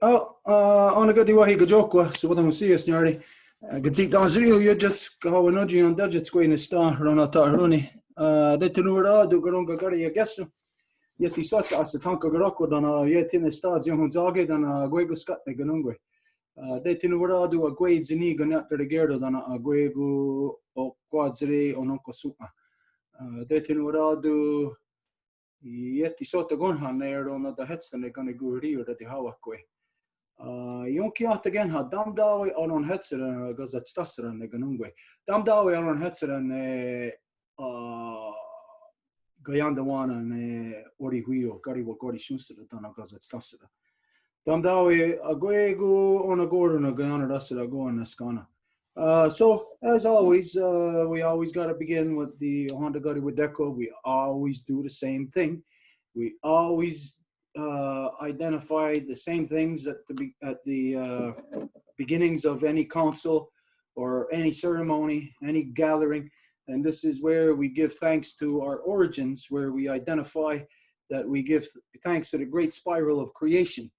On a good way go joke so what I'm see is nearly good take down zero you just go no G on digits going to star run out runny they to know do go on go I guess yet he sort as the tank go rock on yet in the stars young zage dan go go scat me gunungwe they to know do a grades in ego not to the gerdo dan a go o quadre on unco supa they to know do yet he sort of gone on there on the heads and they're going to go rio that the hawa way Jonkie had again had dam dawe on hetzer goes at stasser and ganungwe. Dam dawe on hetzer and Guyanda one and Ori Wheel, Gary will Gordy Schuster done goes at stasser. Dam dawe a go on a Gordon a Guyana Russell go on a Scana. So as always, we always got to begin with the Honda Gary with Deco. We always do the same thing. We always identify the same things at the beginnings of any council or any ceremony, any gathering. And this is where we give thanks to our origins, where we identify that we give thanks to the great spiral of creation.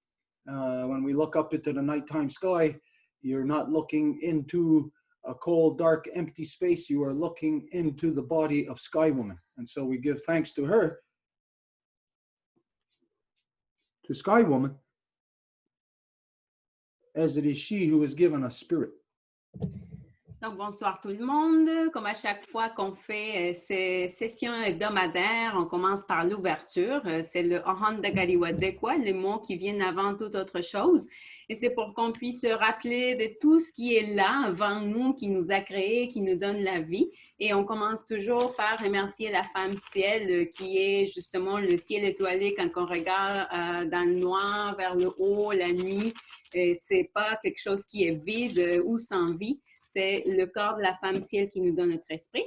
When we look up into the nighttime sky, you're not looking into a cold, dark, empty space. You are looking into the body of Sky Woman. And so we give thanks to her, to Sky Woman, as it is she who has given us spirit. Donc, bonsoir tout le monde. Comme à chaque fois qu'on fait ces sessions hebdomadaires, on commence par l'ouverture. C'est le Ohon de Galiwadekwa, les mots qui viennent avant toute autre chose. Et c'est pour qu'on puisse se rappeler de tout ce qui est là avant nous, qui nous a créés, qui nous donne la vie. Et on commence toujours par remercier la femme ciel, qui est justement le ciel étoilé quand on regarde dans le noir, vers le haut, la nuit. C'est pas quelque chose qui est vide ou sans vie. C'est le corps de la femme ciel qui nous donne notre esprit.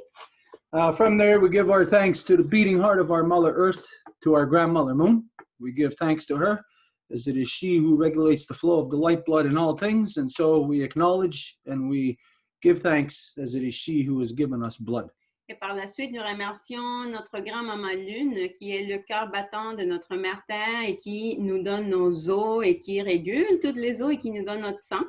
From there, we give our thanks to the beating heart of our Mother Earth, to our grandmother Moon. We give thanks to her, as it is she who regulates the flow of the lifeblood in all things. And so we acknowledge and we give thanks, as it is she who has given us blood. Et par la suite, nous remercions notre grand-maman Lune, qui est le cœur battant de notre mère Terre et qui nous donne nos os et qui régule toutes les os et qui nous donne notre sang.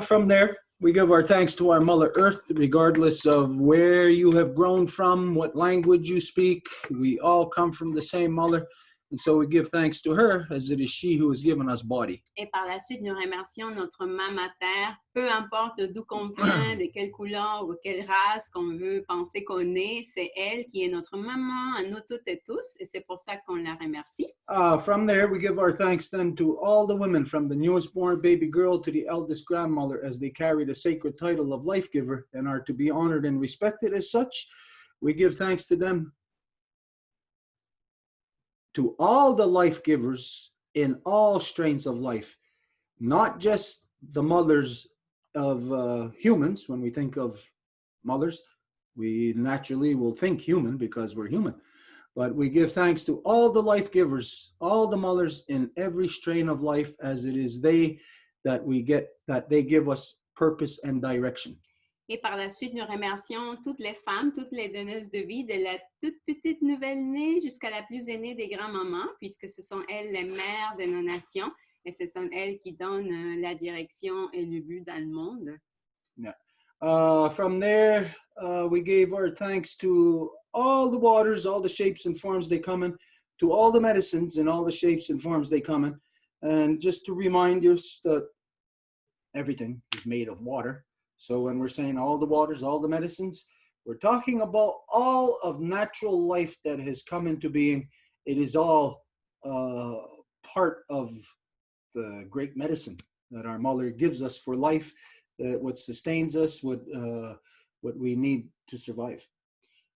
From there, we give our thanks to our Mother Earth, regardless of where you have grown from, what language you speak. We all come from the same mother. And so we give thanks to her, as it is she who has given us body. Et par la suite, nous remercions notre maman Terre, peu importe d'où qu'on vient, de quelle couleur ou quelle race qu'on veut penser qu'on est, c'est elle qui est notre maman à nous toutes et tous, et c'est pour ça qu'on la remercie. From there, we give our thanks then to all the women, from the newest born baby girl to the eldest grandmother, as they carry the sacred title of life giver and are to be honored and respected as such. We give thanks to them. To all the life givers in all strains of life, not just the mothers of humans. When we think of mothers, we naturally will think human because we're human. But we give thanks to all the life givers, all the mothers in every strain of life, as it is they that they give us purpose and direction. Et par la suite, nous remercions toutes les femmes, toutes les donneuses de vie, de la toute petite nouvelle-née jusqu'à la plus aînée des grands-mamans, puisque ce sont elles les mères de nos nations et ce sont elles qui donnent la direction et le but dans le monde. Yeah. From there, we gave our thanks to all the waters, all the shapes and forms they come in, to all the medicines in all the shapes and forms they come in. And just to remind us that everything is made of water. So when we're saying all the waters, all the medicines, we're talking about all of natural life that has come into being. It is all part of the great medicine that our mother gives us for life, what sustains us, what we need to survive.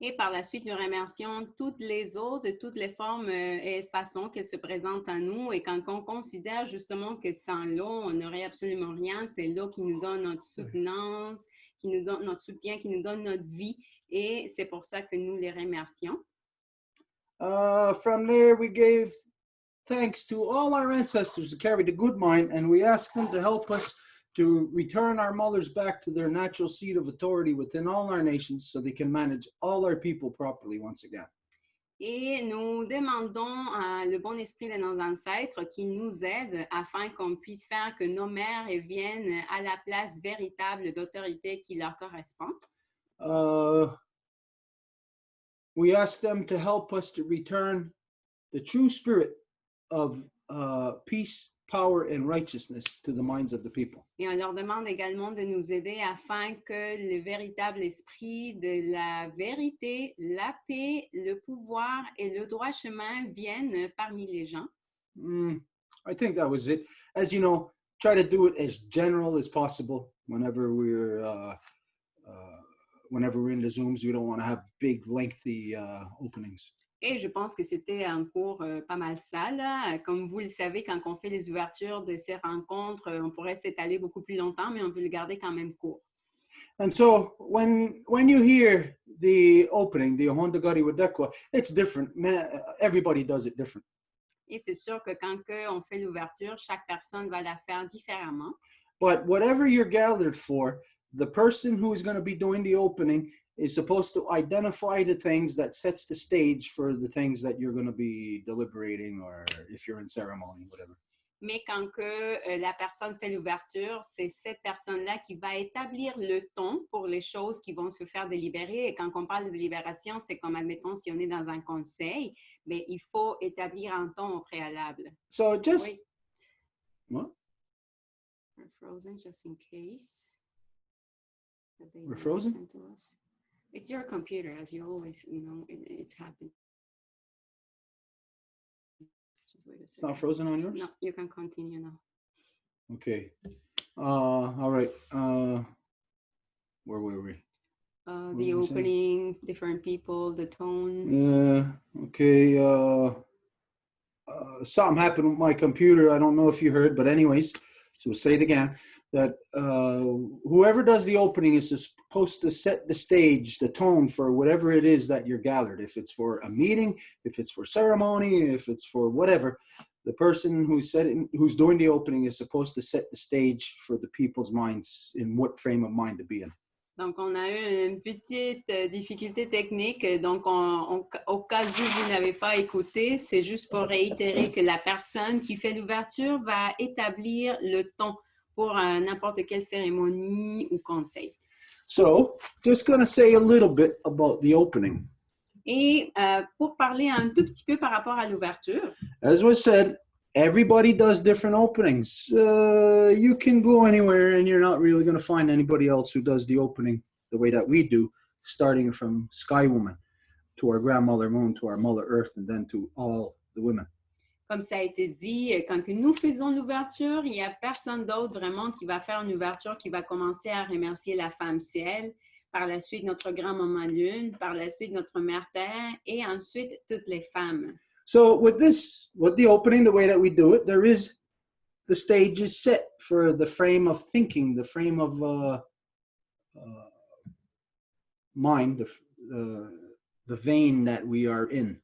Et par la suite, nous remercions toutes les eaux de toutes les formes et façons qu'elles se présentent à nous. Et quand on considère justement que sans l'eau, on n'aurait absolument rien, c'est l'eau qui nous donne notre soutenance, qui nous donne notre soutien, qui nous donne notre vie. Et c'est pour ça que nous les remercions. From there, we gave thanks to all our ancestors who carried a good mind, and we asked them to help us to return our mothers back to their natural seat of authority within all our nations so they can manage all our people properly once again. Et nous demandons à le bon esprit de nos ancêtres qui nous aide afin qu'on puisse faire que nos mères viennent à la place véritable d'autorité qui leur correspond. We ask them to help us to return the true spirit of peace, power, and righteousness to the minds of the people. Et on leur demande également de nous aider afin que le véritable esprit de la vérité, la paix, le pouvoir et le droit chemin viennent parmi les gens. I think that was it. As you know, try to do it as general as possible whenever we're in the Zooms. We don't want to have big, lengthy openings. Et je pense que c'était un cours pas mal ça, là. Comme vous le savez, quand on fait les ouvertures de ces rencontres, on pourrait s'étaler beaucoup plus longtemps, mais on veut le garder quand même court. And so when you hear the opening, the Honda Gari Wadekwa, it's different. Everybody does it different. Et c'est sûr que quand on fait l'ouverture, chaque personne va la faire différemment. But whatever you're gathered for, the person who is going to be doing the opening is supposed to identify the things that sets the stage for the things that you're going to be deliberating, or if you're in ceremony, whatever. Mais quand la personne fait l'ouverture, c'est cette personne-là qui va établir le ton pour les choses qui vont se faire délibérer. Et quand on parle de délibération, c'est comme, admettons, si on est dans un conseil, mais il faut établir un ton au préalable. So just... Oui. What? We're frozen just in case. We're frozen? It's your computer, as you always, it's happened. It's not frozen on yours? No, you can continue now. Okay. All right. Where were we? The opening, different people, the tone. Yeah. Okay. Something happened with my computer. I don't know if you heard, but anyways, so we'll say it again, that whoever does the opening is supposed to set the stage, the tone for whatever it is that you're gathered. If it's for a meeting, if it's for ceremony, if it's for whatever, the person who's doing the opening is supposed to set the stage for the people's minds, in what frame of mind to be in. Donc, on a eu une petite difficulté technique. Donc, au cas où vous n'avez pas écouté, c'est juste pour réitérer que la personne qui fait l'ouverture va établir le ton pour n'importe quelle cérémonie ou conseil. So, just going to say a little bit about the opening. Et pour parler un tout petit peu par rapport à l'ouverture. As was said, everybody does different openings. You can go anywhere and you're not really going to find anybody else who does the opening the way that we do, starting from Sky Woman to our grandmother Moon, to our Mother Earth, and then to all the women. Comme ça a été dit, quand que nous faisons l'ouverture, il n'y a personne d'autre vraiment qui va faire une ouverture qui va commencer à remercier la femme ciel, par la suite notre grand-maman lune, par la suite notre mère terre et ensuite toutes les femmes. So with the opening, the way that we do it, the stage is set for the frame of thinking, the frame of mind, the vein that we are in.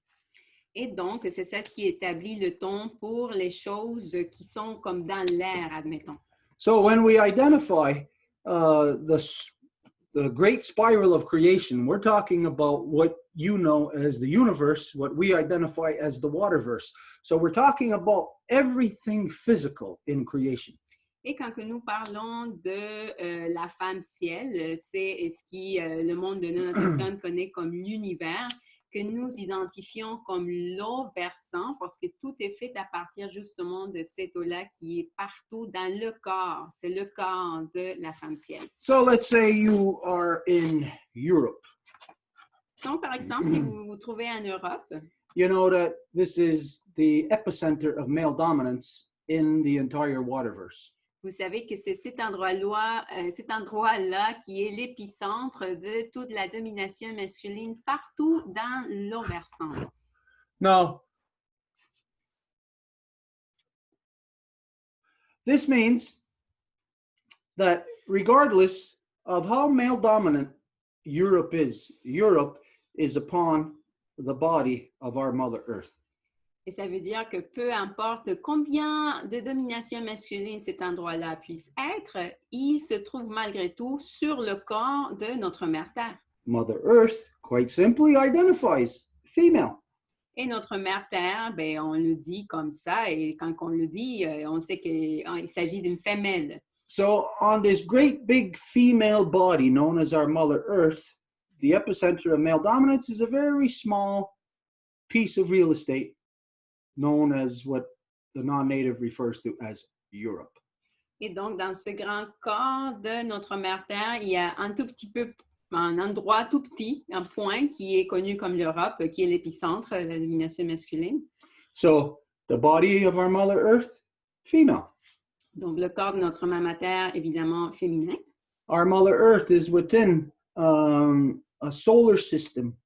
Et donc, c'est ça ce qui établit le ton pour les choses qui sont comme dans l'air, admettons. So when we identify the great spiral of creation, we're talking about what you know as the universe, what we identify as the waterverse. So we're talking about everything physical in creation. Et quand que nous parlons de la femme ciel, c'est ce qui le monde de non-autochtone connaît comme l'univers, que nous identifions comme l'eau versant, parce que tout est fait à partir justement de cette eau-là qui est partout dans le corps. C'est le corps de la femme ciel. So let's say you are in Europe. Donc, par exemple, si vous vous trouvez en Europe, you know that this is the epicenter of male dominance in the entire waterverse. Vous savez que c'est cet endroit-là qui est l'épicentre de toute la domination masculine partout dans l'eau versante. Now, this means that regardless of how male dominant Europe is upon the body of our Mother Earth. Et ça veut dire que peu importe combien de domination masculine cet endroit-là puisse être, il se trouve malgré tout sur le corps de notre mère Terre. Mother Earth, quite simply, identifies female. Et notre mère Terre, ben, on le dit comme ça, et quand on le dit, on sait qu'il s'agit d'une femelle. So on this great big female body known as our Mother Earth, the epicenter of male dominance is a very small piece of real estate known as what the non-native refers to as Europe. Et donc, dans ce grand corps de notre mère Terre, il y a un tout petit peu, un endroit tout petit, un point qui est connu comme l'Europe, qui est l'épicentre de la domination masculine. So the body of our Mother Earth, female. Donc, le corps de notre maman Terre, évidemment, féminin. Our Mother Earth is within a solar system,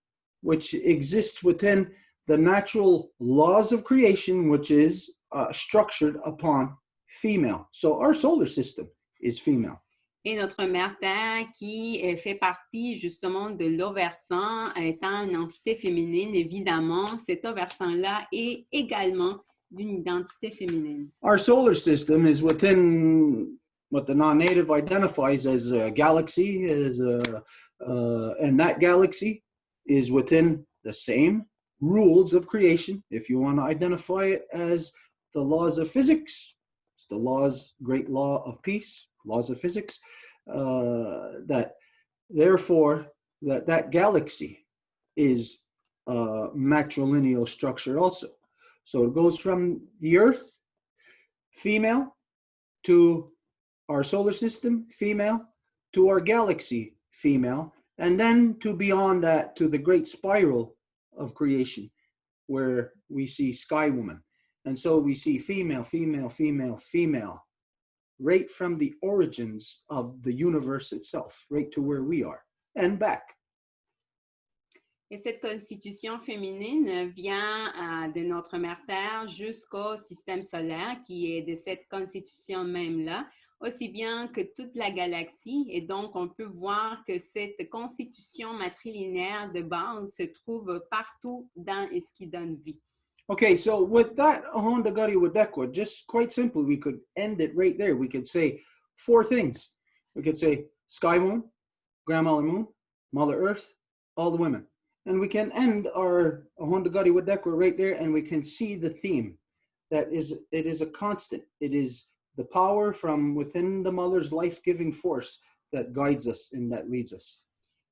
which exists within the natural laws of creation, which is structured upon female. So our solar system is female. Et notre mère Terre qui fait partie justement de l'O-versant, étant une entité féminine, évidemment, cet O-versant-là est également d'une identité féminine. Our solar system is within what the non-native identifies as a galaxy, and that galaxy is within the same rules of creation. If you want to identify it as the laws of physics, it's the laws, great law of peace, laws of physics, that therefore that galaxy is matrilineal structure also. So it goes from the Earth, female, to our solar system, female, to our galaxy, female, and then to beyond that, to the great spiral of creation, where we see Sky Woman. And so we see female, female, female, female, right from the origins of the universe itself, right to where we are, and back. Et cette constitution féminine vient de notre mère Terre jusqu'au système solaire, qui est de cette constitution même-là, aussi bien que toute la galaxie. Et donc, on peut voir que cette constitution matrilinéaire de base se trouve partout dans ce qui donne vie. Okay, so with that Honda Gari Wadekwa, just quite simple, we could end it right there. We could say 4 things. We could say Sky Moon, Grandmother Moon, Mother Earth, all the women. And we can end our Honda Gari Wadekwa right there, and we can see the theme. It is a constant. It is the power from within the mother's life-giving force that guides us and that leads us.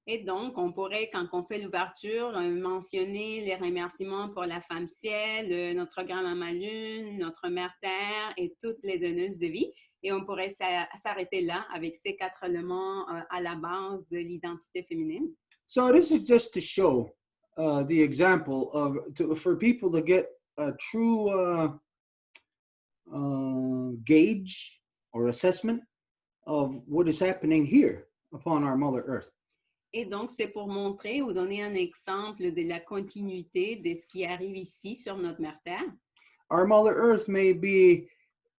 Et donc, on pourrait, quand on fait l'ouverture, mentionner les remerciements pour la femme ciel, notre grand-maman lune, notre mère terre et toutes les donneuses de vie. Et on pourrait s'arrêter là avec ces 4 éléments à la base de l'identité féminine. So this is just to show the example for people to get a true gauge or assessment of what is happening here upon our Mother Earth. Et donc, c'est pour montrer ou donner un exemple de la continuité de ce qui arrive ici sur notre mère Terre. Our Mother Earth may be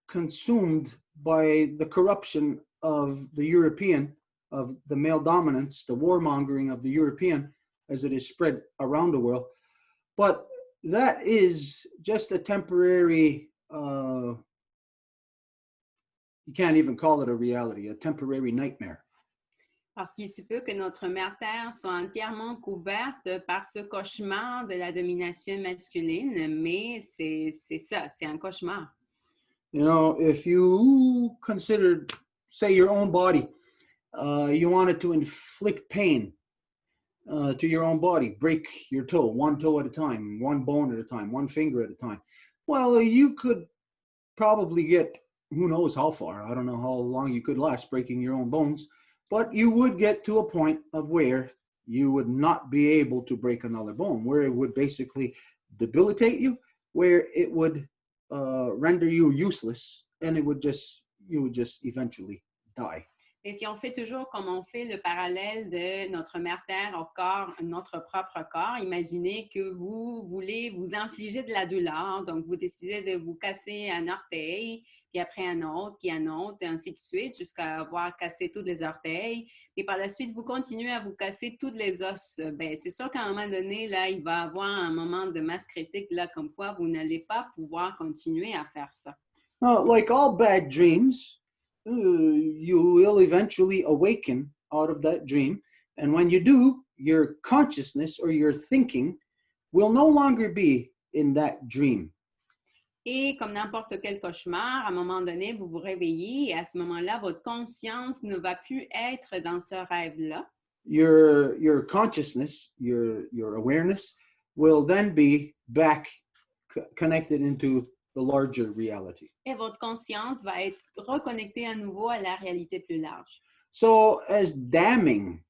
consumed by the corruption of the European, of the male dominance, the warmongering of the European as it is spread around the world. But that is just a temporary, you can't even call it a reality, a temporary nightmare. Parce qu'il se peut que notre mère Terre soit entièrement couverte par ce cauchemar de la domination masculine, mais c'est ça, c'est un cauchemar. You know, if you considered, say, your own body, you wanted to inflict pain to your own body, break your toe, 1 toe at a time, 1 bone at a time, 1 finger at a time. Well, you could probably get, who knows how far, I don't know how long you could last breaking your own bones, but you would get to a point of where you would not be able to break another bone, where it would basically debilitate you, where it would render you useless, and you would just eventually die. Et si on fait toujours comme on fait le parallèle de notre mère Terre au corps, notre propre corps, imaginez que vous voulez vous infliger de la douleur, donc vous décidez de vous casser un orteil, puis après un autre, puis un autre, et ainsi de suite, jusqu'à avoir cassé tous les orteils. Et par la suite, vous continuez à vous casser tous les os. Ben, c'est sûr qu'à un moment donné, là, il va y avoir un moment de masse critique, là, comme quoi vous n'allez pas pouvoir continuer à faire ça. Now, like all bad dreams, you will eventually awaken out of that dream. And when you do, your consciousness or your thinking will no longer be in that dream. Et comme n'importe quel cauchemar, à un moment donné, vous vous réveillez et à ce moment-là, votre conscience ne va plus être dans ce rêve-là. Your consciousness, your awareness will then be back connected into the larger reality. Et votre conscience va être reconnectée à nouveau à la réalité plus large. So as damning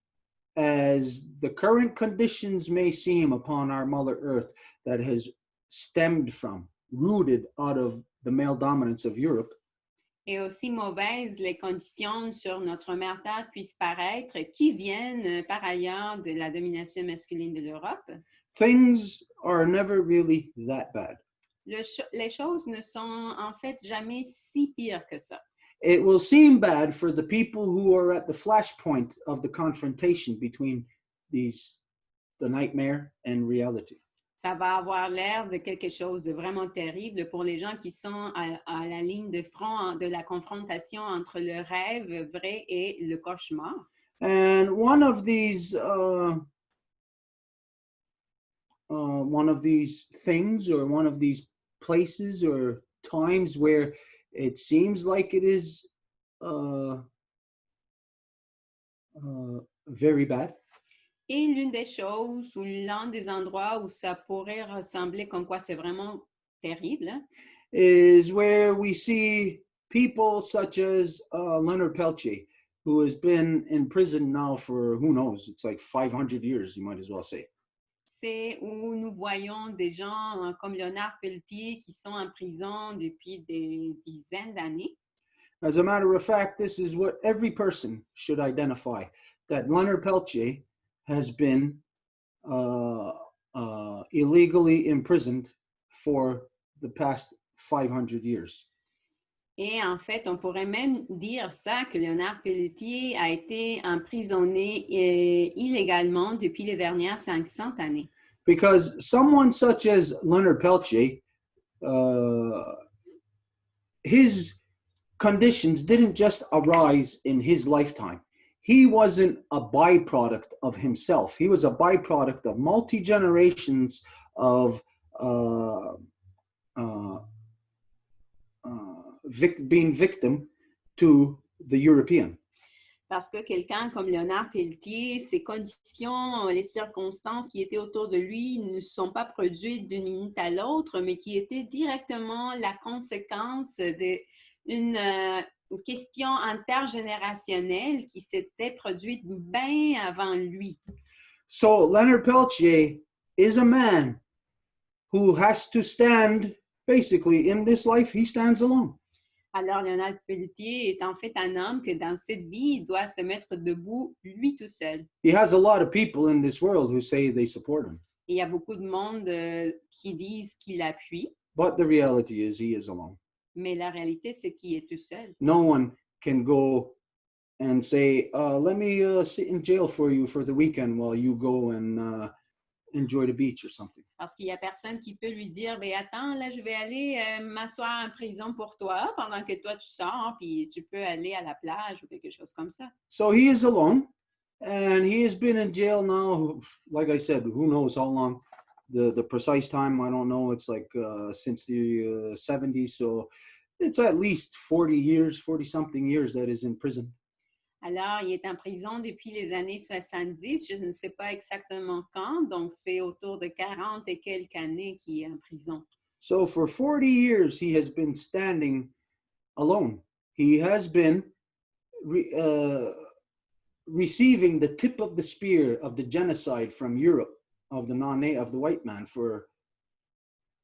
as the current conditions may seem upon our Mother Earth that has stemmed from, rooted out of the male dominance of Europe, Et aussi mauvaises les conditions sur notre mère Terre puissent paraître, qui viennent par ailleurs de la domination masculine de l'Europe, things are never really that bad. les choses ne sont en fait jamais si pires que ça. It will seem bad for the people who are at the flashpoint of the confrontation between the nightmare and reality. Ça va avoir l'air de quelque chose de vraiment terrible pour les gens qui sont à la ligne de front de la confrontation entre le rêve vrai et le cauchemar. And one of these things or one of these places or times where it seems like it is very bad. Et l'une des choses ou l'un des endroits où ça pourrait ressembler comme quoi c'est vraiment terrible, hein, is where we see people such as Leonard Peltier, who has been in prison now for, who knows, it's like 500 years, you might as well say. c'est où nous voyons des gens comme Léonard Pelletier qui sont en prison depuis des dizaines d'années. As a matter of fact, this is what every person should identify, that Leonard Peltier has been illegally imprisoned for the past 500 years. Et en fait, on pourrait même dire ça, que Léonard Pelletier a été emprisonné illégalement depuis les dernières 500 années. Because someone such as Leonard Peltier, his conditions didn't just arise in his lifetime. He wasn't a byproduct of himself. He was a byproduct of multi-generations of being victim to the European. Parce que quelqu'un comme Léonard Pelletier, ses conditions, les circonstances qui étaient autour de lui ne sont pas produites d'une minute à l'autre, mais qui étaient directement la conséquence d'une question intergénérationnelle qui s'était produite bien avant lui. So Leonard Peltier is a man who has to stand, basically in this life, he stands alone. Alors, Léonard Pelletier est en fait un homme que dans cette vie, il doit se mettre debout, lui tout seul. He has a lot of people in this world who say they support him. Et il y a beaucoup de monde qui disent qu'il l'appuie, But the reality is he is alone. mais la réalité, c'est qu'il est tout seul. No one can go and say, let me sit in jail for you for the weekend while you go and enjoy the beach or something. Parce qu'il n'y a personne qui peut lui dire, ben attends, là, je vais aller m'asseoir en prison pour toi pendant que toi, tu sors, puis tu peux aller à la plage ou quelque chose comme ça. So he is alone, and he has been in jail now, like I said, who knows how long. The precise time, I don't know. It's like since the 70s, so it's at least 40-something years that is in prison. Alors, il est en prison depuis les années 70, je ne sais pas exactement quand, donc c'est autour de 40 et quelques années qu'il est en prison. So for 40 years, he has been standing alone. He has been receiving the tip of the spear of the genocide from Europe, of the non-native, of the white man.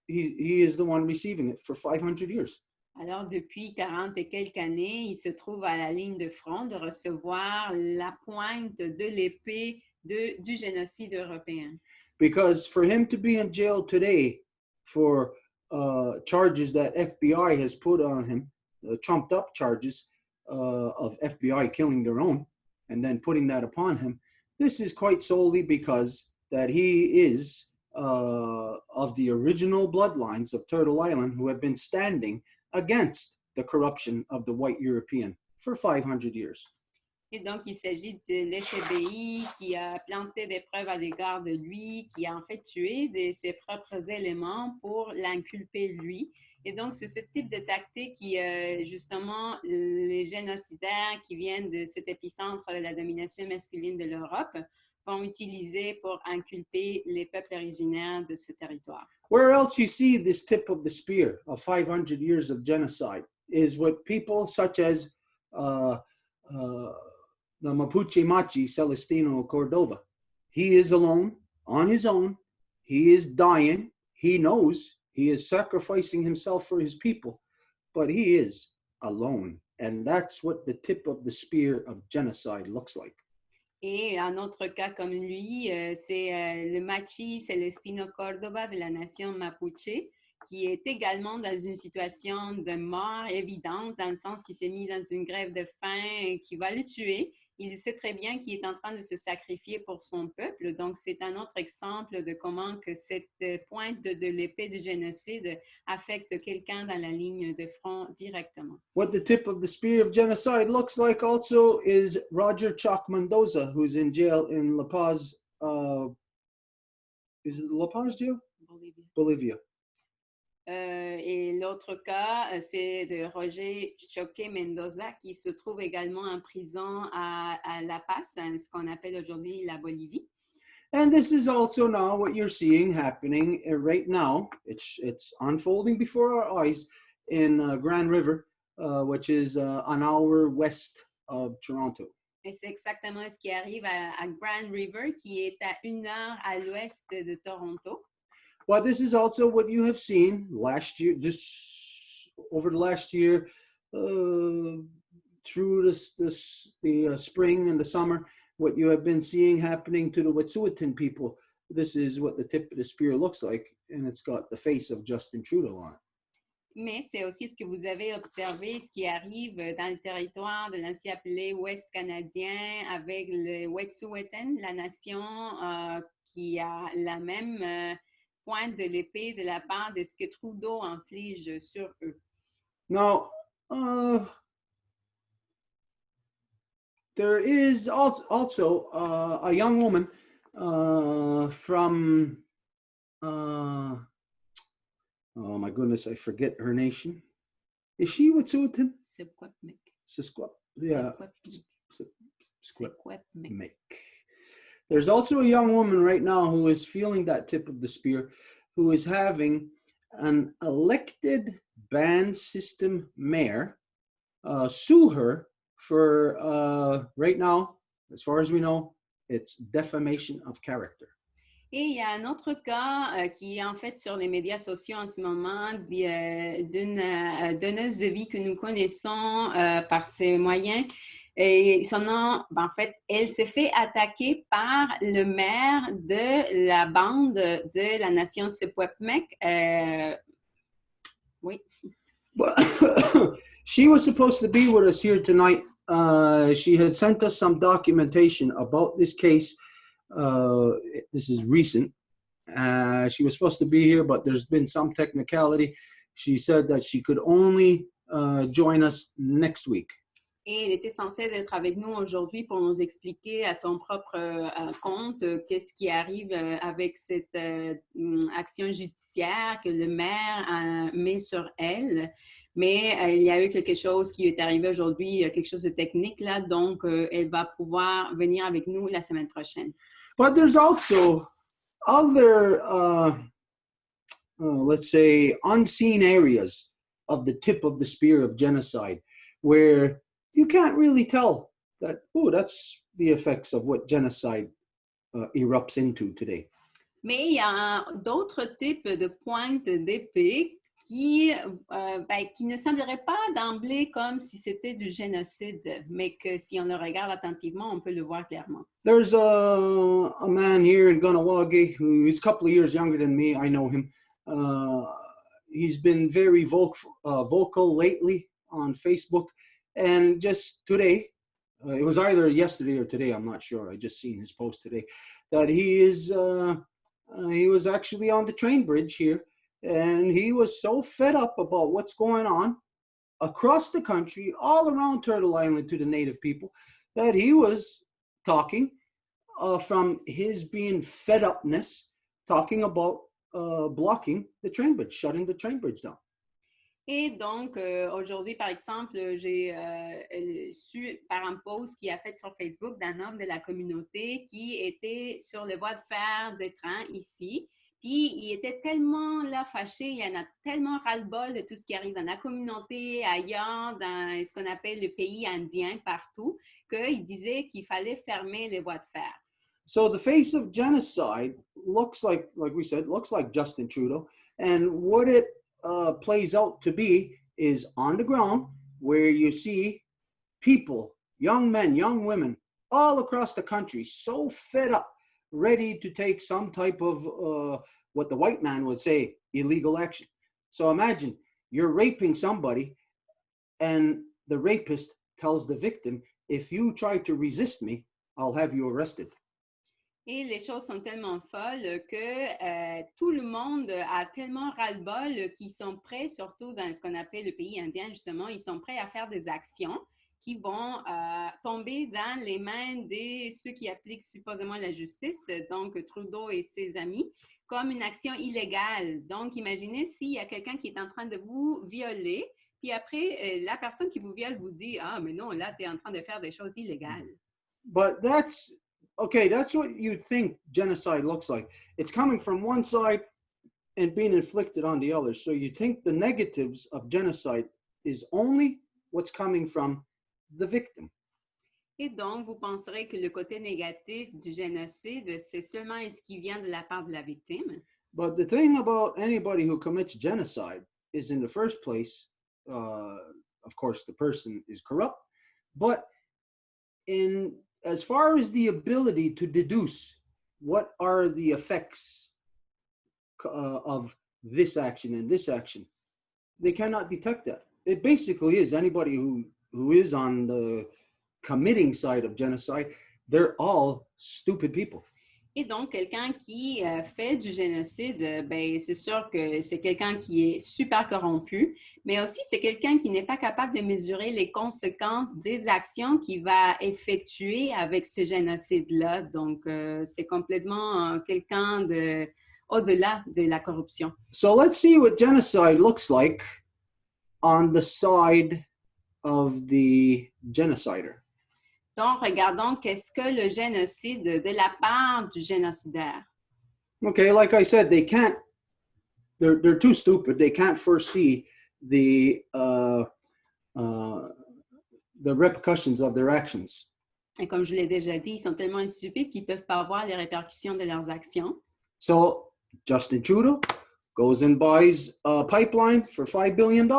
He is the one receiving it for 500 years. Alors, depuis 40 et quelques années, il se trouve à la ligne de front de recevoir la pointe de l'épée du génocide européen. Because for him to be in jail today for charges that FBI has put on him, trumped up charges of FBI killing their own, and then putting that upon him, this is quite solely because that he is of the original bloodlines of Turtle Island who have been standing against the corruption of the white European for 500 years. Et donc, il s'agit de l'FBI qui a planté des preuves à l'égard de lui, qui a en fait tué ses propres éléments pour l'inculper lui. Et donc, c'est ce type de tactique qui, justement, les génocidaires qui viennent de cet épicentre de la domination masculine de l'Europe vont utiliser pour inculper les peuples originaires de ce territoire. Where else you see this tip of the spear of 500 years of genocide is with people such as the Mapuche Machi Celestino Cordova. He is alone, on his own. He is dying. He knows he is sacrificing himself for his people, but he is alone. And that's what the tip of the spear of genocide looks like. Et un autre cas comme lui, c'est le Machi Celestino Cordova de la nation Mapuche, qui est également dans une situation de mort évidente, dans le sens qu'il s'est mis dans une grève de faim et qui va le tuer. Il sait très bien qu'il est en train de se sacrifier pour son peuple. Donc, c'est un autre exemple de comment que cette pointe de l'épée du génocide affecte quelqu'un dans la ligne de front directement. What the tip of the spear of genocide looks like also is Roger Choc Mendoza, who's in jail in La Paz. Is it La Paz jail? Bolivia. Et l'autre cas, c'est de Roger Choque Mendoza, qui se trouve également en prison à La Paz, ce qu'on appelle aujourd'hui la Bolivie. And this is also now what you're seeing happening right now. It's unfolding before our eyes in Grand River, which is an hour west of Toronto. Et c'est exactement ce qui arrive à Grand River, qui est à 1 heure à l'ouest de Toronto. But this is also what you have seen last year, over the last year, through the spring and the summer, what you have been seeing happening to the Wet'suwet'en people. This is what the tip of the spear looks like, and it's got the face of Justin Trudeau on it. Mais c'est aussi ce que vous avez observé, ce qui arrive dans le territoire de l'ancien appelé Ouest canadien avec le Wet'suwet'en, la nation qui a la même pointe de l'épée de la part de ce que Trudeau inflige sur eux. Now, there is also a young woman from, oh my goodness, I forget her nation. Is she Wet'suwet'en? Sisquep. Yeah. Sisquep. There's also a young woman right now who is feeling that tip of the spear, who is having an elected band system mayor sue her for, right now, as far as we know, it's defamation of character. Et il y a un autre cas qui est en fait sur les médias sociaux en ce moment d'une donneuse de vie que nous connaissons par ces moyens. Et son nom, en fait, elle s'est fait attaquer par le maire de la bande de la nation Secwepemc. Oui. She was supposed to be with us here tonight. She had sent us some documentation about this case. This is recent. She was supposed to be here, but there's been some technicality. She said that she could only join us next week. Et elle était censée être avec nous aujourd'hui pour nous expliquer à son propre compte qu'est-ce qui arrive avec cette action judiciaire que le maire met sur elle. Mais il y a eu quelque chose qui est arrivé aujourd'hui, quelque chose de technique là, donc elle va pouvoir venir avec nous la semaine prochaine. But there's also other, let's say, unseen areas of the tip of the spear of genocide where you can't really tell that, oh, that's the effects of what genocide erupts into today. Mais il y a d'autres types de pointes d'épée qui ne sembleraient pas d'emblée comme si c'était du génocide, mais que si on le regarde attentivement, on peut le voir clairement. There's a man here in Ganawagi who is a couple of years younger than me. I know him. He's been very vocal lately on Facebook. And just today, it was either yesterday or today, I'm not sure. I just seen his post today, that he was actually on the train bridge here. And he was so fed up about what's going on across the country, all around Turtle Island to the native people, that he was talking from his being fed upness, talking about blocking the train bridge, shutting the train bridge down. Et donc, aujourd'hui, par exemple, j'ai su par un post qu'il a fait sur Facebook d'un homme de la communauté qui était sur les voies de fer des trains ici. Puis, il était tellement là fâché, il y en a tellement ras-le-bol de tout ce qui arrive dans la communauté, ailleurs, dans ce qu'on appelle le pays indien, partout, qu'il disait qu'il fallait fermer les voies de fer. So the face of genocide looks like we said, looks like Justin Trudeau. And what it plays out to be is on the ground where you see people, young men, young women, all across the country, so fed up, ready to take some type of what the white man would say, illegal action. So imagine you're raping somebody and the rapist tells the victim, if you try to resist me, I'll have you arrested. Et les choses sont tellement folles que tout le monde a tellement ras-le-bol qu'ils sont prêts, surtout dans ce qu'on appelle le pays indien, justement, ils sont prêts à faire des actions qui vont tomber dans les mains de ceux qui appliquent supposément la justice, donc Trudeau et ses amis, comme une action illégale. Donc, imaginez s'il y a quelqu'un qui est en train de vous violer, puis après, la personne qui vous viole vous dit « Ah, mais non, là, tu es en train de faire des choses illégales. » But that's what you think genocide looks like. It's coming from one side and being inflicted on the other. So you think the negatives of genocide is only what's coming from the victim. Et donc, vous penserez que le côté négatif du génocide, c'est seulement ce qui vient de la part de la victime. But the thing about anybody who commits genocide is, in the first place, of course, the person is corrupt. But as far as the ability to deduce what are the effects of this action and this action, they cannot detect that. It basically is anybody who is on the committing side of genocide, they're all stupid people. Et donc, quelqu'un qui fait du génocide, ben, c'est sûr que c'est quelqu'un qui est super corrompu, mais aussi c'est quelqu'un qui n'est pas capable de mesurer les conséquences des actions qu'il va effectuer avec ce génocide-là. Donc, c'est complètement quelqu'un au-delà de la corruption. So let's see what genocide looks like on the side of the genocider. Donc, regardons qu'est-ce que le génocide de la part du génocidaire. Okay, like I said, they're too stupid. They can't foresee the repercussions of their actions. Et comme je l'ai déjà dit, ils sont tellement stupides qu'ils ne peuvent pas voir les répercussions de leurs actions. So Justin Trudeau goes and buys a pipeline for $5 billion.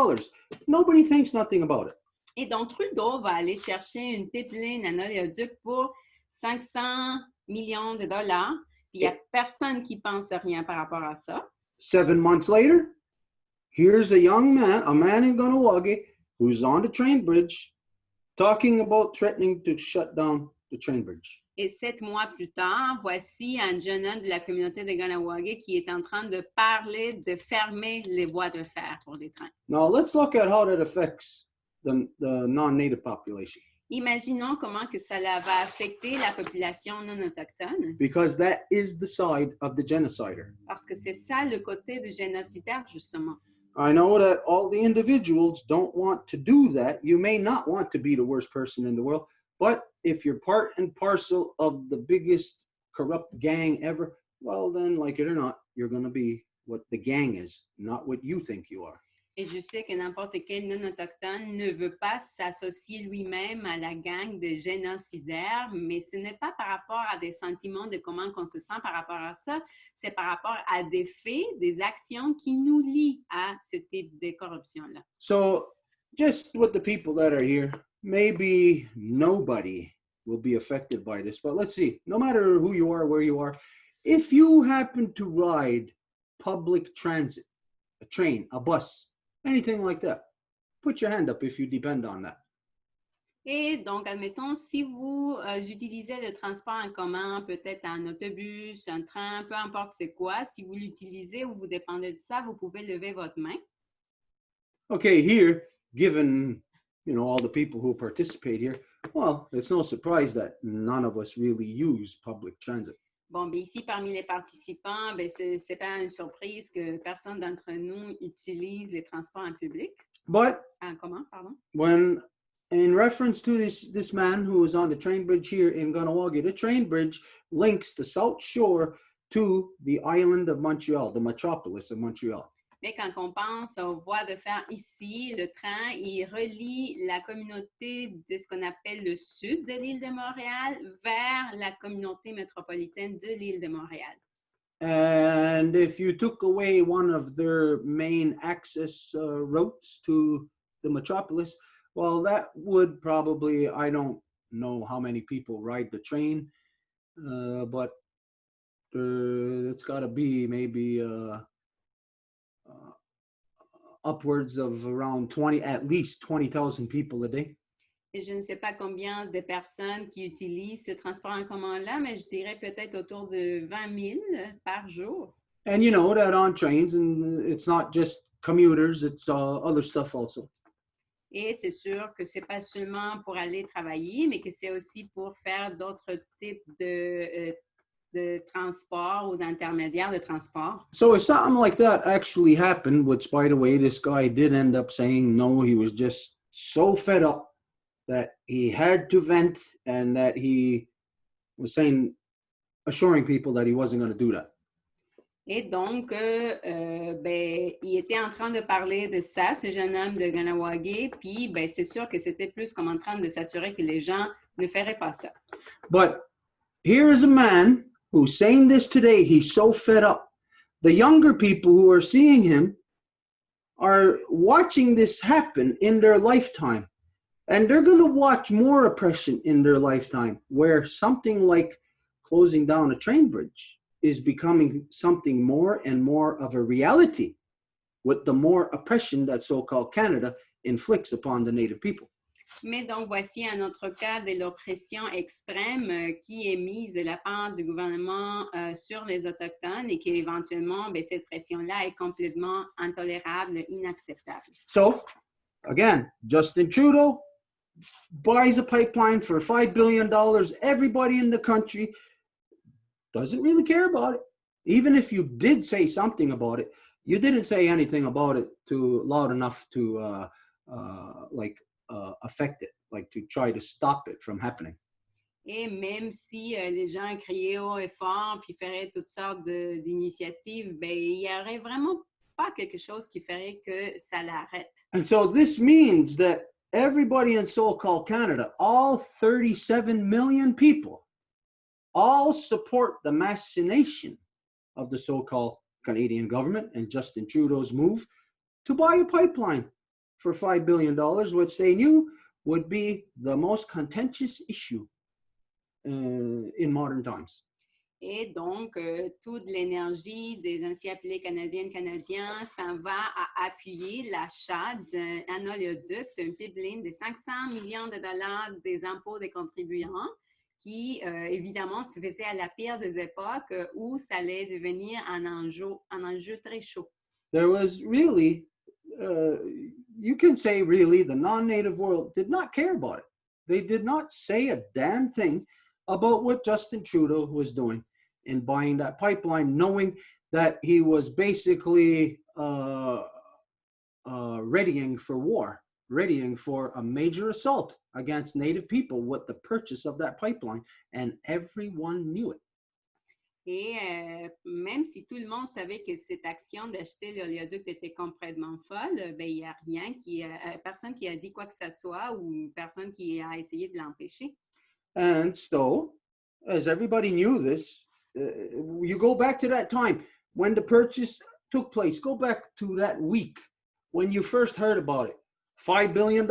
Nobody thinks nothing about it. Et donc, Trudeau va aller chercher une pipeline en oléoduc pour 500 millions de dollars. Puis il n'y a personne qui pense rien par rapport à ça. 7 months later, here's a young man, a man in Kahnawake, who's on the train bridge, talking about threatening to shut down the train bridge. Et 7 mois plus tard, voici un jeune homme de la communauté de Kahnawake qui est en train de parler de fermer les voies de fer pour les trains. Now, let's look at how that affects the non-native population. Imaginons comment que cela va affecter la population non autochtone. Because that is the side of the genocider. Parce que c'est ça le côté du génocidaire, justement. I know that all the individuals don't want to do that. You may not want to be the worst person in the world, but if you're part and parcel of the biggest corrupt gang ever, well then, like it or not, you're going to be what the gang is, not what you think you are. Et je sais que n'importe quel non-autochtone ne veut pas s'associer lui-même à la gang de génocidaires, mais ce n'est pas par rapport à des sentiments de comment on se sent par rapport à ça, c'est par rapport à des faits, des actions qui nous lient à ce type de corruption-là. So, just with the people that are here, maybe nobody will be affected by this, but let's see, no matter who you are, where you are, if you happen to ride public transit, a train, a bus, anything like that, put your hand up if you depend on that. Et donc, admettons, si vous utilisez le transport en commun, peut-être un autobus, un train, peu importe c'est quoi, si vous l'utilisez ou vous dépendez de ça, vous pouvez lever votre main. Okay, here, given all the people who participate here, well, it's no surprise that none of us really use public transit. Bon, bien ici, parmi les participants, ben, c'est pas une surprise que personne d'entre nous utilise les transports en public. But En commun, pardon. when, in reference to this man who was on the train bridge here in Ganawagi, the train bridge links the South Shore to the island of Montreal, the metropolis of Montreal. Mais quand on pense aux voies de fer ici, le train, il relie la communauté de ce qu'on appelle le sud de l'île de Montréal vers la communauté métropolitaine de l'île de Montréal. And if you took away one of their main access routes to the metropolis, well, that would probably, I don't know how many people ride the train, but it's got to be maybe upwards of around at least 20,000 people a day. Et je ne sais pas combien de personnes qui utilisent ce transport en commun-là, mais je dirais peut-être autour de 20 000 par jour. And you know that on trains, and it's not just commuters, it's other stuff also. Et c'est sûr que c'est pas seulement pour aller travailler, mais que c'est aussi pour faire d'autres types de transport ou d'intermédiaires de transport. So if something like that actually happened, which by the way, this guy did end up saying no, he was just so fed up that he had to vent and that he was assuring people that he wasn't going to do that. Et donc, ben, il était en train de parler de ça, ce jeune homme de Ganawagi, puis ben, c'est sûr que c'était plus comme en train de s'assurer que les gens ne feraient pas ça. But here is a man who's saying this today. He's so fed up. The younger people who are seeing him are watching this happen in their lifetime. And they're going to watch more oppression in their lifetime, where something like closing down a train bridge is becoming something more and more of a reality with the more oppression that so-called Canada inflicts upon the Native people. Mais donc, voici un autre cas de l'oppression extrême qui est mise de la part du gouvernement sur les Autochtones et qu'éventuellement, ben, cette pression-là est complètement intolérable, inacceptable. So, again, Justin Trudeau buys a pipeline for $5 billion. Everybody in the country doesn't really care about it. Even if you did say something about it, you didn't say anything about it loud enough to affect it, like to try to stop it from happening. Et même si les gens criaient haut et fort puis feraient toutes sortes d'initiatives, ben, il n'y aurait vraiment pas quelque chose qui ferait que ça l'arrête. And so this means that everybody in so-called Canada, all 37 million people, all support the machination of the so-called Canadian government and Justin Trudeau's move to buy a pipeline for $5 billion, which they knew would be the most contentious issue in modern times. Et donc, toute l'énergie des ainsi appelés Canadiens s'en va à appuyer l'achat d'un oléoduc, d'un pipeline de 500 millions de dollars des impôts des contribuants, qui, évidemment, se faisait à la pire des époques où ça allait devenir un enjeu très chaud. There was really, you can say really, the non-native world did not care about it. They did not say a damn thing about what Justin Trudeau was doing in buying that pipeline, knowing that he was basically readying for war, readying for a major assault against Native people with the purchase of that pipeline, and everyone knew it. Et même si tout le monde savait que cette action d'acheter l'oléoduc était complètement folle, ben, il n'y a personne qui a dit quoi que ce soit ou personne qui a essayé de l'empêcher. And so, as everybody knew this, you go back to that time when the purchase took place. Go back to that week when you first heard about it. $5 billion.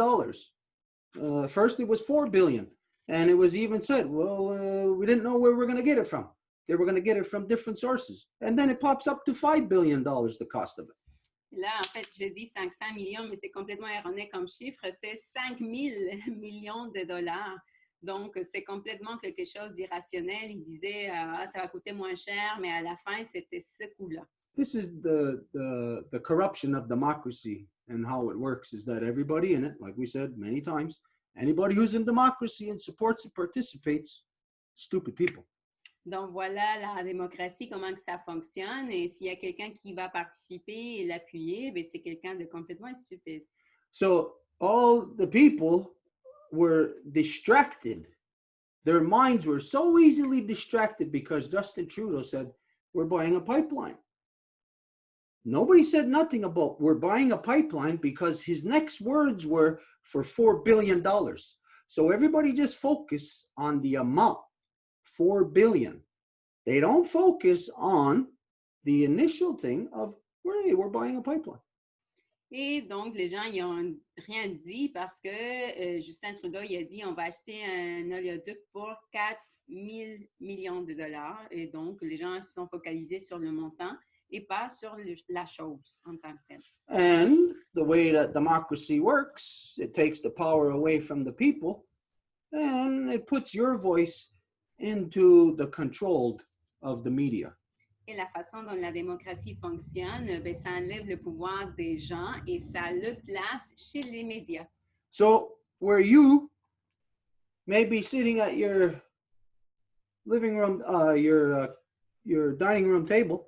First, it was $4 billion. And it was even said, well, we didn't know where we were going to get it from. They were going to get it from different sources. And then it pops up to $5 billion, the cost of it. Là, en fait, je dis 500 millions, mais c'est complètement erroné comme chiffre. C'est 5 000 millions de dollars. Donc, c'est complètement quelque chose d'irrationnel. Il disait, ça va coûter moins cher, mais à la fin, c'était ce coût-là. This is the corruption of democracy and how it works is that everybody in it, like we said many times, anybody who's in democracy and supports and participates, stupid people. Donc voilà la démocratie, comment que ça fonctionne. Et s'il y a quelqu'un qui va participer et l'appuyer, ben, c'est quelqu'un de complètement stupide. So all the people were distracted. Their minds were so easily distracted because Justin Trudeau said, we're buying a pipeline. Nobody said nothing about we're buying a pipeline because his next words were for $4 billion. So everybody just focus on the amount, $4 billion. They don't focus on the initial thing of, we're buying a pipeline. Et donc, les gens, ils n'ont rien dit parce que Justin Trudeau, il a dit on va acheter un oléoduc pour 4 000 millions de dollars. Et donc, les gens se sont focalisés sur le montant et pas sur la chose en tant que telle. And the way that democracy works, it takes the power away from the people and it puts your voice into the control of the media. Et la façon dont la démocratie fonctionne, ben, ça enlève le pouvoir des gens et ça le place chez les médias. So where you may be sitting at your living room, your dining room table,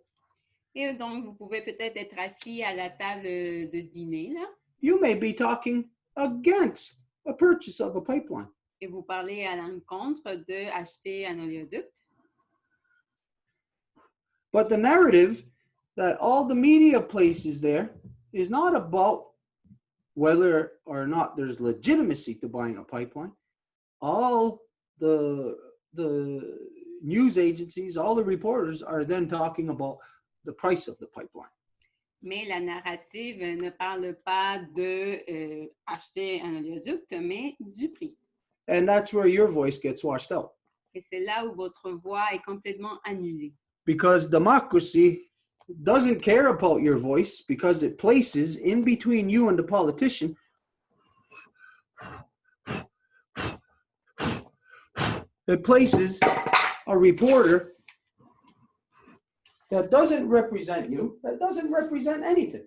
Et donc, vous pouvez peut-être être assis à la table de dîner, là, you may be talking against a purchase of a pipeline. et vous parlez à l'encontre d'acheter un oléoduc. But the narrative that all the media places there is not about whether or not there's legitimacy to buying a pipeline. All the news agencies, all the reporters are then talking about the price of the pipeline. Mais la narrative ne parle pas de acheter un oléoduc, mais du prix. And that's where your voice gets washed out. Et c'est là où votre voix est complètement annulée. Because democracy doesn't care about your voice because it places in between you and the politician it places a reporter that doesn't represent you, that doesn't represent anything.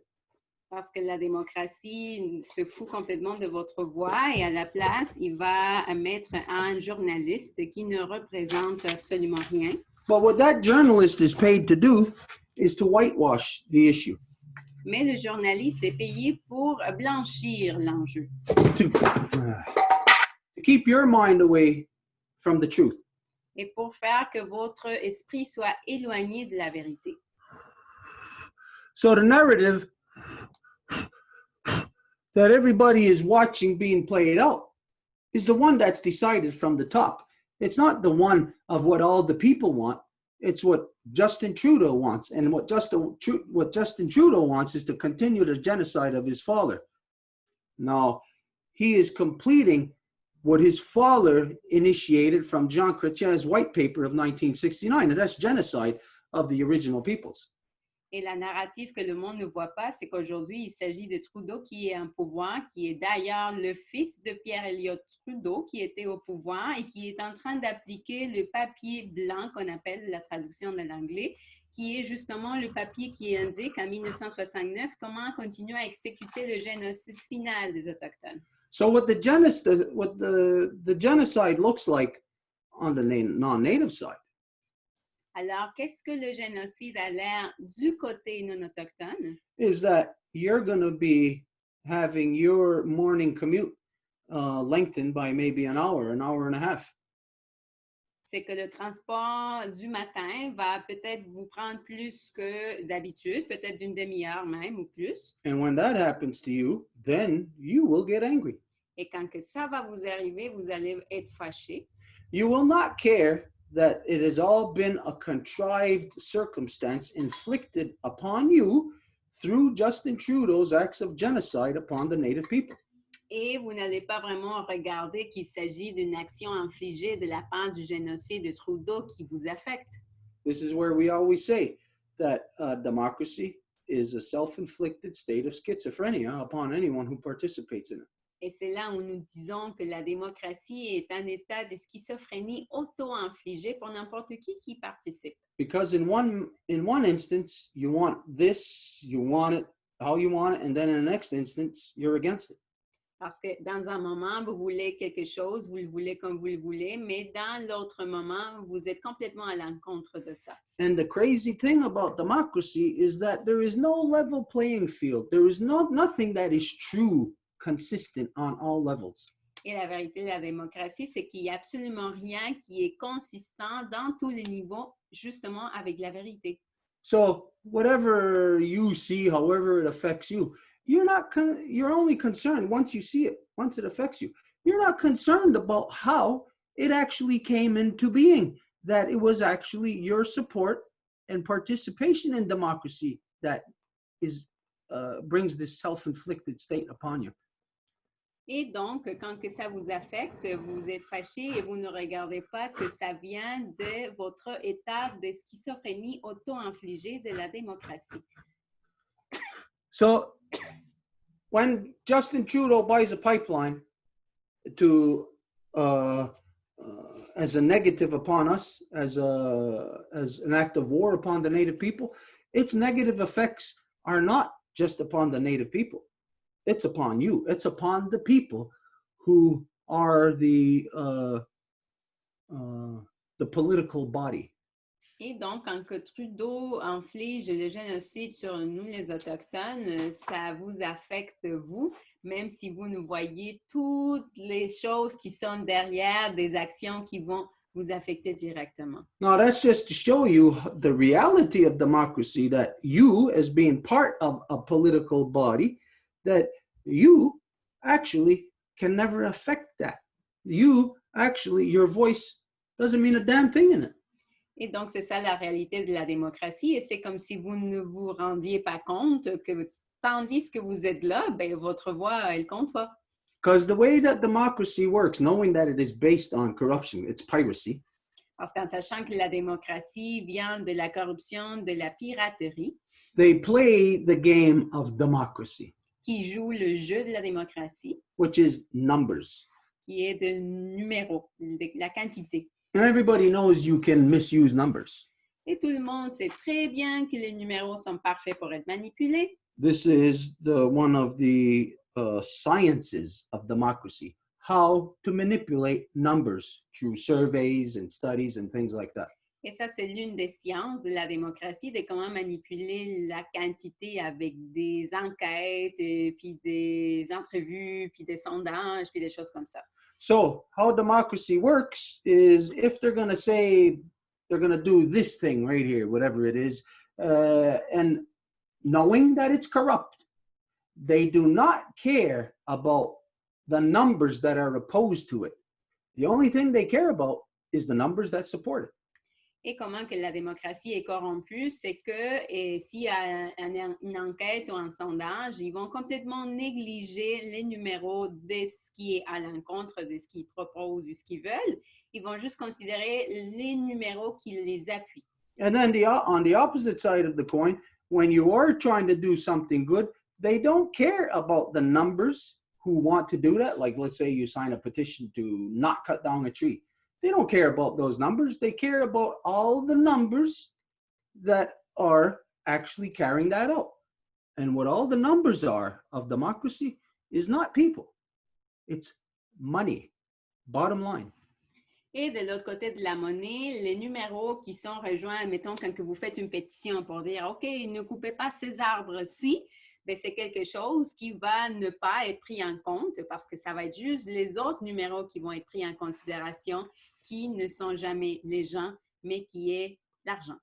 Parce que la démocratie se fout complètement de votre voix et à la place, il va mettre un journaliste qui ne représente absolument rien. But what that journalist is paid to do is to whitewash the issue. Mais le journaliste est payé pour blanchir l'enjeu. To keep your mind away from the truth. Et pour faire que votre esprit soit éloigné de la vérité. So the narrative that everybody is watching being played out is the one that's decided from the top. It's not the one of what all the people want. It's what Justin Trudeau wants. And what Justin Trudeau wants is to continue the genocide of his father. Now, he is completing what his father initiated from Jean Chrétien's white paper of 1969, and that's genocide of the original peoples. Et la narrative que le monde ne voit pas, c'est qu'aujourd'hui, il s'agit de Trudeau qui est en pouvoir, qui est d'ailleurs le fils de Pierre Elliott Trudeau, qui était au pouvoir et qui est en train d'appliquer le papier blanc qu'on appelle la traduction de l'anglais, qui est justement le papier qui indique en 1969 comment continuer à exécuter le génocide final des Autochtones. So what the genocide looks like on the non-native side Alors, qu'est-ce que le génocide a l'air du côté non autochtone? is that you're going to be having your morning commute lengthened by maybe an hour and a half. C'est que le transport du matin va peut-être vous prendre plus que d'habitude, peut-être d'une demi-heure même ou plus. And when that happens to you, then you will get angry. Et quand que ça va vous arriver, vous allez être fâché. You will not care that it has all been a contrived circumstance inflicted upon you through Justin Trudeau's acts of genocide upon the native people. Et vous n'allez pas vraiment regarder qu'il s'agit d'une action infligée de la part du génocide de Trudeau qui vous affecte. This is where we always say that democracy is a self-inflicted state of schizophrenia upon anyone who participates in it. Et c'est là où nous disons que la démocratie est un état de schizophrénie auto-infligée pour n'importe qui participe. Because in one instance, you want this, you want it how you want it, and then in the next instance, you're against it. Parce que dans un moment, vous voulez quelque chose, vous le voulez comme vous le voulez, mais dans l'autre moment, vous êtes complètement à l'encontre de ça. And the crazy thing about democracy is that there is no level playing field. There is nothing that is true, consistent on all levels. Et la vérité de la démocratie, c'est qu'il n'y a absolument rien qui est consistant dans tous les niveaux, justement avec la vérité. So whatever you see, however it affects you, you're only concerned once you see it, once it affects you. You're not concerned about how it actually came into being, that it was actually your support and participation in democracy that brings this self-inflicted state upon you. Et donc, quand que ça vous affecte, vous êtes fâché et vous ne regardez pas que ça vient de votre état de schizophrénie auto-infligée de la démocratie. So, when Justin Trudeau buys a pipeline to as a negative upon us, as an act of war upon the Native people, its negative effects are not just upon the Native people. It's upon you. It's upon the people who are the political body. Et donc, quand que Trudeau inflige le génocide sur nous, les Autochtones, ça vous affecte, vous, même si vous ne voyez toutes les choses qui sont derrière des actions qui vont vous affecter directement. Now, that's just to show you the reality of democracy, that you, as being part of a political body, that you actually can never affect that. You actually, your voice doesn't mean a damn thing in it. Et donc, c'est ça la réalité de la démocratie. Et c'est comme si vous ne vous rendiez pas compte que tandis que vous êtes là, ben, votre voix, elle compte pas. Because the way that democracy works, knowing that it is based on corruption, it's piracy. Parce qu'en sachant que la démocratie vient de la corruption, de la piraterie, They play the game of democracy, qui joue le jeu de la démocratie, which is numbers. qui est de numéros, de la quantité. And everybody knows you can misuse numbers. Et tout le monde sait très bien que les numéros sont parfaits pour être manipulés. This is one of the sciences of democracy, how to manipulate numbers through surveys and studies and things like that. Et ça, c'est l'une des sciences de la démocratie, de comment manipuler la quantité avec des enquêtes, puis des entrevues, puis des sondages, puis des choses comme ça. So how democracy works is, if they're going to say they're going to do this thing right here, whatever it is, and knowing that it's corrupt, they do not care about the numbers that are opposed to it. The only thing they care about is the numbers that support it. Et comment que la démocratie est corrompue, c'est que s'il y a une enquête ou un sondage, ils vont complètement négliger les numéros de ce qui est à l'encontre de ce qu'ils proposent ou ce qu'ils veulent. Ils vont juste considérer les numéros qui les appuient. And then on the opposite side of the coin, when you are trying to do something good, they don't care about the numbers who want to do that. Like, let's say you sign a petition to not cut down a tree. They don't care about those numbers. They care about all the numbers that are actually carrying that out. And what all the numbers are of democracy is not people. It's money, bottom line. Et de l'autre côté de la monnaie, les numéros qui sont rejoints, mettons, quand que vous faites une pétition pour dire « OK, ne coupez pas ces arbres-ci », ben, c'est quelque chose qui va ne pas être pris en compte parce que ça va être juste les autres numéros qui vont être pris en considération, qui ne sont jamais les gens, mais qui est l'argent.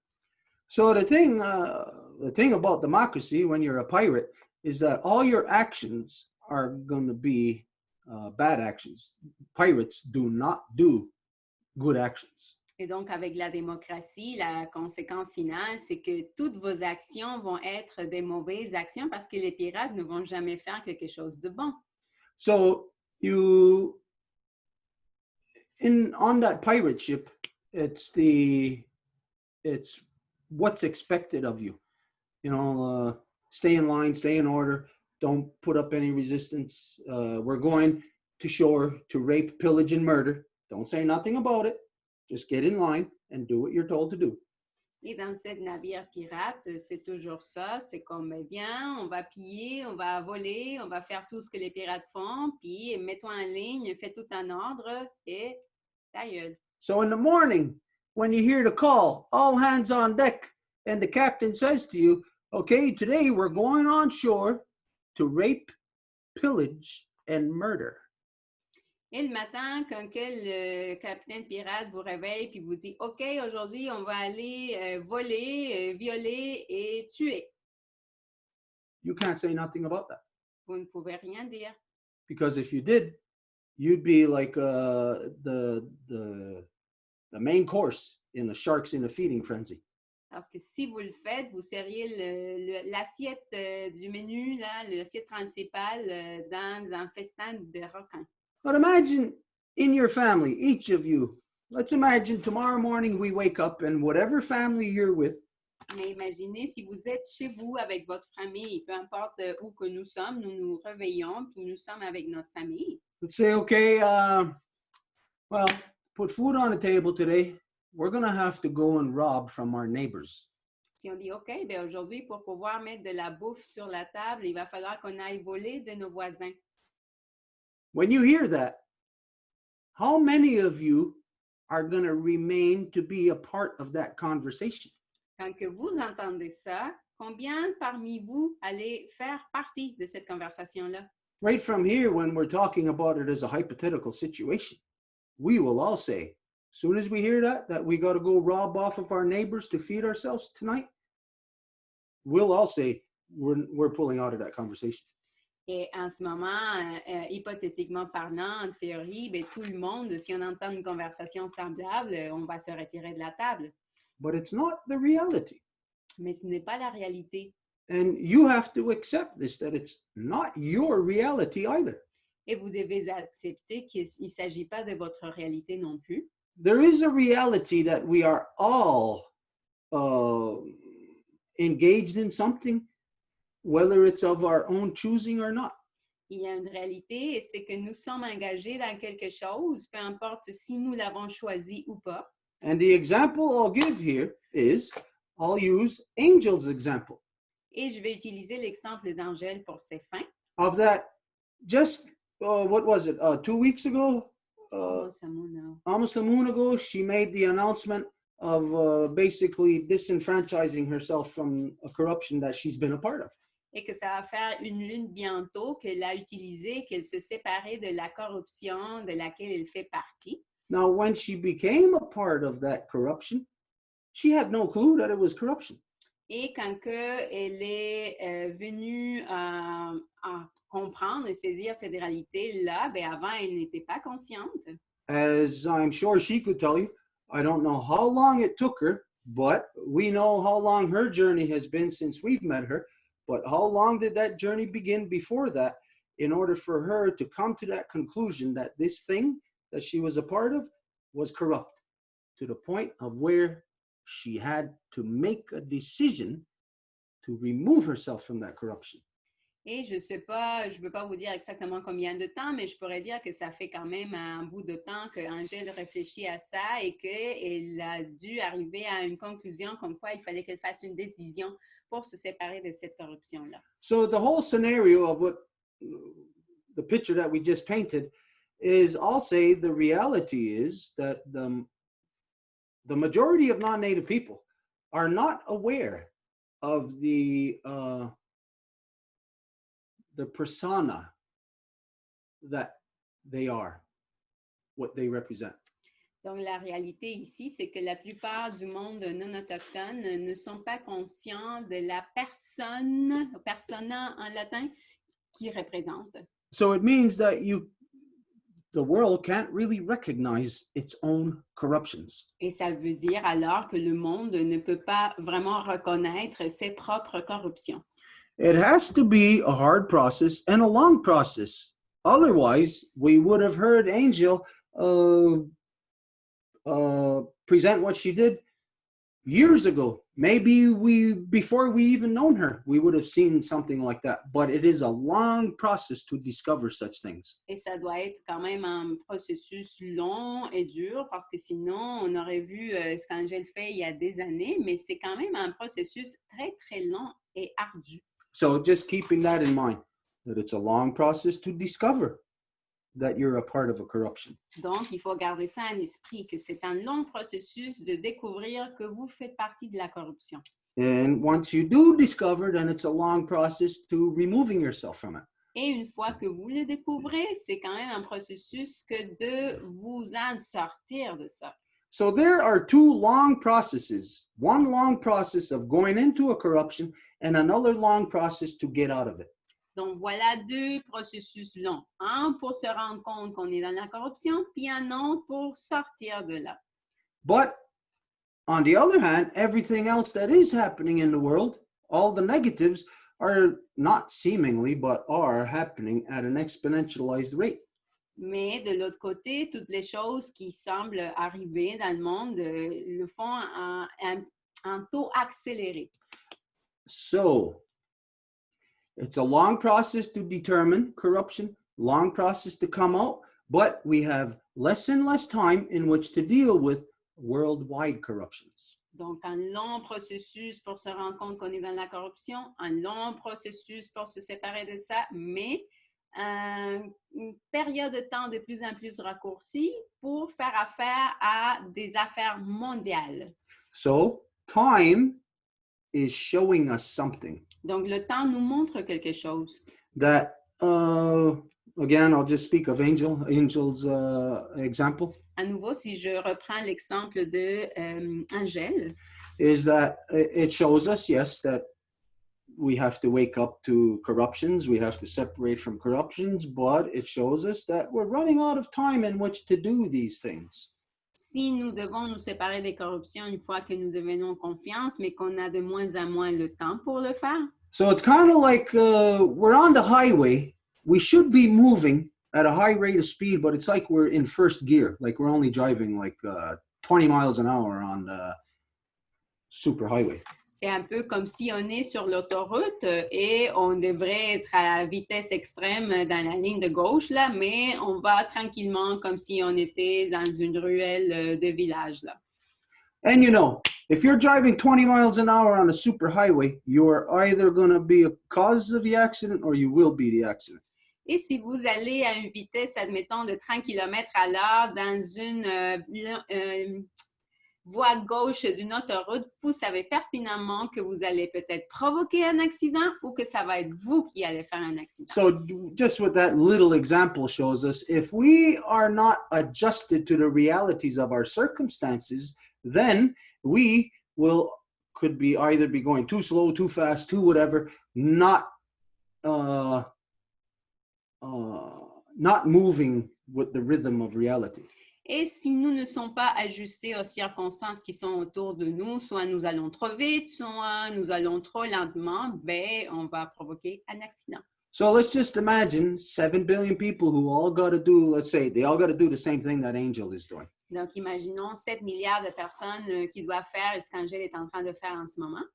So the thing about democracy when you're a pirate is that all your actions are going to be bad actions. Pirates do not do good actions. Et donc, avec la démocratie, la conséquence finale, c'est que toutes vos actions vont être des mauvaises actions parce que les pirates ne vont jamais faire quelque chose de bon. So on that pirate ship, it's what's expected of you. You know, stay in line, stay in order, don't put up any resistance. We're going to shore to rape, pillage, and murder. Don't say nothing about it. Just get in line and do what you're told to do. Et dans cette navire pirate, c'est toujours ça. C'est comme, bien, on va piller, on va voler, on va faire tout ce que les pirates font, puis mets-toi en ligne, fais tout en ordre et ta gueule. So in the morning, when you hear the call, all hands on deck, and the captain says to you, okay, today we're going on shore to rape, pillage, and murder. Et le matin, quand le capitaine pirate vous réveille puis vous dit, OK, aujourd'hui, on va aller voler, violer et tuer. You can't say nothing about that. Vous ne pouvez rien dire. Because if you did, you'd be like the main course in the sharks in a feeding frenzy. Parce que si vous le faites, vous seriez l'assiette du menu, là, l'assiette principale dans un festin de requins. But imagine in your family, each of you, let's imagine tomorrow morning we wake up and whatever family you're with, Mais imaginez si vous êtes chez vous avec votre famille, peu importe où que nous sommes, nous nous réveillons, puis nous sommes avec notre famille. let's say, okay, well, put food on the table today. We're going to have to go and rob from our neighbors. Si on dit, OK, bien aujourd'hui, pour pouvoir mettre de la bouffe sur la table, il va falloir qu'on aille voler de nos voisins. When you hear that, how many of you are going to remain to be a part of that conversation? Quand que vous entendez ça, combien parmi vous allez faire partie de cette conversation-là? Right from here, when we're talking about it as a hypothetical situation, we will all say, as soon as we hear that we got to go rob off of our neighbors to feed ourselves tonight, we'll all say we're pulling out of that conversation. Et en ce moment, hypothétiquement parlant, en théorie, bien, tout le monde, si on entend une conversation semblable, on va se retirer de la table. But it's not the reality. Mais ce n'est pas la réalité. And you have to accept this, that it's not your reality either. Et vous devez accepter qu'il ne s'agit pas de votre réalité non plus. There is a reality that we are all engaged in something, whether it's of our own choosing or not. Il y a une réalité, et c'est que nous sommes engagés dans quelque chose, peu importe si nous l'avons choisi ou pas. And the example I'll give here is, I'll use Angel's example. Et je vais utiliser l'exemple d'Angèle pour ses fins. Of that, just, what was it, 2 weeks ago? Almost a moon now. Almost a moon ago, she made the announcement of basically disenfranchising herself from a corruption that she's been a part of. Et que ça va faire une lune bientôt qu'elle a utilisé, qu'elle se séparait de la corruption de laquelle elle fait partie. Now, when she became a part of that corruption, she had no clue that it was corruption. Et quand elle est venue à comprendre et saisir cette réalité-là, ben avant, elle n'était pas consciente. As I'm sure she could tell you, I don't know how long it took her, but we know how long her journey has been since we've met her. But how long did that journey begin before that in order for her to come to that conclusion that this thing that she was a part of was corrupt, to the point of where she had to make a decision to remove herself from that corruption. Et je sais pas, je ne peux pas vous dire exactement combien de temps, mais je pourrais dire que ça fait quand même un bout de temps qu'Angèle réfléchit à ça et qu'elle a dû arriver à une conclusion comme quoi il fallait qu'elle fasse une décision pour se séparer de cette corruption-là. So the whole scenario of what the picture that we just painted is, I'll say the reality is that the majority of non-native people are not aware of the persona that they are, what they represent. Donc, la réalité ici, c'est que la plupart du monde non autochtone ne sont pas conscients de la personne, persona en latin, qui représente. So it means that the world can't really recognize its own corruptions. Et ça veut dire alors que le monde ne peut pas vraiment reconnaître ses propres corruptions. It has to be a hard process and a long process. Otherwise, we would have heard Angel present what she did years ago, maybe before we even known her, we would have seen something like that. But it is a long process to discover such things. Et ça doit être quand même un processus long et dur parce que sinon, on aurait vu ce qu'Angèle fait il y a des années, mais c'est quand même un processus très, très long et ardu. So just keeping that in mind, that it's a long process to discover that you're a part of a corruption. Donc, il faut garder ça en esprit, que c'est un long processus de découvrir que vous faites partie de la corruption. And once you do discover, then it's a long process to removing yourself from it. Et une fois que vous le découvrez, c'est quand même un processus que de vous en sortir de ça. So there are two long processes, one long process of going into a corruption and another long process to get out of it. Donc, voilà deux processus longs. Un pour se rendre compte qu'on est dans la corruption, puis un autre pour sortir de là. But on the other hand, everything else that is happening in the world, all the negatives are not seemingly, but are happening at an exponentialized rate. Mais de l'autre côté, toutes les choses qui semblent arriver dans le monde le font à un taux accéléré. So, it's a long process to determine corruption, long process to come out, but we have less and less time in which to deal with worldwide corruptions. Donc, un long processus pour se rendre compte qu'on est dans la corruption, un long processus pour se séparer de ça, mais une période de temps de plus en plus raccourcie pour faire affaire à des affaires mondiales. So, time is showing us something. Donc, le temps nous montre quelque chose. That, again, I'll just speak of Angel's example. À nouveau, si je reprends l'exemple de Angèle, is that it shows us, yes, that we have to wake up to corruptions, we have to separate from corruptions, but it shows us that we're running out of time in which to do these things. si nous devons nous séparer des corruptions une fois que nous devenons confiance, mais qu'on a de moins en moins le temps pour le faire. So it's kind of like we're on the highway. We should be moving at a high rate of speed, but it's like we're in first gear, like we're only driving like 20 miles an hour on the super highway. C'est un peu comme si on est sur l'autoroute et on devrait être à vitesse extrême dans la ligne de gauche, là, mais on va tranquillement comme si on était dans une ruelle de village. Là. And you know, if you're driving 20 miles an hour on a super highway, you're either going to be a cause of the accident or you will be the accident. Et si vous allez à une vitesse, admettons, de 30 km à l'heure dans une voie gauche d'une autoroute, vous savez pertinemment que vous allez peut-être provoquer un accident ou que ça va être vous qui allez faire un accident. So just what that little example shows us, if we are not adjusted to the realities of our circumstances, then we could be either be going too slow, too fast, too whatever, not moving with the rhythm of reality. Et si nous ne sommes pas ajustés aux circonstances qui sont autour de nous, soit nous allons trop vite, soit nous allons trop lentement, ben, on va provoquer un accident. So let's just imagine 7 billion people who all got to do, let's say, they all got to do the same thing that Angel is doing. Donc, imaginons 7 milliards de personnes qui doivent faire ce qu'Angèle est en train de faire en ce moment.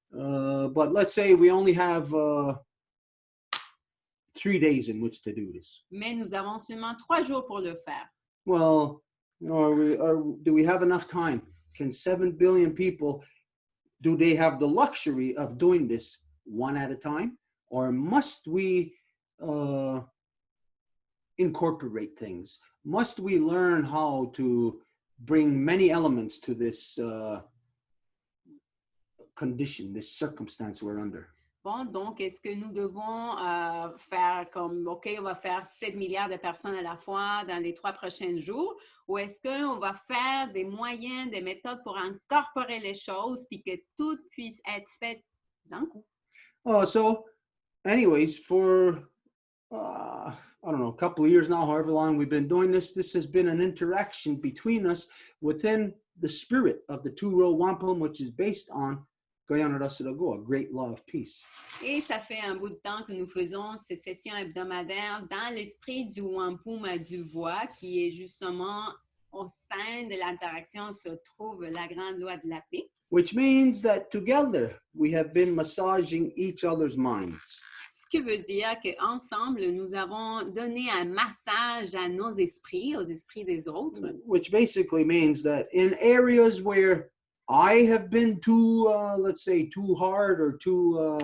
But let's say we only have 3 days in which to do this. Mais nous avons seulement 3 jours pour le faire. Well, do we have enough time? Can 7 billion people, do they have the luxury of doing this one at a time? Or must we incorporate things? Must we learn how to bring many elements to this condition, this circumstance we're under? Bon, donc, est-ce que nous devons faire comme, OK, on va faire 7 milliards de personnes à la fois dans les 3 prochains jours, ou est-ce qu'on va faire des moyens, des méthodes pour incorporer les choses puis que tout puisse être fait d'un coup? So, anyways, for, I don't know, a couple of years now, however long we've been doing this, this has been an interaction between us within the spirit of the Two Row Wampum, which is based on a great law of peace. Et ça fait un bout de temps que nous faisons ces sessions hebdomadaires dans l'esprit du Wampum à Deux Voies, qui est justement au sein de l'interaction se trouve la grande loi de la paix. Which means that together we have been massaging each other's minds. Ce qui veut dire qu'ensemble, nous avons donné un massage à nos esprits, aux esprits des autres. Which basically means that in areas where I have been too, let's say, too hard or too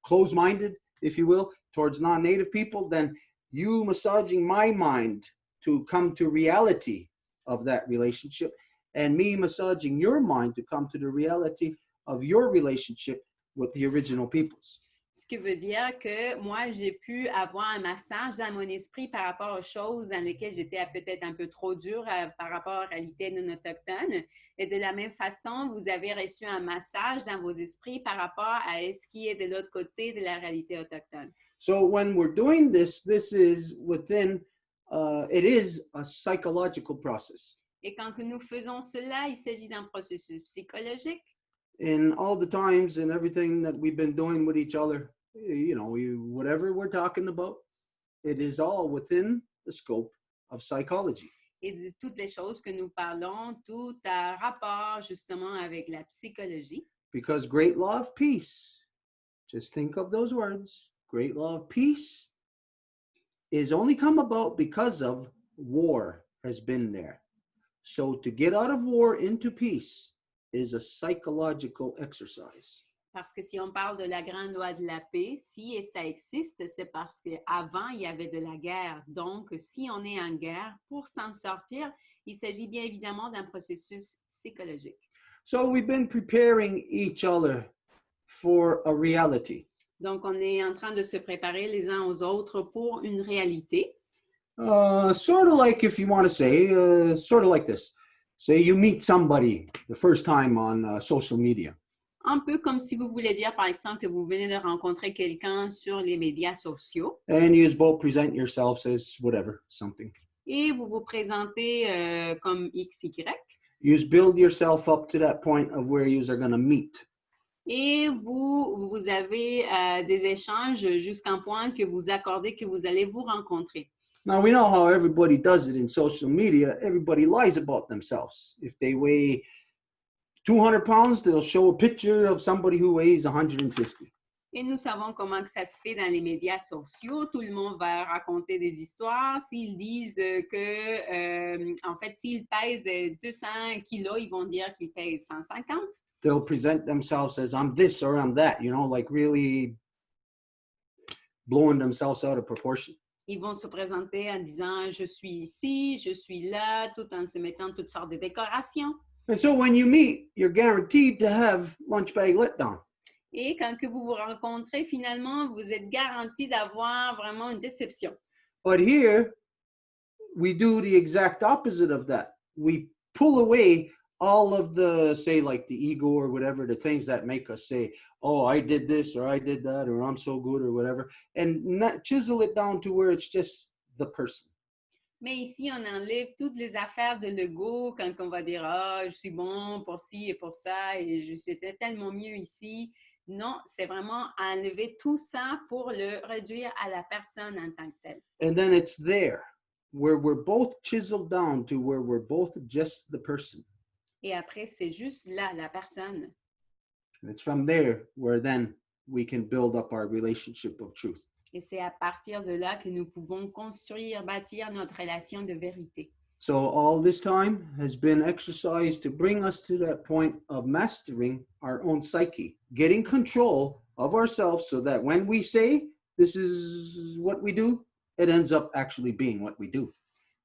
close-minded, if you will, towards non-native people, then you massaging my mind to come to reality of that relationship, and me massaging your mind to come to the reality of your relationship with the original peoples. Ce qui veut dire que moi, j'ai pu avoir un massage dans mon esprit par rapport aux choses dans lesquelles j'étais peut-être un peu trop dure par rapport à la réalité non autochtone. Et de la même façon, vous avez reçu un massage dans vos esprits par rapport à ce qui est de l'autre côté de la réalité autochtone. So when we're doing this, this is within, it is a psychological process. Et quand que nous faisons cela, il s'agit d'un processus psychologique. In all the times and everything that we've been doing with each other, you know, whatever we're talking about, it is all within the scope of psychology. Et de toutes les choses que nous parlons, tout a rapport justement avec la psychologie. Because great law of peace, just think of those words, great law of peace is only come about because of war has been there. So to get out of war into peace is a psychological exercise. Parce que si on parle de la grande loi de la paix, si et ça existe, c'est parce qu'avant, il y avait de la guerre. Donc, si on est en guerre, pour s'en sortir, il s'agit bien évidemment d'un processus psychologique. So we've been preparing each other for a reality. Donc, on est en train de se préparer les uns aux autres pour une réalité. Sort of like, if you want to say, sort of like this. Say you meet somebody the first time on social media. Un peu comme si vous voulez dire, par exemple, que vous venez de rencontrer quelqu'un sur les médias sociaux. And you both present yourselves as whatever, something. Et vous vous présentez comme XY. You build yourself up to that point of where you are going to meet. Et vous avez des échanges jusqu'à un point que vous accordez que vous allez vous rencontrer. Now, we know how everybody does it in social media. Everybody lies about themselves. If they weigh 200 pounds, they'll show a picture of somebody who weighs 150. Et nous savons comment que ça se fait dans les médias sociaux. Tout le monde va raconter des histoires. S'ils disent en fait, s'ils pèsent 200 kilos, ils vont dire qu'ils pèsent 150. They'll present themselves as I'm this or I'm that, you know, like really blowing themselves out of proportion. Ils vont se présenter en disant « je suis ici, je suis là », tout en se mettant toutes sortes de décorations. And so when you meet, you're guaranteed to have lunch bag letdown. Et quand que vous vous rencontrez, finalement, vous êtes garanti d'avoir vraiment une déception. But here, we do the exact opposite of that. We pull away all of the, say, like the ego or whatever, the things that make us say, oh, I did this or I did that or I'm so good or whatever, and not chisel it down to where it's just the person. Mais ici, on enlève toutes les affaires de l'ego quand on va dire « Ah, je suis bon pour ci et pour ça et j'étais tellement mieux ici ». Non, c'est vraiment enlever tout ça pour le réduire à la personne en tant que telle. And then it's there where we're both chiseled down to where we're both just the person. Et après, c'est juste là, la personne. And it's from there where then we can build up our relationship of truth. Et c'est à partir de là que nous pouvons construire, bâtir notre relation de vérité. So all this time has been exercised to bring us to that point of mastering our own psyche, getting control of ourselves so that when we say this is what we do, it ends up actually being what we do.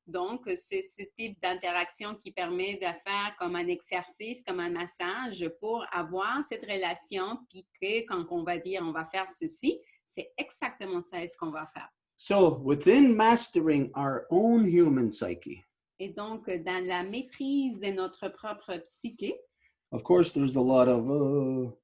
Donc, c'est ce type d'interaction qui permet de faire comme un exercice, comme un massage pour avoir cette relation, puis que quand on va dire on va faire ceci, c'est exactement ça ce qu'on va faire. So within mastering our own human psyche, et donc dans la maîtrise de notre propre psyché, of course, there's a lot of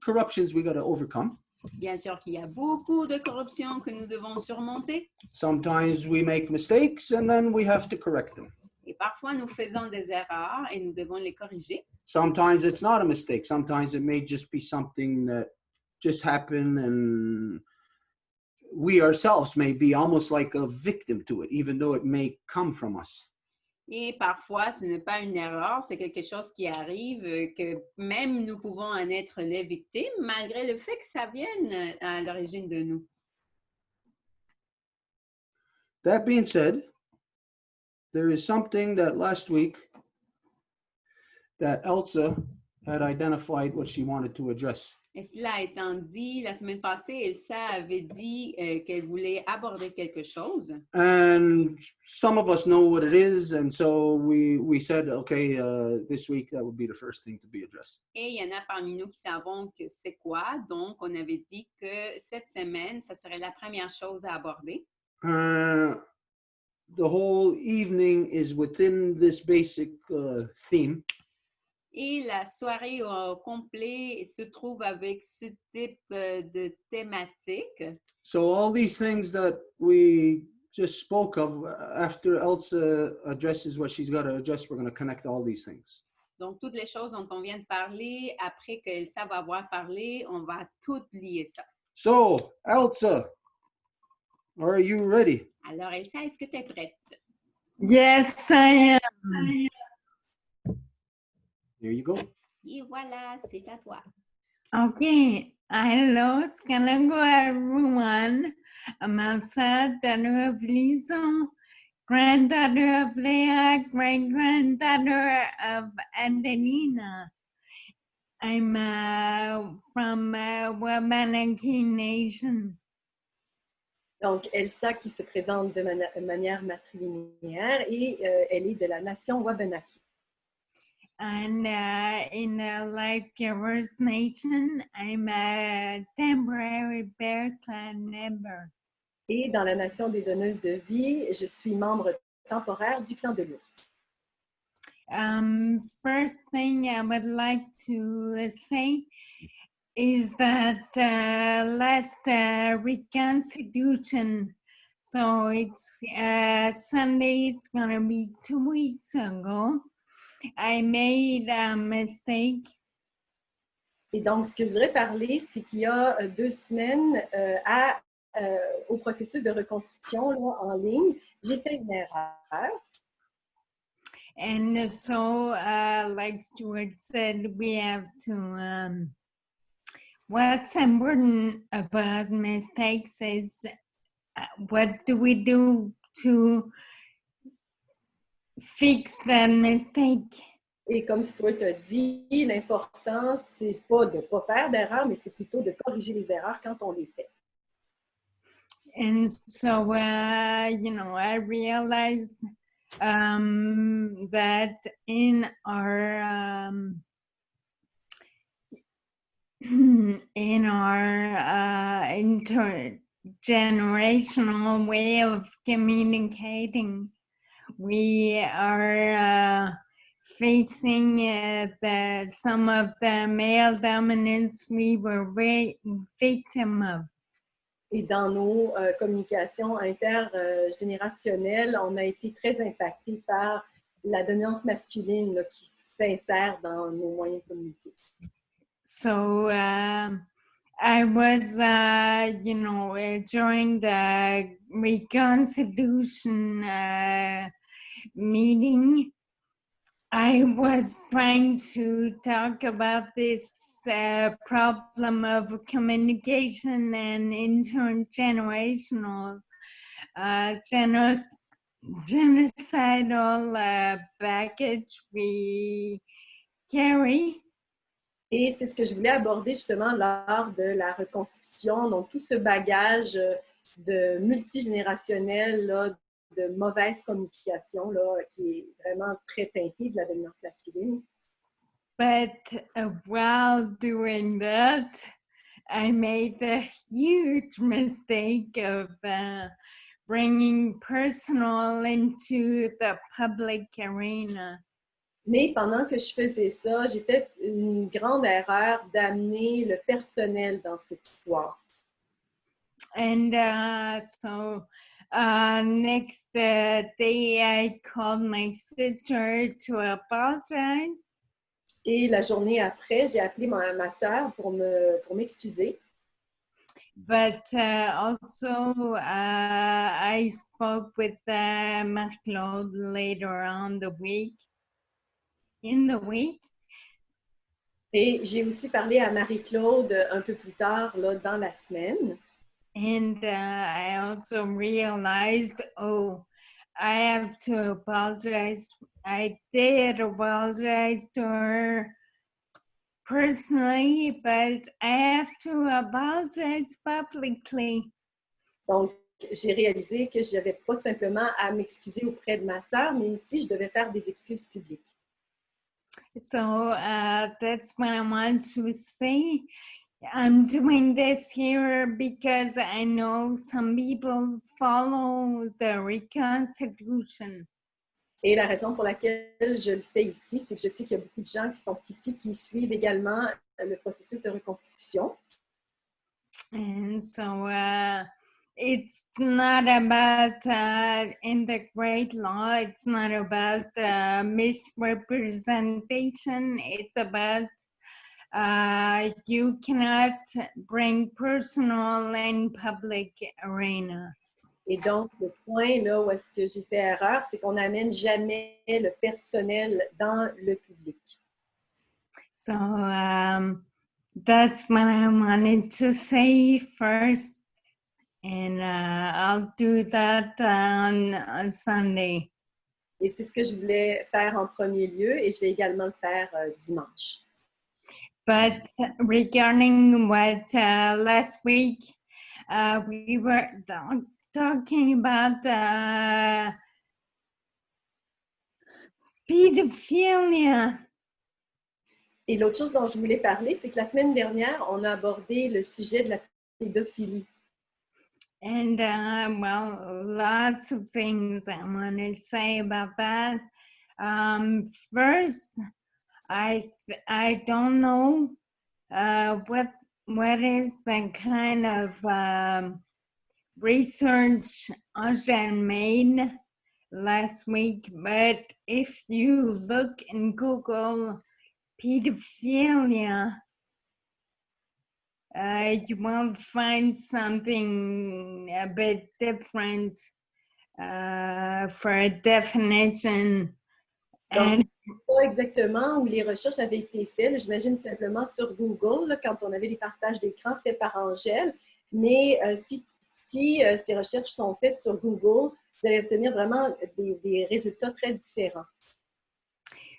corruptions we got to overcome. Bien sûr qu'il y a beaucoup de corruption que nous devons surmonter. Sometimes we make mistakes and then we have to correct them. Et parfois, nous faisons des erreurs et nous devons les corriger. Sometimes it's not a mistake. Sometimes it may just be something that just happened and we ourselves may be almost like a victim to it, even though it may come from us. Et parfois, ce n'est pas une erreur, c'est quelque chose qui arrive, que même nous pouvons en être les victimes, malgré le fait que ça vienne à l'origine de nous. That being said, there is something that last week that Elsa had identified what she wanted to address. Et cela étant dit, la semaine passée, Elsa avait dit qu'elle voulait aborder quelque chose. And some of us know what it is, and so we said, okay, this week that would be the first thing to be addressed. Et il y en a parmi nous qui savons que c'est quoi. Donc, on avait dit que cette semaine, ça serait la première chose à aborder. The whole evening is within this basic theme. Et la soirée au complet se trouve avec ce type de thématique. So all these things that we just spoke of, after Elsa addresses what she's got to address, we're going to connect all these things. Donc, toutes les choses dont on vient de parler, après que Elsa va avoir parlé, on va tout lier ça. So, Elsa, are you ready? Alors, Elsa, est-ce que tu es prête? Yes, I am. Here you go. Et voilà, c'est à toi. Okay. Hello, Scalago everyone. I'm Elsa, daughter of Lison, granddaughter of Leah, great-granddaughter of Adelina. I'm from Wabanaki Nation. Donc, Elsa qui se présente de manière matrilinéaire et elle est de la nation Wabanaki. And in the Life Givers Nation, I'm a temporary Bear Clan member. Et dans la nation des donneuses de vie, je suis membre temporaire du clan de l'ours. First thing I would like to say is that last reconstitution, so it's Sunday, it's gonna be 2 weeks ago, I made a mistake. Et donc, ce que je voudrais parler, c'est qu'il y a 2 semaines, au processus de reconstitution là, en ligne, j'ai fait une erreur. And so, like Stuart said, we have to, what's important about mistakes is what do we do to fix that mistake? Et comme Stuart a dit, l'important, c'est pas de ne pas faire d'erreur, mais c'est plutôt de corriger les erreurs quand on les fait. And so, you know, I realized that in our intergenerational way of communicating, we are facing some of the male dominance we were victim of. Et dans nos communications intergénérationnelles, on a été très impacté par la dominance masculine là, qui s'insère dans nos moyens de communiquer. So I was, you know, during the reconstitution meeting, I was trying to talk about this problem of communication and intergenerational genocidal baggage we carry. Et c'est ce que je voulais aborder justement lors de la reconstitution, donc tout ce bagage de multigénérationnel, là, de mauvaise communication là, qui est vraiment très teinté de la dominance masculine. But while doing that, I made the huge mistake of bringing personal into the public arena. Mais pendant que je faisais ça, j'ai fait une grande erreur d'amener le personnel dans cette histoire. And so next day, I called my sister to apologize. Et la journée après, j'ai appelé ma sœur pour m'excuser. But also, I spoke with Marc-Claude later on in the week. Et j'ai aussi parlé à Marie-Claude un peu plus tard, là, dans la semaine. And I also realized, oh, I have to apologize. I did apologize to her personally, but I have to apologize publicly. Donc, j'ai réalisé que je n'avais pas simplement à m'excuser auprès de ma sœur, mais aussi je devais faire des excuses publiques. So that's what I want to say. I'm doing this here because I know some people follow the reconstitution. Et la raison pour laquelle je le fais ici, c'est que je sais qu'il y a beaucoup de gens qui sont ici qui suivent également le processus de reconstitution. And so it's not about in the great law, it's not about misrepresentation, it's about you cannot bring personal in public arena. Et donc, le point là où est-ce que j'ai fait erreur, c'est qu'on n'amène jamais le personnel dans le public. So that's what I wanted to say first, and I'll do that on Sunday. Et c'est ce que je voulais faire en premier lieu et je vais également le faire dimanche. But regarding what last week we were talking about pedophilia. Et l'autre chose dont je voulais parler, c'est que la semaine dernière, on a abordé le sujet de la pédophilie. And well, lots of things I want to say about that. First, I don't know what is the kind of research Ajahn made last week, but if you look in Google pedophilia, you will find something a bit different for a definition. Donc, pas exactement où les recherches avaient été faites. J'imagine simplement sur Google, là, quand on avait des partages d'écran faits par Angèle. Mais si ces recherches sont faites sur Google, vous allez obtenir vraiment des résultats très différents.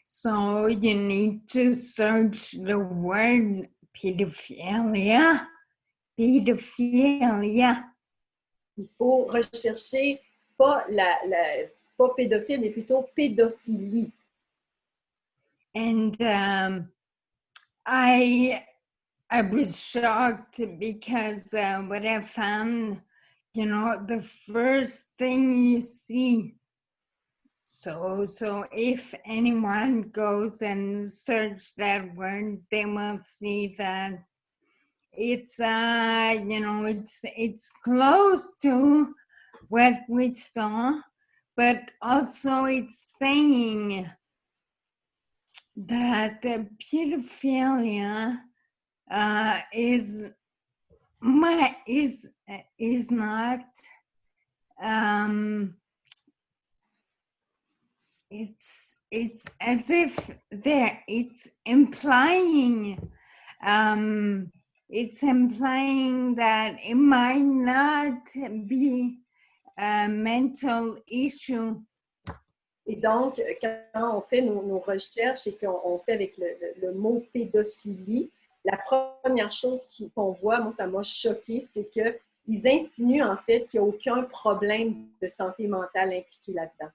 So you need to search the word pedophilia. Pedophilia. Il faut rechercher pas pas pédophile, mais plutôt pédophilie. And I was shocked because what I found, you know, the first thing you see. So if anyone goes and search that word, they will see that it's you know, it's close to what we saw, but also it's saying that the pedophilia is not it's as if it's implying that it might not be a mental issue. Et donc, quand on fait nos recherches et qu'on fait avec le mot pédophilie, la première chose qu'on voit, moi, ça m'a choquée, c'est qu'ils insinuent en fait qu'il n'y a aucun problème de santé mentale impliqué là-dedans.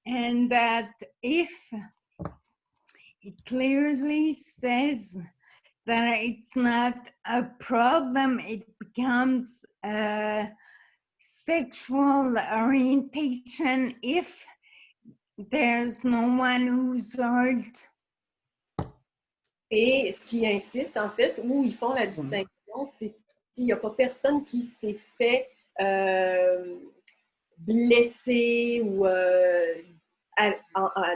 And that if it clearly says that it's not a problem, it becomes a sexual orientation if there's no one who's hurt. Et ce qui insiste, en fait, où ils font la distinction, c'est s'il n'y a pas personne qui s'est fait blesser ou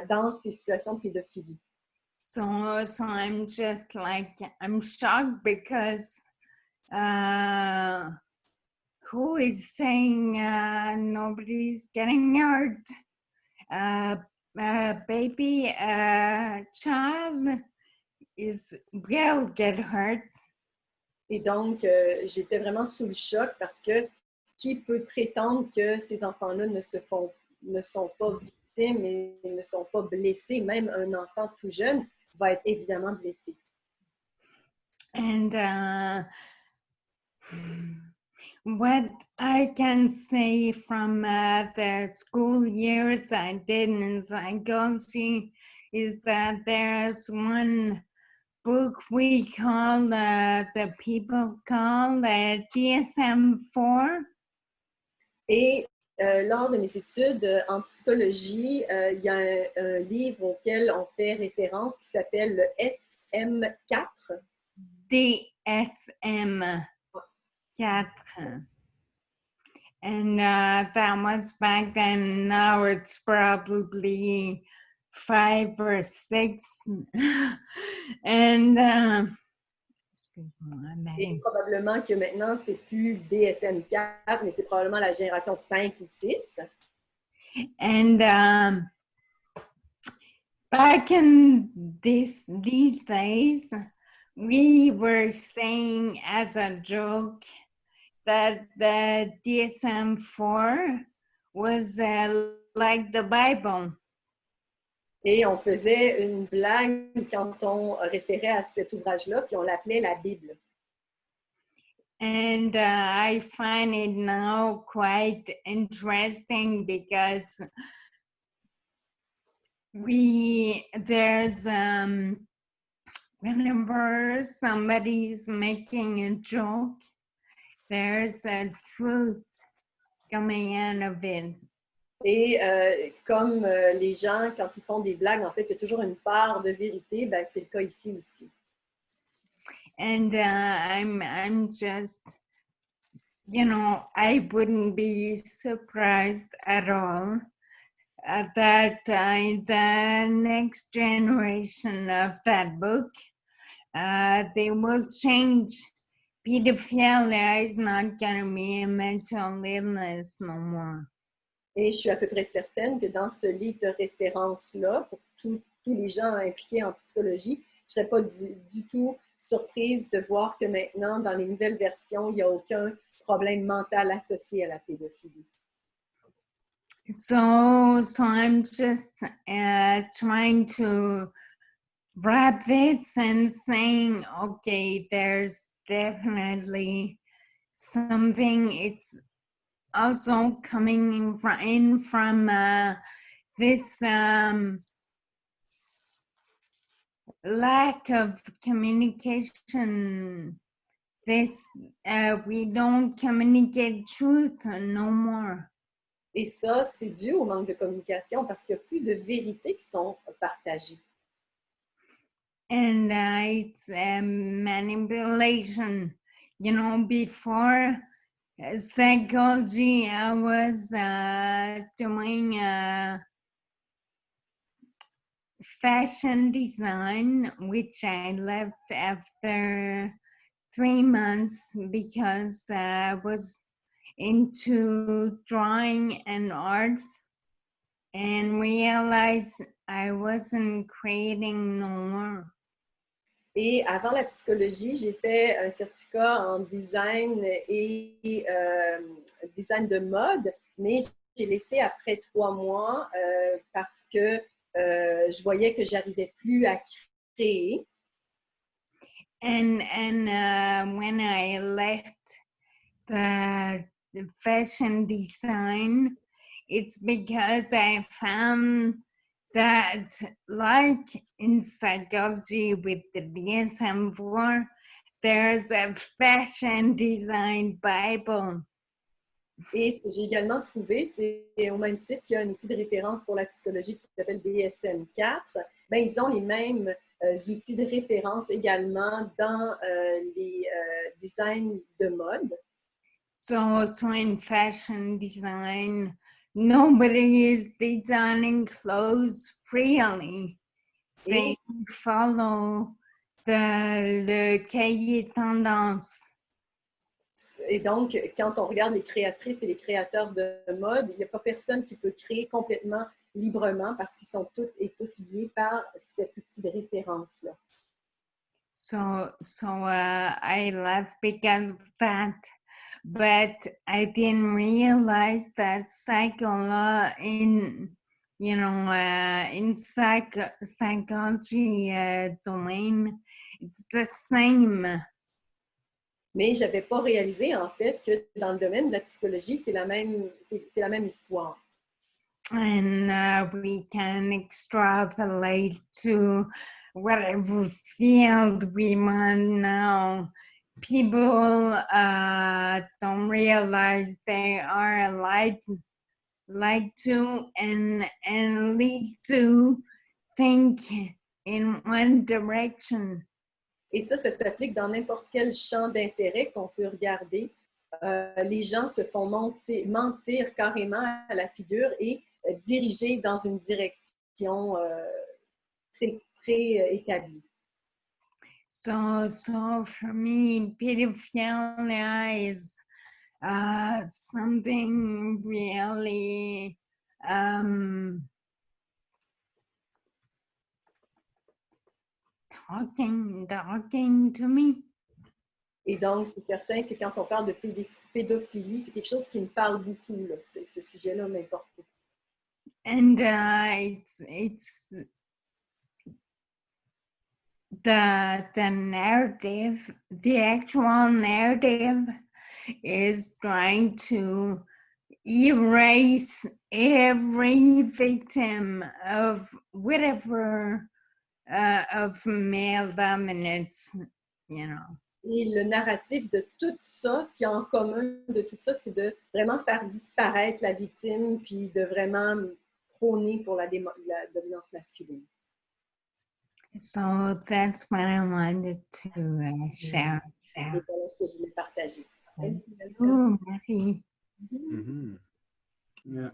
dans ces situations de pédophilie. So I'm just like, I'm shocked because who is saying nobody's getting hurt. Baby, child will get hurt. Et donc, j'étais vraiment sous le choc parce que qui peut prétendre que ces enfants-là ne sont pas victimes et ne sont pas blessés? Même un enfant tout jeune va être évidemment blessé. And what I can say from the school years I did in psychology is that there's one book we call the people call DSM-4. Et lors de mes études en psychologie, il y a un livre auquel on fait référence qui s'appelle le SM4. DSM-4. And that was back then. Now it's probably 5 or 6. And et probablement que maintenant, c'est plus DSM-4, mais c'est probablement la génération 5 ou 6. And back in these days, we were saying as a joke that the DSM-4 was like the Bible. Et on faisait une blague quand on référait à cet ouvrage-là, puis on l'appelait la Bible. And I find it now quite interesting because there's whenever somebody's making a joke, there's a truth coming out of it. Et comme les gens, quand ils font des blagues, en fait, il y a toujours une part de vérité, ben, c'est le cas ici aussi. And I'm just, I wouldn't be surprised at all that the next generation of that book, they will change. Pedophilia is not going to be a mental illness no more. Et je suis à peu près certaine que dans ce livre de référence-là, pour tous les gens impliqués en psychologie, je ne serais pas du tout surprise de voir que maintenant, dans les nouvelles versions, il n'y a aucun problème mental associé à la pédophilie. So I'm just trying to wrap this and saying, okay, there's definitely something. It's also coming in from this lack of communication. We don't communicate truth no more. Et ça, c'est dû au manque de communication parce qu'il n'y a plus de vérités qui sont partagées. And it's manipulation. Before psychology, I was doing fashion design, which I left after 3 months because I was into drawing and arts and realized I wasn't creating no more. Et avant la psychologie, j'ai fait un certificat en design et design de mode, mais j'ai laissé après 3 mois parce que je voyais que j'arrivais plus à créer. And when I left the fashion design, it's because I found that, like in psychology with the DSM-4, there's a fashion design Bible. Et ce que j'ai également trouvé, c'est au même titre qu'il y a un outil de référence pour la psychologie qui s'appelle DSM-4, ben, ils ont les mêmes outils de référence également dans les designs de mode. So in fashion design, nobody is designing clothes freely. They follow le cahier tendance. Et donc, quand on regarde les créatrices et les créateurs de mode, il n'y a pas personne qui peut créer complètement librement parce qu'ils sont toutes et tous liés par cet outil de référence-là. So I left because of that, but I didn't realize that in psychology domain, it's the same. Mais je n'avais pas réalisé, en fait, que dans le domaine de la psychologie, c'est la même histoire. And we can extrapolate to whatever field we want now. People don't realize they are like to and lead to think in one direction. Et ça s'applique dans n'importe quel champ d'intérêt qu'on peut regarder. Les gens se font mentir carrément à la figure et diriger dans une direction très établie. So for me, pedophilia is something really talking to me. Et donc, c'est certain que quand on parle de pédophilie, c'est quelque chose qui me parle beaucoup. Là. Ce sujet-là m'importe beaucoup. And it's the narrative, the actual narrative is trying to erase every victim of whatever of male dominance, you know. Et le narratif de tout ça, ce qu'il y a en commun de tout ça, c'est de vraiment faire disparaître la victime, puis de vraiment prôner pour la dominance masculine. So that's what I wanted to share. Et voilà ce que je voulais partager. Thank you, Marie. Mm-hmm. Yeah.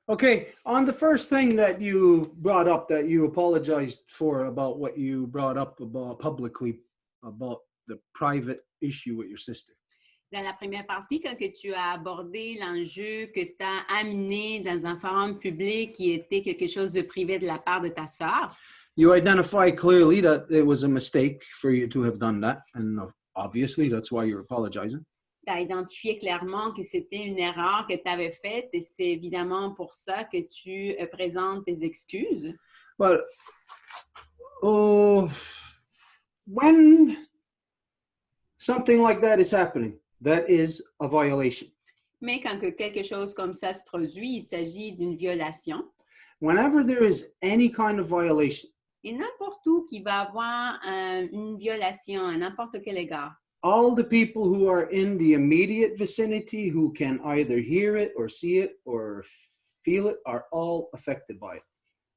Okay, on the first thing that you brought up that you apologized for about what you brought up about publicly about the private issue with your sister. Dans la première partie, quand que tu as abordé l'enjeu que tu as amené dans un forum public qui était quelque chose de privé de la part de ta sœur, You identify clearly that it was a mistake for you to have done that, and obviously that's why you're apologizing. tu as identifié clairement que c'était une erreur que tu avais faite et c'est évidemment pour ça que tu présentes tes excuses. But when something like that is happening, that is a violation. Mais quand que quelque chose comme ça se produit, il s'agit d'une violation. Whenever there is any kind of violation, Et n'importe où qui va avoir une violation à n'importe quel égard, all the people who are in the immediate vicinity who can either hear it or see it or feel it are all affected by it.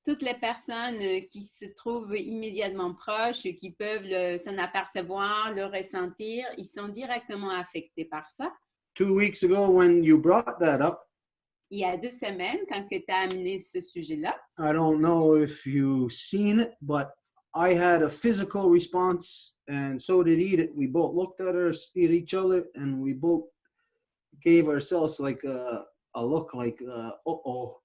toutes les personnes qui se trouvent immédiatement proches, qui peuvent s'en apercevoir, le ressentir, ils sont directement affectés par ça. 2 weeks ago when you brought that up, Il y a 2 semaines, quand tu as amené ce sujet-là, I don't know if you've seen it, but I had a physical response and so did Edith. We both looked at each other and we both gave ourselves like a look like, uh-oh.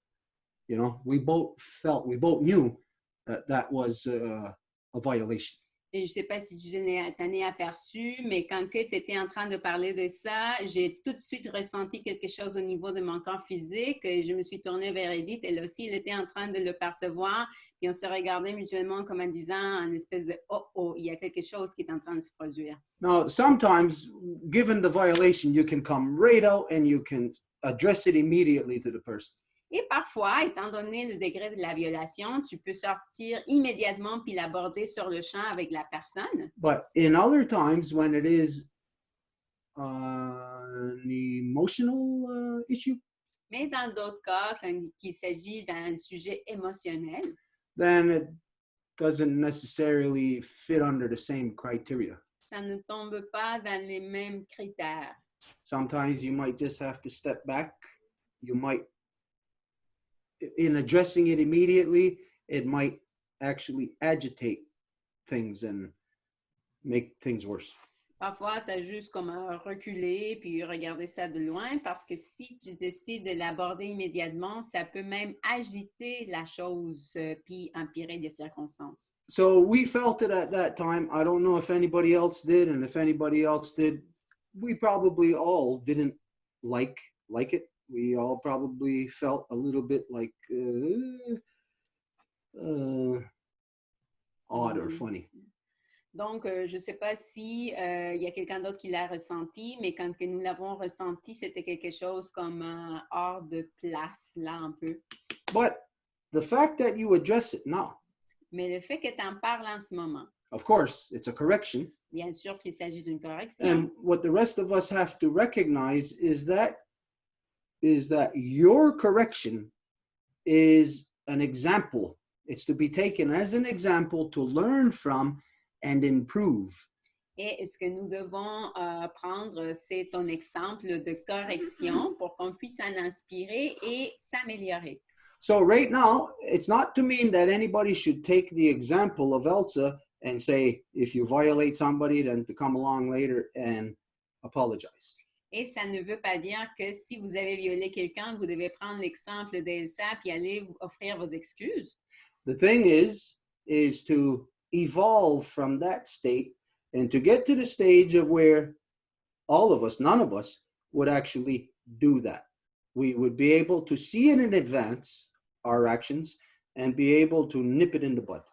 You know, we both knew that that was a violation. et je ne sais pas si tu t'en es aperçu, mais quand tu étais en train de parler de ça, j'ai tout de suite ressenti quelque chose au niveau de mon corps physique. Je me suis tournée vers Edith, elle aussi, elle était en train de le percevoir, puis on se regardait mutuellement comme en disant une espèce de « oh, il y a quelque chose qui est en train de se produire ». Now, sometimes, given the violation, you can come right out and you can address it immediately to the person. Et parfois, étant donné le degré de la violation, tu peux sortir immédiatement puis l'aborder sur le champ avec la personne. But in other times, when it is an emotional issue, Mais dans d'autres cas, quand il s'agit d'un sujet émotionnel, then it doesn't necessarily fit under the same criteria. ça ne tombe pas dans les mêmes critères. Sometimes you might just have to step back. You might, in addressing it immediately, it might actually agitate things and make things worse. Parfois, tu as juste comme à reculer puis regarder ça de loin parce que si tu décides de l'aborder immédiatement, ça peut même agiter la chose puis empirer des circonstances. So we felt it at that time. I don't know if anybody else did, and if anybody else did, we probably all didn't like it. We all probably felt a little bit like odd or funny. Donc, je ne sais pas si y a quelqu'un d'autre qui l'a ressenti, mais quand que nous l'avons ressenti, c'était quelque chose comme hors de place, là, un peu. But the fact that you address it now, Mais le fait que tu en parles en ce moment, of course, it's a correction. bien sûr qu'il s'agit d'une correction. And what the rest of us have to recognize is that your correction is an example. It's to be taken as an example to learn from and improve. Et ce que nous devons prendre, c'est ton exemple de correction pour qu'on puisse en inspirer et s'améliorer. So right now, it's not to mean that anybody should take the example of Elsa and say, if you violate somebody, then to come along later and apologize. Et ça ne veut pas dire que si vous avez violé quelqu'un, vous devez prendre l'exemple d'Elsa puis aller offrir vos excuses. The thing is to evolve from that state and to get to the stage of where all of us, none of us, would actually do that. We would be able to see it in advance, our actions, and be able to nip it in the bud.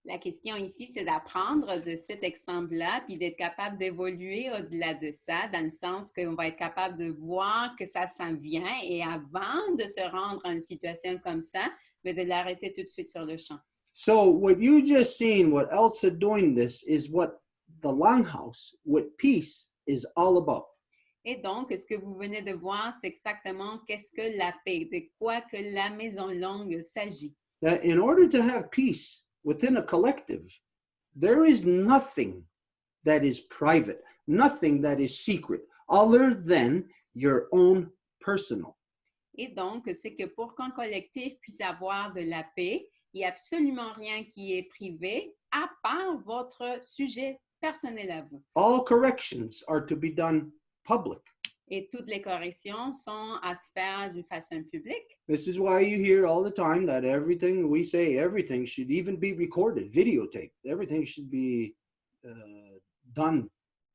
La question ici, c'est d'apprendre de cet exemple-là, puis d'être capable d'évoluer au-delà de ça, dans le sens qu'on va être capable de voir que ça s'en vient et avant de se rendre à une situation comme ça, mais de l'arrêter tout de suite sur le champ. So what you just seen, what Elsa doing this, is what the Longhouse with peace is all about. Et donc, ce que vous venez de voir, c'est exactement qu'est-ce que la paix, de quoi que la maison longue s'agit. That in order to have peace within a collective, there is nothing that is private, nothing that is secret, other than your own personal. Et donc, c'est que pour qu'un collectif puisse avoir de la paix, il n'y a absolument rien qui est privé, à part votre sujet personnel à vous. All corrections are to be done public. Et toutes les corrections sont à se faire d'une façon publique. This is why you hear all the time that everything we say, everything should even be recorded, videotaped. Everything should be done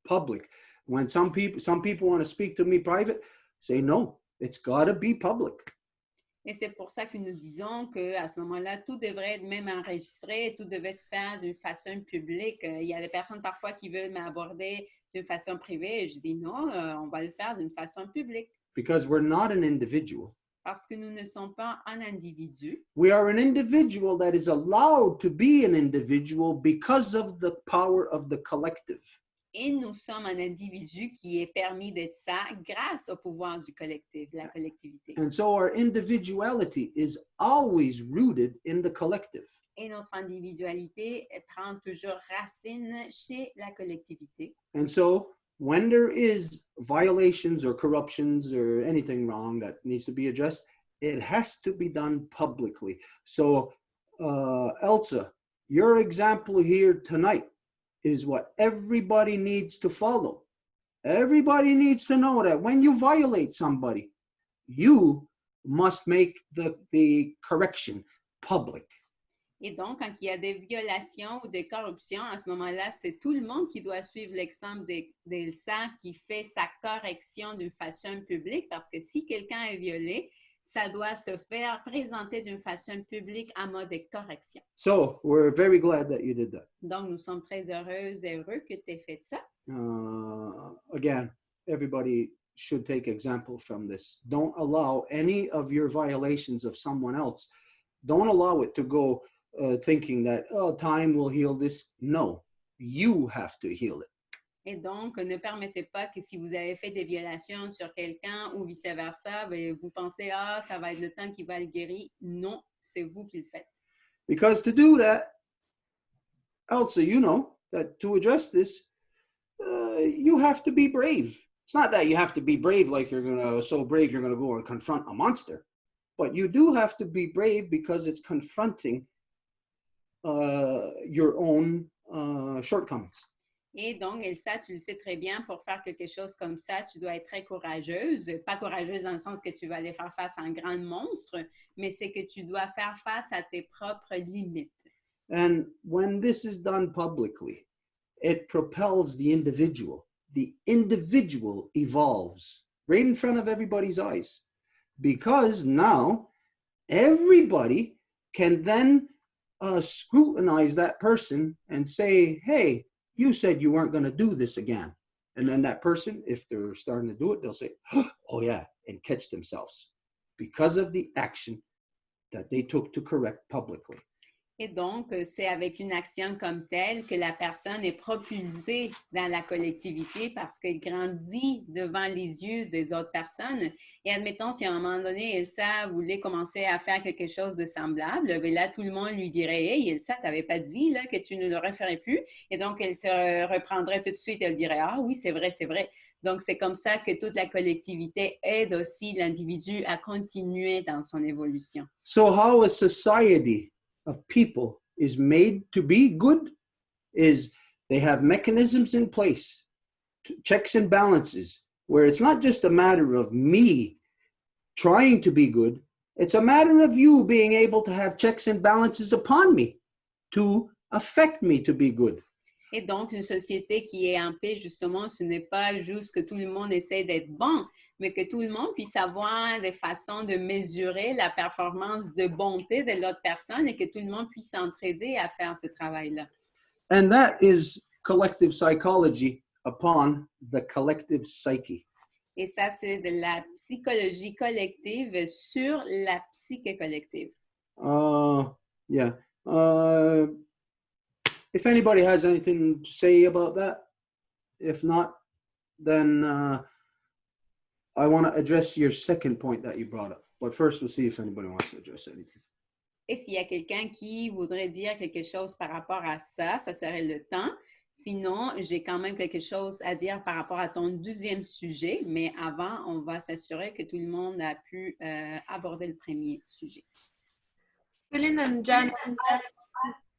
public. When some people want to speak to me private, say no, it's got to be public. Et c'est pour ça que nous disons qu'à ce moment-là, tout devrait être même enregistré, tout devait se faire d'une façon publique. Il y a des personnes parfois qui veulent m'aborder d'une façon privée et je dis non, on va le faire d'une façon publique. Because we're not an individual. Parce que nous ne sommes pas un individu. We are an individual that is allowed to be an individual because of the power of the collective. Et nous sommes un individu qui est permis d'être ça grâce au pouvoir du collectif, la collectivité. And so our individuality is always rooted in the collective. Et notre individualité prend toujours racine chez la collectivité. And so when there is violations or corruptions or anything wrong that needs to be addressed, it has to be done publicly. So Elsa, your example here tonight is what everybody needs to follow. Everybody needs to know that when you violate somebody, you must make the correction public. Et donc, quand il y a des violations ou des corruptions, à ce moment-là, c'est tout le monde qui doit suivre l'exemple d'Elsa qui fait sa correction d'une façon publique, parce que si quelqu'un est violé, ça doit se faire présenter d'une façon publique en mode de correction. So we're very glad that you did that. Donc, nous sommes très heureuses et heureux que tu aies fait ça. Again, everybody should take example from this. Don't allow any of your violations of someone else. Don't allow it to go thinking that, oh, time will heal this. No, you have to heal it. Et donc, ne permettez pas que si vous avez fait des violations sur quelqu'un ou vice-versa, vous pensez, ah, ça va être le temps qui va le guérir. Non, c'est vous qui le faites. Because to do that, Elsa, you know that to address this, you have to be brave. It's not that you have to be brave like you're going to go and confront a monster. But you do have to be brave because it's confronting your own shortcomings. Et donc, Elsa, tu le sais très bien, pour faire quelque chose comme ça, tu dois être très courageuse. Pas courageuse dans le sens que tu vas aller faire face à un grand monstre, mais c'est que tu dois faire face à tes propres limites. And when this is done publicly, it propels the individual. The individual evolves right in front of everybody's eyes, because now everybody can then scrutinize that person and say, hey, you said you weren't going to do this again. And then that person, if they're starting to do it, they'll say, oh yeah, and catch themselves because of the action that they took to correct publicly. Et donc, c'est avec une action comme telle que la personne est propulsée dans la collectivité parce qu'elle grandit devant les yeux des autres personnes. Et admettons, si à un moment donné, Elsa voulait commencer à faire quelque chose de semblable, bien là, tout le monde lui dirait « Hey, Elsa, tu n'avais pas dit là, que tu ne le referais plus? » Et donc, elle se reprendrait tout de suite et elle dirait « Ah oui, c'est vrai, c'est vrai. » Donc, c'est comme ça que toute la collectivité aide aussi l'individu à continuer dans son évolution. So how a society of people is made to be good is they have mechanisms in place, checks and balances, where it's not just a matter of me trying to be good, it's a matter of you being able to have checks and balances upon me to affect me to be good. Et donc, une société qui est en paix, justement, ce n'est pas juste que tout le monde essaie d'être bon, mais que tout le monde puisse avoir des façons de mesurer la performance de bonté de l'autre personne et que tout le monde puisse s'entraider à faire ce travail-là. And that is collective psychology upon the collective psyche. Et ça, c'est de la psychologie collective sur la psyché collective. Yeah. If anybody has anything to say about that, if not, then I want to address your second point that you brought up. But first, we'll see if anybody wants to address anything. Et s'il y a quelqu'un qui voudrait dire quelque chose par rapport à ça, ça serait le temps. Sinon, j'ai quand même quelque chose à dire par rapport à ton deuxième sujet, mais avant, on va s'assurer que tout le monde a pu aborder le premier sujet. Céline and Janet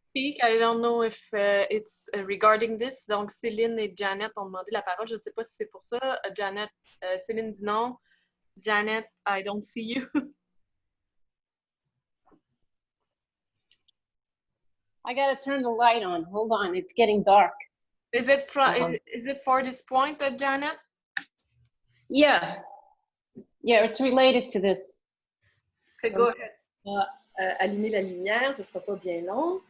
speak. I don't know if it's regarding this. Donc, Céline et Janet ont demandé la parole. Je ne sais pas si c'est pour ça. Janet, Céline dit non. Janet, I don't see you. I gotta turn the light on. Hold on, it's getting dark. Is it for this point, Janet? Yeah, it's related to this. Okay, go ahead. Allumer la lumière, ce sera pas bien long.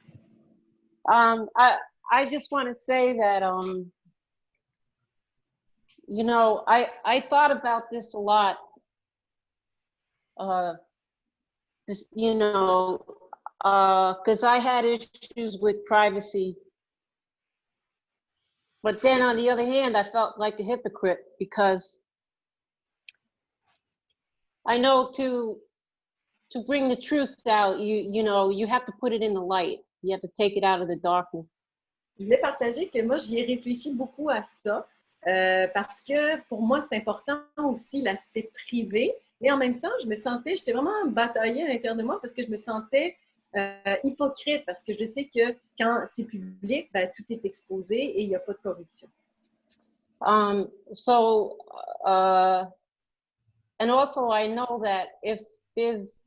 I just want to say that you know, I thought about this a lot. Just, you know, because I had issues with privacy. But then on the other hand, I felt like a hypocrite because I know to bring the truth out, you know, you have to put it in the light. You have to take it out of the darkness. Je voulais partager que moi, j'y ai réfléchi beaucoup à ça parce que pour moi, c'est important aussi l'aspect privé. Mais en même temps, j'étais vraiment bataillée à l'intérieur de moi parce que je me sentais hypocrite parce que je sais que quand c'est public, ben, tout est exposé et il n'y a pas de corruption. And also I know that if there's,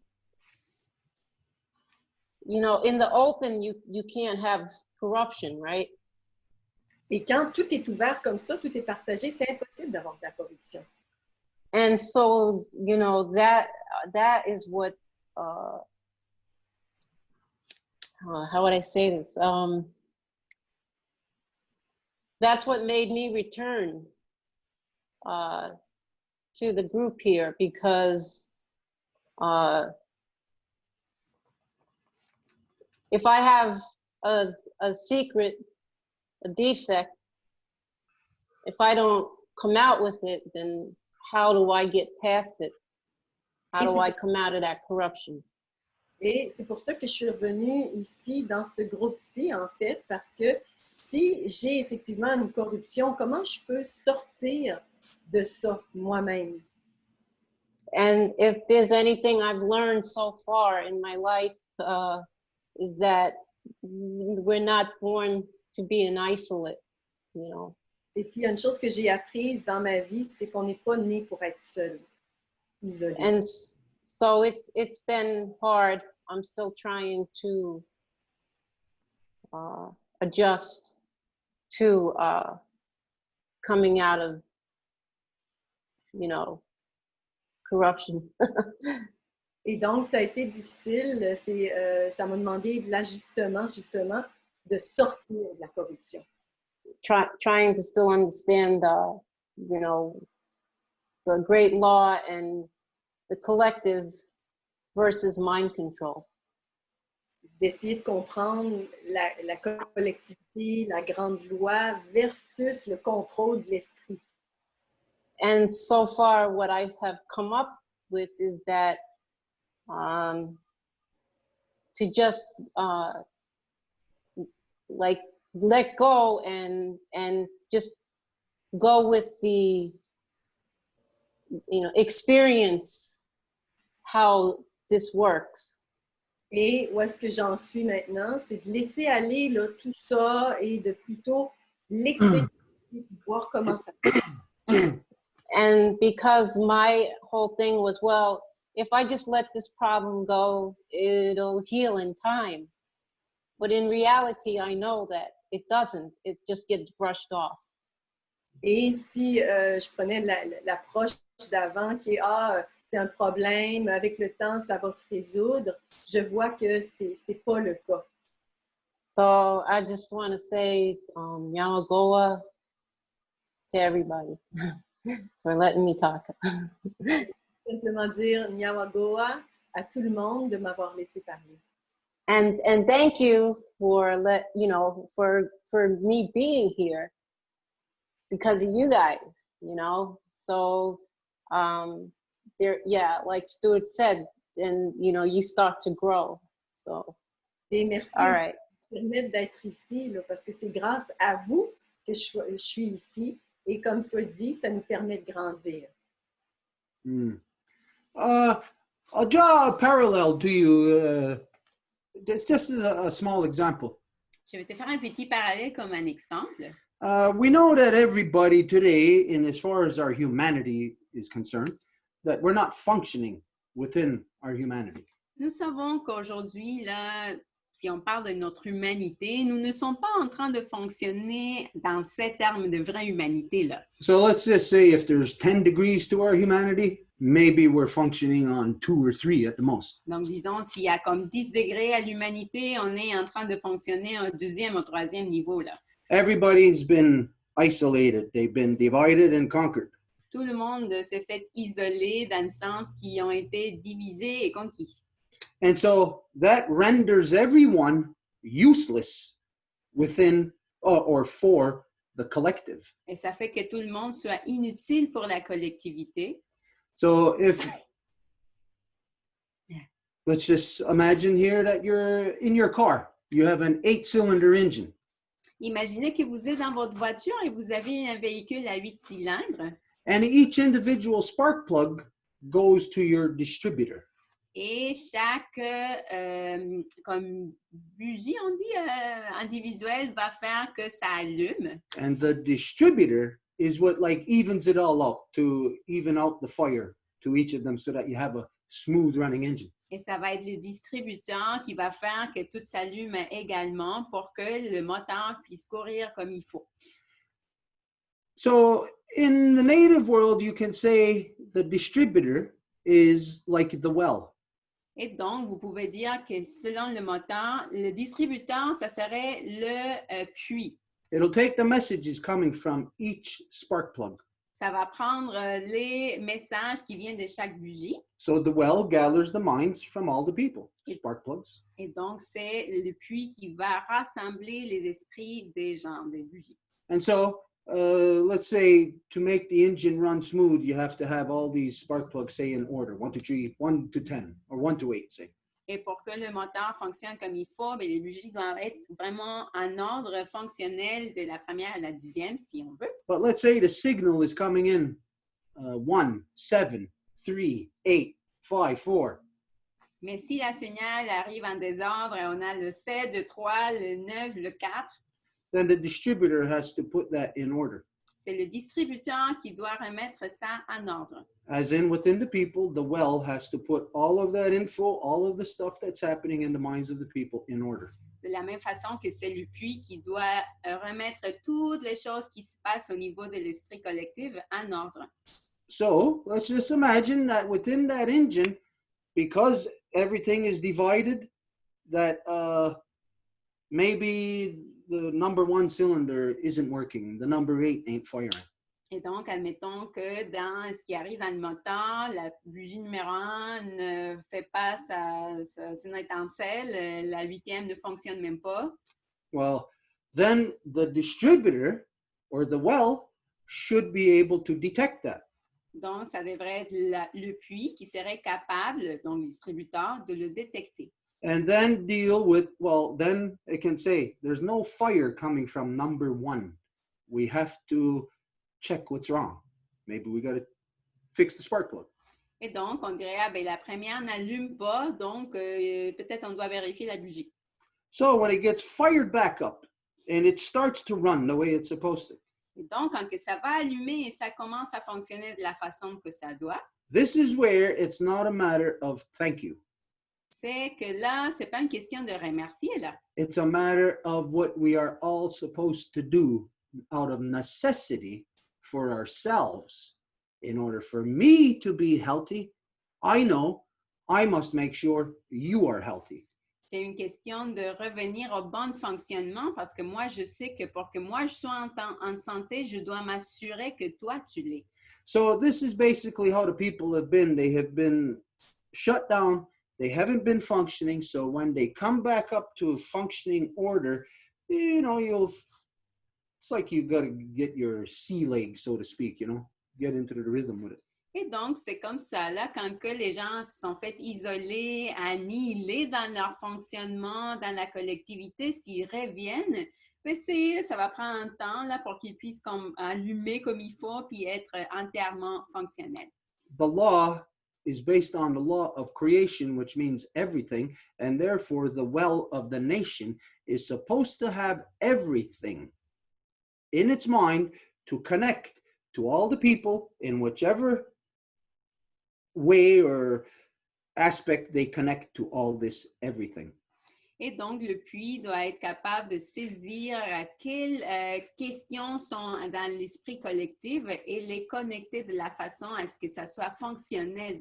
you know, in the open, you can't have corruption, right? Et quand tout est ouvert comme ça, tout est partagé, c'est impossible d'avoir de la corruption. And so, you know, that is what, how would I say this? That's what made me return to the group here because if I have a secret, a defect, if I don't come out with it, then how do I get past it? How do I come out of that corruption? Et c'est pour ça que je suis revenue ici dans ce groupe-ci, en fait, parce que si j'ai effectivement une corruption, comment je peux sortir de ça moi-même? And if there's anything I've learned so far in my life, is that we're not born to be an isolate. you know. Et s'il y a une chose que j'ai apprise dans ma vie, c'est qu'on n'est pas né pour être seul, isolé. And so it's been hard. I'm still trying to adjust to coming out of, you know, corruption. Et donc, ça a été difficile. Ça m'a demandé de l'ajustement, justement, de sortir de la corruption. Trying to still understand, you know, the great law and the collective versus mind control. D'essayer de comprendre la collectivité, la grande loi versus le contrôle de l'esprit. And so far, what I have come up with is that to just like let go and just go with the, you know, experience how this works. Et où est-ce que j'en suis maintenant, c'est de laisser aller là, tout ça et de plutôt l'expérimenter et voir comment ça fait. And because my whole thing was, well, if I just let this problem go, it'll heal in time. But in reality, I know that it doesn't. It just gets brushed off. Et si je prenais l'approche d'avant qui est c'est un problème, avec le temps, ça va se résoudre, je vois que c'est pas le cas. So I just want to say Yamagoa to everybody for letting me talk. Simplement dire Nyawagoa à tout le monde de m'avoir laissé parler. And thank you for for me being here because of you guys, you know. So like Stuart said, then you start to grow. So et merci all right. de me permettre d'être ici là, parce que c'est grâce à vous que je suis ici et comme Stuart dit, ça nous permet de grandir. I'll draw a parallel to you. It's just a small example. Je vais te faire un petit parallèle comme un exemple. We know that everybody today, in as far as our humanity is concerned, that we're not functioning within our humanity. Nous savons qu'aujourd'hui, là, si on parle de notre humanité, nous ne sommes pas en train de fonctionner dans ces termes de vraie humanité, là. So let's just say if there's 10 degrees to our humanity, maybe we're functioning on 2 or 3 at the most. Donc, disons, s'il y a comme 10 degrés à l'humanité, on est en train de fonctionner à un deuxième ou troisième niveau, là. Everybody's been isolated. They've been divided and conquered. Tout le monde s'est fait isoler dans le sens qu'ils ont été divisés et conquis. And so that renders everyone useless within or for the collective. Et ça fait que tout le monde soit inutile pour la collectivité. So let's just imagine here that you're in your car. You have an 8-cylinder engine. Imaginez que vous êtes dans votre voiture et vous avez un véhicule à 8 cylindres. And each individual spark plug goes to your distributor. Et chaque comme bougie, on dit, individuelle va faire que ça allume. And the distributor is what like evens it all up to even out the fire to each of them so that you have a smooth running engine. Et ça va être le distributeur qui va faire que tout s'allume également pour que le moteur puisse courir comme il faut. So in the native world, you can say the distributor is like the well. Et donc, vous pouvez dire que selon le moteur, le distributeur, ça serait le puits. It'll take the messages coming from each spark plug. Ça va prendre les messages qui viennent de chaque bougie. So the well gathers the minds from all the people, spark plugs. Et donc, c'est le puits qui va rassembler les esprits des gens, des bougies. And so let's say to make the engine run smooth, you have to have all these spark plugs, say in order, 1 to 3, 1 to 10, or 1 to 8, say. Et pour que le moteur fonctionne comme il faut, bien, les bougies doivent être vraiment en ordre fonctionnel de la première à la 10e, si on veut. But let's say the signal is coming in 1, 7, 3, 8, 5, 4. Mais si la signal arrive en désordre et on a le 7, le 3, le 9, le 4. then the distributor has to put that in order. C'est le distributeur qui doit remettre ça en ordre. As in, within the people, the well has to put all of that info, all of the stuff that's happening in the minds of the people in order. De la même façon que c'est le puits qui doit remettre toutes les choses qui se passent au niveau de l'esprit collectif en ordre. So let's just imagine that within that engine, because everything is divided, that maybe the number 1 cylinder isn't working, the number 8 ain't firing. Et donc, admettons que dans ce qui arrive dans le moteur, la bougie numéro 1 ne fait pas son étincelle, la 8e ne fonctionne même pas. Well, then the distributor or the well should be able to detect that. Donc, ça devrait être le puits qui serait capable, donc le distributeur, de le détecter. And then deal with, well, then it can say, there's no fire coming from number 1. We have to check what's wrong. Maybe we got to fix the spark plug. Et donc, on dirait, ah, ben, la première n'allume pas, donc peut-être on doit vérifier la bougie. So when it gets fired back up and it starts to run the way it's supposed to, Et donc, quand que ça va allumer et ça commence à fonctionner de la façon que ça doit, this is where it's not a matter of thank you. c'est que là, c'est pas une question de remercier, là. It's a matter of what we are all supposed to do out of necessity for ourselves. In order for me to be healthy, I know I must make sure you are healthy. C'est une question de revenir au bon fonctionnement parce que moi, je sais que pour que moi, je sois en santé, je dois m'assurer que toi, tu l'es. So this is basically how the people have been. They have been shut down. They haven't been functioning. So when they come back up to a functioning order, you know, it's like you got to get your sea legs, so to speak, you know, get into the rhythm with it. Et donc, c'est comme ça, là, quand que les gens se sont fait isoler, annihilés dans leur fonctionnement, dans la collectivité, s'ils reviennent, ben ça va prendre un temps là, pour qu'ils puissent allumer comme il faut puis être entièrement fonctionnels. The law is based on the law of creation, which means everything, and therefore the well of the nation is supposed to have everything in its mind to connect to all the people in whichever way or aspect they connect to all this everything. Et donc, le puits doit être capable de saisir quelles questions sont dans l'esprit collectif et les connecter de la façon à ce que ça soit fonctionnel.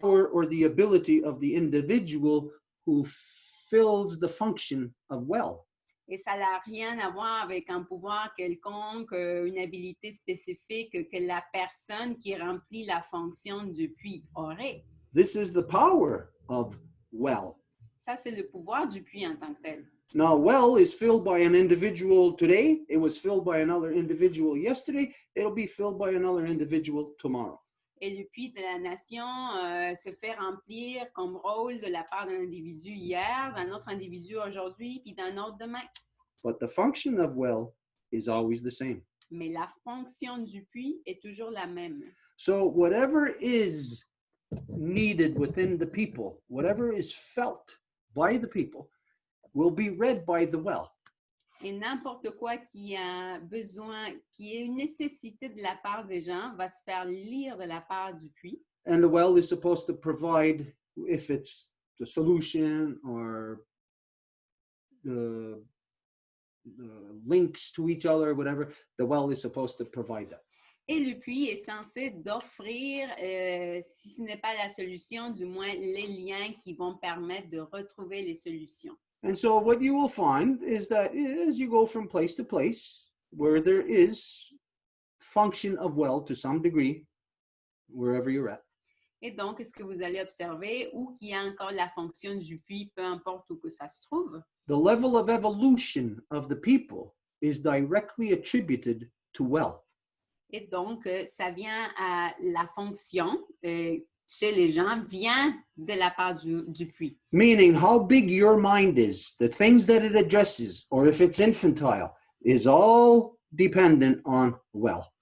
Or the ability of the individual who fills the function of well. Et ça n'a rien à voir avec un pouvoir quelconque, une habilité spécifique que la personne qui remplit la fonction du puits aurait. This is the power of well. Ça, c'est le pouvoir du puits en tant que tel. Now, well is filled by an individual today. It was filled by another individual yesterday. It'll be filled by another individual tomorrow. Et le puits de la nation se fait remplir comme rôle de la part d'un individu hier, d'un autre individu aujourd'hui, puis d'un autre demain. But the function of well is always the same. Mais la fonction du puits est toujours la même. So whatever is needed within the people, whatever is felt by the people, will be read by the well. Et n'importe quoi qui a besoin, qui est une nécessité de la part des gens, va se faire lire de la part du puits. And the well is supposed to provide, if it's the solution or the links to each other, whatever, the well is supposed to provide that. Et le puits est censé d'offrir, si ce n'est pas la solution, du moins les liens qui vont permettre de retrouver les solutions. And so what you will find is that as you go from place to place where there is function of well to some degree, wherever you're at. Et donc, ce que vous allez observer, où qu'il y a encore la fonction du puits, peu importe où que ça se trouve, The level of evolution of the people is directly attributed to well. et donc, ça vient à la fonction chez les gens, vient de la part du puits. Meaning how big your mind is, the things that it addresses, or if it's infantile, is all dependent on well.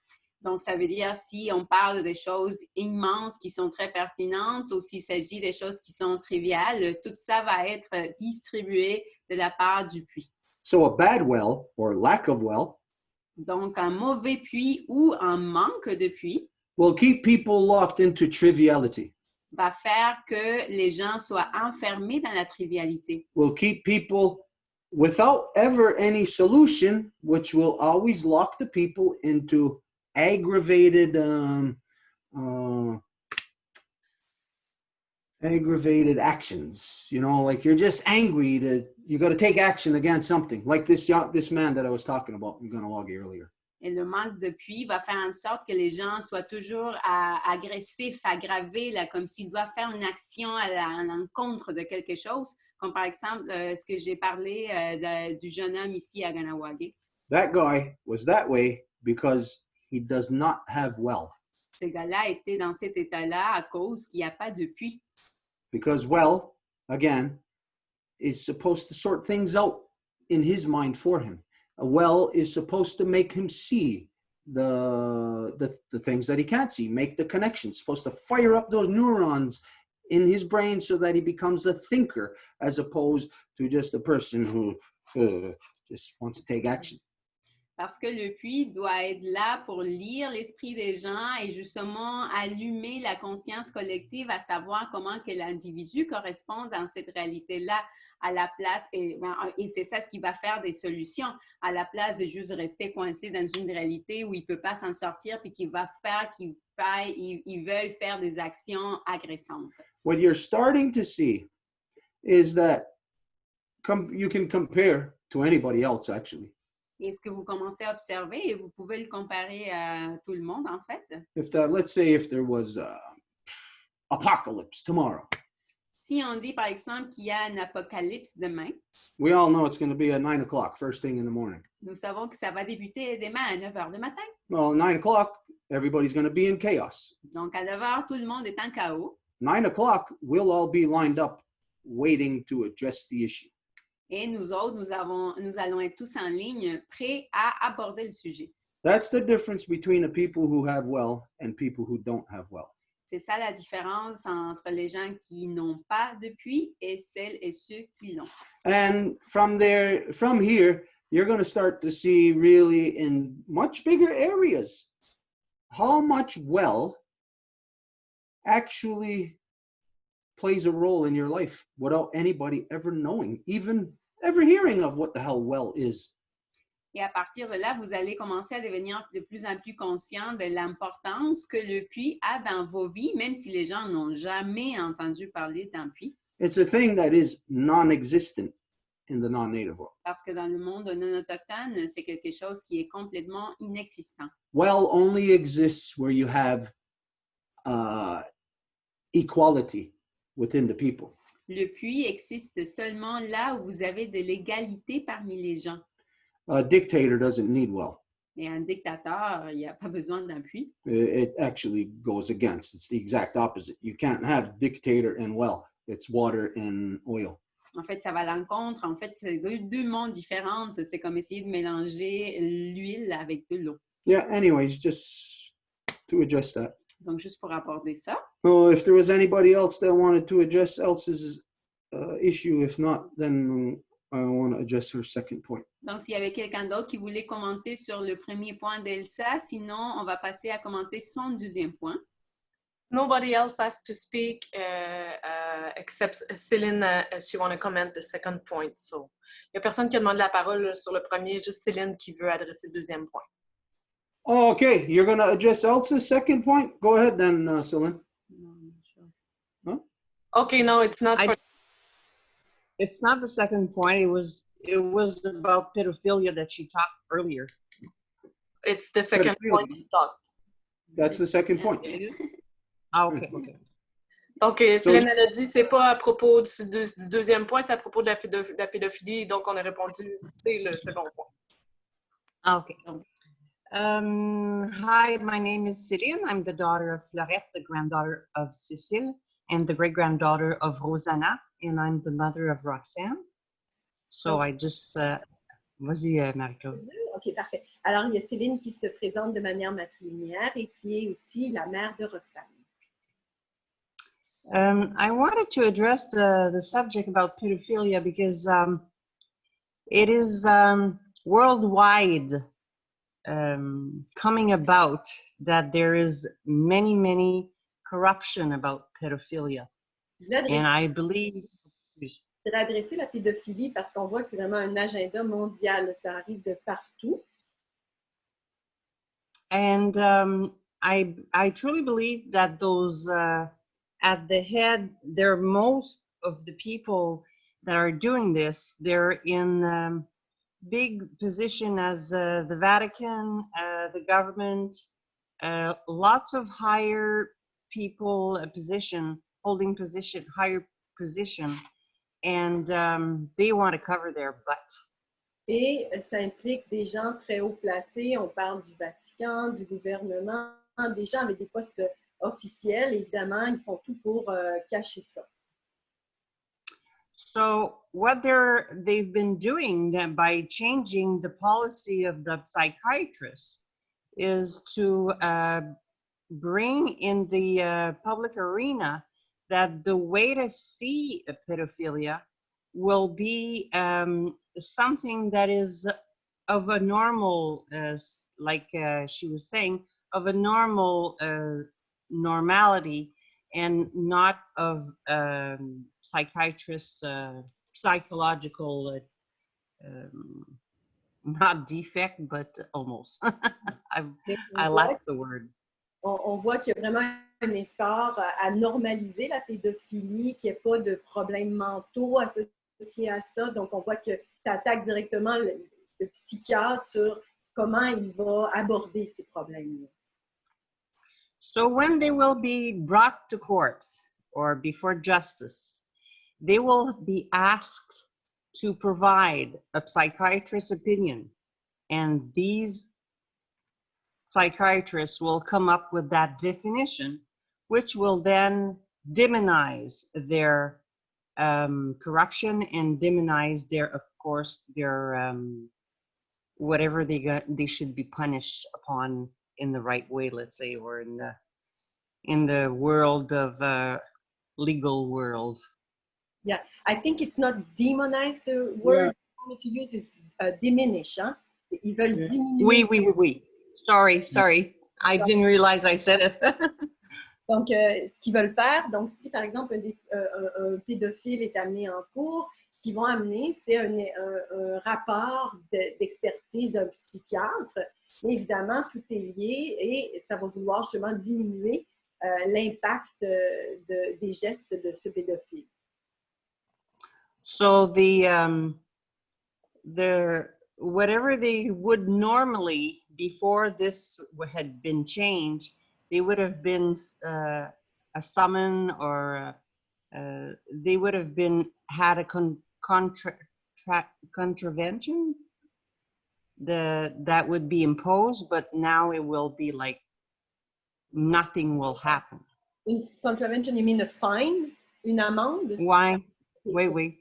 Donc, ça veut dire si on parle des choses immenses qui sont très pertinentes ou s'il s'agit des choses qui sont triviales, tout ça va être distribué de la part du puits. So a bad well or lack of well Donc, un mauvais puits ou un manque de puits will keep people locked into triviality, va faire que les gens soient enfermés dans la trivialité. will keep people without ever any solution, which will always lock the people into aggravated actions. You know, like you're just angry that you got to take action against something, like this man that I was talking about in Ganawagi earlier. Et le manque de puits va faire en sorte que les gens soient toujours agressifs, aggravés, là, comme s'ils doivent faire une action à l'encontre de quelque chose, comme par exemple ce que j'ai parlé du jeune homme ici à Ganawagi. That guy was that way because he does not have well. Ce gars-là était dans cet état-là à cause qu'il n'y a pas de puits. Because well, again, is supposed to sort things out in his mind for him. A well is supposed to make him see the things that he can't see, make the connections, supposed to fire up those neurons in his brain so that he becomes a thinker as opposed to just a person who just wants to take action. Parce que le puits doit être là pour lire l'esprit des gens et justement allumer la conscience collective à savoir comment que l'individu correspond dans cette réalité-là à la place, et c'est ça ce qui va faire des solutions, à la place de juste rester coincé dans une réalité où il ne peut pas s'en sortir puis qu'il va faire, ils veulent faire des actions agressantes. What you're starting to see is that you can compare to anybody else actually. Et ce que vous commencez à observer, et vous pouvez le comparer à tout le monde, en fait. Let's say if there was apocalypse tomorrow. Si on dit, par exemple, qu'il y a un apocalypse demain, we all know it's going to be at 9 o'clock, first thing in the morning. Nous savons que ça va débuter demain à 9 heures du matin. Well, 9 o'clock, everybody's going to be in chaos. Donc, à 9 heures, tout le monde est en chaos. 9 o'clock, we'll all be lined up waiting to address the issue. Et nous autres, nous allons être tous en ligne, prêts à aborder le sujet. That's the difference between the people who have well and people who don't have well. C'est ça la différence entre les gens qui n'ont pas de puits et celles et ceux qui l'ont. And from here, you're going to start to see really in much bigger areas how much well actually plays a role in your life without anybody ever knowing, even ever hearing of what the hell well is. Et à partir de là, vous allez commencer à devenir de plus en plus conscient de l'importance que le puits a dans vos vies, même si les gens n'ont jamais entendu parler d'un puits. It's a thing that is non-existent in the non-native world. Parce que dans le monde non autochtone, c'est quelque chose qui est complètement inexistant. Well only exists where you have equality within the people. Le puits existe seulement là où vous avez de l'égalité parmi les gens. A dictator doesn't need well. Et un dictateur, il n'y a pas besoin d'un puits. It actually goes against. It's the exact opposite. You can't have dictator and well. It's water and oil. En fait, ça va à l'encontre. En fait, c'est deux mondes différents. C'est comme essayer de mélanger l'huile avec de l'eau. Yeah, anyways, just to address that. Donc, juste pour aborder ça. Well, if there was anybody else that wanted to address Elsa's issue, if not, then I want to address her second point. Donc, s'il y avait quelqu'un d'autre qui voulait commenter sur le premier point d'Elsa, sinon, on va passer à commenter son deuxième point. Nobody else has to speak except Céline. She want to comment the second point. So, il n'y a personne qui a demandé la parole sur le premier, juste Céline qui veut adresser le deuxième point. Oh, okay, you're going to address Elsa's second point? Go ahead then, Céline. Huh? Okay, no, it's not for... It's not the second point. It was about pedophilia that she talked earlier. It's the second point she talked. That's the second point. Ah, okay, okay. Donc, Céline, elle a dit, c'est pas à propos du deuxième point, c'est à propos de la pédophilie. Donc, on a répondu, c'est le second point. Ah, okay. Hi, my name is Céline. I'm the daughter of Florette, the granddaughter of Cécile, and the great-granddaughter of Rosanna, and I'm the mother of Roxanne. So I just, vas-y, Marie-Claude. OK, parfait. Alors, il y a Céline qui se présente de manière matrilinéaire et qui est aussi la mère de Roxane. I wanted to address the subject about pedophilia because it is worldwide coming about that there is many corruption about pedophilia. And I believe... Je voudrais adresser la pédophilie parce qu'on voit que c'est vraiment un agenda mondial. Ça arrive de partout. And I truly believe that those at the head, they're most of the people that are doing this, they're in big position as the Vatican, the government, lots of higher people holding higher position, and they want to cover their butt. Et ça implique des gens très haut placés. On parle du Vatican, du gouvernement, des gens avec des postes officiels. Évidemment, ils font tout pour cacher ça. So what they've been doing by changing the policy of the psychiatrists is to bring in the public arena that the way to see a pedophilia will be something that is of a normal, like she was saying, of a normal normality, and not of psychiatrists' psychological, not defect, but almost. I like the word. On voit qu'il y a vraiment un effort à normaliser la pédophilie, qu'il n'y ait pas de problèmes mentaux associés à ça. Donc, on voit que ça attaque directement le psychiatre sur comment il va aborder ces problèmes-là. So when they will be brought to court or before justice, they will be asked to provide a psychiatrist's opinion, and these psychiatrists will come up with that definition, which will then demonize their corruption and demonize their, of course, their whatever they should be punished upon in the right way, let's say, or in the world of legal world. Yeah, I think it's not demonize. The word I wanted to use is diminish. Hein? Ils veulent diminuer. Oui. Sorry. I didn't realize I said it. Donc, ce qu'ils veulent faire, donc si par exemple un pédophile est amené en cours, ce qu'ils vont amener, c'est un rapport d'expertise d'un psychiatre. Mais évidemment, tout est lié et ça va vouloir justement diminuer l'impact des gestes de ce pédophile. So the whatever they would normally, before this had been changed, they would have been a summon, or they would have had a contravention that would be imposed, but now it will be like nothing will happen. Une contravention, you mean a fine? Une amende? Why? Oui.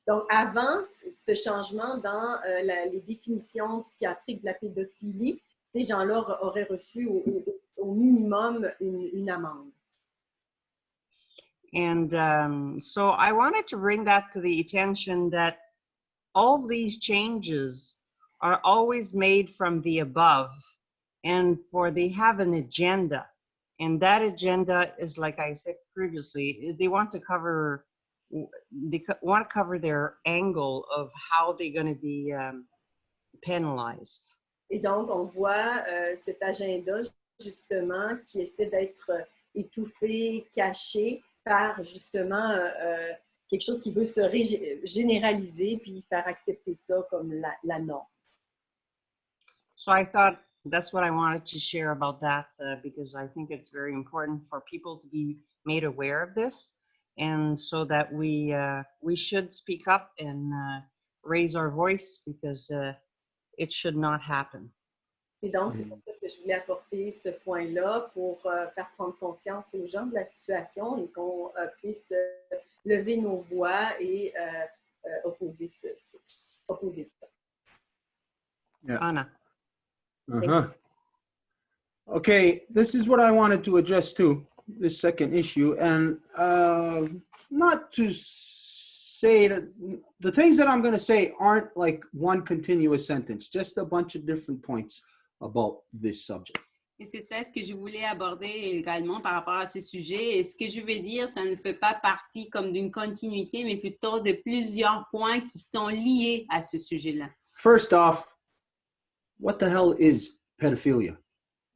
Donc, avant ce changement dans les définitions psychiatriques de la pédophilie, ces gens-là auraient reçu au minimum une amende. And so I wanted to bring that to the attention that all these changes are always made from the above, and they have an agenda. And that agenda is, like I said previously, they want to cover their angle of how they're going to be penalized. Et donc, on voit cet agenda, justement, qui essaie d'être étouffé, caché par, justement, quelque chose qui veut se généraliser puis faire accepter ça comme la norme. So I thought that's what I wanted to share about that because I think it's very important for people to be made aware of this, and so that we should speak up and raise our voice, because it should not happen. Et donc, c'est pour ça que je voulais apporter ce point-là pour faire prendre conscience aux gens de la situation et qu'on puisse lever nos voix et opposer ça. Yeah. Anna. Uh-huh. Okay, this is what I wanted to address too, this second issue, and not to say that the things that I'm going to say aren't like one continuous sentence, just a bunch of different points about this subject. Et c'est ça ce que je voulais aborder également par rapport à ce sujet. Et ce que je vais dire, ça ne fait pas partie comme d'une continuité, mais plutôt de plusieurs points qui sont liés à ce sujet-là. First off, what the hell is pedophilia?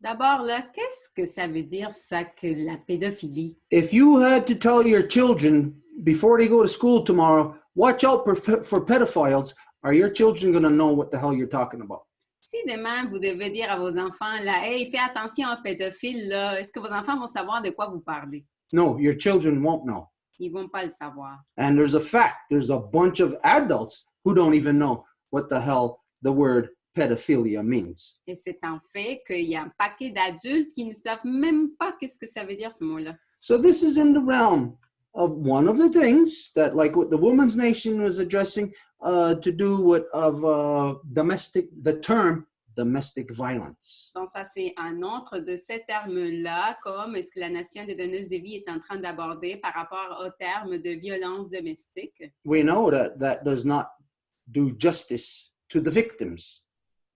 D'abord, là, qu'est-ce que ça veut dire, ça, que la pédophilie? If you had to tell your children before they go to school tomorrow, watch out for pedophiles, are your children going to know what the hell you're talking about? Si demain, vous devez dire à vos enfants, là, hey, fais attention aux pédophiles, là, est-ce que vos enfants vont savoir de quoi vous parlez? No, your children won't know. Ils ne vont pas le savoir. And there's a bunch of adults who don't even know what the hell the word pedophilia means. Et c'est un fait qu'il y a un paquet d'adultes qui ne savent même pas qu'est-ce que ça veut dire, ce mot-là. So this is in the realm of one of the things that, like what the Women's Nation was addressing, to do with the term domestic violence. Donc ça, c'est un autre de ces termes-là, comme est-ce que la Nation des donneuses de vie est en train d'aborder par rapport au terme de violence domestique. We know that does not do justice to the victims.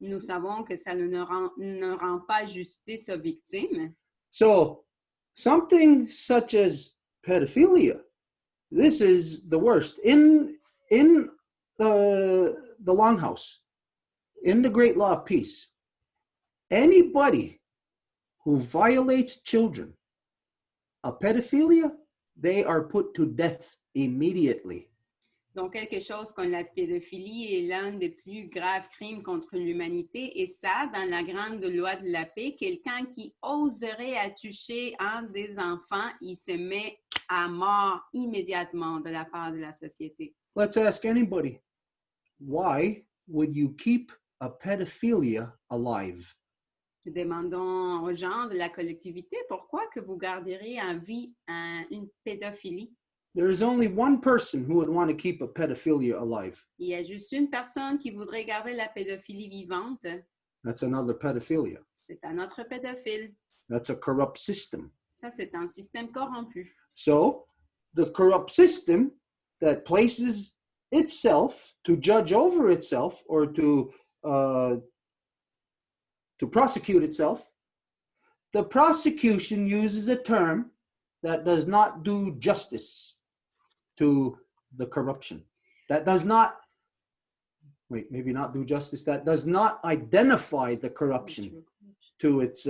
Nous savons que ça ne rend pas justice aux victimes. So something such as pedophilia, this is the worst. In the Longhouse, in the Great Law of Peace, anybody who violates children, a pedophilia, they are put to death immediately. Donc, quelque chose comme la pédophilie est l'un des plus graves crimes contre l'humanité. Et ça, dans la grande loi de la paix, quelqu'un qui oserait à toucher un des enfants, il se met à mort immédiatement de la part de la société. Let's ask anybody, why would you keep a pedophilia alive? Demandons aux gens de la collectivité, pourquoi que vous garderiez en vie une pédophilie? There is only one person who would want to keep a pedophilia alive. Il y a juste une personne qui voudrait garder la pédophilie vivante. That's another pedophilia. C'est un autre pédophile. That's a corrupt system. Ça, c'est un système corrompu. So the corrupt system that places itself to judge over itself or to prosecute itself, the prosecution uses a term that does not do justice to the corruption. That does not, maybe not do justice, that does not identify the corruption to its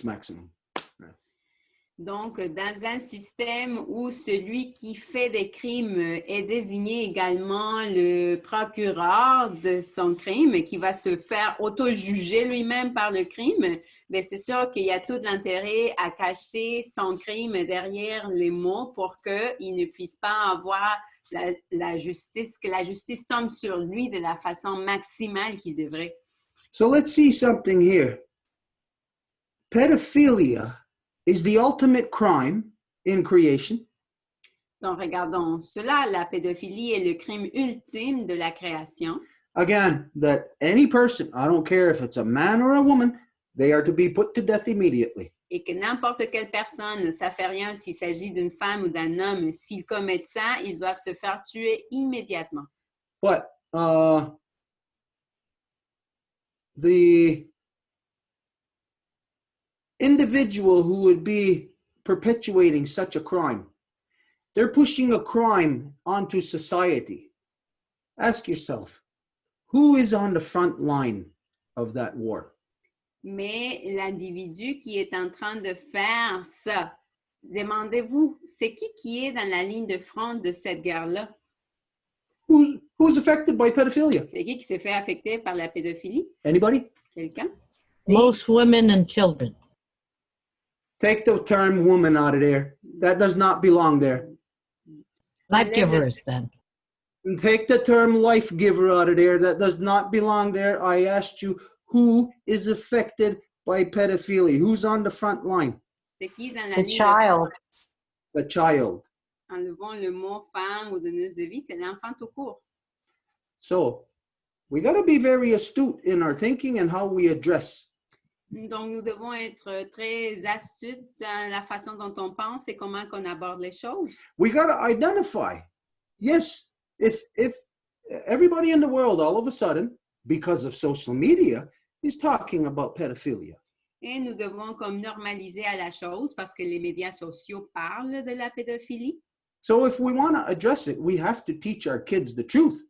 maximum. Donc, dans un système où celui qui fait des crimes est désigné également le procureur de son crime, qui va se faire auto-juger lui-même par le crime, bien, c'est sûr qu'il y a tout l'intérêt à cacher son crime derrière les mots pour qu'il ne puisse pas avoir la justice, que la justice tombe sur lui de la façon maximale qu'il devrait. So let's see something here. Pedophilia is the ultimate crime in creation. Donc, regardons cela. La pédophilie est le crime ultime de la création. Again, that any person, I don't care if it's a man or a woman, they are to be put to death immediately. Et que n'importe quelle personne, ça fait rien s'il s'agit d'une femme ou d'un homme, s'ils commettent ça, ils doivent se faire tuer immédiatement. But the individual who would be perpetuating such a crime, they're pushing a crime onto society. Ask yourself, who is on the front line of that war? Mais l'individu qui est en train de faire ça, demandez-vous, c'est qui est dans la ligne de front de cette guerre-là? Who's affected by pedophilia? C'est qui s'est fait affecter par la pédophilie? Anybody? Quelqu'un? Most women and children. Take the term woman out of there. That does not belong there. Life givers, then. And take the term life giver out of there. That does not belong there. I asked you, who is affected by pedophilia? Who's on the front line? C'est qui dans la The ligne child. The child. enlevons le mot femme ou donneuse de vie, c'est l'enfant tout court. So we got to be very astute in our thinking and how we address. Donc, nous devons être très astuces dans la façon dont on pense et comment qu'on aborde les choses. We got to identify. Yes, if everybody in the world all of a sudden, because of social media, is talking about pedophilia. Et nous devons comme normaliser à la chose parce que les médias sociaux parlent de la pédophilie. So if we want to address it, we have to teach our kids the truth.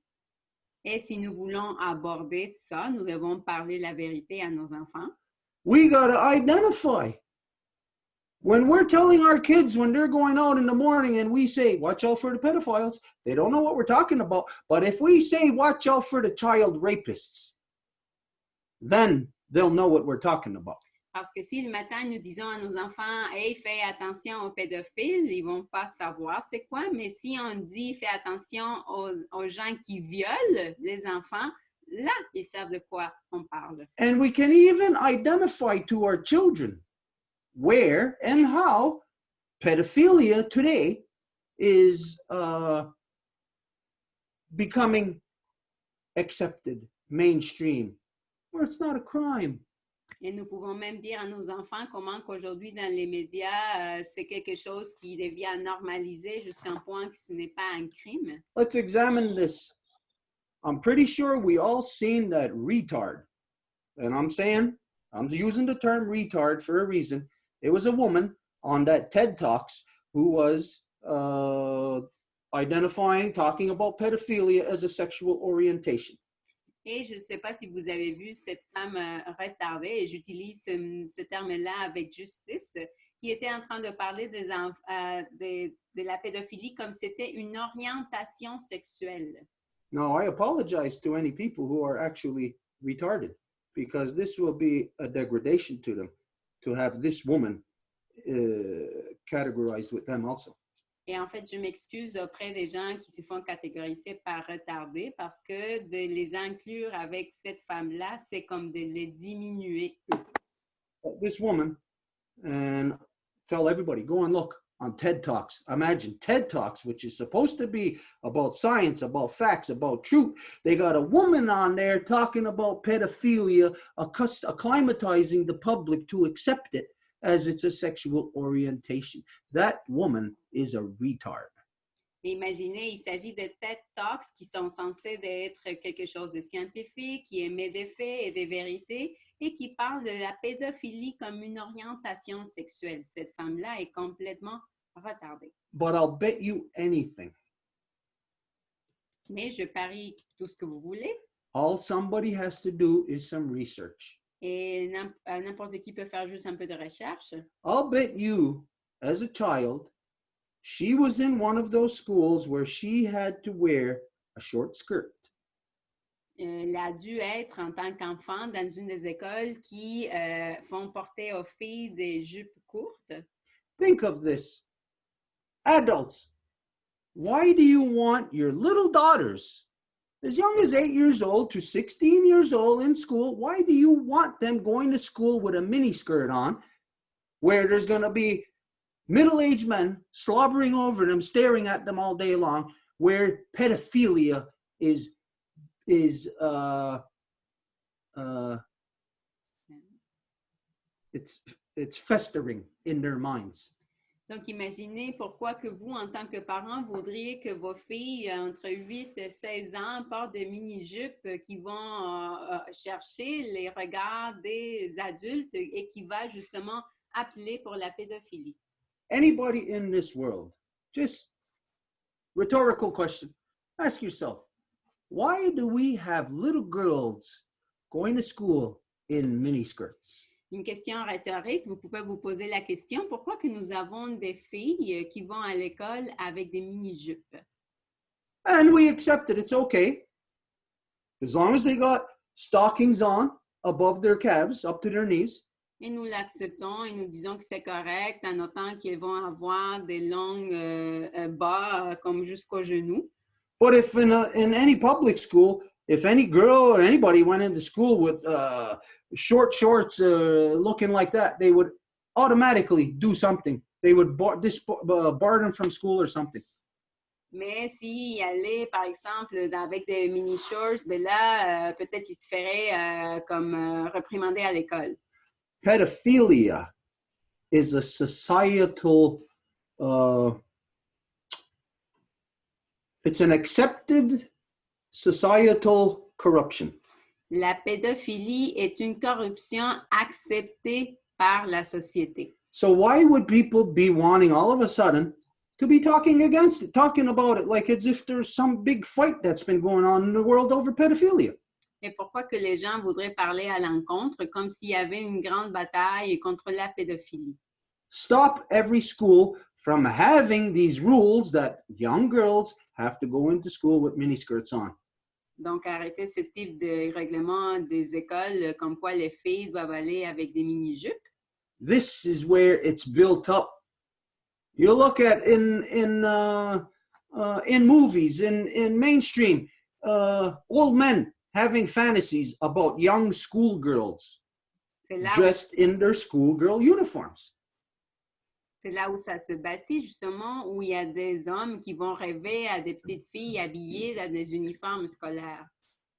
Et si nous voulons aborder ça, nous devons parler la vérité à nos enfants. We got to identify. When we're telling our kids when they're going out in the morning and we say, watch out for the pedophiles, they don't know what we're talking about. But if we say, watch out for the child rapists, then they'll know what we're talking about. Parce que si le matin, nous disons à nos enfants, hey, fais attention aux pédophiles, ils vont pas savoir c'est quoi. Mais si on dit, fais attention aux gens qui violent les enfants, là, ils savent de quoi on parle. And we can even identify to our children where and how pedophilia today is becoming accepted, mainstream, where it's not a crime. Et nous pouvons même dire à nos enfants comment qu'aujourd'hui, dans les médias, c'est quelque chose qui devient normalisé jusqu'à un point que ce n'est pas un crime. Let's examine this. I'm pretty sure we all seen that retard. And I'm using the term retard for a reason. It was a woman on that TED Talks who was talking about pedophilia as a sexual orientation. Et je ne sais pas si vous avez vu cette femme retardée, et j'utilise ce terme-là avec justice, qui était en train de parler de la pédophilie comme c'était une orientation sexuelle. Now, I apologize to any people who are actually retarded, because this will be a degradation to them, to have this woman categorized with them also. Et en fait, je m'excuse auprès des gens qui se font catégoriser par retardés parce que de les inclure avec cette femme-là, c'est comme de les diminuer. This woman, and tell everybody, go and look on TED Talks. Imagine TED Talks, which is supposed to be about science, about facts, about truth. They got a woman on there talking about pedophilia, acclimatizing the public to accept it as it's a sexual orientation. That woman is a retard. Imaginez, il s'agit de TED Talks qui sont censés être quelque chose de scientifique, qui émet des faits et des vérités et qui parle de la pédophilie comme une orientation sexuelle. Cette femme-là est complètement retardée. But I'll bet you anything. Mais je parie tout ce que vous voulez. All somebody has to do is some research. Et n'importe qui peut faire juste un peu de recherche. I'll bet you, as a child, she was in one of those schools where she had to wear a short skirt. Elle a dû être, en tant qu'enfant, dans une des écoles qui font porter aux filles des jupes courtes. Think of this. Adults, why do you want your little daughters, as young as 8 years old to 16 years old in school, why do you want them going to school with a miniskirt on where there's going to be middle-aged men slobbering over them, staring at them all day long, where pedophilia is it's festering in their minds. Donc, imaginez pourquoi que vous, en tant que parents, voudriez que vos filles entre 8 et 16 ans portent des mini-jupes qui vont chercher les regards des adultes et qui va justement appeler pour la pédophilie. Anybody in this world, just rhetorical question, ask yourself, why do we have little girls going to school in miniskirts? Une question rhétorique, vous pouvez vous poser la question, pourquoi que nous avons des filles qui vont à l'école avec des mini-jupes? And we accept it, it's okay. As long as they got stockings on above their calves, up to their knees. Et nous l'acceptons et nous disons que c'est correct en notant qu'ils vont avoir des longues bas comme jusqu'aux genoux. But if in any public school, if any girl or anybody went into school with short shorts looking like that, they would automatically do something. They would bar them from school or something. Mais s'il allait, par exemple, avec des mini shorts, ben là, peut-être il se ferait réprimander à l'école. Pedophilia is a societal, it's an accepted societal corruption. La pédophilie est une corruption acceptée par la société. So why would people be wanting all of a sudden to be talking against it, talking about it like as if there's some big fight that's been going on in the world over pedophilia? Et pourquoi que les gens voudraient parler à l'encontre comme s'il y avait une grande bataille contre la pédophilie? Stop every school from having these rules that young girls have to go into school with miniskirts on. Donc, arrêter ce type de règlement des écoles comme quoi les filles doivent aller avec des mini-jupes. This is where it's built up. You look at in movies, in mainstream, old men having fantasies about young schoolgirls dressed in their schoolgirl uniforms. C'est là où ça se bâtit, justement, où il y a des hommes qui vont rêver à des petites filles habillées dans des uniformes scolaires.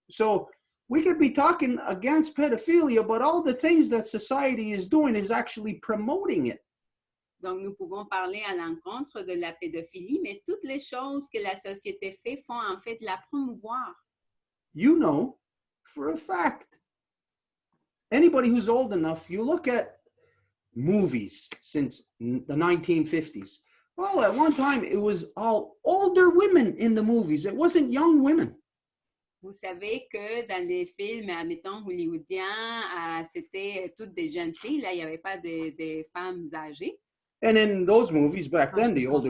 So we could be talking against pedophilia, but all the things that society is doing is actually promoting it. Donc, nous pouvons parler à l'encontre de la pédophilie, mais toutes les choses que la société fait font en fait la promouvoir. You know, for a fact, anybody who's old enough, you look at movies since the 1950s. Well, at one time, it was all older women in the movies. It wasn't young women. Vous savez que dans les films, admettons, hollywoodiens, c'était toutes des jeunes filles. Là, il n'y avait pas des femmes âgées. And in those movies back then, the older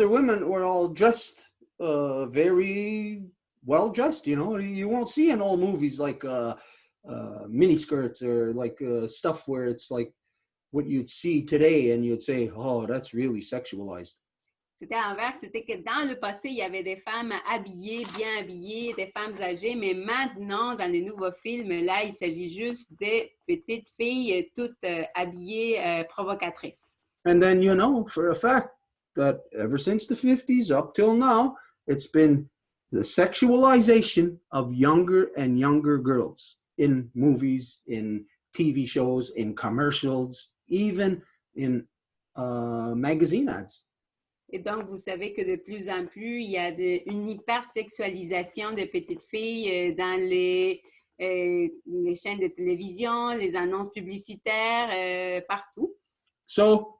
women were all dressed very well dressed. You know, you won't see in old movies like mini skirts or like stuff where it's like what you'd see today and you'd say, oh, that's really sexualized. C'était inverse, c'était que dans le passé, il y avait des femmes habillées, bien habillées, des femmes âgées, mais maintenant, dans les nouveaux films, là, il s'agit juste des petites filles toutes habillées provocatrices. And then you know for a fact that ever since the 50s up till now, it's been the sexualization of younger and younger girls in movies, in TV shows, in commercials, even in magazine ads. Et donc, vous savez que de plus en plus, il y a une hypersexualisation des petites filles dans les chaînes de télévision, les annonces publicitaires, partout. So,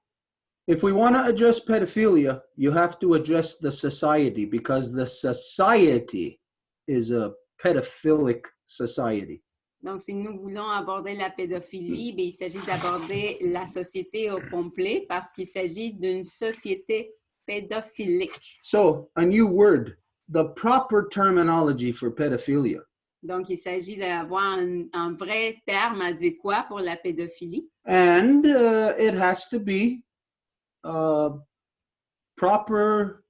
if we want to address pedophilia, you have to address the society because the society is a pedophilic society. Donc, si nous voulons aborder la pédophilie, bien, il s'agit d'aborder la société au complet parce qu'il s'agit d'une société pédophilique. So, a new word, the proper terminology for pedophilia. Donc, il s'agit d'avoir un vrai terme adéquat pour la pédophilie. And it has to be proper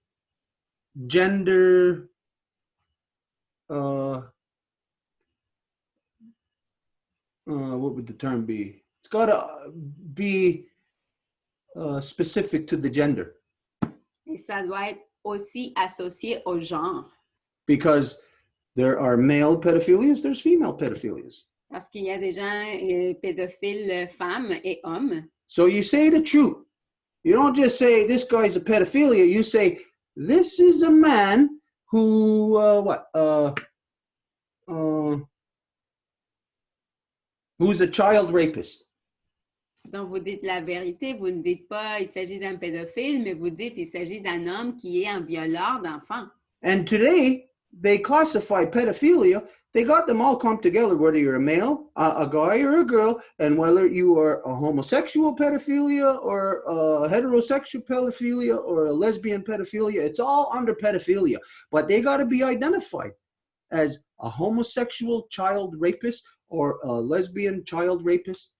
gender what would the term be? It's got to be specific to the gender. Et ça doit être aussi associé au genre. Because there are male pedophilias, there's female pedophilias. Parce qu'il y a des gens pédophiles femmes et hommes. So you say the truth. You don't just say this guy's a pedophilia. You say this is a man who who's a child rapist. Donc, vous dites la vérité, vous ne dites pas il s'agit d'un pédophile, mais vous dites il s'agit d'un homme qui est un violeur d'enfants. And today, they classify pedophilia. They got them all come together, whether you're a male, a guy, or a girl, and whether you are a homosexual pedophilia or a heterosexual pedophilia or a lesbian pedophilia. It's all under pedophilia. But they got to be identified as a homosexual child rapist or a lesbian child rapist.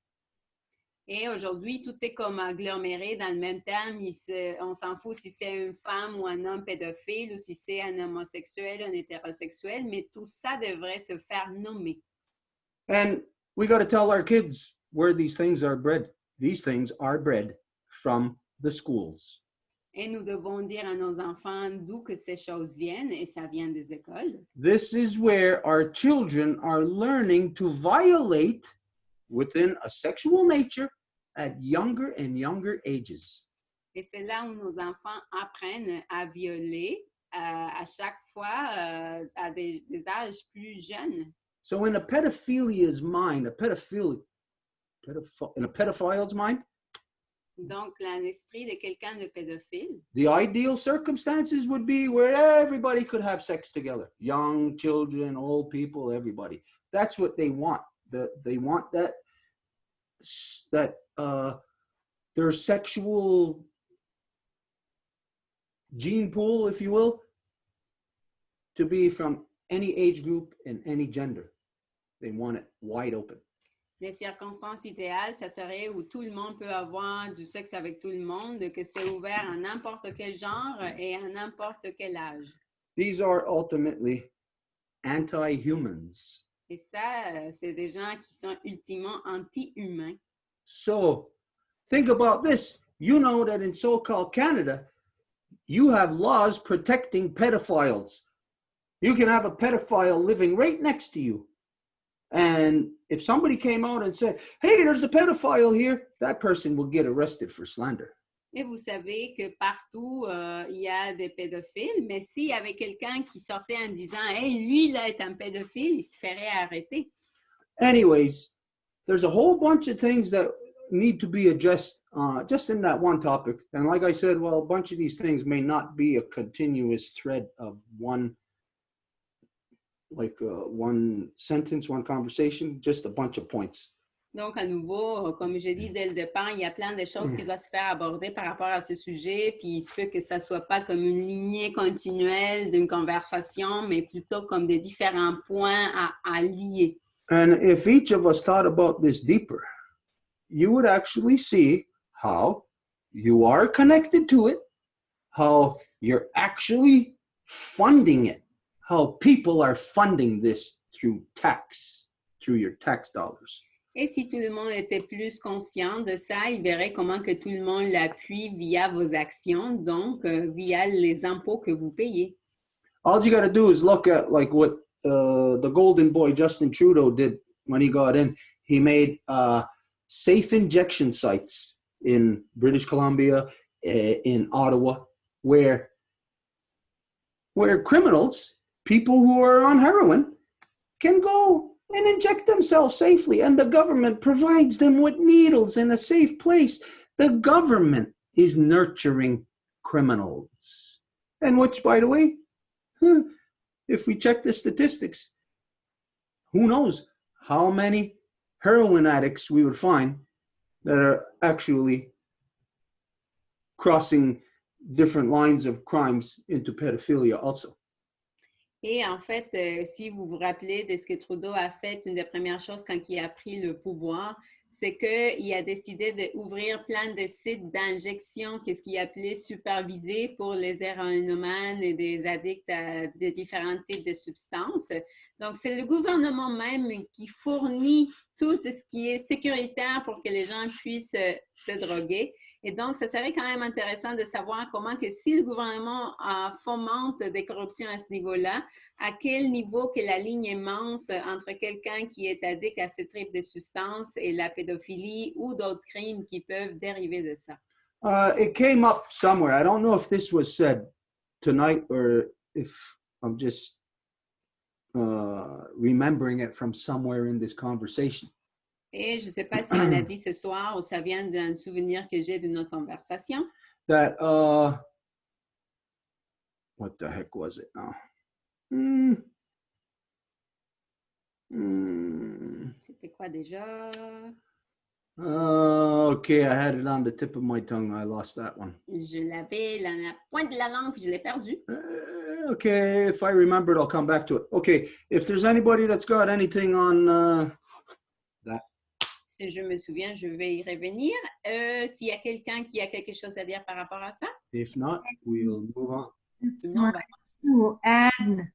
Et aujourd'hui, tout est comme aggloméré dans le même terme. On s'en fout si c'est une femme ou un homme pédophile ou si c'est un homosexuel, un hétérosexuel, mais tout ça devrait se faire nommer. And we got to tell our kids where these things are bred. These things are bred from the schools. Et nous devons dire à nos enfants d'où que ces choses viennent, et ça vient des écoles. This is where our children are learning to violate within a sexual nature at younger and younger ages. Et c'est là où nos enfants apprennent à violer à chaque fois à des âges plus jeunes. So in a pedophilia's mind, in a pedophile's mind, Donc, l'esprit de quelqu'un de pédophile, the ideal circumstances would be where everybody could have sex together. Young, children, old people, everybody. That's what they want. They want that their sexual gene pool, if you will, to be from any age group and any gender. They want it wide open. les circonstances idéales, ça serait où tout le monde peut avoir du sexe avec tout le monde, que c'est ouvert à n'importe quel genre et à n'importe quel âge. These are ultimately anti-humans. Et ça, c'est des gens qui sont ultimement anti-humains. So, think about this. You know that in so-called Canada, you have laws protecting pedophiles. You can have a pedophile living right next to you. And if somebody came out and said, hey, there's a pedophile here, that person will get arrested for slander. Et vous savez que partout, il y a des pédophiles, mais s'il y avait quelqu'un qui sortait en disant « Hey, lui, là, est un pédophile », il se ferait arrêter. Anyways, there's a whole bunch of things that need to be addressed just in that one topic. And like I said, well, a bunch of these things may not be a continuous thread of one sentence, one conversation, just a bunch of points. Donc, à nouveau, comme je dis dès le départ, il y a plein de choses qui doivent se faire aborder par rapport à ce sujet, puis il se peut que ça ne soit pas comme une lignée continuelle d'une conversation, mais plutôt comme des différents points à lier. And if each of us thought about this deeper, you would actually see how you are connected to it, how you're actually funding it, how people are funding this through your tax dollars. Et si tout le monde était plus conscient de ça, il verrait comment que tout le monde l'appuie via vos actions, donc via les impôts que vous payez. All you got to do is look at like what the golden boy Justin Trudeau did when he got in. He made safe injection sites in British Columbia, in Ottawa, where criminals, people who are on heroin, can go and inject themselves safely, and the government provides them with needles in a safe place. The government is nurturing criminals. And which, by the way, if we check the statistics, who knows how many heroin addicts we would find that are actually crossing different lines of crimes into pedophilia also. Et en fait, si vous vous rappelez de ce que Trudeau a fait, une des premières choses quand il a pris le pouvoir, c'est qu'il a décidé d'ouvrir plein de sites d'injection, qu'est-ce qu'il appelait supervisés pour les héroïnomanes et des addicts à de différents types de substances. Donc, c'est le gouvernement même qui fournit tout ce qui est sécuritaire pour que les gens puissent se droguer. Et donc, ça serait quand même intéressant de savoir comment que si le gouvernement fomente des corruptions à ce niveau-là, à quel niveau que la ligne est mince entre quelqu'un qui est addict à ce type de substances et la pédophilie ou d'autres crimes qui peuvent dériver de ça. It came up somewhere. I don't know if this was said tonight or if I'm just remembering it from somewhere in this conversation. Et je ne sais pas si on l'a dit ce soir ou ça vient d'un souvenir que j'ai de notre conversation. That, what the heck was it now? C'était quoi déjà? Okay, I had it on the tip of my tongue. I lost that one. Je l'avais dans la pointe de la langue, puis je l'ai perdu. Okay, if I remember it, I'll come back to it. Okay, if there's anybody that's got anything on that. Si je me souviens, je vais y revenir. S'il y a quelqu'un qui a quelque chose à dire par rapport à ça? If not, we'll move on. Sinon, on va To add,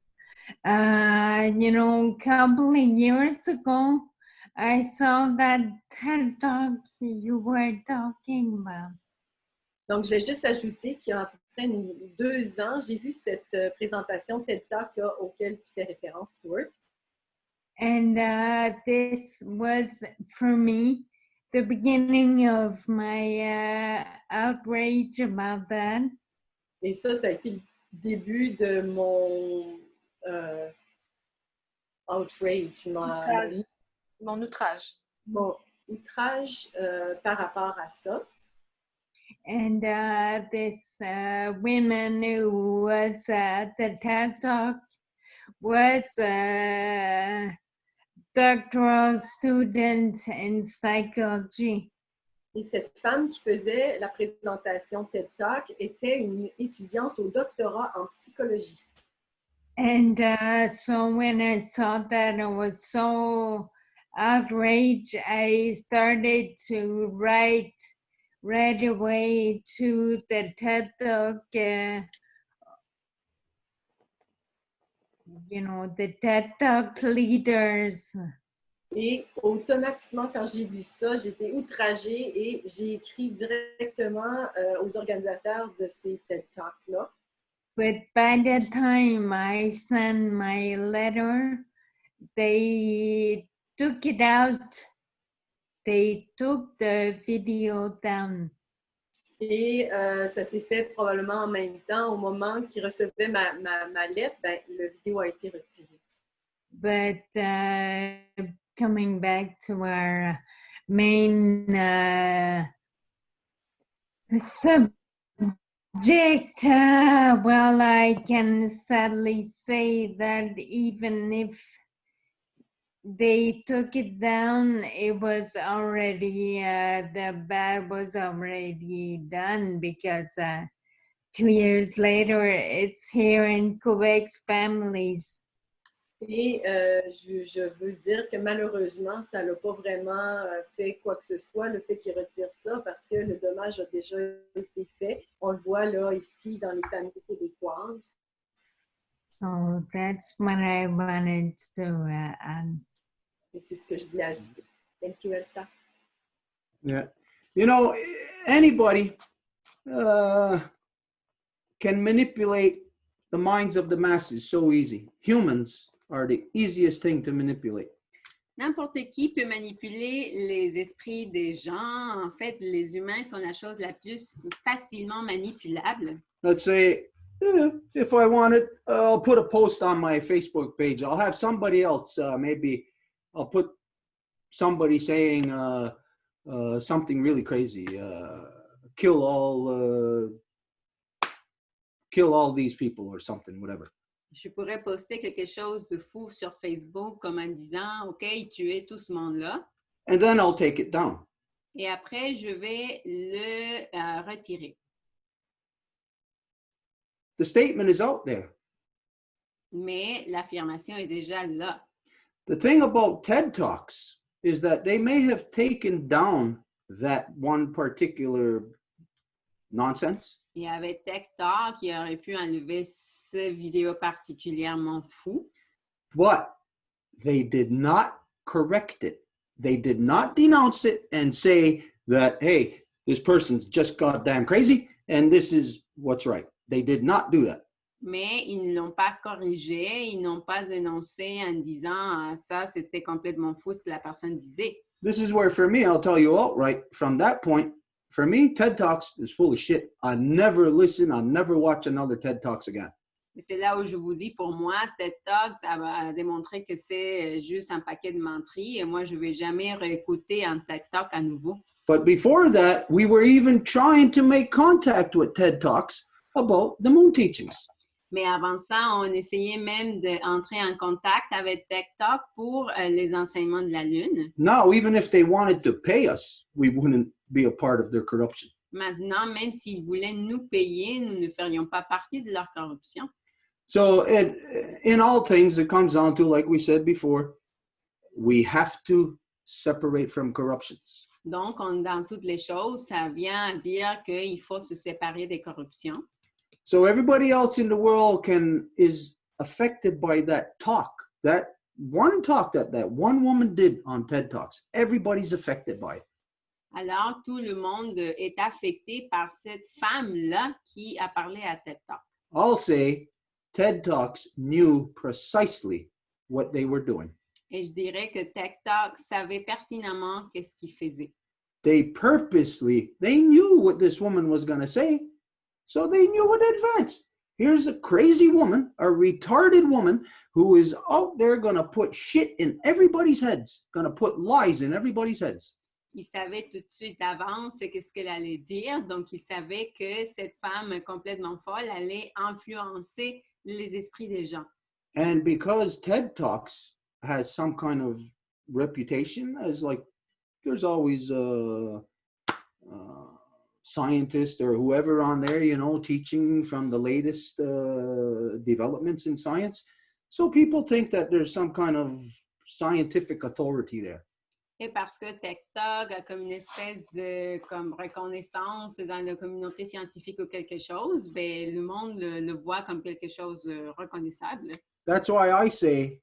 a couple of years ago, I saw that TED Talk you were talking about. Donc, je vais juste ajouter qu'il y a à peu près 2 ans, j'ai vu cette présentation TED Talk là, auquel tu fais référence, Stuart. And this was, for me, the beginning of my outrage about that. Et ça a été le début de mon outrage, Mon outrage. mon outrage par rapport à ça. And this woman who was at the TED Talk was a doctoral student in psychology. Et cette femme qui faisait la présentation TED Talk était une étudiante au doctorat en psychologie. And so when I saw that, I was so outraged. I started to write right away to the TED Talk, the TED Talk leaders. Et automatiquement, quand j'ai vu ça, j'étais outragée et j'ai écrit directement aux organisateurs de ces TED Talks-là. But by the time I sent my letter, they took it out. They took the video down. Et ça s'est fait probablement en même temps. Au moment qu'ils recevaient ma lettre, ben, le vidéo a été retiré. But coming back to our main subject, well, I can sadly say that even if they took it down, it was already, the bad was already done, because 2 years later, it's here in Quebec's families. Et je veux dire que malheureusement, ça n'a pas vraiment fait quoi que ce soit, le fait qu'ils retirent ça, parce que le dommage a déjà été fait. On le voit là, ici, dans les familles québécoises. So that's what I wanted to add. Et c'est ce que je voulais ajouter. Thank you, Elsa. Yeah. You know, anybody can manipulate the minds of the masses so easy. Humans are the easiest thing to manipulate. N'importe qui peut manipuler les esprits des gens. En fait, les humains sont la chose la plus facilement manipulable. Let's say, if I wanted, I'll put a post on my Facebook page. I'll have somebody else, maybe I'll put somebody saying something really crazy, kill all these people or something, whatever. Je pourrais poster quelque chose de fou sur Facebook comme en disant, OK, tuez tout ce monde-là. And then I'll take it down. Et après, je vais le retirer. The statement is out there. Mais l'affirmation est déjà là. The thing about TED Talks is that they may have taken down that one particular nonsense. Il y avait Tech Talk qui aurait pu enlever cette vidéo particulièrement fou. But they did not correct it. They did not denounce it and say that, hey, this person's just goddamn crazy and this is what's right. They did not do that. Mais ils ne l'ont pas corrigé, ils n'ont pas dénoncé en disant ça, c'était complètement fou ce que la personne disait. This is where, for me, I'll tell you outright, from that point, for me, TED Talks is full of shit. I never listen, I'll never watch another TED Talks again. C'est là où je vous dis, pour moi, TED Talk, ça va démontrer que c'est juste un paquet de menteries et moi, je ne vais jamais réécouter un TED Talk à nouveau. But before that, we were even trying to make contact with TED Talks about the moon teachings. Mais avant ça, on essayait même d'entrer en contact avec TED Talk pour les enseignements de la Lune. Now, even if they wanted to pay us, we wouldn't be a part of their corruption. Maintenant, même s'ils voulaient nous payer, nous ne ferions pas partie de leur corruption. So in all things, it comes down to, like we said before, we have to separate from corruptions. Donc, dans toutes les choses, ça vient à dire qu'il faut se séparer des corruptions. So everybody else in the world is affected by that talk, that one talk that one woman did on TED Talks. Everybody's affected by it. Alors, tout le monde est affecté par cette femme-là qui a parlé à TED Talk. I'll say TED Talks knew precisely what they were doing. Et je dirais que TED Talk savait pertinemment qu'est-ce qu'il faisait. They knew what this woman was going to say, so they knew in advance. Here's a crazy woman, a retarded woman, who is out there going to put shit in everybody's heads, going to put lies in everybody's heads. Il savait tout de suite d'avance ce qu'elle allait dire, donc il savait que cette femme complètement folle allait influencer les esprits des gens. And because TED Talks has some kind of reputation as like, there's always a scientist or whoever on there, you know, teaching from the latest developments in science. So people think that there's some kind of scientific authority there. Et parce que TikTok a comme une espèce de comme reconnaissance dans la communauté scientifique ou quelque chose, ben, le monde le voit comme quelque chose de reconnaissable. That's why I say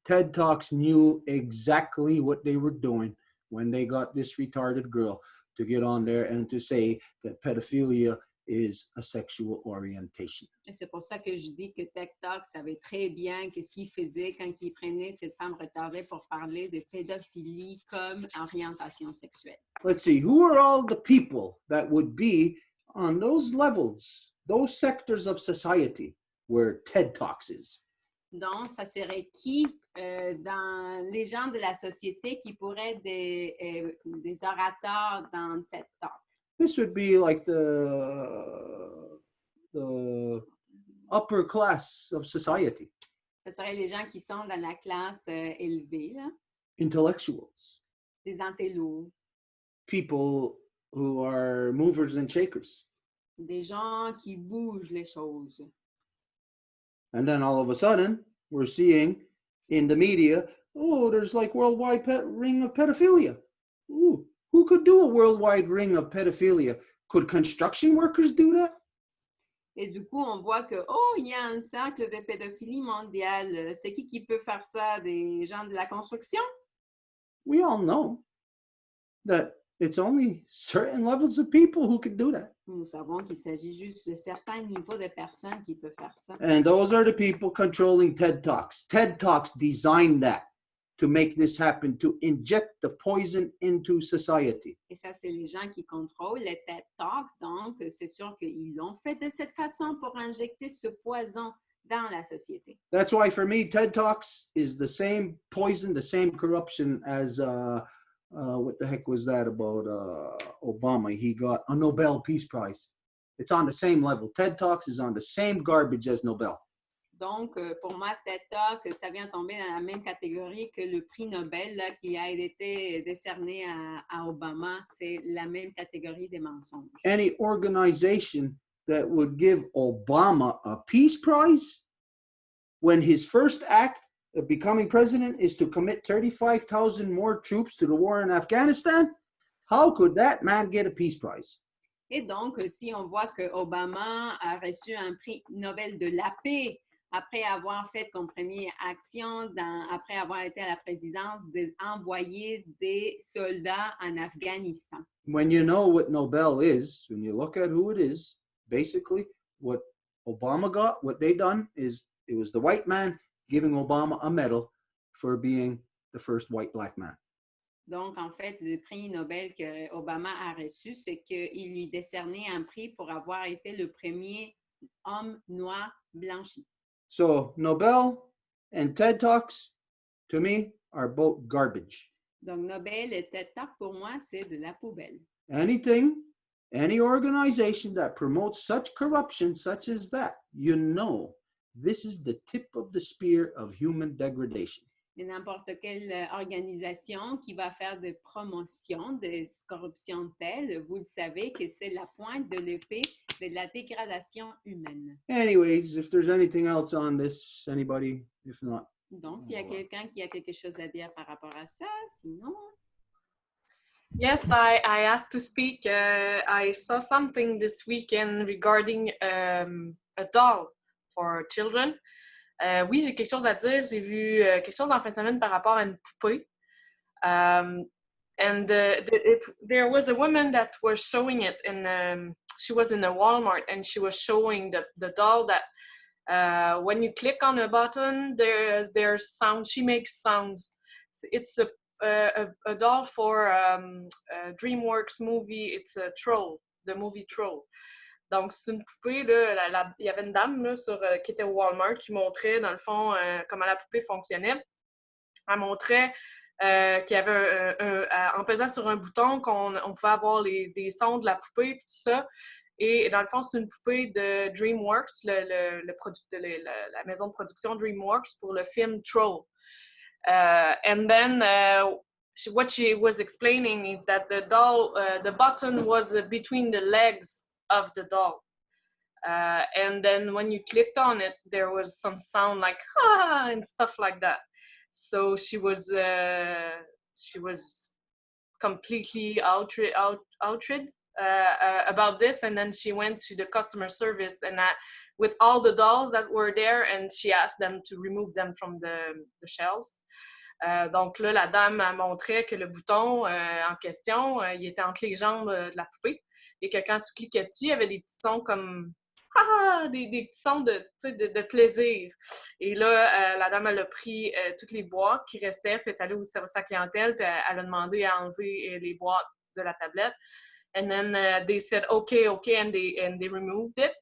TED Talks knew exactly what they were doing when they got this retarded girl to get on there and to say that pedophilia is a sexual orientation. Et c'est pour ça que je dis que TikTok savait très bien qu'est-ce qu'il faisait quand il prenait cette femme retardée pour parler de pédophilie comme orientation sexuelle. Let's see, who are all the people that would be on those levels, those sectors of society where TED Talks is? Donc, ça serait qui dans les gens de la société qui pourraient être des orateurs dans TED Talk? This would be like the upper class of society. Ce serait les gens qui sont dans la classe élevée, là, Intellectuals, des intellos, people who are movers and shakers. des gens qui bougent les choses. And then all of a sudden, we're seeing in the media, oh, there's like worldwide ring of pedophilia. Ooh, who could do a worldwide ring of pedophilia? Could construction workers do that? Et du coup, on voit que, oh, il y a un cercle de pédophilie mondiale. C'est qui peut faire ça? Des gens de la construction? We all know that it's only certain levels of people who could do that. Nous savons qu'il s'agit juste de certains niveaux de personnes qui peuvent faire ça. And those are the people controlling TED Talks. TED Talks designed that to make this happen, to inject the poison into society. Et ça, c'est les gens qui contrôlent les TED Talks. Donc, c'est sûr qu'ils l'ont fait de cette façon pour injecter ce poison dans la société. That's why, for me, TED Talks is the same poison, the same corruption as what the heck was that about Obama? He got a Nobel Peace Prize. It's on the same level. TED Talks is on the same garbage as Nobel. Donc, pour moi, TED Talk, ça vient tomber dans la même catégorie que le prix Nobel là, qui a été décerné à Obama. C'est la même catégorie des mensonges. Any organization that would give Obama a peace prize when his first act of becoming president is to commit 35,000 more troops to the war in Afghanistan, how could that man get a peace prize? Et donc, si on voit que Obama a reçu un prix Nobel de la paix après avoir fait comme première action, après avoir été à la présidence, d'envoyer des soldats en Afghanistan. When you know what Nobel is, when you look at who it is, basically what Obama got, what they done is it was the white man giving Obama a medal for being the first white black man. Donc, en fait, le prix Nobel que Obama a reçu, c'est qu'il lui décernait un prix pour avoir été le premier homme noir blanchi. So Nobel and TED Talks, to me, are both garbage. Donc, Nobel et TED Talk, pour moi, c'est de la poubelle. Any organization that promotes such corruption, such as that, you know, this is the tip of the spear of human degradation. Et n'importe quelle organisation qui va faire des promotions de corruption telle, vous le savez que c'est la pointe de l'épée de la dégradation humaine. Anyways, if there's anything else on this, anybody? If not. Donc, s'il y a quelqu'un qui a quelque chose à dire par rapport à ça, sinon... Yes, I asked to speak. I saw something this weekend regarding a doll for children. Oui, j'ai quelque chose à dire. J'ai vu quelque chose en fin de semaine par rapport à une poupée. Elle And there was a woman that was showing it in, she was in a Walmart and she was showing the doll that when you click on a button, there's sound, she makes sounds. It's a doll for a DreamWorks movie, it's a Troll, the movie Troll. Donc, c'est une poupée, là, il y avait une dame là, qui était au Walmart qui montrait, dans le fond, comment la poupée fonctionnait. Elle montrait qu'il y avait en pesant sur un bouton, qu'on pouvait avoir des sons de la poupée et tout ça. Et dans le fond, c'est une poupée de DreamWorks, la maison de production DreamWorks pour le film Troll. And then what she was explaining is that the doll, the button was between the legs of the doll. And then when you clicked on it, there was some sound like ah and stuff like that. So she was completely outraged about this, and then she went to the customer service and with all the dolls that were there, and she asked them to remove them from the shelves. Donc là, la dame a montré que le bouton en question, il était entre les jambes de la poupée, et que quand tu cliquais dessus, il y avait des petits sons comme des petits sons de plaisir. Et là, la dame, elle a pris toutes les boîtes qui restaient, puis elle est allée au service à la clientèle, puis elle a demandé à enlever les boîtes de la tablette. And then they said, okay, and they removed it.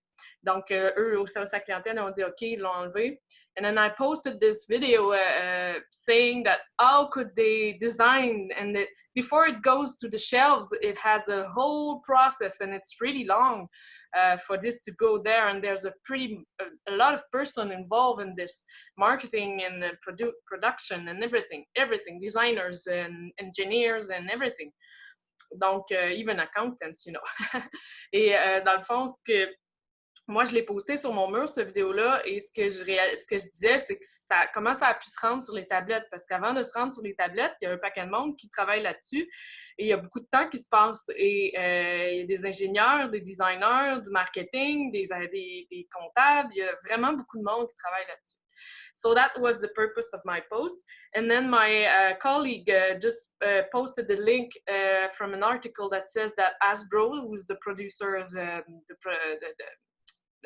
Donc, eux, au service à la clientèle, ont dit, OK, ils l'ont enlevé. And then I posted this video saying that how could they design, and before it goes to the shelves, it has a whole process, and it's really long for this to go there. And there's a lot of person involved in this, marketing and production and everything, designers and engineers and everything. Donc, even accountants, you know. Et dans le fond, moi, je l'ai posté sur mon mur, cette vidéo-là, et ce que je disais, c'est que comment ça a pu se rendre sur les tablettes? Parce qu'avant de se rendre sur les tablettes, il y a un paquet de monde qui travaille là-dessus, et il y a beaucoup de temps qui se passe. Et il y a des ingénieurs, des designers, du marketing, des comptables, il y a vraiment beaucoup de monde qui travaille là-dessus. So that was the purpose of my post. And then my colleague just posted the link from an article that says that Hasbro, who is the producer of the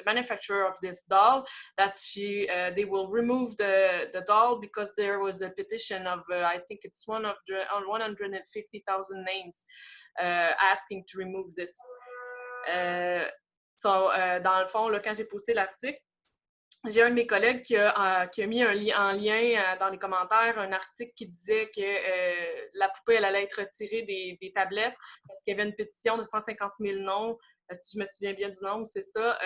manufacturer of this doll, that they will remove the doll because there was a petition of I think it's 150,000 names asking to remove this. So dans le fond, là, quand j'ai posté l'article, j'ai un de mes collègues qui a mis en lien dans les commentaires un article qui disait que la poupée elle allait être retirée des tablettes parce qu'il y avait une pétition de 150 000 noms, si je me souviens bien du nombre, c'est ça.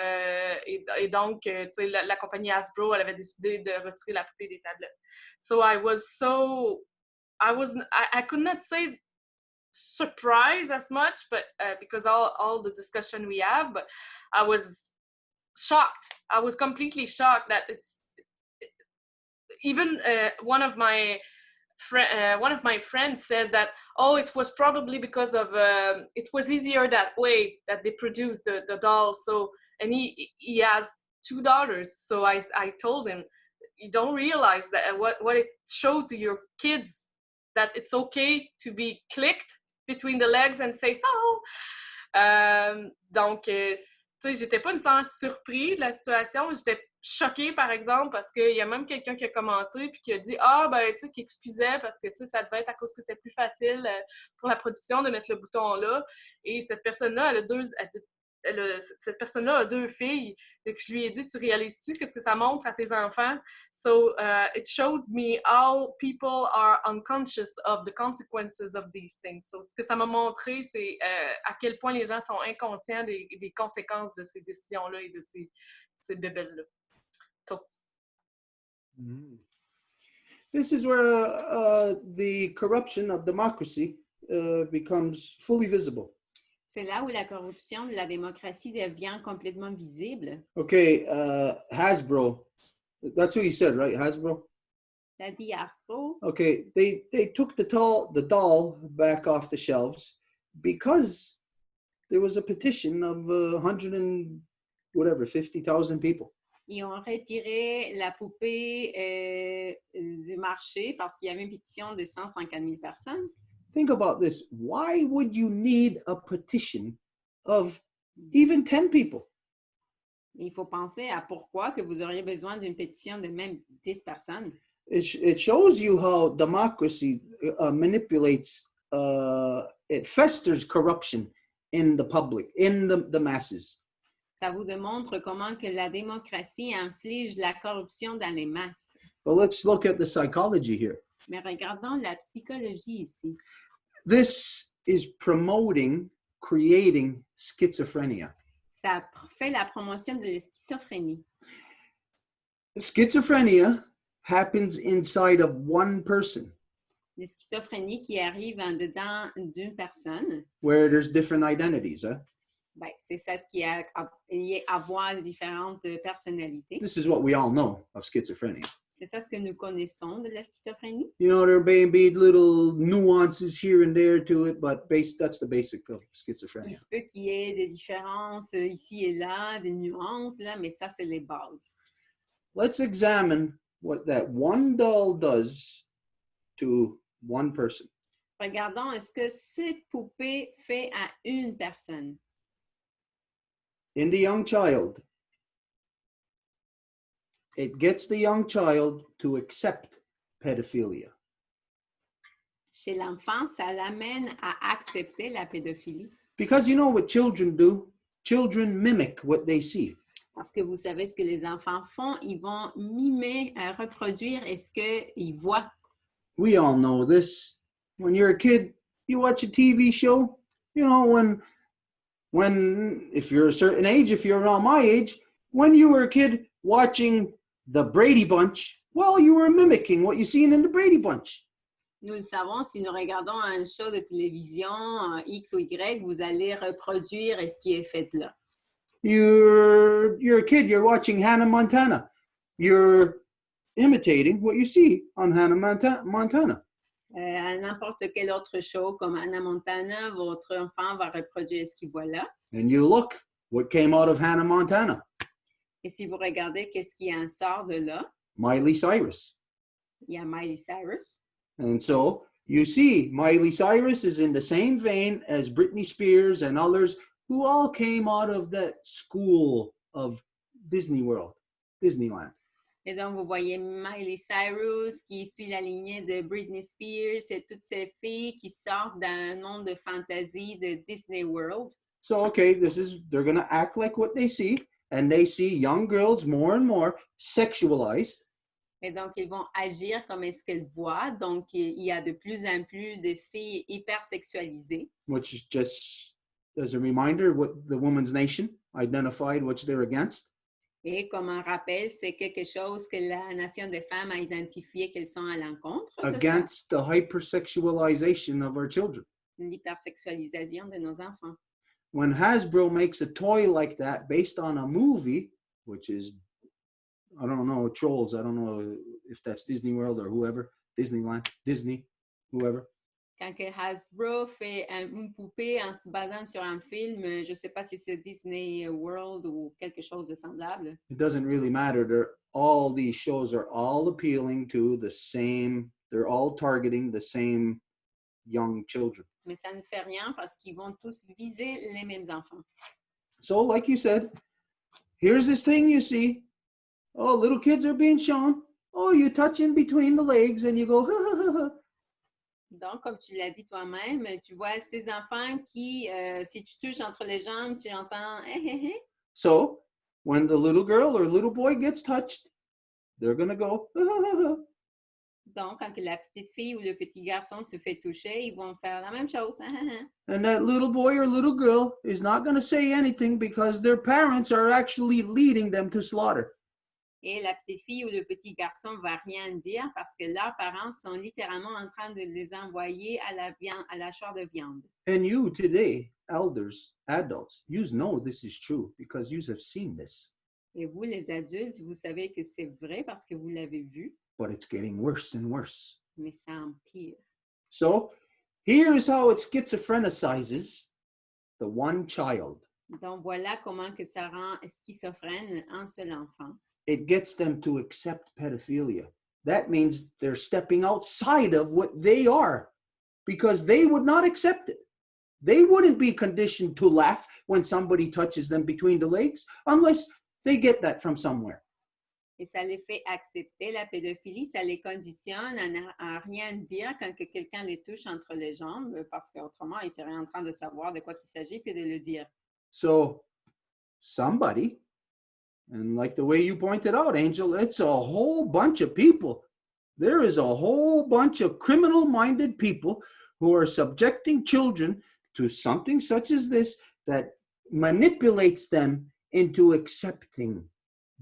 Et donc, la compagnie Hasbro, elle avait décidé de retirer la poupée des tablettes. So I could not say surprised as much, but because all the discussion we have, but I was shocked. I was completely shocked that even one of my friends said that, oh, it was probably because of it was easier that way that they produced the doll. So, and he has 2 daughters. So I told him, you don't realize that what it showed to your kids, that it's okay to be clicked between the legs and say oh. Donc tu sais, j'étais pas nécessairement surpris de la situation, j'étais choquée, par exemple, parce qu'il y a même quelqu'un qui a commenté puis qui a dit « Ah, ben, tu sais, qui excusait parce que, tu sais, ça devait être à cause que c'était plus facile pour la production de mettre le bouton là. » Et cette personne-là, cette personne-là a 2 filles. Et que je lui ai dit « Tu réalises-tu qu'est-ce que ça montre à tes enfants? » So, it showed me how people are unconscious of the consequences of these things. So, ce que ça m'a montré, c'est à quel point les gens sont inconscients des conséquences de ces décisions-là et de ces bébelles-là. This is where the corruption of democracy becomes fully visible. C'est là où la corruption de la démocratie devient complètement visible. Okay, Hasbro, that's who you said, right? Hasbro? T'as dit Hasbro? Okay, they took the doll back off the shelves because there was a petition of 50,000 people. Ils ont retiré la poupée du marché parce qu'il y avait une pétition de 150 000 personnes. think about this. Why would you need a petition of even 10 people? Il faut penser à pourquoi que vous auriez besoin d'une pétition de même 10 personnes. It shows you how democracy manipulates, it festers corruption in the public, in the masses. Ça vous démontre comment que la démocratie inflige la corruption dans les masses. But let's look at the psychology here. Mais regardons la psychologie ici. This is promoting creating schizophrenia. Ça fait la promotion de la schizophrénie. Schizophrenia happens inside of one person, La schizophrénie qui arrive en dedans d'une personne, where there's different identities. ben, c'est ça ce qui est lié à avoir différentes personnalités. This is what we all know of schizophrenia. C'est ça ce que nous connaissons de la schizophrénie. You know, there may be little nuances here and there to it, but that's the basic of Il schizophrenia. se peut qu'il y ait des différences ici et là, des nuances, là, mais ça, c'est les bases. Let's examine what that one doll does to one person. Regardons, est-ce que cette poupée fait à une personne? In the young child, it gets the young child to accept pedophilia. Chez l'enfant, ça l'amène à accepter la pédophilie. Because you know what children do? Children mimic what they see. Parce que vous savez ce que les enfants font, ils vont mimer, reproduire ce qu'ils voient. We all know this. When you're a kid, you watch a TV show. You know, when if you're a certain age, if you're around my age, when you were a kid watching the Brady Bunch, well, you were mimicking what you seen in the Brady Bunch. Nous le savons, si nous regardons un show de télévision X ou Y, vous allez reproduire ce qui est fait là. You're a kid, you're watching Hannah Montana. You're imitating what you see on Hannah Montana. À n'importe quel autre show comme Hannah Montana, votre enfant va reproduire ce qu'il voit là. And you look what came out of Hannah Montana. Et si vous regardez qu'est-ce qui en sort de là, Miley Cyrus. il y a Miley Cyrus. And so you see Miley Cyrus is in the same vein as Britney Spears and others who all came out of that school of Disney World, Disneyland. Et donc, vous voyez Miley Cyrus qui suit la lignée de Britney Spears et toutes ces filles qui sortent d'un monde de fantasy de Disney World. So, okay, they're going to act like what they see, and they see young girls more and more sexualized. Et donc, ils vont agir comme est-ce qu'elles voient. Donc, il y a de plus en plus de filles hyper sexualisées. Which is just as a reminder what the Women's Nation identified, which they're against. Et comme un rappel, c'est quelque chose que la Nation des femmes a identifié qu'elles sont à l'encontre de ça. Against the hypersexualization of our children. L'hypersexualisation de nos enfants. When Hasbro makes a toy like that based on a movie, which is, I don't know, Trolls, I don't know if that's Disney World or whoever, Disneyland, Disney, whoever. Quand que Hasbro fait une poupée en se basant sur un film, je ne sais pas si c'est Disney World ou quelque chose de semblable. It doesn't really matter. All these shows are all appealing to the same, they're all targeting the same young children. Mais ça ne fait rien parce qu'ils vont tous viser les mêmes enfants. So, like you said, here's this thing you see. Oh, little kids are being shown. Oh, you touch in between the legs and you go, ha, ha, ha, ha. Donc, comme tu l'as dit toi-même, tu vois ces enfants qui, si tu touches entre les jambes, tu entends « hé, hé, hé ». So, when the little girl or little boy gets touched, they're going to go, ha, ha, ha, ha. Donc, quand la petite fille ou le petit garçon se fait toucher, ils vont faire la même chose. And that little boy or little girl is not going to say anything because their parents are actually leading them to slaughter. Et la petite fille ou le petit garçon ne va rien dire parce que leurs parents sont littéralement en train de les envoyer à la chair de viande. And you today, elders, adults, you know this is true because you have seen this. Et vous, les adultes, vous savez que c'est vrai parce que vous l'avez vu. But it's getting worse and worse. Mais ça empire. So, here's how it schizophrenicizes the one child. Donc, voilà comment que ça rend schizophrène un seul enfant. It gets them to accept pedophilia. That means they're stepping outside of what they are, because they would not accept it. They wouldn't be conditioned to laugh when somebody touches them between the legs unless they get that from somewhere. Et ça les fait accepter la pédophilie, ça les conditionne à rien dire quand que quelqu'un les touche entre les jambes, parce qu'autrement, ils seraient en train de savoir de quoi il s'agit puis de le dire. So somebody, and like the way you pointed out, Angel, it's a whole bunch of people. There is a whole bunch of criminal-minded people who are subjecting children to something such as this that manipulates them into accepting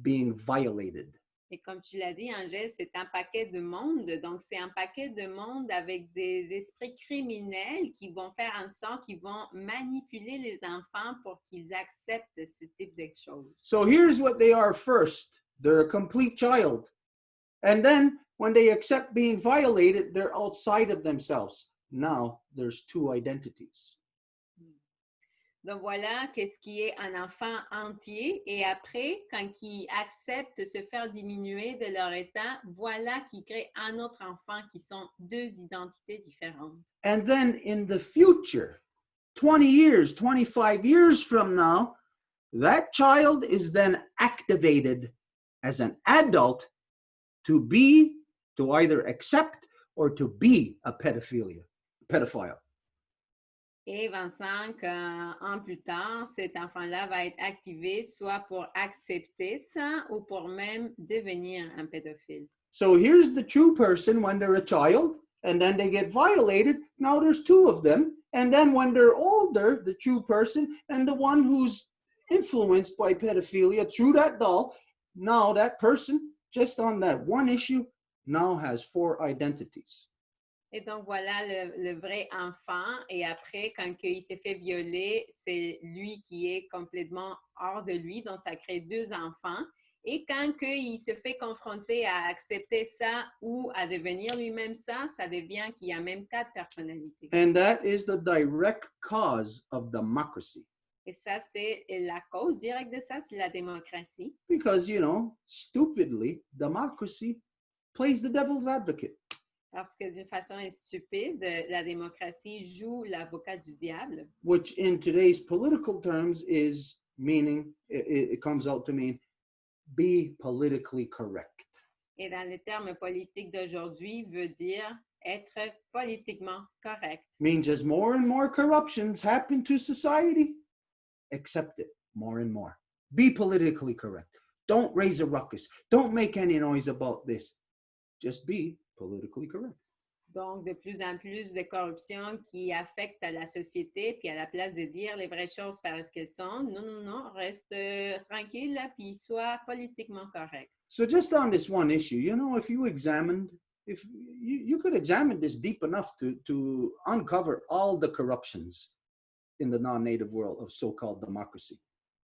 being violated. Et comme tu l'as dit, Angèle, c'est un paquet de monde. Donc, c'est un paquet de monde avec des esprits criminels qui vont faire en sorte qu'ils vont manipuler les enfants pour qu'ils acceptent ce type de choses. So here's what they are first. They're a complete child. And then when they accept being violated, they're outside of themselves. Now there's two identities. Donc voilà qu'est-ce qui est un enfant entier. Et après, quand ils acceptent de se faire diminuer de leur état, voilà qu'ils créent un autre enfant qui sont deux identités différentes. And then in the future, 20 years, 25 years from now, that child is then activated as an adult to either accept or to be a pedophile. Et 25 ans plus tard, cet enfant-là va être activé soit pour accepter ça ou pour même devenir un pédophile. So here's the true person when they're a child, and then they get violated. Now there's two of them. And then when they're older, the true person and the one who's influenced by pedophilia through that doll, now that person, just on that one issue, now has four identities. Et donc, voilà le vrai enfant. Et après, quand il s'est fait violer, c'est lui qui est complètement hors de lui. Donc, ça crée deux enfants. Et quand il se fait confronter à accepter ça ou à devenir lui-même ça devient qu'il y a même quatre personnalités. And that is the direct cause of democracy. Et ça, c'est la cause directe de ça, c'est la démocratie. Because, stupidly, democracy plays the devil's advocate. Parce que d'une façon stupide, la démocratie joue l'avocat du diable. Which in today's political terms is meaning, it comes out to mean, be politically correct. Et dans les termes politiques d'aujourd'hui, veut dire être politiquement correct. Means as more and more corruptions happen to society, accept it more and more. Be politically correct. Don't raise a ruckus. Don't make any noise about this. Just be politically correct. Donc, de plus en plus de corruption qui affecte à la société, puis à la place de dire les vraies choses parce qu'elles sont, non, reste tranquille, là, puis sois politiquement correct. So just on this one issue, if you examined, if you could examine this deep enough to uncover all the corruptions in the non-native world of so-called democracy.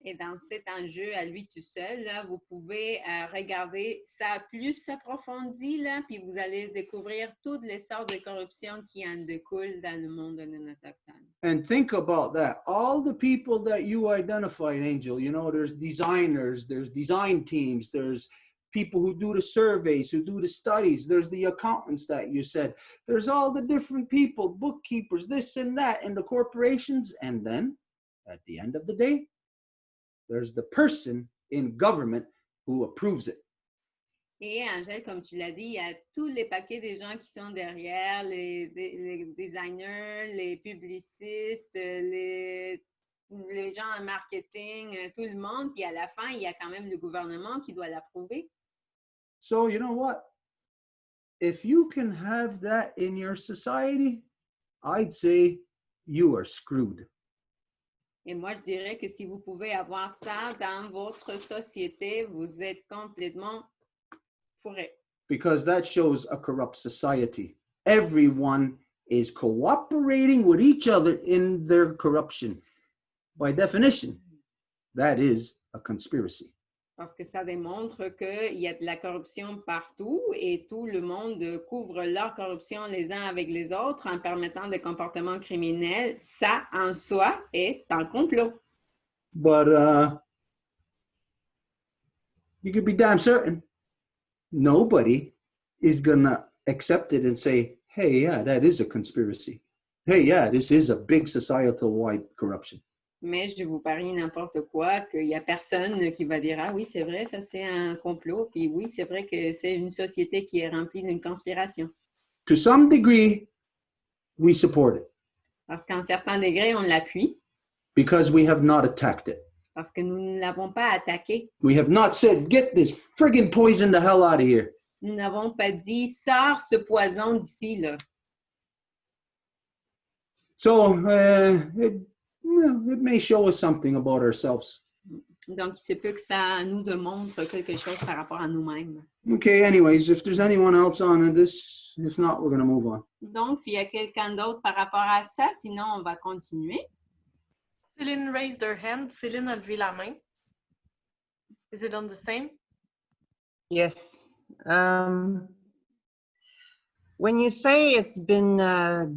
Et dans cet enjeu à lui tout seul, là, vous pouvez regarder ça plus approfondi, là, puis vous allez découvrir toutes les sortes de corruption qui en découlent dans le monde non autochtone. And think about that. All the people that you identified, Angel, there's designers, there's design teams, there's people who do the surveys, who do the studies, there's the accountants that you said. There's all the different people, bookkeepers, this and that, and the corporations. And then, at the end of the day, there's the person in government who approves it. Et Angèle, comme tu l'as dit, il y a tous les paquets des gens qui sont derrière, les designers, les publicistes, les gens en marketing, tout le monde. Puis à la fin, il y a quand même le gouvernement qui doit l'approuver. So you know what? If you can have that in your society, I'd say you are screwed. Et moi, je dirais que si vous pouvez avoir ça dans votre société, vous êtes complètement fourré. Because that shows a corrupt society. Everyone is cooperating with each other in their corruption. By definition, that is a conspiracy. Parce que ça démontre qu'il y a de la corruption partout et tout le monde couvre leur corruption les uns avec les autres en permettant des comportements criminels. Ça, en soi, est un complot. But you could be damn certain nobody is going to accept it and say, hey, yeah, that is a conspiracy. Hey, yeah, this is a big societal-wide corruption. Mais je vous parie n'importe quoi qu'il n'y a personne qui va dire « Ah oui, c'est vrai, ça c'est un complot. » Puis oui, c'est vrai que c'est une société qui est remplie d'une conspiration. To some degree, we support it Parce qu'à un certain degré, on l'appuie. because we have not attacked it. Parce que nous ne l'avons pas attaqué. We have not said, get this friggin' poison the hell out of here. Nous n'avons pas dit « Sors ce poison d'ici, là. » So it may show us something about ourselves. Donc, il se peut que ça nous démontre quelque chose par rapport à nous-mêmes. Okay, anyways, if there's anyone else on this, if not, we're going to move on. Donc, s'il y a quelqu'un d'autre par rapport à ça, sinon on va continuer. Céline raised her hand. Céline a levé la main. Is it on the same? Yes. When you say it's been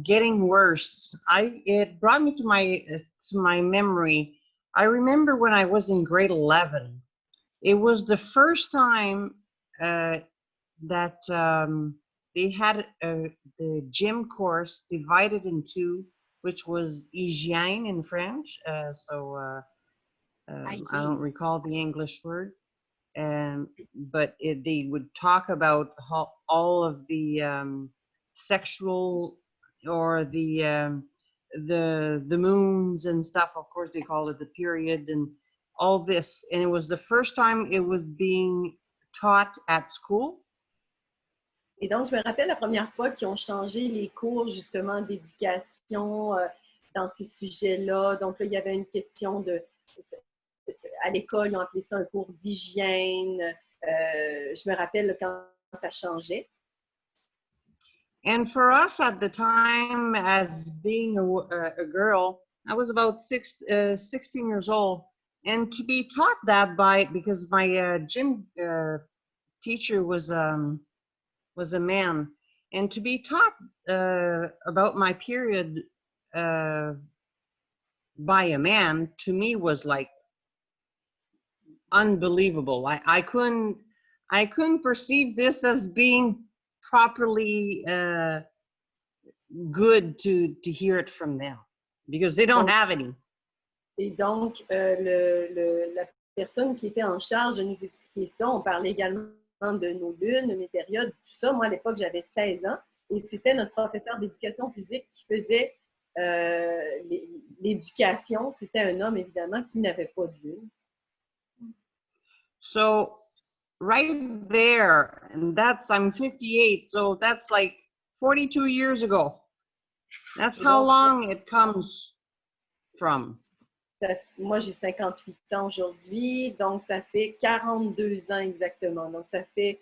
getting worse, it brought me to my memory. I remember when I was in grade 11. It was the first time that they had the gym course divided in two, which was hygiène in French. I don't recall the English word. But they would talk about all of the sexual or the moons and stuff. Of course, they call it the period and all this. And it was the first time it was being taught at school. Et donc, je me rappelle la première fois qu'ils ont changé les cours, justement, d'éducation dans ces sujets-là. Donc, là, il y avait une question de... À l'école, ils ont appelé ça un cours d'hygiène. Je me rappelle quand ça changeait. And for us at the time, as being a girl, I was about 16 years old. And to be taught that because my gym teacher was a man, and to be taught about my period by a man, to me was like unbelievable. I couldn't perceive this as being properly good to hear it from them because they don't have any. Et donc, la personne qui était en charge de nous expliquer ça, on parlait également de nos lunes, de mes périodes, tout ça. Moi, à l'époque, j'avais 16 ans et c'était notre professeur d'éducation physique qui faisait l'éducation. C'était un homme, évidemment, qui n'avait pas de lune. So, right there, and I'm 58, so that's like 42 years ago. That's how long it comes from. Moi, j'ai 58 ans aujourd'hui, donc ça fait 42 ans exactement. Donc, ça fait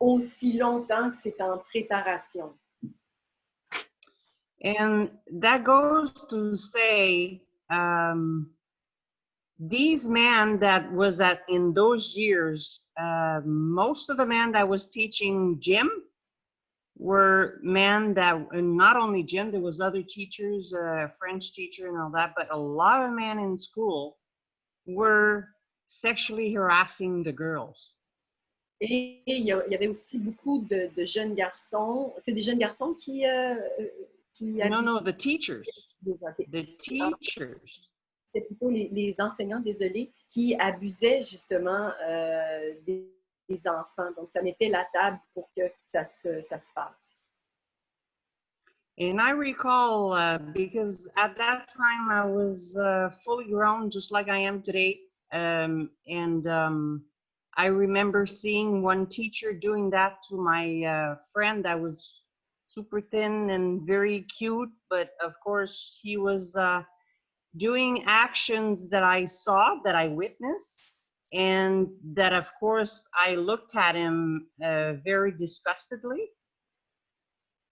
aussi longtemps que c'est en préparation. And that goes to say, these men that was in those years, most of the men that was teaching gym were men that, and not only gym, there was other teachers, French teacher and all that, but a lot of men in school were sexually harassing the girls. Et il y avait aussi beaucoup de jeunes garçons. C'est des jeunes garçons qui No, the teachers. The teachers. C'est plutôt les enseignants, désolé, qui abusaient justement des enfants. Donc, ça mettait la table pour que ça se passe. And I recall, because at that time I was fully grown, just like I am today. I remember seeing one teacher doing that to my friend that was super thin and very cute. But of course, he was doing actions that I saw, that I witnessed. And that, of course, I looked at him very disgustedly.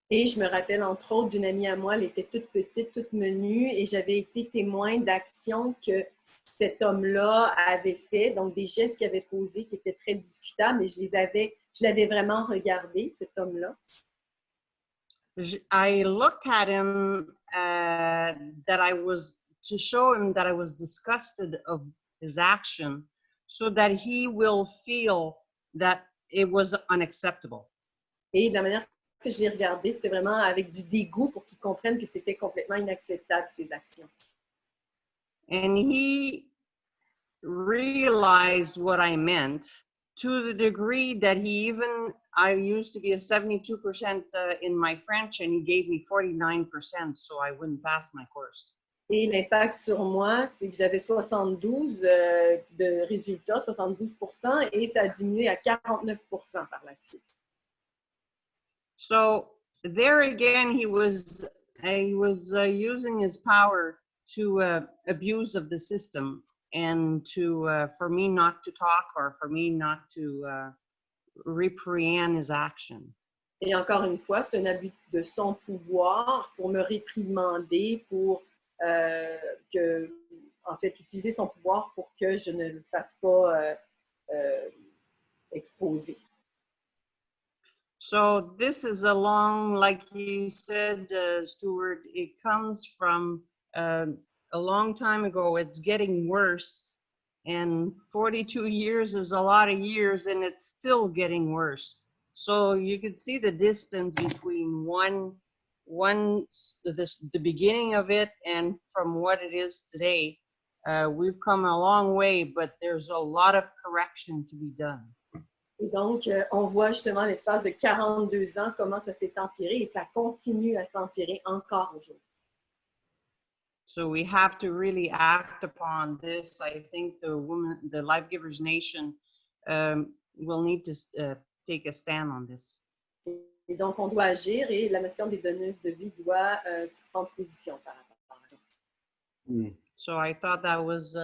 Et je me rappelle, entre autres, d'une amie à moi, elle était toute petite, toute menue, et j'avais été témoin d'actions que cet homme-là avait fait, donc des gestes qu'il avait posés qui étaient très discutables, et je l'avais vraiment regardé, cet homme-là. I looked at him to show him that I was disgusted of his action, so that he will feel that it was unacceptable. Et de la manière que je l'ai regardé, c'était vraiment avec du dégoût pour qu'ils comprennent que c'était complètement inacceptable, ces actions. And he realized what I meant to the degree that I used to be a 72% in my French, and he gave me 49% so I wouldn't pass my course. Et l'impact sur moi, c'est que j'avais 72 de résultats, 72%, et ça a diminué à 49% par la suite. So there again, he was using his power to abuse of the system and to for me not to talk or for me not to reprehend his action. Et encore une fois, c'est un abus de son pouvoir pour me réprimander, pour en fait, utiliser son pouvoir pour que je ne le fasse pas exposer. So this is like you said, Stuart, it comes from a long time ago. It's getting worse, and 42 years is a lot of years, and it's still getting worse. So you can see the distance between the beginning of it and from what it is today. We've come a long way, but there's a lot of correction to be done. Et donc, on voit justement l'espace de 42 ans comment ça s'est empiré et ça continue à s'empirer encore aujourd'hui. So we have to really act upon this. I think the Life Givers Nation will need to take a stand on this. Et donc, on doit agir et la nation des donneuses de vie doit se prendre position par rapport à ça. So I thought that was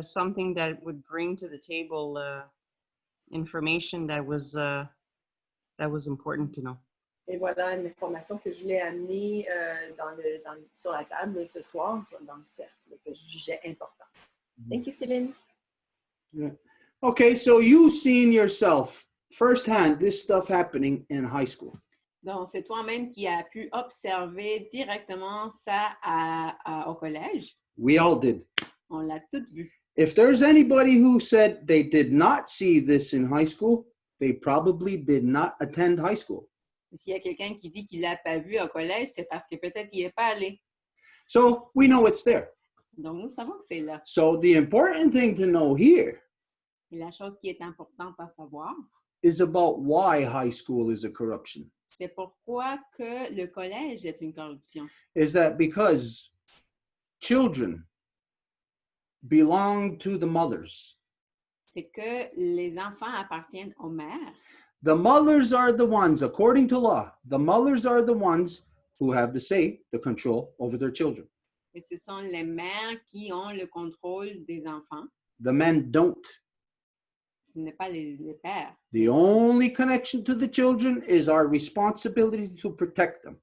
something that would bring to the table information that was important to know. Et voilà une information que je voulais amener sur la table ce soir, dans le cercle, que je jugeais important. Thank you, Céline. Yeah. Okay, so you've seen yourself firsthand this stuff happening in high school. Donc, c'est toi-même qui as pu observer directement ça au collège. We all did. On l'a tout vu. If there's anybody who said they did not see this in high school, they probably did not attend high school. S'il y a quelqu'un qui dit qu'il l'a pas vu au collège, c'est parce que peut-être qu'il n'est pas allé. So we know it's there. Donc, nous savons que c'est là. So the important thing to know here Et la chose qui est importante à savoir, is about why high school is a corruption. c'est pourquoi que le collège est une corruption. Is that because children belong to the mothers. C'est que les enfants appartiennent aux mères. The mothers are the ones, according to law, the mothers are the ones who have the say, the control over their children. Et ce sont les mères qui ont le contrôle des enfants. The men don't. Ce n'est pas les pères. The only connection to the children is our responsibility to protect them.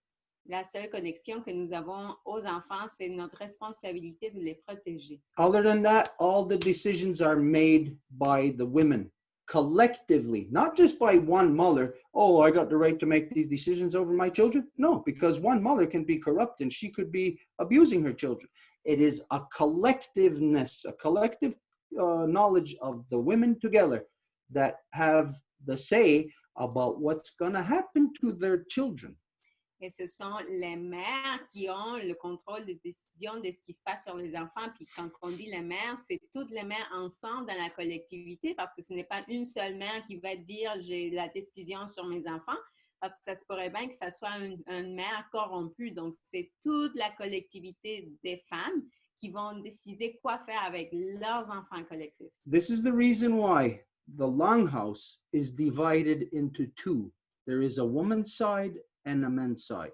La seule connexion que nous avons aux enfants, c'est notre responsabilité de les protéger. Other than that, all the decisions are made by the women collectively, not just by one mother. Oh, I got the right to make these decisions over my children. No, because one mother can be corrupt and she could be abusing her children. It is a collectiveness, a collective knowledge of the women together that have the say about what's going to happen to their children. Et ce sont les mères qui ont le contrôle des décisions de ce qui se passe sur les enfants. Puis quand on dit les mères, c'est toutes les mères ensemble dans la collectivité parce que ce n'est pas une seule mère qui va dire j'ai la décision sur mes enfants parce que ça se pourrait bien que ça soit une mère corrompue. Donc, c'est toute la collectivité des femmes qui vont décider quoi faire avec leurs enfants collectifs. This is the reason why the longhouse is divided into two. There is a woman's side and a men's side.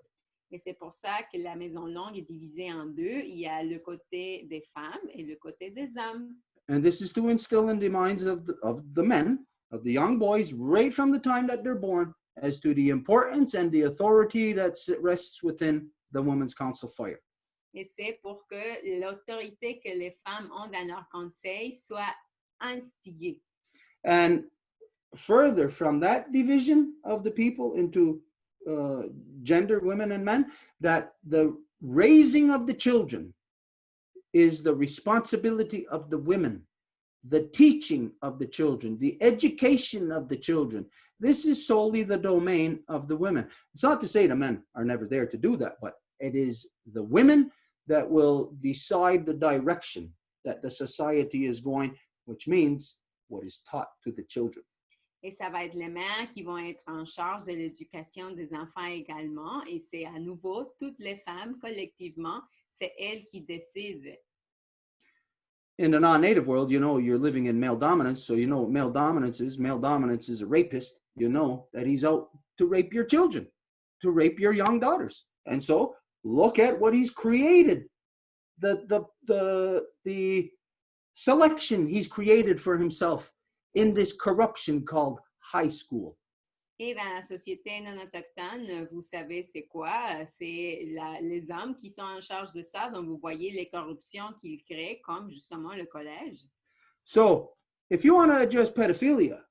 Et c'est pour ça que la maison longue est divisée en deux. Il y a le côté des femmes et le côté des hommes. And this is to instill in the minds of the men, of the young boys, right from the time that they're born, as to the importance and the authority that rests within the Women's Council Fire. Et c'est pour que l'autorité que les femmes ont dans leur conseil soit instiguée. And further from that division of the people into gender, women and men, that the raising of the children is the responsibility of the women the teaching of the children, the education of the children. This is solely the domain of the women. It's not to say the men are never there to do that, but it is the women that will decide the direction that the society is going, which means what is taught to the children. Et ça va être les mères qui vont être en charge de l'éducation des enfants également. Et c'est à nouveau toutes les femmes collectivement, c'est elles qui décident. In the non-native world, you know, you're living in male dominance, so you know what male dominance is. Male dominance is a rapist. You know that he's out to rape your children, to rape your young daughters. And so look at what he's created. The selection he's created for himself in this corruption called high school. Et dans la société non autochtone, vous savez c'est quoi? C'est les hommes qui sont en charge de ça. Donc, vous voyez les corruptions qu'ils créent, comme justement le collège. So, if you want to address pedophilia,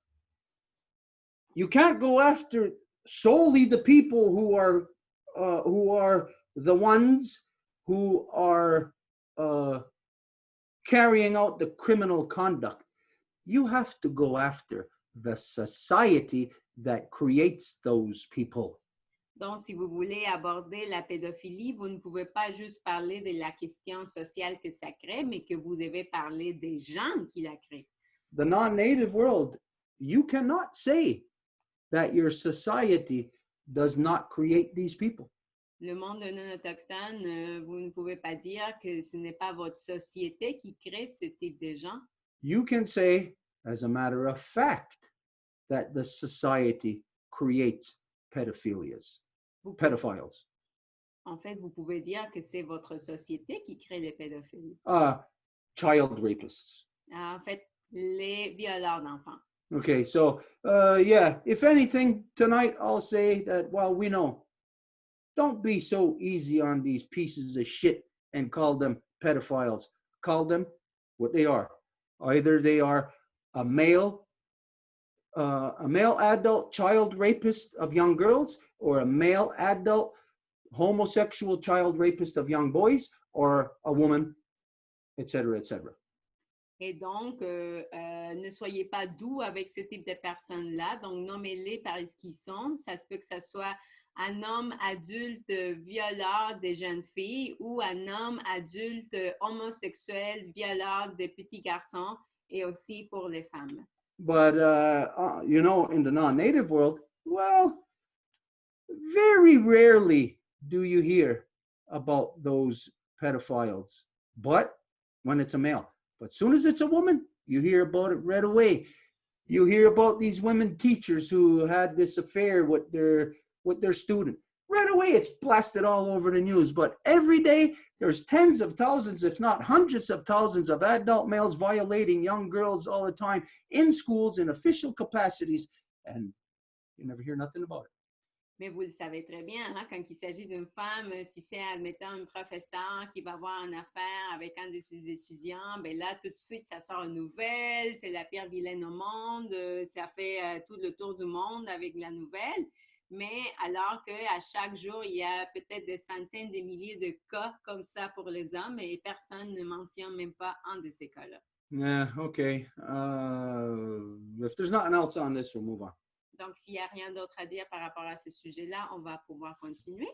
you can't go after solely the people who are the ones who are carrying out the criminal conduct. You have to go after the society that creates those people. Donc, si vous voulez aborder la pédophilie, vous ne pouvez pas juste parler de la question sociale que ça crée, mais que vous devez parler des gens qui la créent. The non-native world, you cannot say that your society does not create these people. Le monde non autochtone, vous ne pouvez pas dire que ce n'est pas votre société qui crée ce type de gens. You can say, as a matter of fact, that the society creates pedophiles. En fait, vous pouvez dire que c'est votre société qui crée les pédophiles. Child rapists. En fait, les violeurs d'enfants. Okay, so yeah, if anything, tonight I'll say that, well, we know, don't be so easy on these pieces of shit and call them pedophiles. Call them what they are. Either they are a male adult child rapist of young girls, or a male adult homosexual child rapist of young boys, or a woman, etc., etc. Et donc, ne soyez pas doux avec ce type de personnes-là. Donc, nommez-les par ce qu'ils sont. Ça se peut que ce soit un homme adulte violeur des jeunes filles ou un homme adulte homosexuel violeur des petits garçons, et aussi pour les femmes. But, you know, in the non-native world, well, very rarely do you hear about those pedophiles. But when it's a male. But as soon as it's a woman, you hear about it right away. You hear about these women teachers who had this affair with their student. Right away, it's blasted all over the news. But every day, there's tens of thousands, if not hundreds of thousands of adult males violating young girls all the time in schools, in official capacities, and you never hear nothing about it. Mais vous le savez très bien, hein, quand il s'agit d'une femme, si c'est, admettons, un professeur qui va avoir une affaire avec un de ses étudiants, bien là, tout de suite, ça sort une nouvelle, c'est la pire vilaine au monde, ça fait tout le tour du monde avec la nouvelle. Mais alors qu'à chaque jour, il y a peut-être des centaines de milliers de cas comme ça pour les hommes et personne ne mentionne même pas un de ces cas-là. Yeah, okay. If there's nothing else on this, we'll move on. Donc, s'il n'y a rien d'autre à dire par rapport à ce sujet-là, on va pouvoir continuer.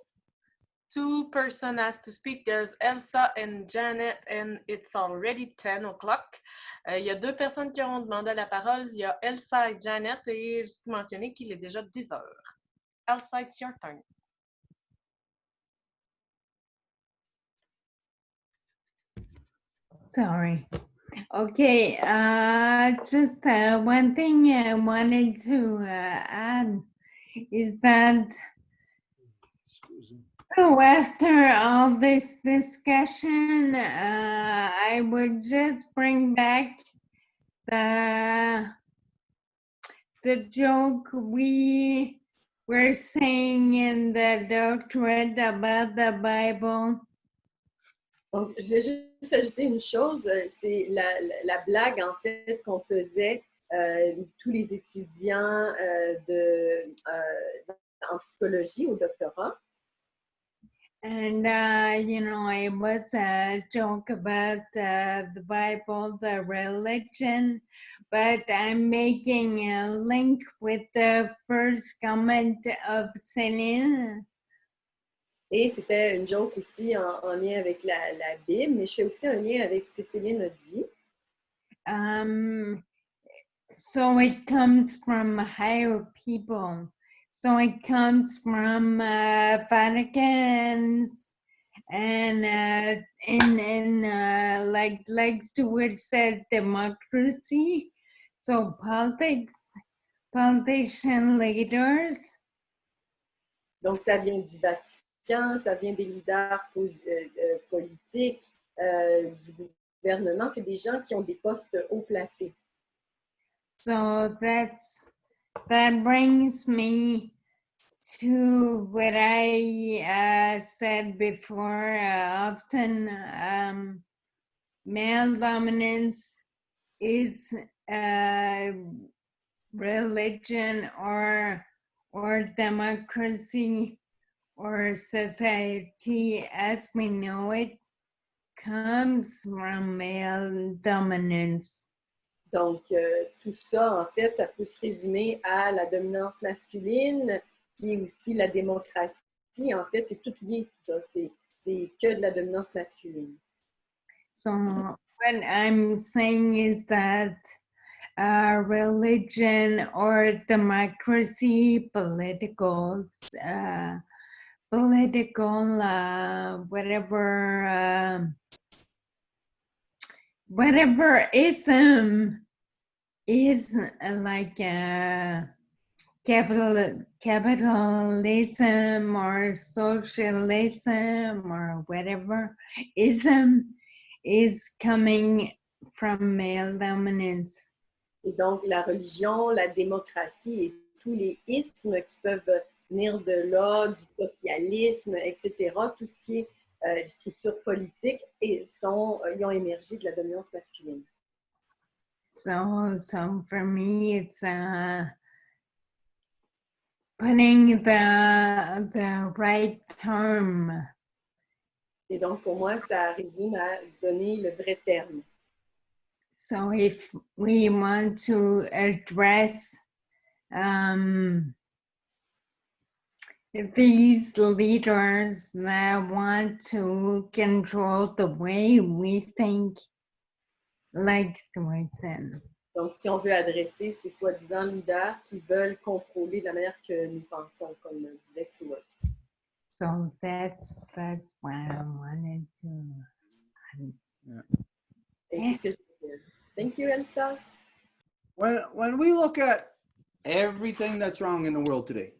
Two persons asked to speak. There's Elsa and Janet, and it's already 10 o'clock. Il y a deux personnes qui ont demandé la parole. Il y a Elsa et Janet, et je peux mentionner qu'il est déjà 10 heures. Elsa, it's your turn. Sorry. Okay, just one thing I wanted to add is that so after all this discussion, I would just bring back the joke we were saying in the doctorate about the Bible. Donc, je voulais juste ajouter une chose, c'est la blague, en fait, qu'on faisait, tous les étudiants en psychologie au doctorat. And, you know, it was a joke about the Bible, the religion, but I'm making a link with the first comment of Céline. Et c'était une joke aussi en lien avec la Bible, mais je fais aussi un lien avec ce que Céline a dit. So it comes from higher people. So it comes from Vaticans and like Stuart said, democracy. So politician leaders. Donc, ça vient du Vatican, ça vient des leaders politiques, du gouvernement. C'est des gens qui ont des postes haut placés. So that brings me to what I said before. Often male dominance is religion or democracy or society as we know it comes from male dominance. Donc, tout ça, en fait, ça peut se résumer à la dominance masculine, qui est aussi la démocratie. En fait, c'est tout lié, ça. C'est que de la dominance masculine. So what I'm saying is that religion or democracy, whatever ism is like capitalism or socialism or whatever ism is coming from male dominance. Et donc, la religion, la démocratie et tous les ismes qui peuvent venir de là, du socialisme, etc., tout ce qui est structure politique, ils ont émergé de la dominance masculine. So for me, it's putting the right term. Et donc, pour moi, ça résume à donner le vrai terme. So if we want to address these leaders that want to control the way we think, like Stuart said. Donc, si on veut adresser ces soi-disant leaders qui veulent contrôler de la manière que nous pensons, comme disait Stuart. So that's what I wanted to. Et c'est ce que je veux dire. Thank you, Elsa. When we look at everything that's wrong in the world today,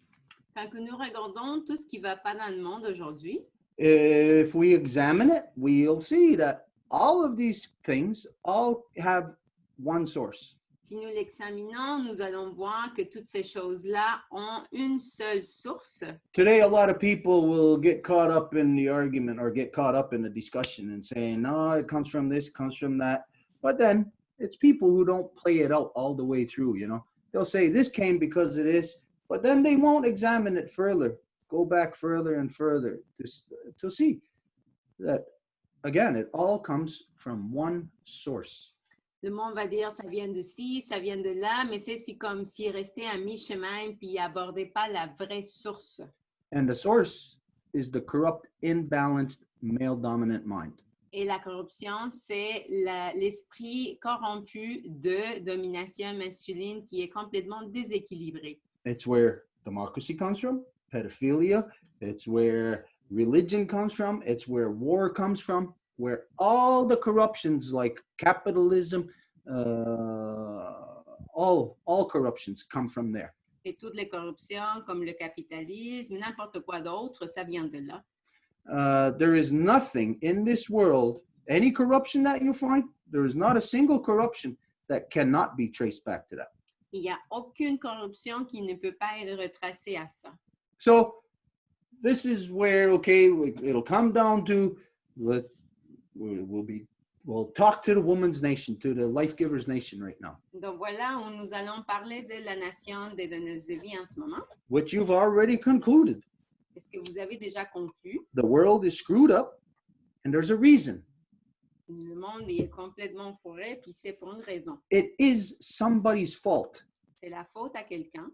Quand que nous regardons tout ce qui ne va pas dans le monde aujourd'hui, if we examine it, we'll see that all of these things all have one source. si nous l'examinons, nous allons voir que toutes ces choses-là ont une seule source. Today, a lot of people will get caught up in the argument or get caught up in the discussion and saying, no, it comes from this, comes from that. But then it's people who don't play it out all the way through, you know. They'll say this came because of this, but then they won't examine it further, go back further and further to see that, again, it all comes from one source. Le monde va dire, ça vient de ci, ça vient de là, mais c'est comme s'il restait à mi-chemin puis il n'abordait pas la vraie source. And the source is the corrupt, imbalanced, male-dominant mind. Et la corruption, c'est l'esprit corrompu de domination masculine qui est complètement déséquilibré. It's where democracy comes from, pedophilia, it's where religion comes from, it's where war comes from, where all the corruptions like capitalism, all corruptions come from there. Et toutes les corruptions, comme le capitalisme, n'importe quoi d'autre, ça vient de là. There is nothing in this world, any corruption that you find, there is not a single corruption that cannot be traced back to that. Il n'y a aucune corruption qui ne peut pas être retracée à ça. So this is where, okay, it'll come down to, we'll talk to the woman's nation, to the life givers nation right now. Donc voilà où nous allons parler de la nation des donneuses de vie en ce moment. Which you've already concluded. Est-ce que vous avez déjà conclu? The world is screwed up, and there's a reason. Le monde est complètement fourré, puis c'est pour une raison. It is somebody's fault. C'est la faute à quelqu'un.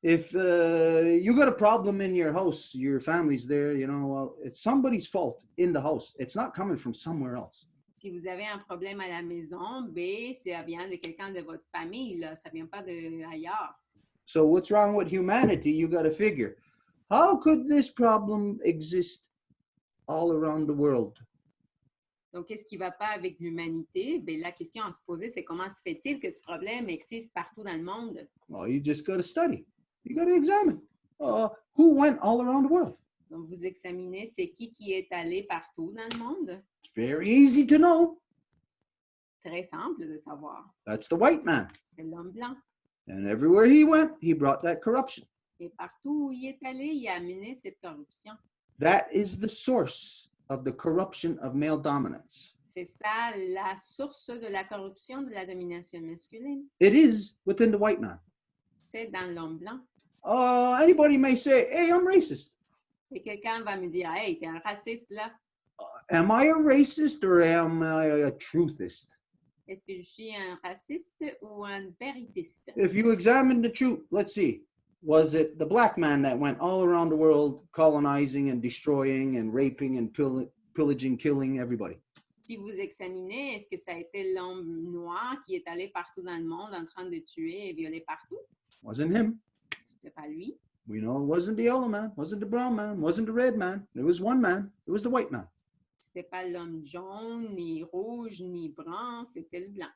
If you got a problem in your house, your family's there, well, it's somebody's fault in the house. It's not coming from somewhere else. Si vous avez un problème à la maison, ça vient de quelqu'un de votre famille, là. Ça vient pas de ailleurs. So what's wrong with humanity? You got to figure, how could this problem exist all around the world? Donc, qu'est-ce qui ne va pas avec l'humanité? La question à se poser, c'est comment se fait-il que ce problème existe partout dans le monde? Well, you just got to study. You got to examine who went all around the world. Donc, vous examinez, c'est qui est allé partout dans le monde? It's very easy to know. Très simple de savoir. That's the white man. C'est l'homme blanc. And everywhere he went, he brought that corruption. Et partout où il est allé, il a amené cette corruption. That is the source of the corruption of male dominance. C'est ça la source de la corruption de la domination masculine. It is within the white man. C'est dans l'homme blanc. Anybody may say, hey, I'm racist. Et quelqu'un va me dire, hey, t'es un raciste là. Am I a racist or am I a truthist? Est-ce que je suis un raciste ou un véritiste? If you examine the truth, let's see. Was it the black man that went all around the world colonizing and destroying and raping and pillaging, killing everybody? Si vous examinez, est-ce que ça a été l'homme noir qui est allé partout dans le monde en train de tuer et violer partout? Wasn't him. C'était pas lui. We know it wasn't the yellow man, wasn't the brown man, wasn't the red man. There was one man. It was the white man. C'était pas l'homme jaune, ni rouge, ni brun, c'était le blanc.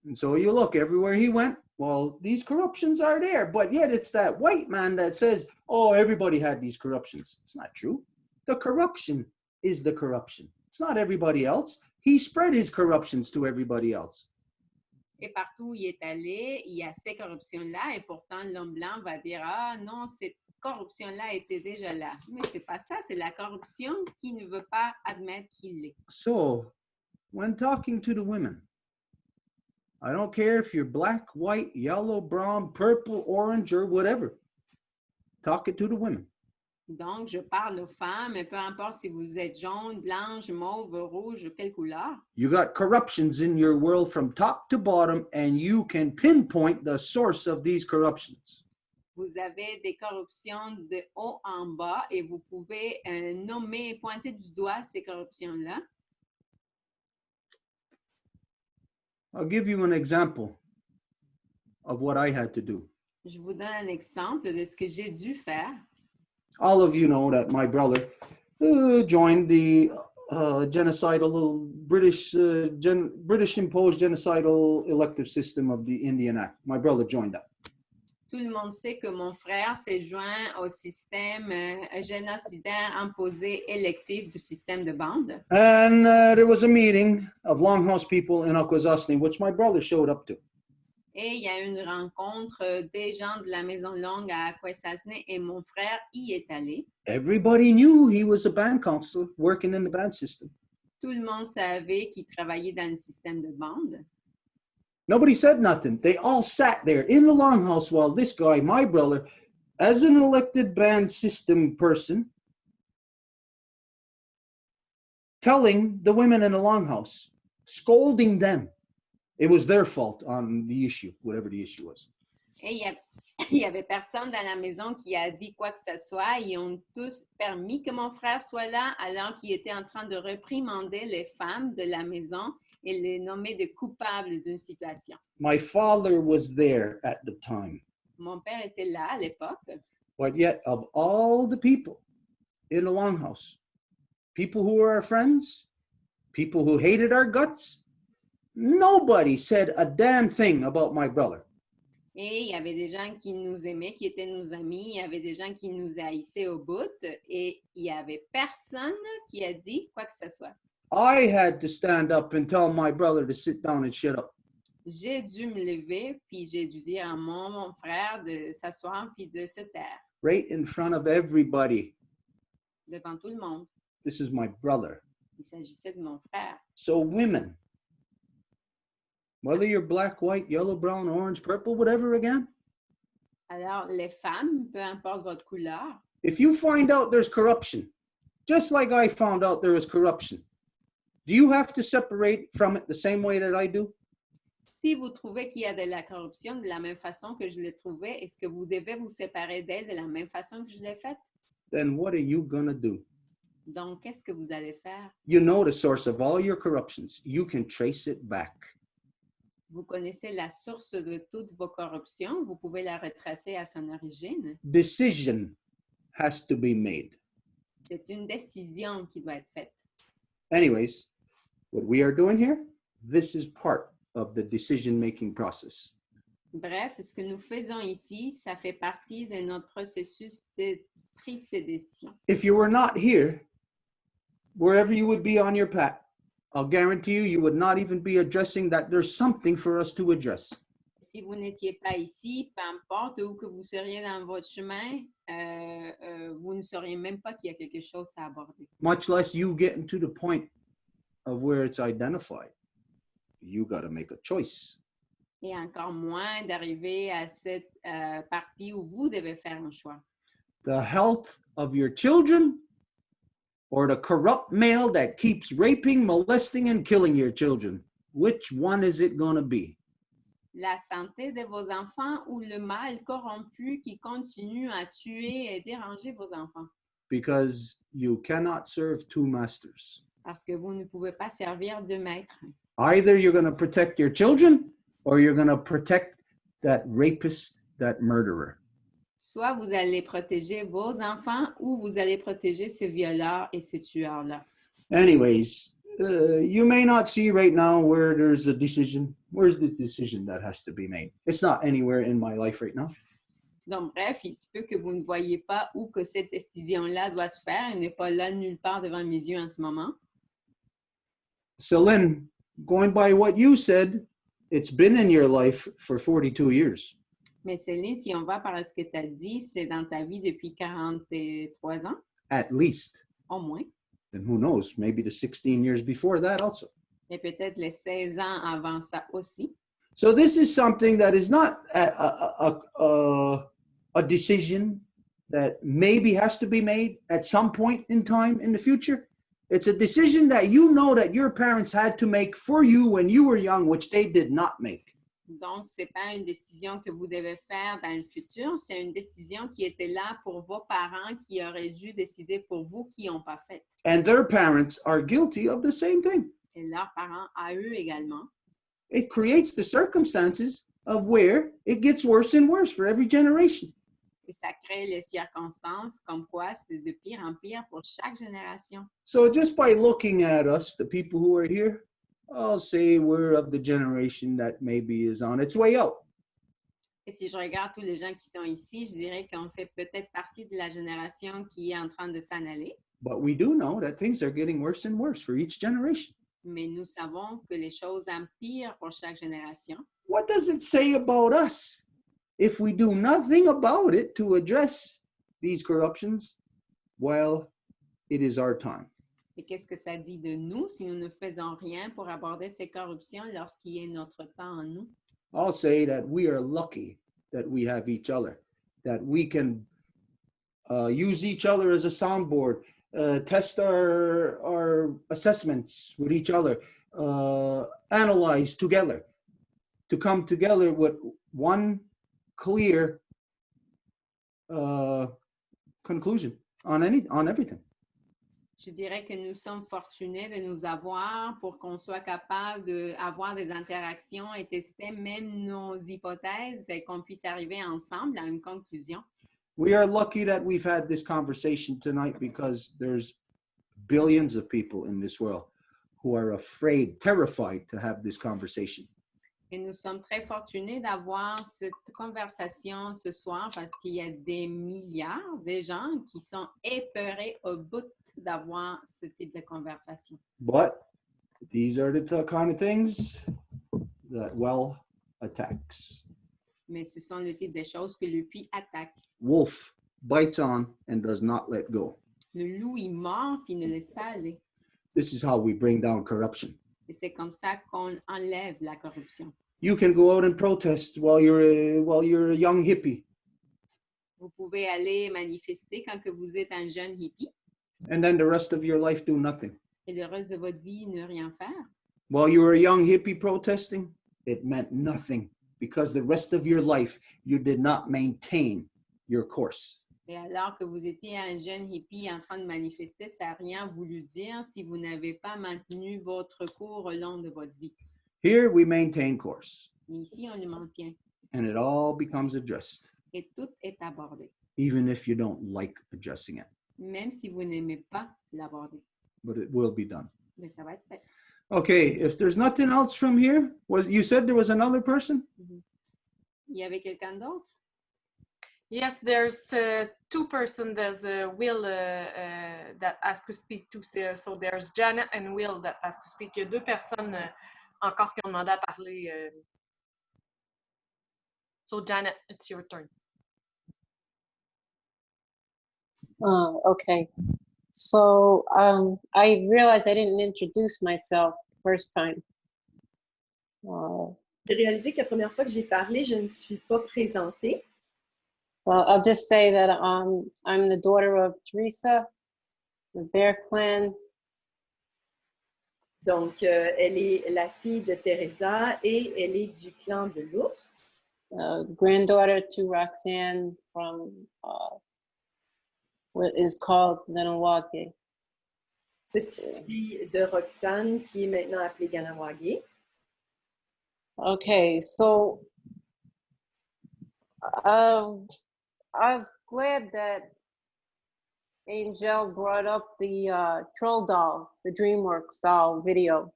And so you look everywhere he went, well, these corruptions are there, but yet it's that white man that says, oh, everybody had these corruptions. It's not true. The corruption is the corruption. It's not everybody else. He spread his corruptions to everybody else. Et partout où il est allé, il y a ces corruptions-là, et pourtant l'homme blanc va dire, ah non, cette corruption-là était déjà là. Mais c'est pas ça, c'est la corruption qui ne veut pas admettre qu'il l'est. So, when talking to the women, I don't care if you're black, white, yellow, brown, purple, orange, or whatever. Talk it to the women. Donc, je parle aux femmes, et peu importe si vous êtes jaune, blanche, mauve, rouge, quelle couleur. You got corruptions in your world from top to bottom, and you can pinpoint the source of these corruptions. Vous avez des corruptions de haut en bas, et vous pouvez nommer, pointer du doigt ces corruptions-là. I'll give you an example of what I had to do. Je vous donne un exemple de ce que j'ai dû faire. All of you know that my brother joined the genocidal British imposed genocidal elective system of the Indian Act. My brother joined that. Tout le monde sait que mon frère s'est joint au système génocidaire imposé électif du système de bande. And there was a meeting of Longhouse people in Akwesasne, which my brother showed up to. Et il y a une rencontre des gens de la Maison Longue à Akwesasne et mon frère y est allé. Everybody knew he was a band counselor working in the band system. Tout le monde savait qu'il travaillait dans le système de bande. Nobody said nothing. They all sat there in the Longhouse while this guy, my brother, as an elected band system person, telling the women in the Longhouse, scolding them. It was their fault on the issue, whatever the issue was. Et il y avait personne dans la maison qui a dit quoi que ce soit. Ils ont tous permis que mon frère soit là alors qu'il était en train de réprimander les femmes de la maison et les nommer de coupables d'une situation. My father was there at the time. Mon père était là à l'époque. But yet, of all the people in the Longhouse, people who were our friends, people who hated our guts, nobody said a damn thing about my brother. Et il y avait des gens qui nous aimaient, qui étaient nos amis. Il y avait des gens qui nous haïssaient au bout. Et il n'y avait personne qui a dit quoi que ce soit. I had to stand up and tell my brother to sit down and shut up. J'ai dû me lever, puis j'ai dû dire à mon frère de s'asseoir puis de se taire. Right in front of everybody. Devant tout le monde. This is my brother. Il s'agissait de mon frère. So women, whether you're black, white, yellow, brown, orange, purple, whatever again, Alors, les femmes, peu importe votre couleur, If you find out there's corruption, just like I found out there was corruption, do you have to separate from it the same way that I do? Si vous trouvez qu'il y a de la corruption de la même façon que je l'ai trouvé, est-ce que vous devez vous séparer d'elle de la même façon que je l'ai faite? Then what are you going to do? Donc, qu'est-ce que vous allez faire? You know the source of all your corruptions. You can trace it back. Vous connaissez la source de toutes vos corruptions. Vous pouvez la retracer à son origine. Decision has to be made. C'est une décision qui doit être faite. Anyways, what we are doing here, this is part of the decision-making process. Bref, ce que nous faisons ici, ça fait partie de notre processus de prise de décision. If you were not here, wherever you would be on your path, I'll guarantee you, you would not even be addressing that there's something for us to address. Si vous n'étiez pas ici, peu importe où que vous seriez dans votre chemin, vous ne sauriez même pas qu'il y a quelque chose à aborder. Much less you getting to the point of where it's identified. You got to make a choice. Et encore moins d'arriver à cette partie où vous devez faire un choix. The health of your children or the corrupt male that keeps raping, molesting, and killing your children. Which one is it going to be? La santé de vos enfants ou le mal corrompu qui continue à tuer et déranger vos enfants? Because you cannot serve two masters. Parce que vous ne pouvez pas servir de maître. Either you're going to protect your children or you're going to protect that rapist, that murderer. Soit vous allez protéger vos enfants ou vous allez protéger ce violeur et ce tueur-là. Anyways, you may not see right now where there's a decision. Where's the decision that has to be made? It's not anywhere in my life right now. Donc, bref, il se peut que vous ne voyez pas où que cette décision-là doit se faire. Elle n'est pas là nulle part devant mes yeux en ce moment. Céline, going by what you said, it's been in your life for 42 years. Mais Céline, si on va par ce que tu as dit, c'est dans ta vie depuis 43 ans, At least. au moins. And who knows, maybe the 16 years before that also. Et peut-être les 16 ans avant ça aussi. So this is something that is not a decision that maybe has to be made at some point in time in the future. It's a decision that you know that your parents had to make for you when you were young, which they did not make. Donc, ce n'est pas une décision que vous devez faire dans le futur, c'est une décision qui était là pour vos parents qui auraient dû décider pour vous qui n'ont pas fait. And their parents are guilty of the same thing. Et leurs parents à eux également. It creates the circumstances of where it gets worse and worse for every generation. Et ça crée les circonstances comme quoi c'est de pire en pire pour chaque génération. So just by looking at us, the people who are here, I'll say we're of the generation that maybe is on its way out. Et si je regarde tous les gens qui sont ici, je dirais qu'on fait peut-être partie de la génération qui est en train de s'en aller. But we do know that things are getting worse and worse for each generation. Mais nous savons que les choses empirent pour chaque génération. What does it say about us if we do nothing about it to address these corruptions? Well, it is our time. Et qu'est-ce que ça dit de nous si nous ne faisons rien pour aborder ces corruptions lorsqu'il est notre temps en nous? I'll say that we are lucky that we have each other, that we can use each other as a soundboard, test our assessments with each other, analyze together, to come together with one clear conclusion on everything. Je dirais que nous sommes fortunés de nous avoir pour qu'on soit capable d'avoir des interactions et tester même nos hypothèses et qu'on puisse arriver ensemble à une conclusion. We are lucky that we've had this conversation tonight because there's billions of people in this world who are afraid, terrified to have this conversation. Et nous sommes très fortunés d'avoir cette conversation ce soir parce qu'il y a des milliards de gens qui sont épeurés au bout d'avoir ce type de conversation. But these are the kind of things that attacks. Mais ce sont le type de choses que le puits attaque. Wolf bites on and does not let go. Le loup, il mord puis ne laisse pas aller. This is how we bring down corruption. Et c'est comme ça qu'on enlève la corruption. You can go out and protest while you're a young hippie. Vous pouvez aller manifester quand que vous êtes un jeune hippie and then the rest of your life do nothing. et le reste de votre vie ne rien faire. While you were a young hippie protesting, it meant nothing because the rest of your life you did not maintain your course. Et alors que vous étiez un jeune hippie en train de manifester, ça n'a rien voulu dire si vous n'avez pas maintenu votre cours au long de votre vie. Here we maintain course, Mais ici, on le maintient and it all becomes addressed, et tout est abordé, even if you don't like addressing it, même si vous n'aimez pas l'aborder. but it will be done. Mais ça va être fait. Okay, if there's nothing else from here, you said there was another person? Il y avait quelqu'un d'autre? Yes, there's two persons. There's Will that asked to speak too. So there's Janet and Will that asked to speak. Il y a deux personnes encore qui ont demandé à parler. So Janet, it's your turn. Okay. So I realized I didn't introduce myself first time. J'ai réalisé que la première fois que j'ai parlé, je ne me suis pas présentée. Well, I'll just say that I'm the daughter of Teresa, the Bear Clan. Donc, elle est la fille de Teresa et elle est du clan de l'ours. Granddaughter to Roxanne from what is called Ganawake. Petite fille de Roxane qui est maintenant appelée Ganawage. Okay, so I was glad that Angel brought up the troll doll, the DreamWorks doll video.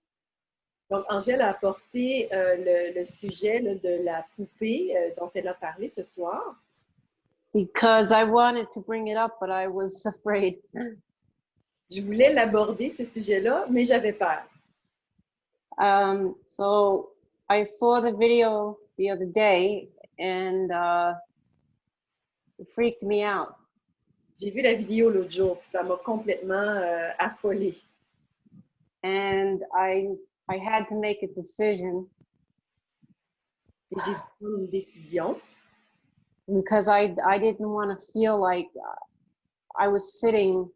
Donc, Angèle a apporté le sujet là, de la poupée dont elle a parlé ce soir. Because I wanted to bring it up, but I was afraid. Je voulais l'aborder, ce sujet-là, mais j'avais peur. So I saw the video the other day, and it freaked me out. J'ai vu la vidéo l'autre jour, puis ça m'a complètement affolée. And I had to make a decision. Et j'ai pris une décision. Because I didn't want to feel like I was sitting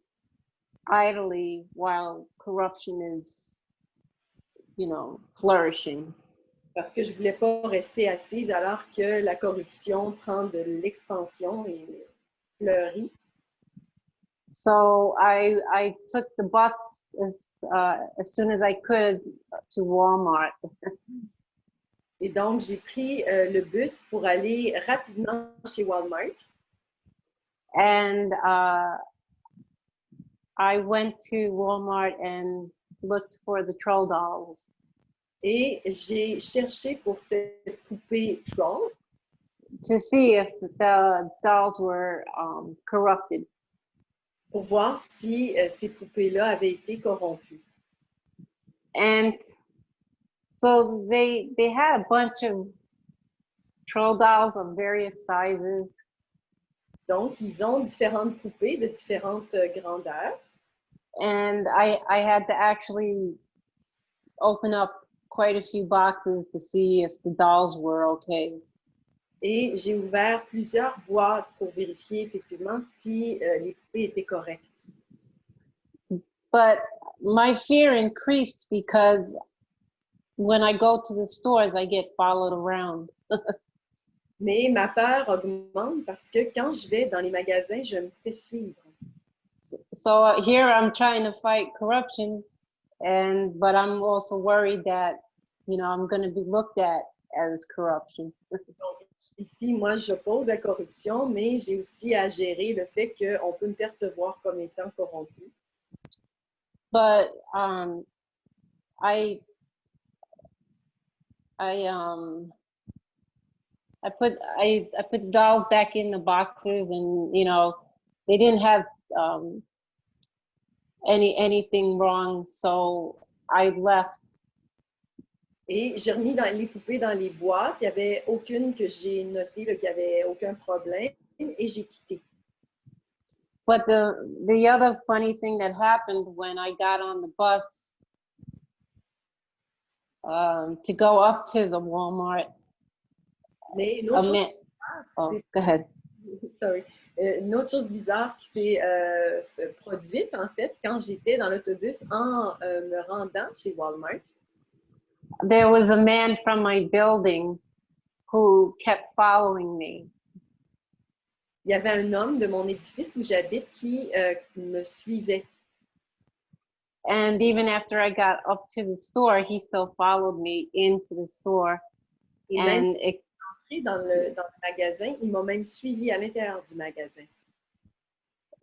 idly while corruption is, flourishing. Parce que je voulais pas rester assise alors que la corruption prend de l'expansion et fleurit. So I took the bus as soon as I could to Walmart. Et donc, j'ai pris le bus pour aller rapidement chez Walmart. And I went to Walmart and looked for the troll dolls. Et j'ai cherché pour cette poupée troll. To see if the dolls were corrupted. Pour voir si ces poupées-là avaient été corrompues. And so they had a bunch of troll dolls of various sizes. Donc, ils ont différentes poupées de différentes grandeurs. And I had to actually open up quite a few boxes to see if the dolls were okay. Et j'ai ouvert plusieurs boîtes pour vérifier effectivement si les poupées étaient correctes. But my fear increased because when I go to the stores, I get followed around. Mais ma peur augmente parce que quand je vais dans les magasins, je me fais suivre. So here I'm trying to fight corruption, but I'm also worried that, I'm going to be looked at as corruption. Donc, ici, moi, j'oppose la corruption, mais j'ai aussi à gérer le fait qu'on peut me percevoir comme étant corrompu. But I put the dolls back in the boxes, and they didn't have anything wrong, so I left. Et j'ai remis les poupées dans les boîtes. Il n'y avait aucune que j'ai notée qu'il n'y avait aucun problème, et j'ai quitté. But the other funny thing that happened when I got on the bus to go up to the Walmart. Mais une autre chose, go ahead. Sorry. Une autre chose bizarre qui s'est produite, en fait, quand j'étais dans l'autobus en me rendant chez Walmart, There was a man from my building who kept following me. il y avait un homme de mon édifice où j'habite qui me suivait. And even after I got up to the store, he still followed me into the store. Et même And it, entré dans le magasin, il m'a même suivi à l'intérieur du magasin.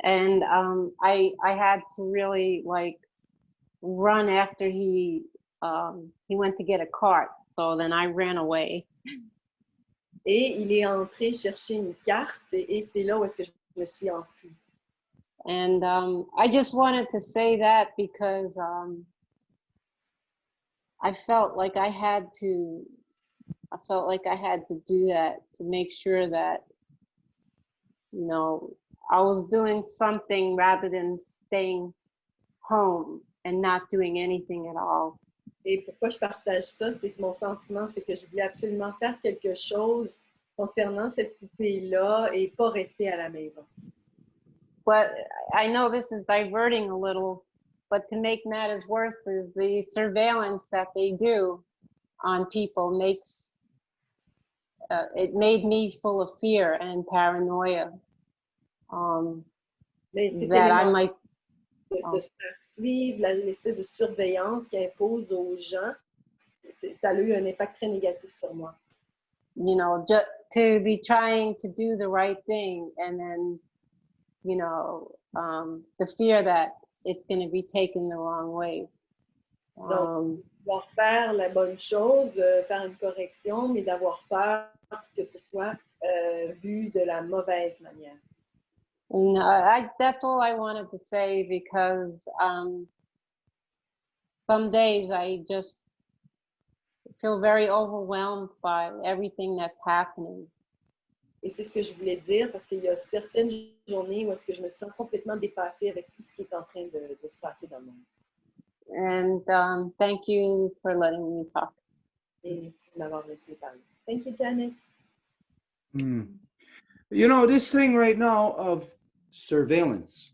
and I had to really like run after he went to get a cart. So then I ran away. Et il est entré chercher une carte et c'est là où est-ce que je me suis enfuie. And I just wanted to say that because I felt like I had to do that to make sure that, you know, I was doing something rather than staying home and not doing anything at all. Et pourquoi je partage ça, c'est que mon sentiment, c'est que je voulais absolument faire quelque chose concernant cette poupée-là et pas rester à la maison. But I know this is diverting a little, but to make matters worse is the surveillance that they do on people makes, it made me full of fear and paranoia. Mais cet That I élément might, de se faire suivre, l'espèce de surveillance qu'il impose aux gens, ça a eu un impact très négatif sur moi. you know, just to be trying to do the right thing and then, you know, the fear that it's going to be taken the wrong way. Pouvoir faire la bonne chose, faire une correction, mais d'avoir peur que ce soit vu de la mauvaise manière. And that's all I wanted to say because some days I just feel very overwhelmed by everything that's happening. Et c'est ce que je voulais dire parce qu'il y a certaines journées où est-ce que je me sens complètement dépassée avec tout ce qui est en train de se passer dans le monde. And thank you for letting me talk. Et merci de m'avoir laissé parler. Thank you, Janet. You know, this thing right now of surveillance,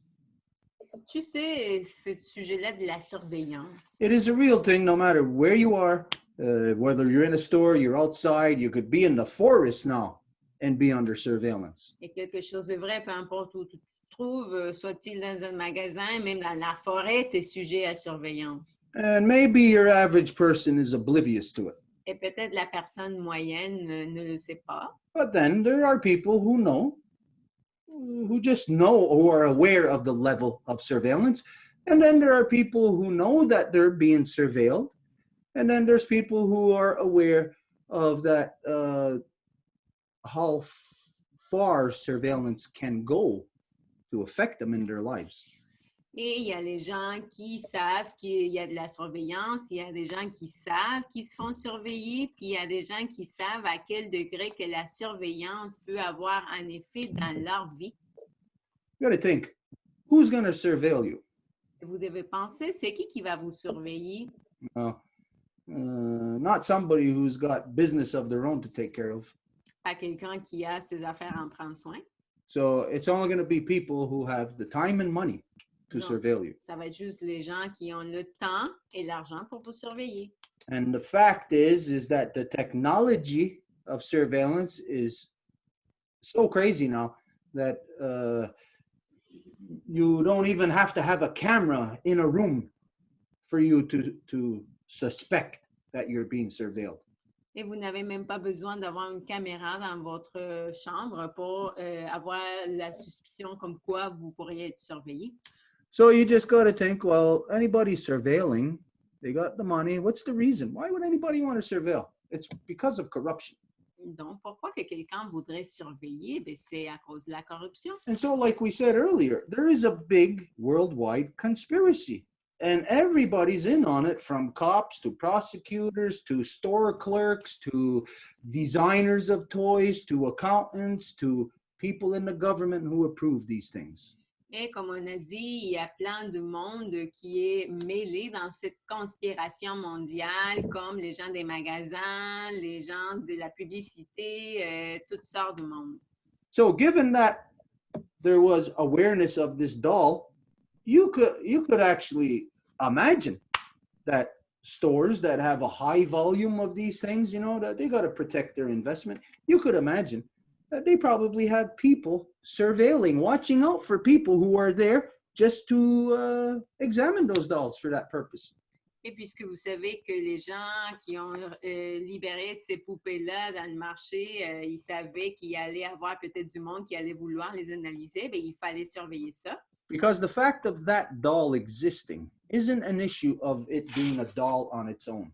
Tu sais, ce sujet-là de la surveillance, it is a real thing no matter where you are, whether you're in a store, you're outside, you could be in the forest now and be under surveillance. est quelque chose de vrai, peu importe où tu te trouves, soit-il dans un magasin, même dans la forêt, tu es sujet à surveillance. And maybe your average person is oblivious to it. Et peut-être la personne moyenne ne le sait pas. But then there are people who know, who just know, who are aware of the level of surveillance. And then there are people who know that they're being surveilled. And then there's people who are aware of that, how far surveillance can go to affect them in their lives. Et il y a les gens qui savent qu'il y a de la surveillance, il y a des gens qui savent qu'ils se font surveiller, puis il y a des gens qui savent à quel degré que la surveillance peut avoir un effet dans leur vie. You got to think, who's going to surveil you? Vous devez penser, c'est qui va vous surveiller? Not somebody who's got business of their own to take care of. Pas quelqu'un qui a ses affaires à en prendre soin. So it's only going to be people who have the time and money to Non, surveil you. ça va être juste les gens qui ont le temps et l'argent pour vous surveiller. And the fact is that the technology of surveillance is so crazy now that you don't even have to have a camera in a room for you to suspect that you're being surveilled. Et vous n'avez même pas besoin d'avoir une caméra dans votre chambre pour avoir la suspicion comme quoi vous pourriez être surveillé. So you just got to think, well, anybody surveilling, they got the money. What's the reason? Why would anybody want to surveil? It's because of corruption. Donc, pourquoi que quelqu'un voudrait surveiller? Bien, c'est à cause de la corruption. And so, like we said earlier, there is a big worldwide conspiracy. And everybody's in on it, from cops to prosecutors to store clerks to designers of toys to accountants to people in the government who approve these things. Et comme on a dit, il y a plein de monde qui est mêlé dans cette conspiration mondiale, comme les gens des magasins, les gens de la publicité, toutes sortes de monde. So given that there was awareness of this doll, you could actually imagine that stores that have a high volume of these things, you know, that they got to protect their investment. You could imagine that they probably have people surveilling, watching out for people who are there just to examine those dolls for that purpose. Et puisque vous savez que les gens qui ont libéré ces poupées-là dans le marché, ils savaient qu'il allait avoir peut-être du monde qui allait vouloir les analyser, bien, il fallait surveiller ça. Because the fact of that doll existing isn't an issue of it being a doll on its own.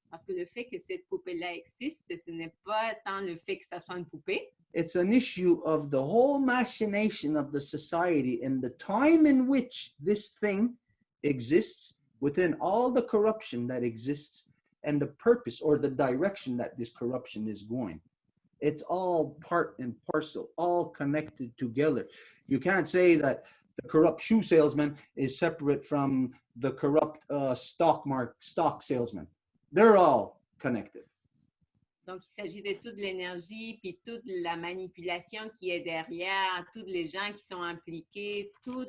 Parce que le fait que cette poupée-là existe, ce n'est pas tant le fait que ça soit une poupée. It's an issue of the whole machination of the society and the time in which this thing exists, within all the corruption that exists and the purpose or the direction that this corruption is going. It's all part and parcel, all connected together. You can't say that the corrupt shoe salesman is separate from the corrupt stock salesman. They're all connected. Donc, il s'agit de toute l'énergie, puis toute la manipulation qui est derrière, tous les gens qui sont impliqués, tout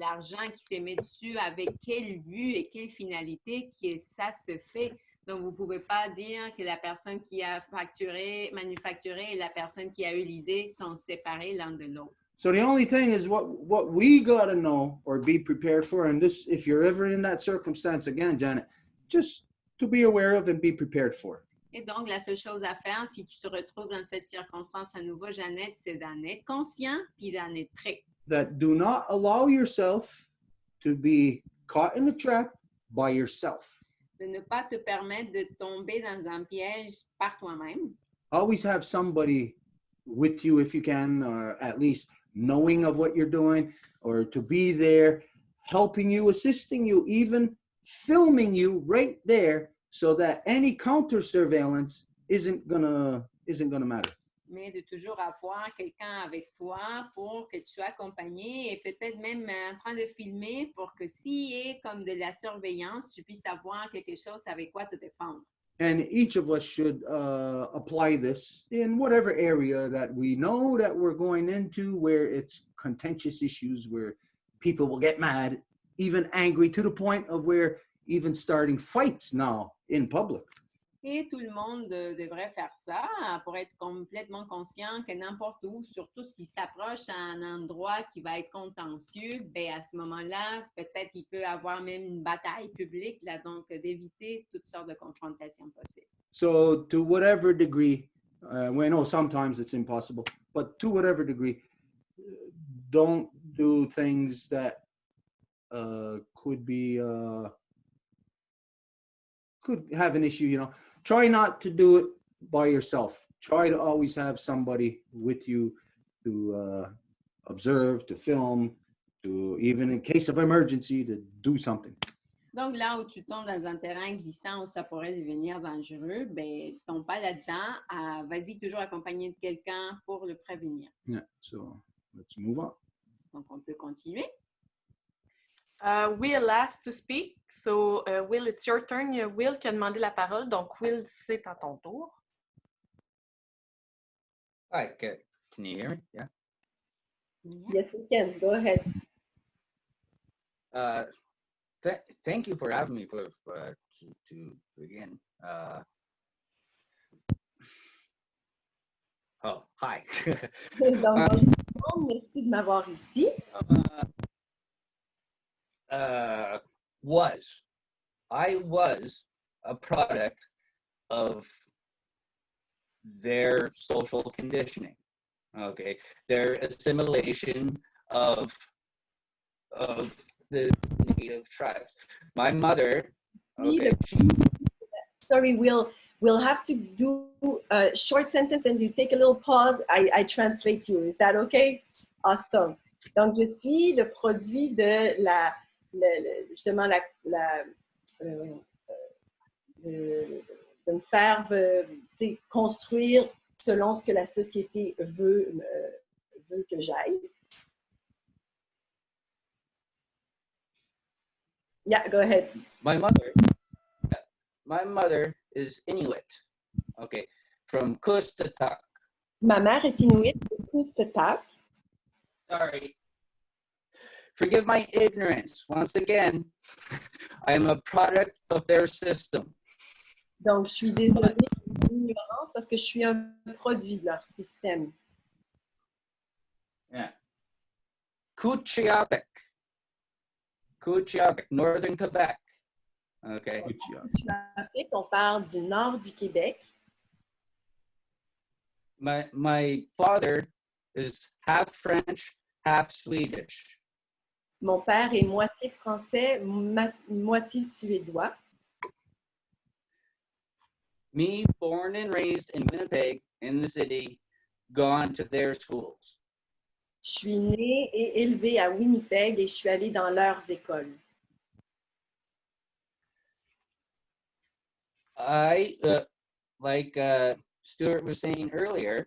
l'argent qui s'est mis dessus, avec quelle vue et quelle finalité que ça se fait. Donc, vous ne pouvez pas dire que la personne qui a manufacturé et la personne qui a eu l'idée sont séparés l'un de l'autre. So the only thing is what we got to know or be prepared for, and this, if you're ever in that circumstance again, Janet, just to be aware of and be prepared for. Et donc, la seule chose à faire, si tu te retrouves dans cette circonstance à nouveau, Jeannette, c'est d'en être conscient puis d'en être prêt. That do not allow yourself to be caught in a trap by yourself. De ne pas te permettre de tomber dans un piège par toi-même. Always have somebody with you if you can, or at least knowing of what you're doing, or to be there, helping you, assisting you, even filming you right there, so that any counter surveillance isn't gonna matter. Mais de toujours avoir quelqu'un avec toi pour que tu sois accompagné et peut-être même en train de filmer pour que s'il y ait comme de la surveillance, tu puisses avoir quelque chose avec quoi te défendre. And each of us should apply this in whatever area that we know that we're going into, where it's contentious issues, where people will get mad, even angry, to the point of where even starting fights now in public. Et tout le monde devrait faire ça pour être complètement conscient que n'importe où, surtout s'il s'approche à un endroit qui va être contentieux, ben à ce moment-là, peut-être qu'il peut avoir même une bataille publique, là, donc d'éviter toutes sortes de confrontations possibles. So to whatever degree, we know sometimes it's impossible, but to whatever degree, don't do things that could have an issue, you know. Try not to do it by yourself. Try to always have somebody with you to observe, to film, to even in case of emergency, to do something. Donc, là où tu tombes dans un terrain glissant où ça pourrait devenir dangereux, ben, tombe pas là-dedans. Vas-y toujours accompagné de quelqu'un pour le prévenir. Yeah, so let's move on. Donc, on peut continuer. Will asked to speak. So, Will, it's your turn. Il y a Will qui a demandé la parole. Donc, Will, c'est à ton tour. Hi, can you hear me? Yeah. Yes, we can. Go ahead. Thank you for having me to begin. Oh, hi. Donc, merci de m'avoir ici. I was a product of their social conditioning, okay, their assimilation of the native tribes. My mother, okay, sorry, we'll have to do a short sentence and you take a little pause. I translate you. Is that okay? Awesome. Donc, je suis le produit de justement de me faire construire selon ce que la société veut que j'aille. Yeah, go ahead. My mother is Inuit, okay, from Kustatak. Ma mère est Inuit de Kustatak. Sorry. Forgive my ignorance. Once again, I am a product of their system. Donc, je suis désolée de mon ignorance parce que je suis un produit de leur système. Yeah. Kuchiapik, Northern Quebec. Okay. Kuchiapik, on parle du nord du Québec. My father is half French, half Swedish. Mon père est moitié français, moitié suédois. Me, born and raised in Winnipeg, in the city, gone to their schools. Je suis née et élevée à Winnipeg et je suis allée dans leurs écoles. I, like Stuart was saying earlier,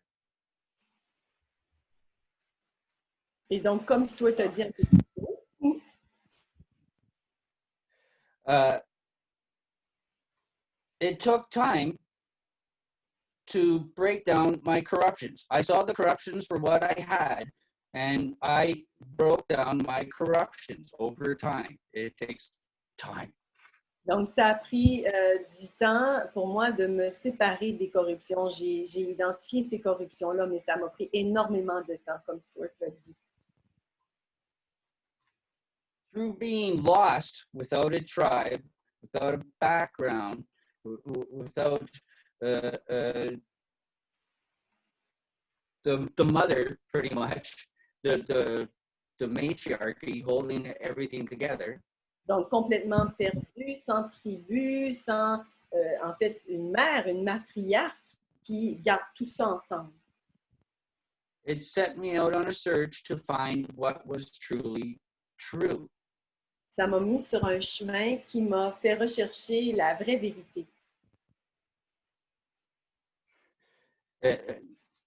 Et donc, comme Stuart a dit un peu plus tôt, it took time to break down my corruptions. I saw the corruptions for what I had, and I broke down my corruptions over time. It takes time. donc, ça a pris du temps pour moi de me séparer des corruptions. J'ai identifié ces corruptions-là, mais ça m'a pris énormément de temps, comme Stuart l'a dit. Through being lost without a tribe, without a background, without the mother, pretty much, the matriarchy holding everything together. Donc, complètement perdu, sans tribu, sans, en fait, une mère, une matriarche qui garde tout ça ensemble. It set me out on a search to find what was truly true. Ça m'a mis sur un chemin qui m'a fait rechercher la vraie vérité.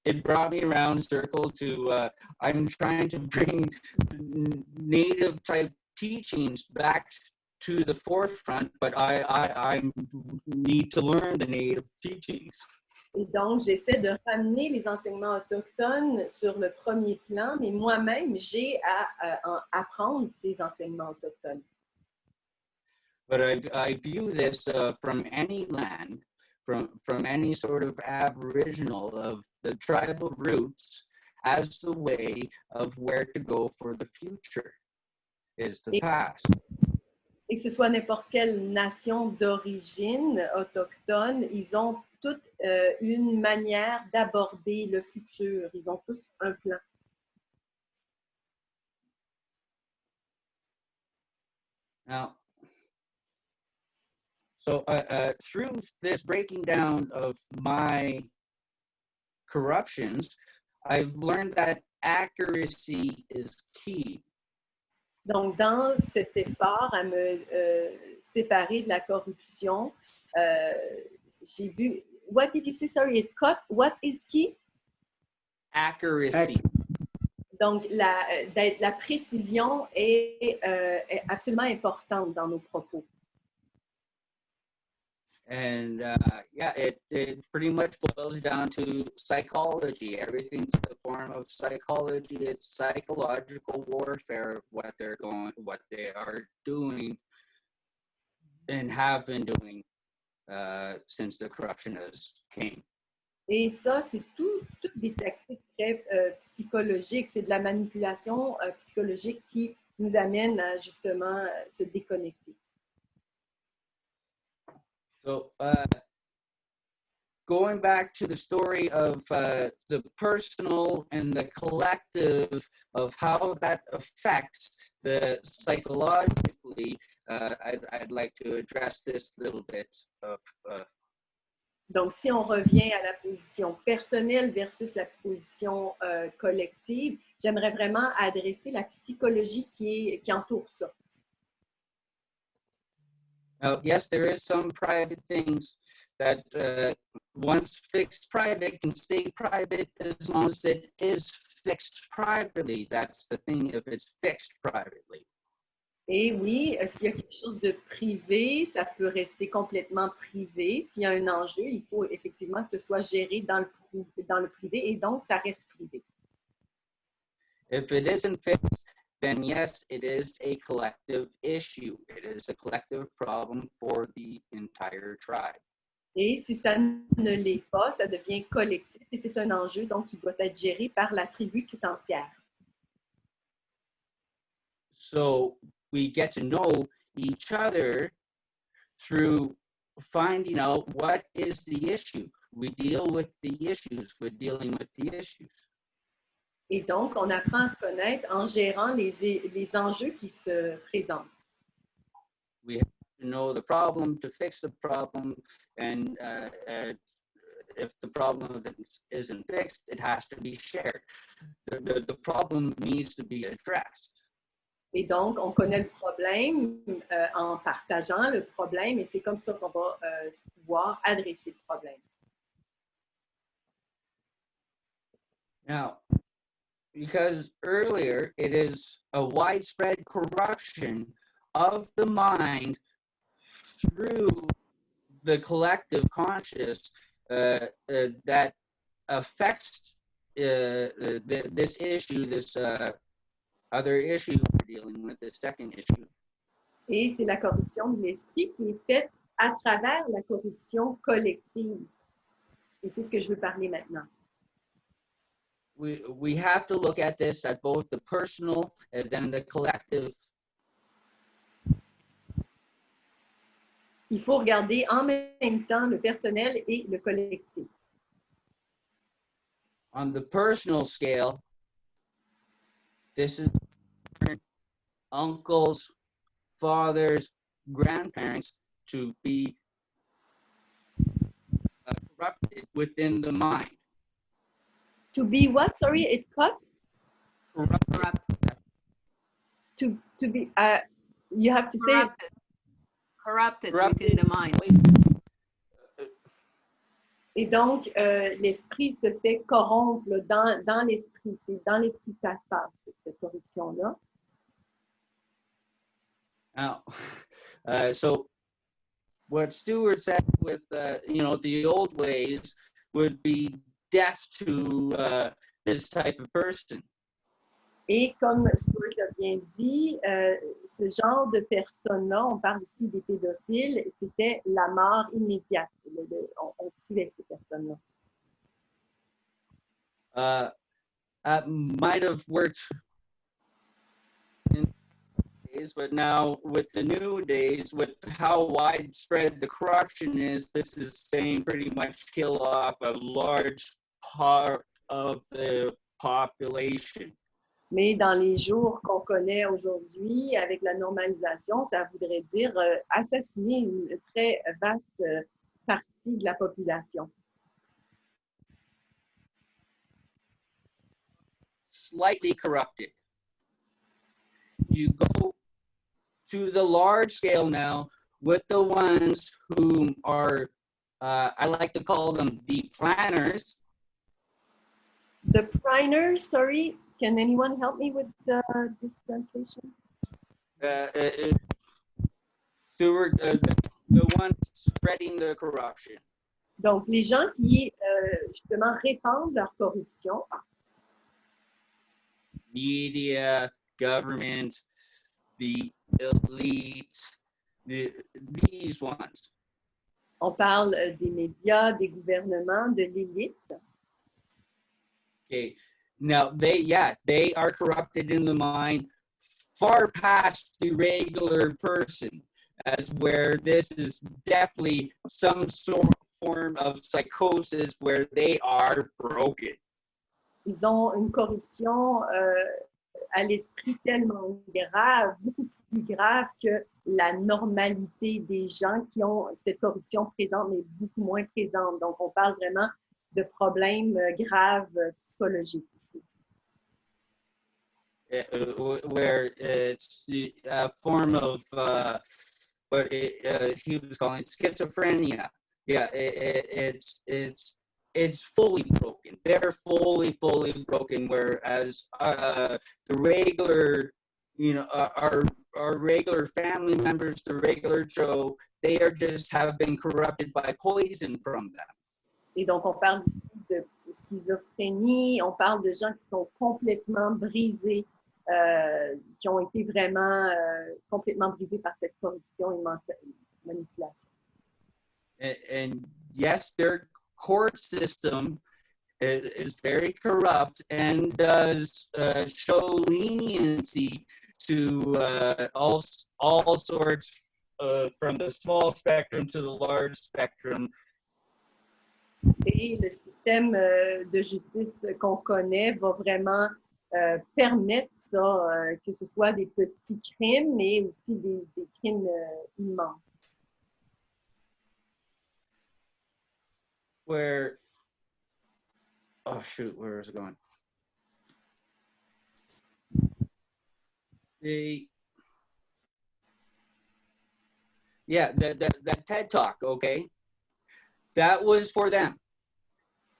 It brought me around circle to, I'm trying to bring native type teachings back to the forefront, but I need to learn the native teachings. Et donc, j'essaie de ramener les enseignements autochtones sur le premier plan, mais moi-même, j'ai à apprendre ces enseignements autochtones. But I view this from any land, from any sort of aboriginal of the tribal roots as the way of where to go for the future is the past. Et que ce soit n'importe quelle nation d'origine autochtone, ils ont toute une manière d'aborder le futur. Ils ont tous un plan. Now, so through this breaking down of my corruptions, I've learned that accuracy is key. Donc, dans cet effort à me séparer de la corruption, j'ai vu... What did you say? Sorry, it cut. What is key? Accuracy. Donc, la précision est absolument importante dans nos propos. And yeah, it pretty much boils down to psychology. Everything's a form of psychology. It's psychological warfare of what they are doing and have been doing since the corruption has came. Et ça, c'est toutes des tactiques très psychologiques. C'est de la manipulation psychologique qui nous amène à justement se déconnecter. So, going back to the story of the personal and the collective of how that affects the psychologically, I'd like to address this little bit of. Donc, si on revient à la position personnelle versus la position collective, j'aimerais vraiment adresser la psychologie qui entoure ça. Now, yes, there is some private things that once fixed private can stay private as long as it is fixed privately. That's the thing, if it's fixed privately. Et oui, s'il y a quelque chose de privé, ça peut rester complètement privé. S'il y a un enjeu, il faut effectivement que ce soit géré dans le privé et donc ça reste privé. If it isn't fixed, then yes, it is a collective issue. It is a collective problem for the entire tribe. Et si ça ne l'est pas, ça devient collectif et c'est un enjeu donc qui doit être géré par la tribu tout entière. So we get to know each other through finding out what is the issue. We deal with the issues. We're dealing with the issues. Et donc, on apprend à se connaître en gérant les enjeux qui se présentent. We have to know the problem to fix the problem, and if the problem isn't fixed, it has to be shared. The problem needs to be addressed. Et donc, on connaît le problème en partageant le problème et c'est comme ça qu'on va pouvoir adresser le problème. Now, because earlier it is a widespread corruption of the mind through the collective conscious that affects this issue, this other issue we're dealing with, the second issue. Et c'est la corruption de l'esprit qui est faite à travers la corruption collective. Et c'est ce que je veux parler maintenant. We have to look at this at both the personal and then the collective. Il faut regarder en même temps le personnel et le collectif. On the personal scale, this is uncles, fathers, grandparents to be corrupted within the mind. To be what? Sorry, it cut? Corrupted. To be, you have to say... Corrupted within the mind. Et donc, l'esprit se fait corrompre là, dans l'esprit. C'est dans l'esprit que ça se passe, cette corruption-là. Now, so what Stuart said with, the old ways would be deaf to this type of person. Et comme Stuart a bien dit, ce genre de personnes-là, on parle ici des pédophiles, c'était la mort immédiate. On tuait ces personnes-là. That might have worked in days, but now with the new days, with how widespread the corruption is, this is saying pretty much kill off a large part of the population. Mais dans les jours qu'on connaît aujourd'hui, avec la normalisation, ça voudrait dire assassiner une très vaste partie de la population. Slightly corrupted. You go to the large scale now with the ones who are, I like to call them the planners. The planners, sorry. Can anyone help me with this translation? Stuart, the ones spreading the corruption. Donc, les gens qui, justement, répandent leur corruption. Media, government, the elite, these ones. On parle des médias, des gouvernements, de l'élite. Okay. Now, they are corrupted in the mind far past the regular person, as where this is definitely some form of psychosis where they are broken. Ils ont une corruption à l'esprit tellement grave, beaucoup plus grave que la normalité des gens qui ont cette corruption présente, mais beaucoup moins présente. Donc, on parle vraiment de problèmes graves psychologiques. Where it's a form of what he was calling schizophrenia. Yeah, it's fully broken. They're fully broken. Whereas the regular, our regular family members, the regular Joe, have been corrupted by poison from them. Et donc, on parle ici de schizophrénie, on parle de gens qui sont complètement brisés, qui ont été vraiment complètement brisés par cette corruption et manipulation. And yes, their court system is very corrupt and does show leniency to all sorts, from the small spectrum to the large spectrum. Et le système de justice qu'on connaît va vraiment permettre ça, que ce soit des petits crimes, mais aussi des crimes immenses. Where, oh shoot, where is it going? That TED Talk, okay? That was for them.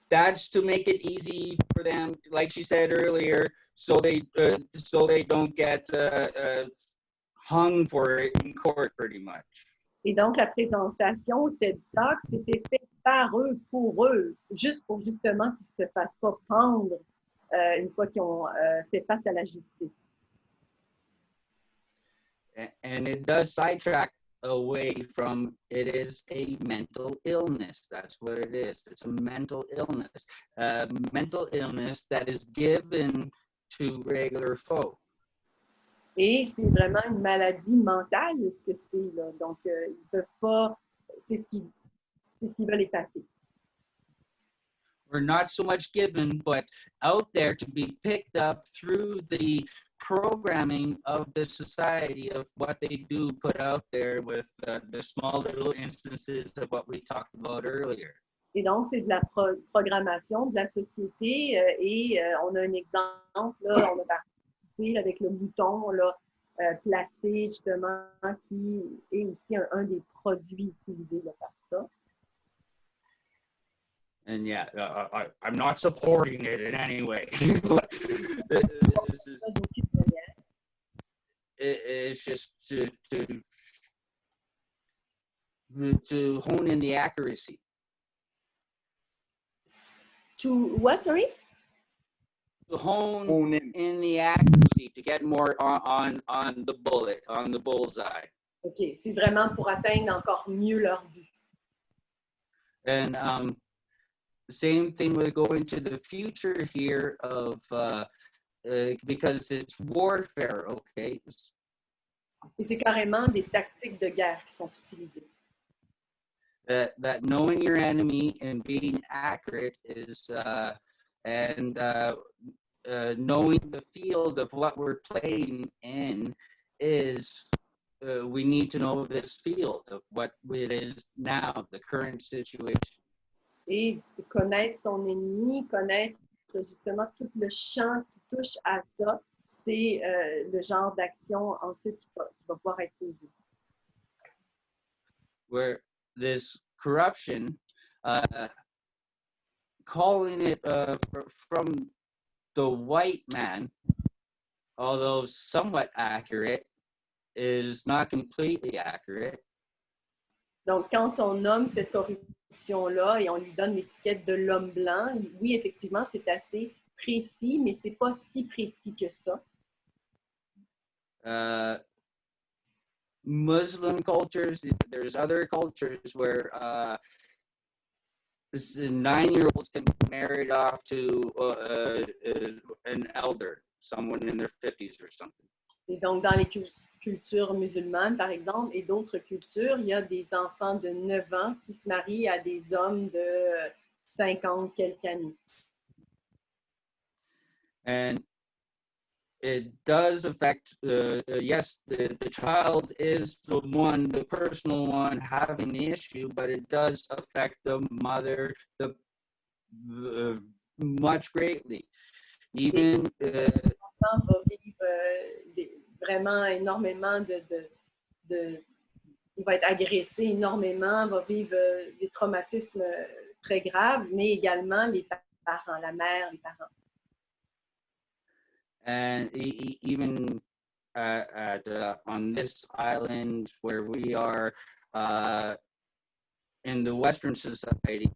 That's to make it easy for them, like she said earlier, so they don't get hung for it in court, pretty much. Et donc, la présentation au TED Talk, c'était fait par eux, pour eux, juste pour justement qu'ils ne se fassent pas prendre une fois qu'ils ont fait face à la justice. And it does sidetrack away from, it is a mental illness. That's what it is. It's a mental illness. Mental illness that is given to regular folk. Et c'est vraiment une maladie mentale, ce que c'est, là. Donc, ils peuvent pas, c'est ce qu'ils veulent effacer. We're not so much given, but out there to be picked up through the programming of the society, of what they do put out there with the small little instances of what we talked about earlier. Et donc, c'est de la programmation de la société et on a un exemple, là, on a participé avec le bouton là, placé justement, qui est aussi un des produits utilisés là, par ça. And yeah, I'm not supporting it in any way. It's just to hone in the accuracy. To what, sorry? To hone in the accuracy, to get more on the bullet, on the bullseye. OK, c'est vraiment pour atteindre encore mieux leur but. And same thing with going to the future here of because it's warfare, okay? Et c'est carrément des tactiques de guerre qui sont utilisées. That knowing your enemy and being accurate is knowing the field of what we're playing in is we need to know this field of what it is now, the current situation. Et connaître son ennemi, connaître justement tout le champ qui touche à ça, c'est le genre d'action ensuite qui va pouvoir être posé. Where this corruption, calling it from the white man, although somewhat accurate, is not completely accurate. Donc, quand on nomme cette corruption-là et on lui donne l'étiquette de l'homme blanc, oui, effectivement, c'est assez précis, mais c'est pas si précis que ça. Muslim cultures, there's other cultures where 9-year-olds can be married off to an elder, someone in their 50s or something. Et donc, dans les cultures musulmanes, par exemple, et d'autres cultures, il y a des enfants de 9 ans qui se marient à des hommes de 50 quelques années. And it does affect, yes, the child is the personal one having the issue, but it does affect the mother much greatly. Even l'enfant va vivre vraiment énormément il va être agressé énormément, va vivre des traumatismes très graves, mais également les parents, la mère, les parents. And even on this island where we are in the Western society,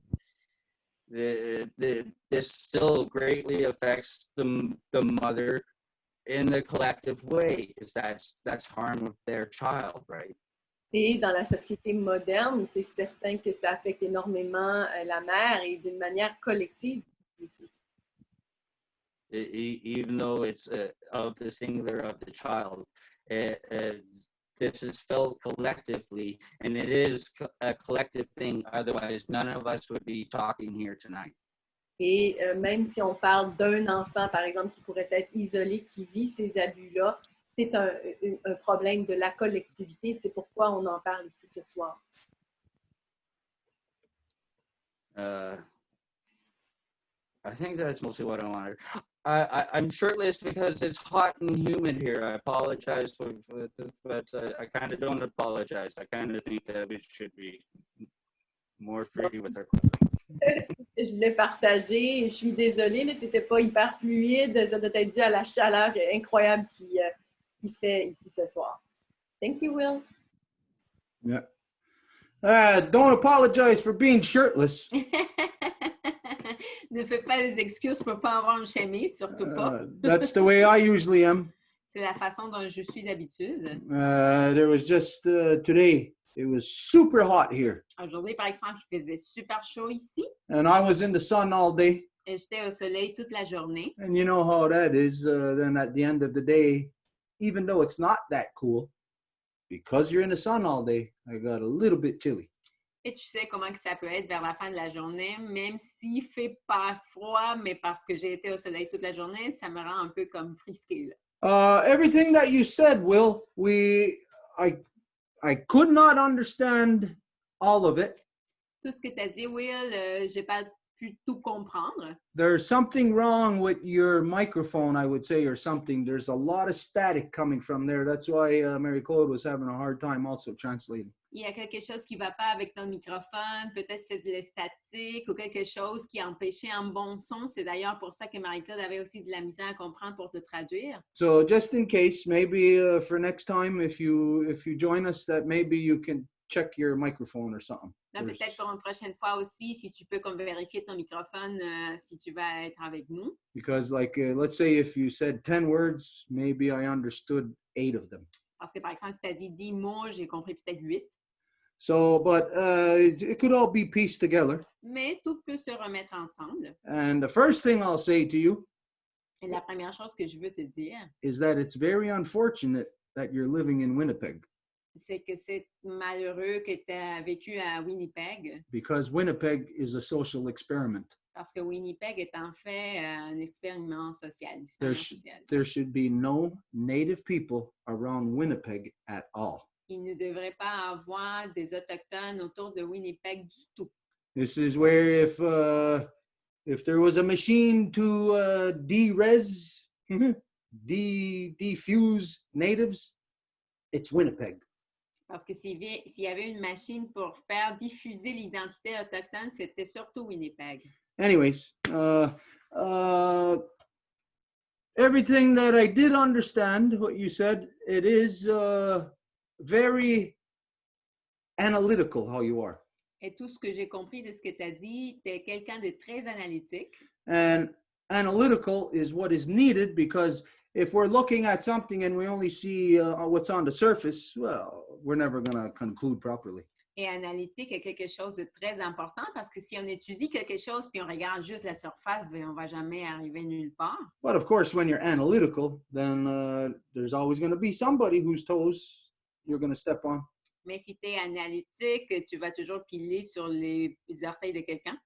this still greatly affects the mother in the collective way, because that's harm of their child, right? Et dans la société moderne, c'est certain que ça affecte énormément la mère et d'une manière collective aussi. Even though it's of the singular of the child, this is felt collectively, and it is a collective thing. Otherwise, none of us would be talking here tonight. Et même si on parle d'un enfant, par exemple, qui pourrait être isolé, qui vit ces abus-là, c'est un problème de la collectivité. C'est pourquoi on en parle ici ce soir. I think that's mostly what I wanted. I'm shirtless because it's hot and humid here. I apologize, but I kind of don't apologize. I kind of think that we should be more free with our clothing. Je voulais partager, je suis désolée, mais c'était pas hyper fluide. Ça doit être dû à la chaleur incroyable qui fait ici ce soir. Thank you, Will. Yeah. Don't apologize for being shirtless. Ne fais pas des excuses pour pas avoir une chemise, surtout pas. That's the way I usually am. C'est la façon dont je suis d'habitude. There was just today, it was super hot here. Aujourd'hui, par exemple, il faisait super chaud ici. And I was in the sun all day. Et j'étais au soleil toute la journée. And you know how that is. Then at the end of the day, even though it's not that cool, because you're in the sun all day, I got a little bit chilly. Et tu sais comment que ça peut être vers la fin de la journée, même s'il ne fait pas froid, mais parce que j'ai été au soleil toute la journée, ça me rend un peu comme frisqué. Everything that you said, Will, I could not understand all of it. Tout ce que tu as dit, Will, j'ai pas pu tout comprendre. There's something wrong with your microphone, I would say, or something. There's a lot of static coming from there. That's why Mary Claude was having a hard time also translating. Il y a quelque chose qui ne va pas avec ton microphone, peut-être c'est de la statique ou quelque chose qui empêchait un bon son. C'est d'ailleurs pour ça que Marie-Claude avait aussi de la misère à comprendre pour te traduire. So just in case, maybe for next time, if you join us, that maybe you can check your microphone or something. Donc, peut-être pour une prochaine fois aussi, si tu peux comme vérifier ton microphone si tu vas être avec nous. Because like, let's say if you said 10 words, maybe I understood 8 of them. Parce que par exemple, si tu as dit 10 mots, j'ai compris peut-être 8. So, but it could all be pieced together. Mais tout peut se remettre ensemble. And the first thing I'll say to you Et la première chose que je veux te dire, is that it's very unfortunate that you're living in Winnipeg. c'est que c'est malheureux que tu as vécu à Winnipeg. Because Winnipeg is a social experiment. Parce que Winnipeg est en fait un expériment social. There should be no native people around Winnipeg at all. Il ne devrait pas avoir des Autochtones autour de Winnipeg du tout. This is where if there was a machine to defuse natives, it's Winnipeg. Parce que s'il y avait une machine pour faire diffuser l'identité autochtone, c'était surtout Winnipeg. Anyways, everything that I did understand, what you said, it is very analytical how you are. Et tout ce que j'ai compris de ce que tu as dit, tu es quelqu'un de très analytique. And analytical is what is needed, because if we're looking at something and we only see what's on the surface, well, we're never going to conclude properly. Et analytique est quelque chose de très important parce que si on étudie quelque chose puis on regarde juste la surface, ben, on ne va jamais arriver nulle part. But of course, when you're analytical, then there's always going to be somebody whose toes you're going to step on. Mais si tu es analytique, tu vas toujours piler sur les orteils de quelqu'un.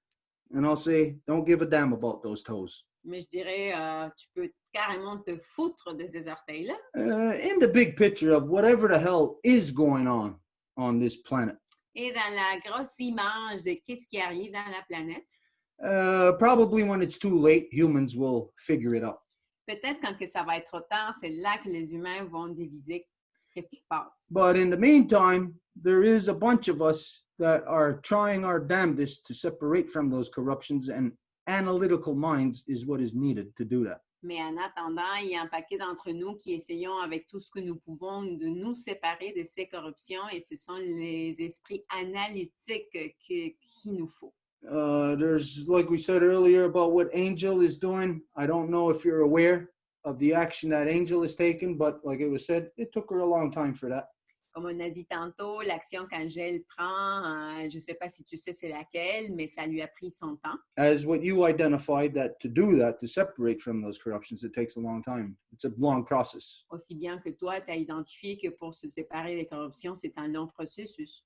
And I'll say, don't give a damn about those toes. Mais je dirais, tu peux carrément te foutre de ces orteils-là. In the big picture of whatever the hell is going on this planet. Et dans la grosse image de qu'est-ce qui arrive dans la planète. Probably when it's too late, humans will figure it out. Peut-être quand que ça va être trop tard, c'est là que les humains vont diviser qu'est-ce qui se passe. But in the meantime, there is a bunch of us that are trying our damnedest to separate from those corruptions, and analytical minds is what is needed to do that. Mais en attendant, il y a un paquet d'entre nous qui essayons avec tout ce que nous pouvons de nous séparer de ces corruptions, et ce sont les esprits analytiques qu'il nous faut. There's, like we said earlier, about what Angel is doing. I don't know if you're aware of the action that Angel is taking, but like it was said, it took her a long time for that. Comme on a dit tantôt, l'action qu'Angèle prend, je ne sais pas si tu sais c'est laquelle, mais ça lui a pris son temps. As what you identified, that to do that, to separate from those corruptions, it takes a long time. It's a long process. Aussi bien que toi, tu as identifié que pour se séparer des corruptions, c'est un long processus.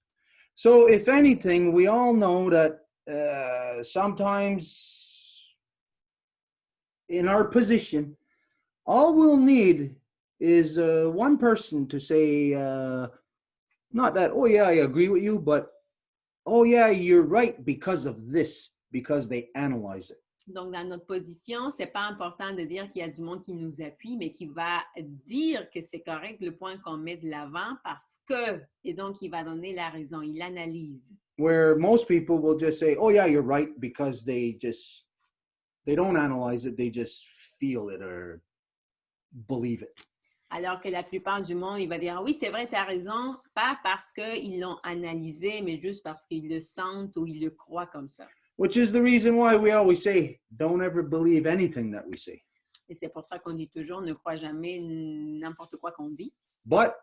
So if anything, we all know that sometimes in our position, all we'll need is one person to say, not that, oh yeah, I agree with you, but oh yeah, you're right because of this, because they analyze it. Donc, dans notre position, c'est pas important de dire qu'il y a du monde qui nous appuie, mais qui va dire que c'est correct le point qu'on met de l'avant parce que, et donc il va donner la raison, il analyse. Where most people will just say, oh yeah, you're right, because they don't analyze it, they just feel it or believe it. Alors que la plupart du monde, il va dire, ah oui, c'est vrai, tu as raison, pas parce qu'ils l'ont analysé, mais juste parce qu'ils le sentent ou ils le croient comme ça. Which is the reason why we always say, don't ever believe anything that we say. Et c'est pour ça qu'on dit toujours, ne crois jamais n'importe quoi qu'on dit. But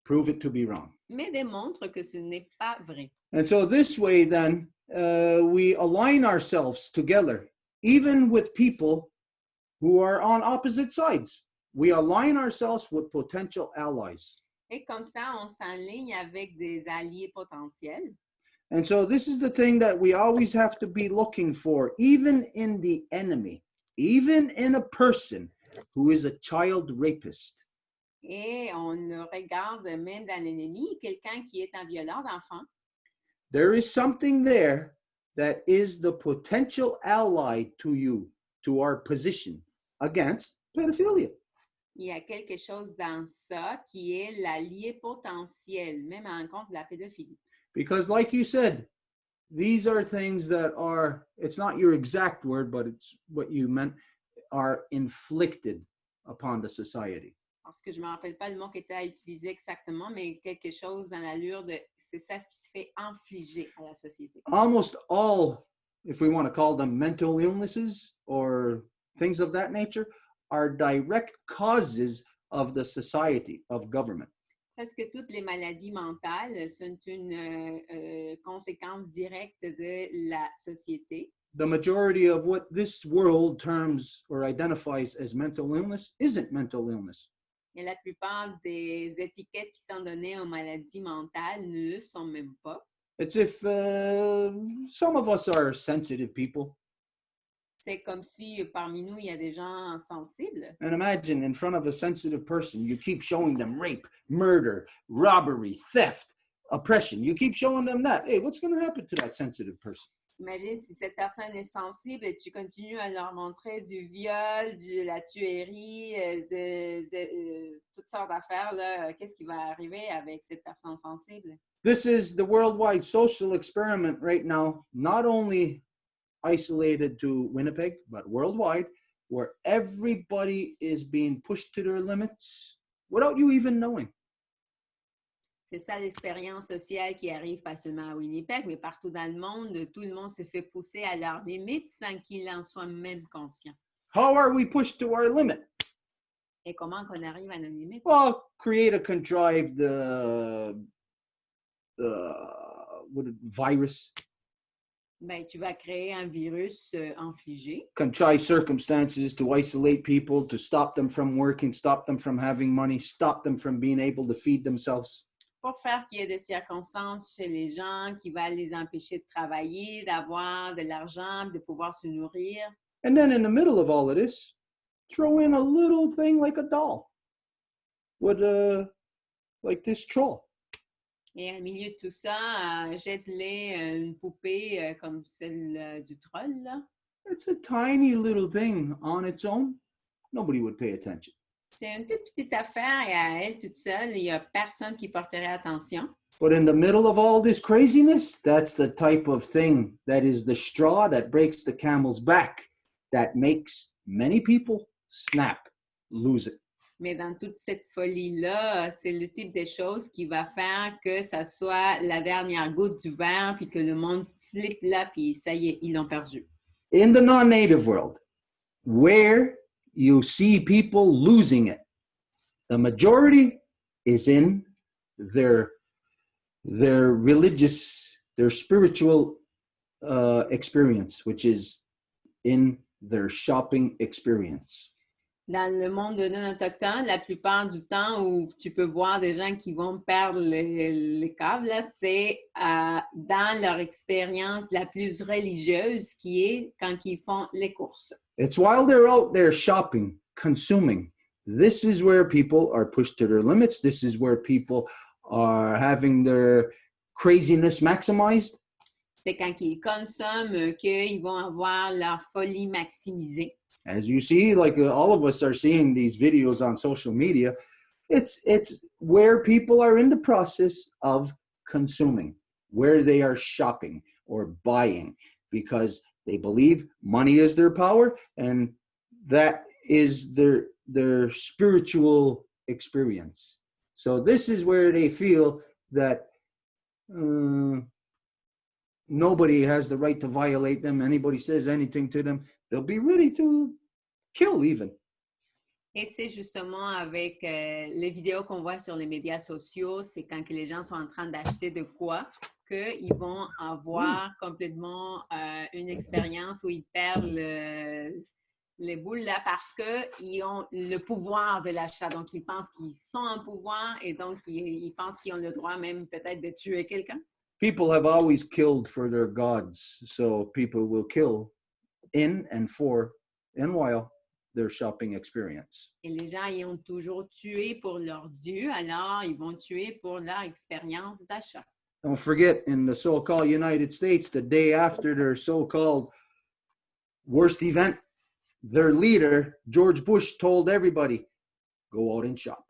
prove it to be wrong. Mais démontre que ce n'est pas vrai. And so this way, then, we align ourselves together, even with people who are on opposite sides. We align ourselves with potential allies. Et comme ça, on s'enligne avec des alliés potentiels. And so this is the thing that we always have to be looking for, even in the enemy, even in a person who is a child rapist. Et on le regarde même dans l'ennemi, quelqu'un qui est un violeur d'enfants. There is something there that is the potential ally to you, to our position against pedophilia. Il y a quelque chose dans ça qui est l'allié potentiel, même à l'encontre de la pédophilie. Because like you said, these are things that are, it's not your exact word, but it's what you meant, are inflicted upon the society. Parce que je ne me rappelle pas le mot que tu as utilisé exactement, mais quelque chose dans l'allure de, c'est ça ce qui se fait infliger à la société. Almost all, if we want to call them mental illnesses or things of that nature, are direct causes of the society, of government. Presque toutes les maladies mentales sont une conséquence directe de la société. The majority of what this world terms or identifies as mental illness isn't mental illness. Et la plupart des étiquettes qui sont données aux maladies mentales ne le sont même pas. It's if some of us are sensitive people. C'est comme si parmi nous, il y a des gens sensibles. And imagine in front of a sensitive person, you keep showing them rape, murder, robbery, theft, oppression. You keep showing them that. Hey, what's going to happen to that sensitive person? Imagine si cette personne est sensible et tu continues à leur montrer du viol, de la tuerie, toutes sortes d'affaires, là. Qu'est-ce qui va arriver avec cette personne sensible? This is the worldwide social experiment right now, not only isolated to Winnipeg, but worldwide, where everybody is being pushed to their limits without you even knowing. C'est ça l'expérience sociale qui arrive pas seulement à Winnipeg, mais partout dans le monde. Tout le monde se fait pousser à leurs limites sans qu'ils en soient même conscients. How are we pushed to our limit? Et comment qu'on arrive à nos limites? Well, create a contrived virus. Ben, tu vas créer un virus infligé. Contrived circumstances to isolate people, to stop them from working, stop them from having money, stop them from being able to feed themselves. Pour faire qu'il y ait des circonstances chez les gens qui vont les empêcher de travailler, d'avoir de l'argent, de pouvoir se nourrir. And then in the middle of all of this, throw in a little thing like a doll with like this troll. Et au milieu de tout ça, jette-les une poupée comme celle du troll, là. It's a tiny little thing on its own. Nobody would pay attention. C'est une toute petite affaire et à elle toute seule, il n'y a personne qui porterait attention. But in the middle of all this craziness, that's the type of thing that is the straw that breaks the camel's back, that makes many people snap, lose it. Mais dans toute cette folie-là, c'est le type de choses qui va faire que ça soit la dernière goutte du verre puis que le monde slip-là, puis ça y est, ils l'ont perdu. In the non-native world, where you see people losing it, the majority is in their religious, their spiritual experience, which is in their shopping experience. Dans le monde non autochtone, la plupart du temps où tu peux voir des gens qui vont perdre les câbles, là, c'est dans leur expérience la plus religieuse qui est quand ils font les courses. It's while they're out there shopping, consuming. This is where people are pushed to their limits. This is where people are having their craziness maximized. C'est quand ils consomment qu'ils vont avoir leur folie maximisée. As you see, like all of us are seeing these videos on social media, it's where people are in the process of consuming, where they are shopping or buying, because they believe money is their power, and that is their spiritual experience. So this is where they feel that nobody has the right to violate them. Anybody says anything to them, they'll be ready to kill even. Et c'est justement avec les vidéos qu'on voit sur les médias sociaux, c'est quand que les gens sont en train d'acheter de quoi qu'ils vont avoir complètement une expérience où ils perdent les boules là parce qu'ils ont le pouvoir de l'achat. Donc, ils pensent qu'ils sont en pouvoir et donc ils pensent qu'ils ont le droit même peut-être de tuer quelqu'un. People have always killed for their gods, so people will kill in and for and while their shopping experience. Et les gens, ils ont toujours tué pour leur Dieu, alors ils vont tuer pour leur expérience d'achat. Don't forget, in the so-called United States, the day after their so-called worst event, their leader, George Bush, told everybody, go out and shop.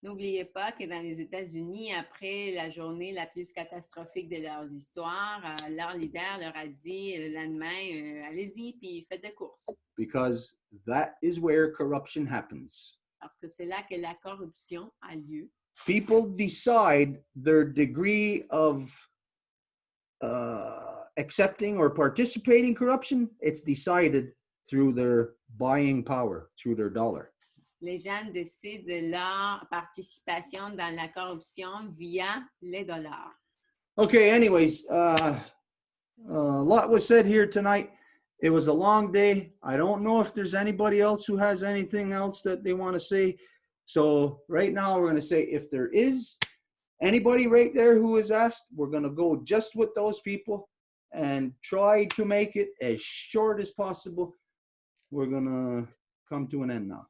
N'oubliez pas que dans les États-Unis, après la journée la plus catastrophique de leur histoire, leur leader leur a dit le lendemain, allez-y, puis faites des courses. Because that is where corruption happens. Parce que c'est là que la corruption a lieu. People decide their degree of accepting or participating in corruption. It's decided through their buying power, through their dollar. Les gens décident de leur participation dans la corruption via les dollars. Okay, anyways, a lot was said here tonight. It was a long day. I don't know if there's anybody else who has anything else that they want to say. So right now we're going to say if there is anybody right there who is asked, we're going to go just with those people and try to make it as short as possible. We're going to come to an end now.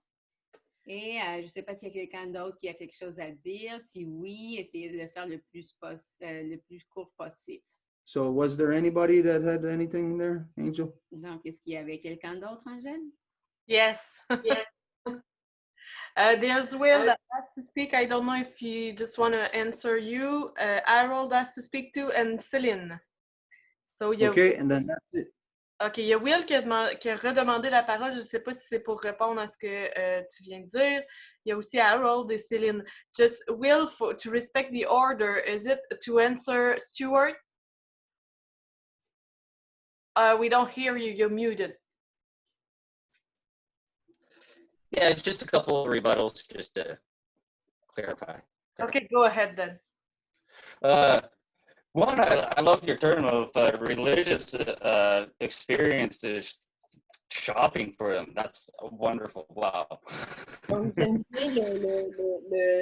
Et je ne sais pas s'il y a quelqu'un d'autre qui a quelque chose à dire. Si oui, essayez de le faire le plus court possible. So was there anybody that had anything there, Angel? Donc, est-ce qu'il y avait quelqu'un d'autre, Angèle? Yes. Yes. There's Will that has to speak. I don't know if you just want to answer you. Harold has to speak too, and Céline. So, okay, and then that's it. OK, il y a Will qui a redemandé la parole. Je ne sais pas si c'est pour répondre à ce que tu viens de dire. Il y a aussi Harold et Céline. Just Will, to respect the order, is it to answer Stuart? We don't hear you. You're muted. Yeah, it's just a couple of rebuttals just to clarify. Okay, go ahead then. One, I love your term of religious experiences shopping for them. That's wonderful. Wow. Donc, j'aime bien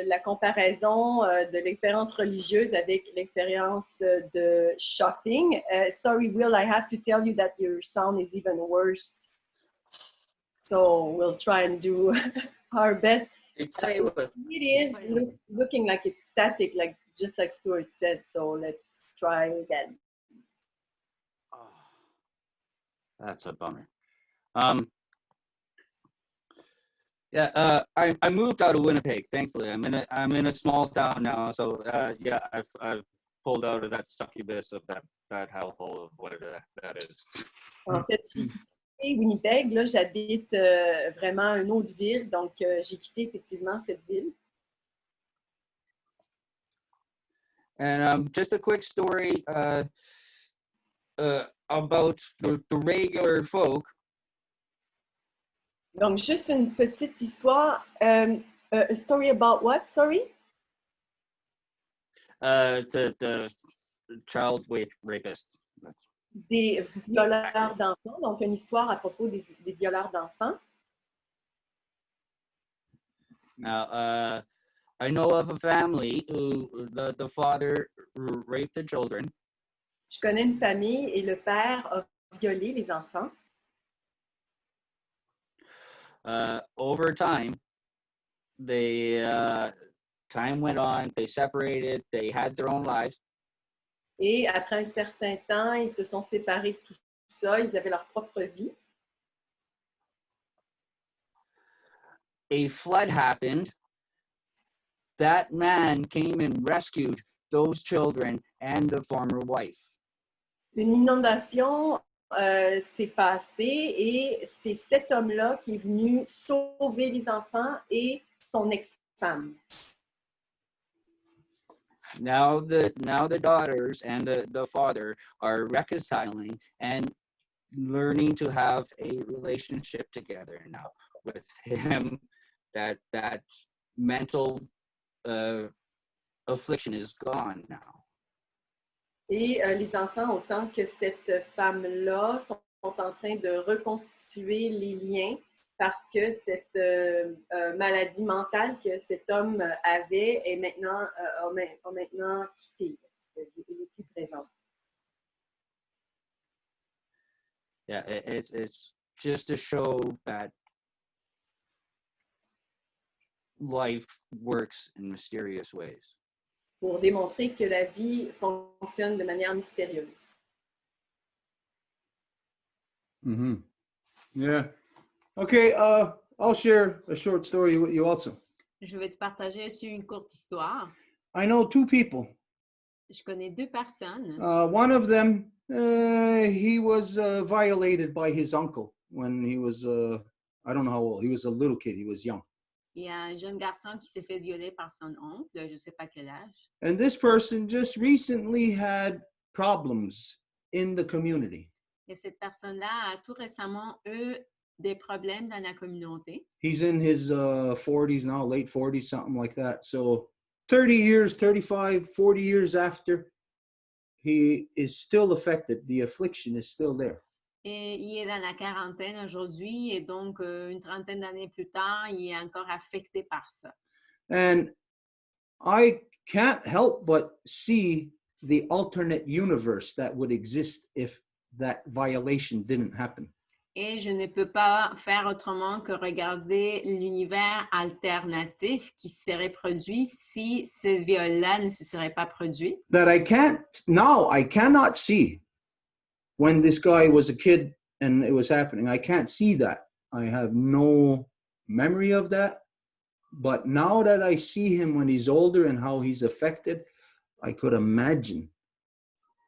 la comparaison de l'expérience religieuse avec l'expérience de shopping. Sorry, Will, I have to tell you that your sound is even worse. So we'll try and do our best. It is looking like it's static, like just like Stuart said. So let's try again. Oh, that's a bummer. Yeah, I moved out of Winnipeg. Thankfully, I'm in a small town now. So yeah, I've pulled out of that succubus of that hellhole of whatever that is. En fait, j'ai quitté Winnipeg. Là, j'habite vraiment une autre ville. Donc, j'ai quitté effectivement cette ville. And just a quick story. about the regular folk. Donc, juste une petite histoire. A story about what? Sorry? The child rapist. Des violeurs d'enfants. Donc, une histoire à propos des violeurs d'enfants. Now, I know of a family who the father raped the children. Je connais une famille et le père a violé les enfants. Over time, time went on, they separated, they had their own lives. Et après un certain temps, ils se sont séparés de tout ça. Ils avaient leur propre vie. A flood happened. That man came and rescued those children and the former wife. Une inondation s'est passée et c'est cet homme-là qui est venu sauver les enfants et son ex-femme. Now the daughters and the father are reconciling and learning to have a relationship together now with him. That mental affliction is gone now. Et les enfants, autant que cette femme-là, sont en train de reconstituer les liens parce que cette maladie mentale que cet homme avait est maintenant, a maintenant quitté. Il n'est plus présent. Yeah, it's just to show that life works in mysterious ways. Pour démontrer que la vie fonctionne de manière mystérieuse. Mm-hmm. Yeah. Okay, I'll share a short story with you also. Je vais te partager aussi une courte histoire. I know two people. Je connais deux personnes. One of them, he was violated by his uncle when he was, I don't know how old. He was a little kid. He was young. Il y a un jeune garçon qui s'est fait violer par son oncle, je ne sais pas quel âge. And this person just recently had problems in the community. Et cette personne-là a tout récemment eu des problèmes dans la communauté. He's in his 40s now, late 40s, something like that. So 30 years, 35, 40 years after, he is still affected. The affliction is still there. Et il est dans la quarantaine aujourd'hui et donc une trentaine d'années plus tard, il est encore affecté par ça. And I can't help but see the alternate universe that would exist if that violation didn't happen. Et je ne peux pas faire autrement que regarder l'univers alternatif qui serait produit si ce viol-là ne se serait pas produit. That I cannot see when this guy was a kid and it was happening. I can't see that. I have no memory of that. But now that I see him when he's older and how he's affected, I could imagine.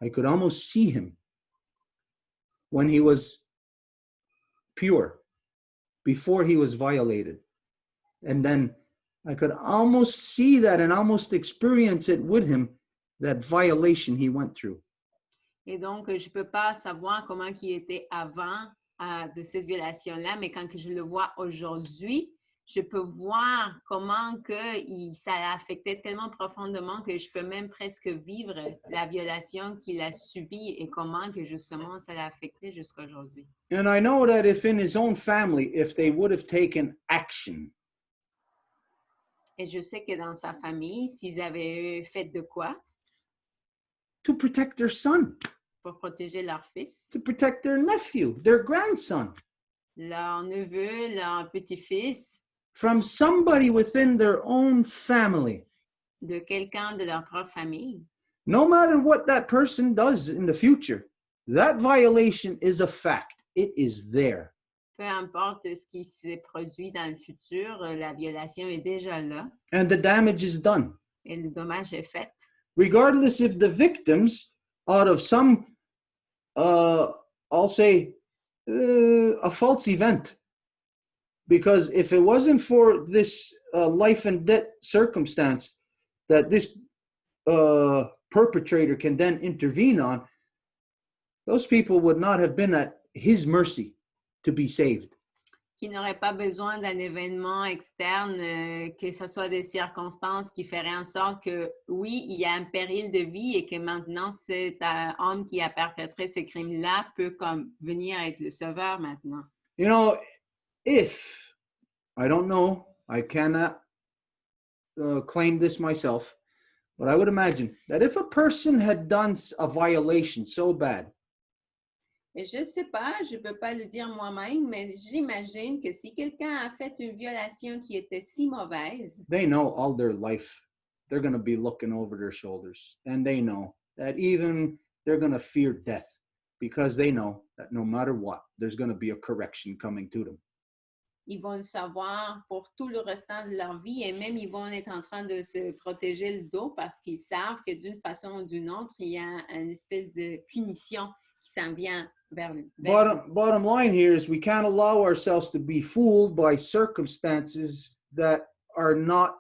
I could almost see him when he was pure, before he was violated. And then I could almost see that and almost experience it with him, that violation he went through. Et donc, je ne peux pas savoir comment il était avant de cette violation-là, mais quand que je le vois aujourd'hui, je peux voir comment que ça l'a affecté tellement profondément que je peux même presque vivre la violation qu'il a subie et comment que justement ça l'a affecté jusqu'à aujourd'hui. And I know that if in his own family, if they would have taken action, Et je sais que dans sa famille, s'ils avaient fait de quoi to protect their son, pour protéger leur fils, to protect their nephew, their grandson, leur neveu, leur petit-fils, from somebody within their own family, de quelqu'un de leur propre famille, no matter what that person does in the future, that violation is a fact. It is there. peu importe ce qui s'est produit dans le futur, la violation est déjà là And the damage is done. et le dommage est fait. Regardless if the victims, out of some, I'll say, a false event. Because if it wasn't for this life and death circumstance that this perpetrator can then intervene on, those people would not have been at his mercy to be saved. Qui n'aurait pas besoin d'un événement externe, que ce soit des circonstances qui feraient en sorte que, oui, il y a un péril de vie et que maintenant cet homme qui a perpétré ce crime-là peut comme venir être le sauveur maintenant. You know, if, I don't know, I cannot claim this myself, but I would imagine that if a person had done a violation so bad, Et je ne sais pas, je ne peux pas le dire moi-même, mais j'imagine que si quelqu'un a fait une violation qui était si mauvaise, they know all their life they're going to be looking over their shoulders, and they know that even they're going to fear death because they know that no matter what, there's going to be a correction coming to them. ils vont le savoir pour tout le restant de leur vie et même ils vont être en train de se protéger le dos parce qu'ils savent que d'une façon ou d'une autre, il y a une espèce de punition qui s'en vient vers lui. Bottom line here is we can't allow ourselves to be fooled by circumstances that are not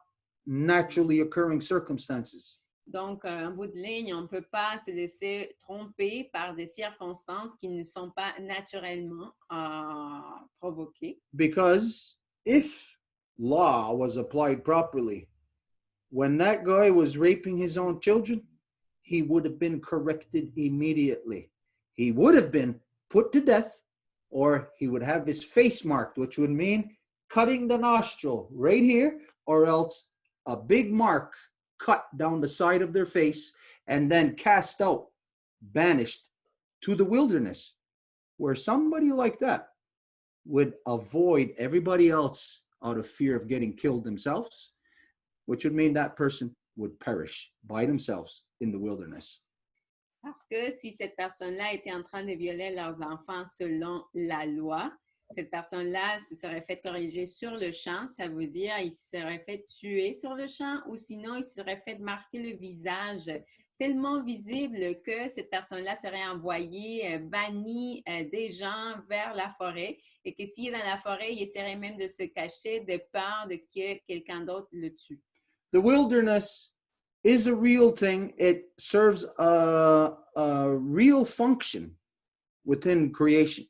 naturally occurring circumstances. Donc, en bout de ligne, on ne peut pas se laisser tromper par des circonstances qui ne sont pas naturellement provoquées. Because if law was applied properly, when that guy was raping his own children, he would have been corrected immediately. He would have been put to death, or he would have his face marked, which would mean cutting the nostril right here, or else a big mark cut down the side of their face and then cast out, banished to the wilderness, where somebody like that would avoid everybody else out of fear of getting killed themselves, which would mean that person would perish by themselves in the wilderness. Parce que si cette personne-là était en train de violer leurs enfants selon la loi, cette personne-là se serait fait corriger sur le champ, ça veut dire il se serait fait tuer sur le champ ou sinon il se serait fait marquer le visage tellement visible que cette personne-là serait envoyée, bannie des gens vers la forêt et que s'il est dans la forêt, il essaierait même de se cacher de peur de que quelqu'un d'autre le tue. The wilderness is a real thing. It serves a real function within creation.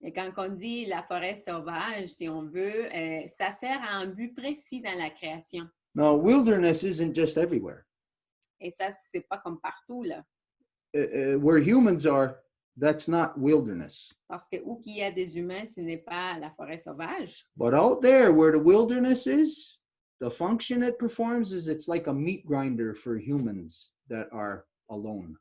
Et quand on dit la forêt sauvage, si on veut, ça sert à un but précis dans la création. Now, wilderness isn't just everywhere. Et ça, c'est pas comme partout, là. Where humans are, that's not wilderness. Parce que où qu'il y a des humains, ce n'est pas la forêt sauvage. But out there where the wilderness is, the function it performs is it's like a meat grinder for humans that are alone.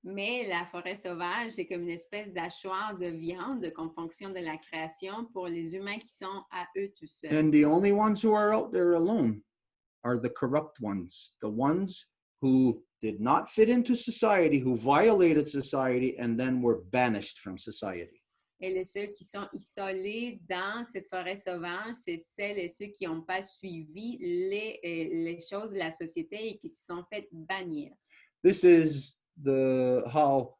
Mais la forêt sauvage, c'est comme une espèce d'hachoir de viande comme fonction de la création pour les humains qui sont à eux tout seuls. And the only ones who are out there alone are the corrupt ones, the ones who did not fit into society, who violated society, and then were banished from society. Et ceux qui sont isolés dans cette forêt sauvage, c'est celles et ceux qui n'ont pas suivi les choses de la société et qui se sont fait bannir. This is how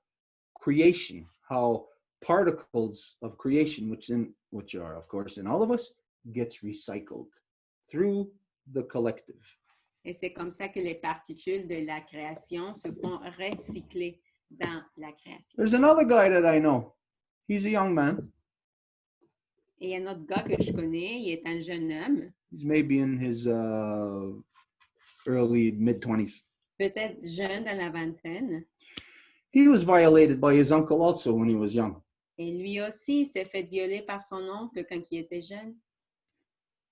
creation, how particles of creation, which are of course in all of us, gets recycled through the collective. Et c'est comme ça que les particules de la création se font recycler dans la création. There's another guy that I know. He's a young man. Et il y a un autre gars que je connais, il est un jeune homme. He's maybe in his early mid-20s. Peut-être jeune dans la vingtaine. He was violated by his uncle also when he was young. Et lui aussi s'est fait violer par son oncle quand il était jeune.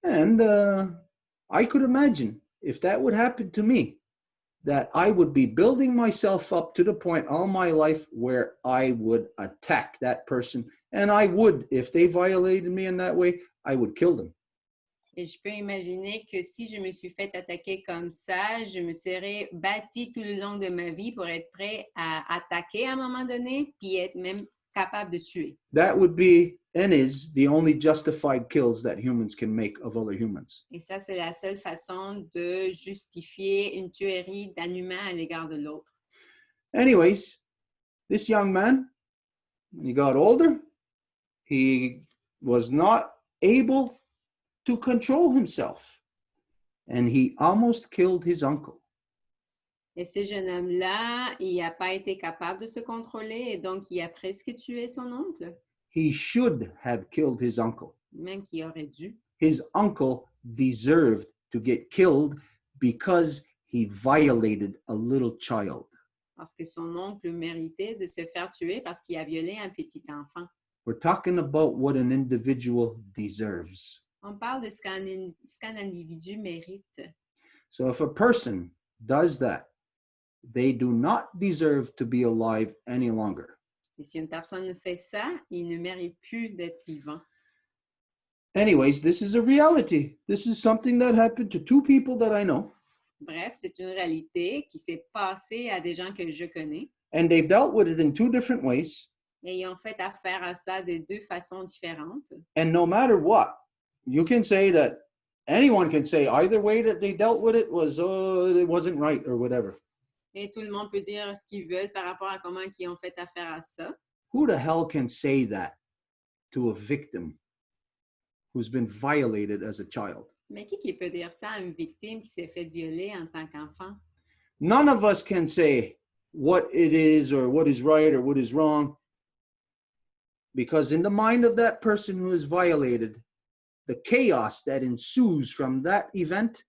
And I could imagine if that would happen to me, that I would be building myself up to the point all my life where I would attack that person. And I would, if they violated me in that way, I would kill them. Et je peux imaginer que si je me suis fait attaquer comme ça, je me serais bâtie tout le long de ma vie pour être prêt à attaquer à un moment donné, puis être même capable de tuer. That would be and is the only justified kills that humans can make of other humans. Et ça, c'est la seule façon de justifier une tuerie d'un humain à l'égard de l'autre. Anyways, this young man, when he got older, he was not able to control himself, and he almost killed his uncle. Et ce jeune homme-là, il n'a pas été capable de se contrôler et donc il a presque tué son oncle, He should have killed his uncle. même qu'il aurait dû. His uncle deserved to get killed because he violated a little child. Parce que son oncle méritait de se faire tuer parce qu'il a violé un petit enfant. We're talking about what an individual deserves. On parle de ce qu'un individu mérite. So if a person does that, they do not deserve to be alive any longer. Et si une personne fait ça, il ne mérite plus d'être vivant. Anyways, this is a reality. This is something that happened to two people that I know. Bref, c'est une réalité qui s'est passée à des gens que je connais. And they've dealt with it in two different ways. Et ils ont fait affaire à ça de deux façons différentes. And no matter what, you can say that anyone can say either way that they dealt with it was, it wasn't right or whatever. Et tout le monde peut dire ce qu'ils veulent par rapport à comment ils ont fait affaire à ça. Who the hell can say that to a victim who's been violated as a child? Mais qui peut dire ça à une victime qui s'est fait violer en tant qu'enfant? None of us can say what it is or what is right or what is wrong, because in the mind of that person who is violated, the chaos that ensues from that event,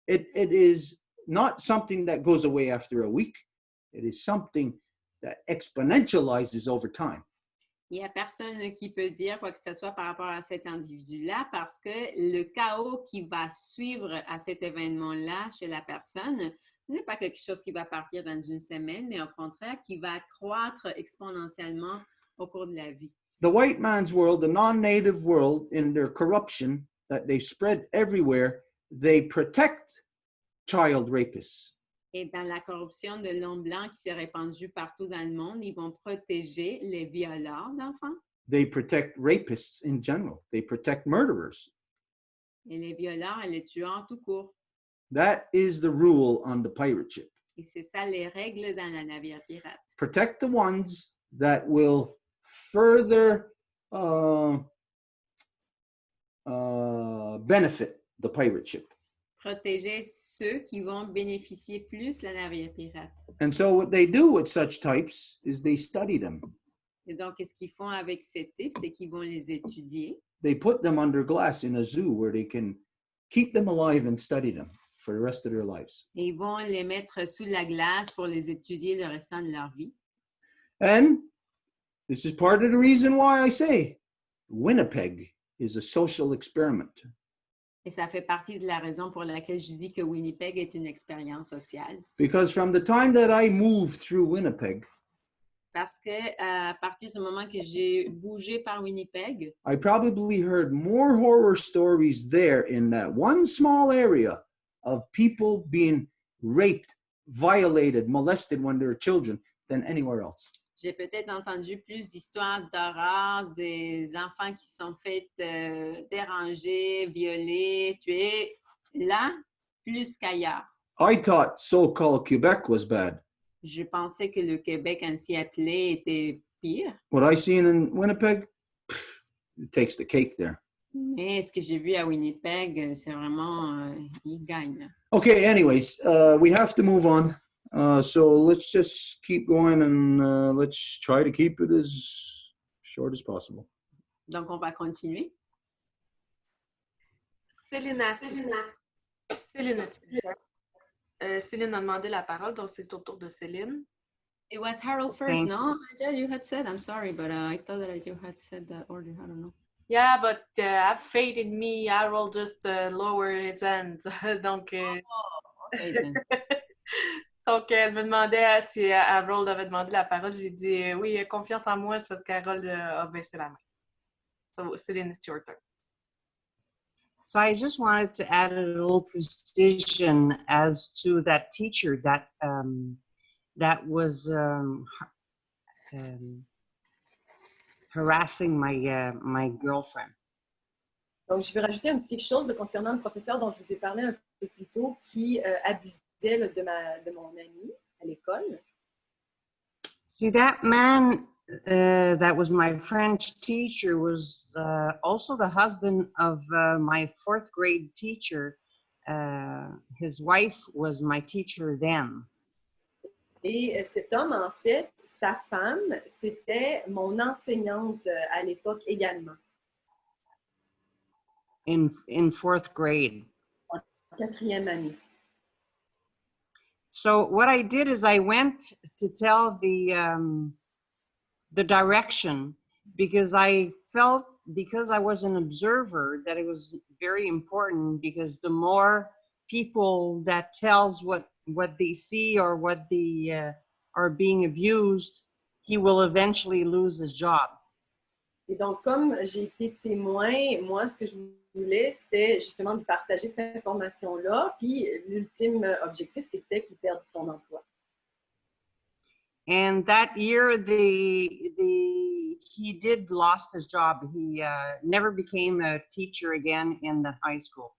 it is not something that goes away after a week. It is something that exponentializes over time. Il n'y a personne qui peut dire quoi que ce soit par rapport à cet individu-là parce que le chaos qui va suivre à cet événement-là chez la personne n'est pas quelque chose qui va partir dans une semaine, mais au contraire, qui va croître exponentiellement au cours de la vie. The white man's world, the non-native world, in their corruption that they spread everywhere, they protect child rapists. Et dans la corruption de l'homme blanc qui s'est répandue partout dans le monde, ils vont protéger les violeurs d'enfants. They protect rapists in general. They protect murderers. Et les violeurs et les tueurs tout court. That is the rule on the pirate ship. Et c'est ça les règles dans la navire pirate. Protect the ones that will further benefit the pirate ship. Protéger ceux qui vont bénéficier plus la navire pirate. And so what they do with such types is they study them. Et donc, qu'est-ce qu'ils font avec ces types? C'est qu'ils vont les étudier. They put them under glass in a zoo where they can keep them alive and study them for the rest of their lives. Et ils vont les mettre sous la glace pour les étudier le restant de leur vie. And this is part of the reason why I say Winnipeg is a social experiment. Et ça fait partie de la raison pour laquelle je dis que Winnipeg est une expérience sociale. Because from the time that I moved through Winnipeg, Parce que à partir du moment que j'ai bougé par Winnipeg, I probably heard more horror stories there in that one small area of people being raped, violated, molested when they were children than anywhere else. j'ai peut-être entendu plus d'histoires d'horreur, des enfants qui sont faits déranger, violés, tués, là, plus qu'ailleurs. I thought so-called Quebec was bad. Je pensais que le Québec ainsi appelé était pire, What I seen in Winnipeg, it takes the cake there. mais ce que j'ai vu à Winnipeg, c'est vraiment, il gagne. Okay, anyways, we have to move on. So let's just keep going and let's try to keep it as short as possible. Donc, on va continuer. Céline a demandé la parole, donc c'est au tour de Céline. It was Harold first, Thank no? Angel, you had said, I'm sorry, but I thought that you had said that order. I don't know. Yeah, but have faith in me. Harold just lower his hand. Donc, Okay, then. donc, elle me demandait si Harold avait demandé la parole. J'ai dit oui, confiance en moi, c'est parce qu'Harold a baissé la main. So, Céline, it's your turn. So I just wanted to add a little precision as to that teacher that that was harassing my girlfriend. Donc, je vais rajouter un petit quelque chose concernant le professeur dont je vous ai parlé un peu plus tôt qui abusait là, de mon amie à l'école. See, that man that was my French teacher was also the husband of my 4th grade teacher. His wife was my teacher then. Et cet homme, en fait, sa femme, c'était mon enseignante à l'époque également, in fourth grade. en 4e année. So what I did is I went to tell the direction, because I felt, because I was an observer, that it was very important, because the more people that tells what they see or what they are being abused, he will eventually lose his job. Et donc, comme j'ai été témoin, moi, ce que je voulais, c'était justement de partager cette information-là. Puis, l'ultime objectif, c'était qu'il perde son emploi. And that year, he did lost his job. He never became a teacher again in the high school.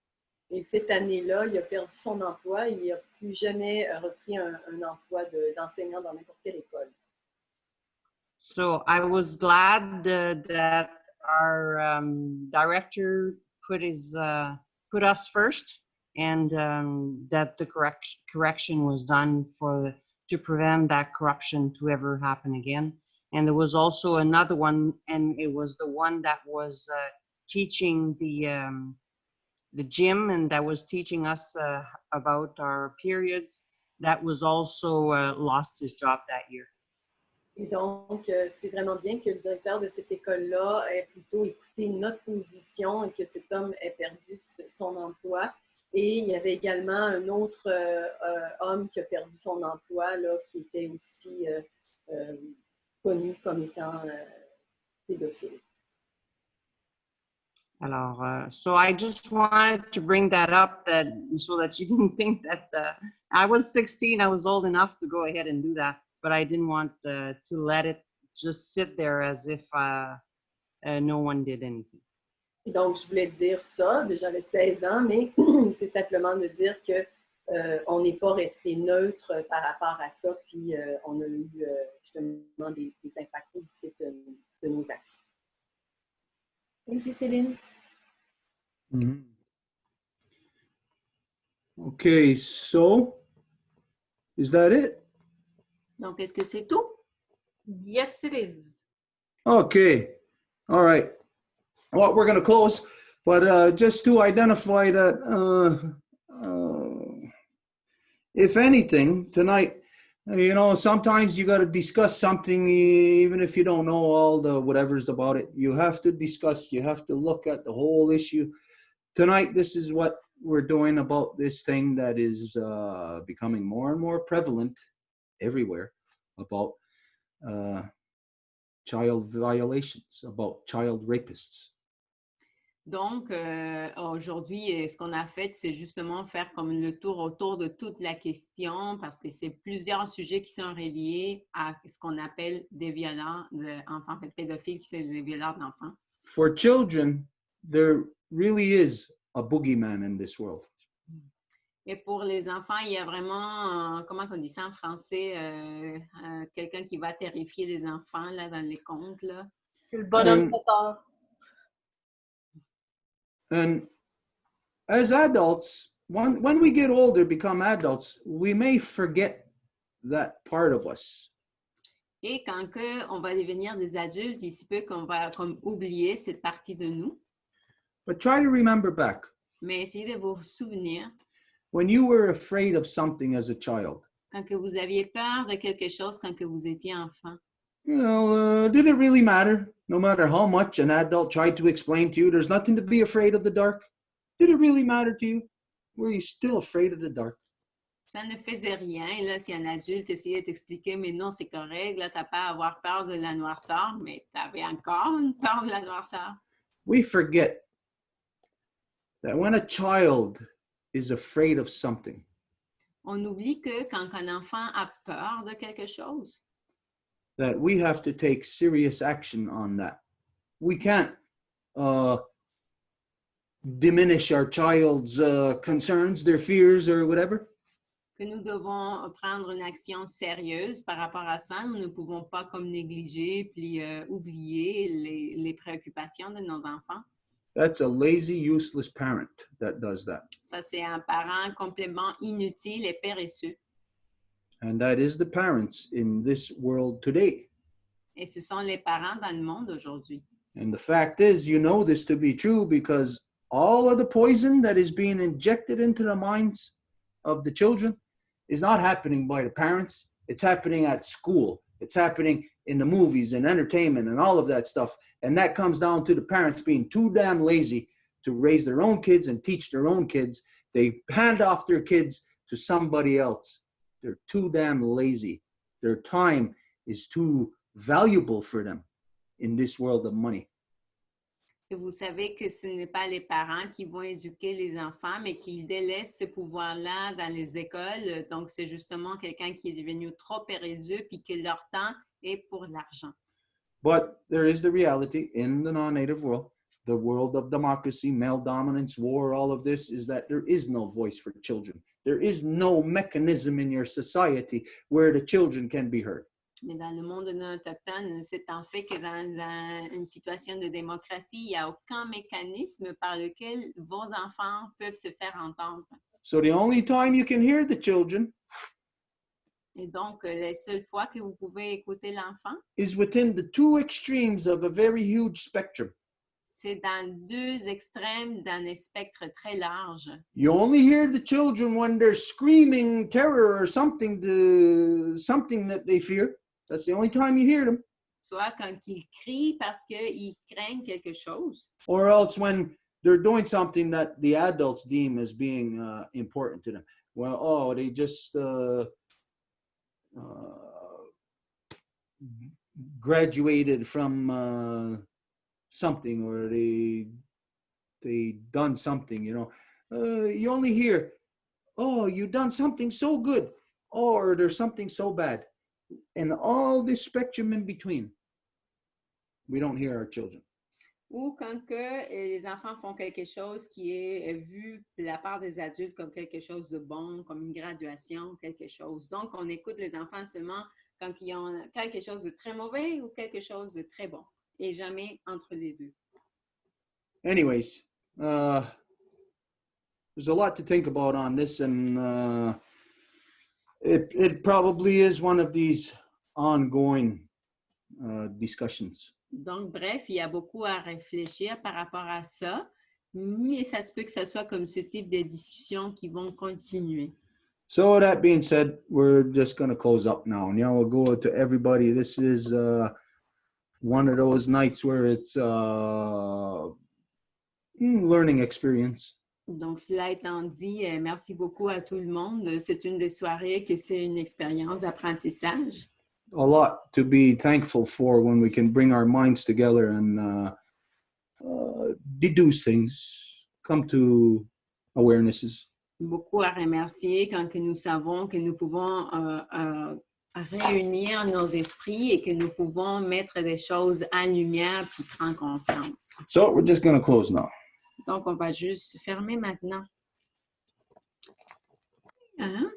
Et cette année-là, il a perdu son emploi. Il n'a plus jamais repris un emploi d'enseignant dans n'importe quelle école. So I was glad that our director put us first, and that the correction was done to prevent that corruption to ever happen again. And there was also another one, and it was the one that was teaching the gym, and that was teaching us about our periods. That was also lost his job that year. Et donc, c'est vraiment bien que le directeur de cette école-là ait plutôt écouté notre position et que cet homme ait perdu son emploi. Et il y avait également un autre homme qui a perdu son emploi, là, qui était aussi connu comme étant pédophile. Alors, so I just wanted to bring that up, so that you didn't think that I was 16, I was old enough to go ahead and do that, but I didn't want to let it just sit there as if no one did anything. Et donc, je voulais dire ça, j'avais 16 ans, mais c'est simplement de dire que on n'est pas resté neutre par rapport à ça, puis on a eu justement des impacts positifs de nos actions. Thank you, Céline. Mhm. Okay, so is that it? Donc, est-ce que c'est tout? Yes, it is. Okay, all right. Well, we're going to close, but just to identify that, if anything, tonight, you know, sometimes you got to discuss something, even if you don't know all the whatever's about it. You have to discuss, you have to look at the whole issue. Tonight, this is what we're doing about this thing that is becoming more and more prevalent everywhere, about child violations, about child rapists. Donc, aujourd'hui, ce qu'on a fait, c'est justement faire comme le tour autour de toute la question parce que c'est plusieurs sujets qui sont reliés à ce qu'on appelle des violents d'enfants, en fait, pédophiles, c'est les violeurs d'enfants. For children, there really is a boogeyman in this world. Et pour les enfants, il y a vraiment, comment on dit ça en français, quelqu'un qui va terrifier les enfants là, dans les contes. Là. C'est le bonhomme fêteur. And as adults, when we get older, become adults, we may forget that part of us. Et quand on va devenir des adultes, il se peut qu'on va comme oublier cette partie de nous. But try to remember back. Mais essayez de vous souvenir. When you were afraid of something as a child. Quand que vous aviez peur de quelque chose quand que vous étiez enfant. You know, did it really matter? No matter how much an adult tried to explain to you, there's nothing to be afraid of the dark. Did it really matter to you? Were you still afraid of the dark? Ça ne faisait rien, là, si un adulte essayait de t'expliquer, mais non, c'est correct, là, t'as pas à avoir peur de la noirceur, mais t'avais encore une peur de la noirceur. We forget that when a child is afraid of something, on oublie que quand un enfant a peur de quelque chose, that we have to take serious action on that. We can't diminish our child's concerns, their fears, or whatever. Que nous devons prendre une action sérieuse par rapport à ça. Nous ne pouvons pas comme négliger puis oublier les préoccupations de nos enfants. That's a lazy, useless parent that does that. Ça, c'est un parent complètement inutile et paresseux. And that is the parents in this world today. Et ce sont les parents dans le monde aujourd'hui. And the fact is, you know this to be true because all of the poison that is being injected into the minds of the children is not happening by the parents. It's happening at school. It's happening in the movies and entertainment and all of that stuff. And that comes down to the parents being too damn lazy to raise their own kids and teach their own kids. They hand off their kids to somebody else. They're too damn lazy. Their time is too valuable for them in this world of money. Et vous savez que ce n'est pas les parents qui vont éduquer les enfants, mais qui délaissent ce pouvoir-là dans les écoles. Donc, c'est justement quelqu'un qui est devenu trop périlleux puis que leur temps est pour l'argent. But there is the reality in the non-native world, the world of democracy, male dominance, war, all of this, is that there is no voice for children. There is no mechanism in your society where the children can be heard. Mais dans le monde non autochtone, c'est en fait que dans une situation de démocratie, il n'y a aucun mécanisme par lequel vos enfants peuvent se faire entendre. So the only time you can hear the children Et donc, la seule fois que vous pouvez écouter l'enfant, is within the two extremes of a very huge spectrum. c'est dans deux extrêmes d'un spectre très large. You only hear the children when they're screaming terror or something that they fear. That's the only time you hear them. Soit quand ils crient parce qu'ils craignent quelque chose, Or else when they're doing something that the adults deem as being important to them. Well, oh, they just graduated from something, or they done something, you know. You only hear, oh, you done something so good, or there's something so bad. And all this spectrum in between, we don't hear our children. ou quand que les enfants font quelque chose qui est vu de la part des adultes comme quelque chose de bon, comme une graduation, quelque chose. Donc, on écoute les enfants seulement quand ils ont quelque chose de très mauvais ou quelque chose de très bon, et jamais entre les deux. Anyways, there's a lot to think about on this, and it probably is one of these ongoing discussions. Donc, bref, il y a beaucoup à réfléchir par rapport à ça, mais ça se peut que ce soit comme ce type de discussions qui vont continuer. So that being said, we're just going to close up now. And we'll go to everybody. This is one of those nights where it's learning experience. Donc, cela étant dit, merci beaucoup à tout le monde. C'est une des soirées que c'est une expérience d'apprentissage. A lot to be thankful for when we can bring our minds together and deduce things, come to awarenesses. Beaucoup à remercier quand que nous savons que nous pouvons réunir nos esprits et que nous pouvons mettre des choses en lumière puis prendre conscience. So we're just going to close now. Donc, on va juste fermer maintenant. Hein?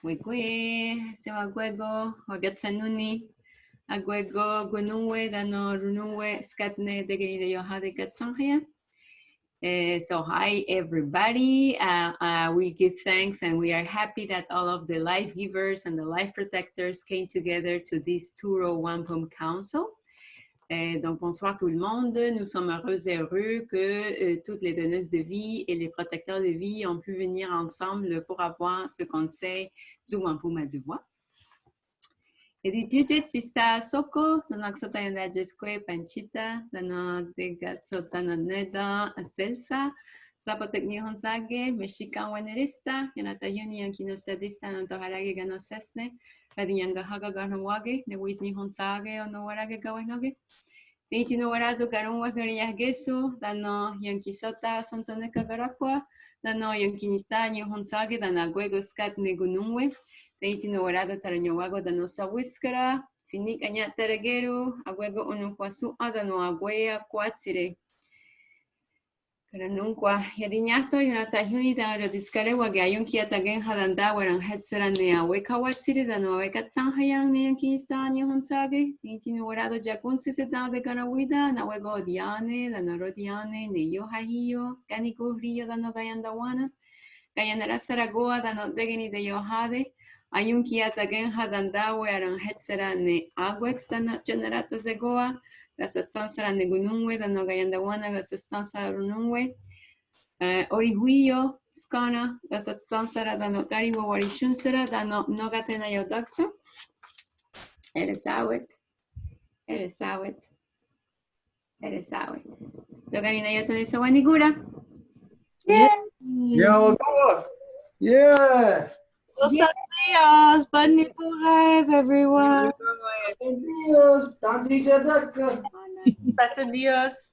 Wekwe, sewagwego, wagatsanuni, agwego, gunuwe, dano, runuwe, skatne, degeni de yoha de gatsanria. So hi everybody, we give thanks and we are happy that all of the life givers and the life protectors came together to this Two Row Wampum Council. Donc bonsoir tout le monde, nous sommes heureux que toutes les donneuses de vie et les protecteurs de vie ont pu venir ensemble pour avoir ce conseil du Wampum à Deux Voies. Et di Jujit Sista Soko, Nanaksota Yanajesque Panchita, Nanadegatsota Neda Selsa, Zapotek Nihonsage, Mexican Wanerista, Yanatayuni Yankinosadista, Nantoharage Ganosesne, Radianga Haga Garnawage, Newis Nihonsage, or Nowarage Gawanoge. Titi Nowarado Garunwa Gariagesu, Dano Yankisota, Santoneka Garakwa, Dano Yankinista, Nihonsage, Danaguego Scat Negununwe. Thank you, Norado Taranyoago, the Nosa Whiskera, Sinik Anya Teregeru, Aguego Unuquasu, Adano Aguea, Quatsire. Caranunqua, Yadinato, Yanata Unida, Discarewa, Gayunki Atagen Hadandawer and Hetserania, Wekawatsiri, the Noeka Sanhayang, Yankistan, Yohonsage, Thank you, Norado Jacun Siseta de Ganawida, Nawego Diane, the Norodiane, Neyo Hahio, Canico Rio, the Nogayandawana, Gayanara Saragoa, the Nodegani de Yohade. Ayun kiata genja dandawe aranjetsera ne agwextana generata zegoa, gasastansara ne gunungwe, danogayandawana gasastansara runungwe. Orihuio, skana, gasastansara danogari wawarishunsara, dano nogatena yodaxa. Eresawet. Eresawet. Eresawet. Dogarina yotane sawanigura. Yeah, yeah. Los días, buen rêve, everyone. Dios, danzi jadaka. Gracias a Dios.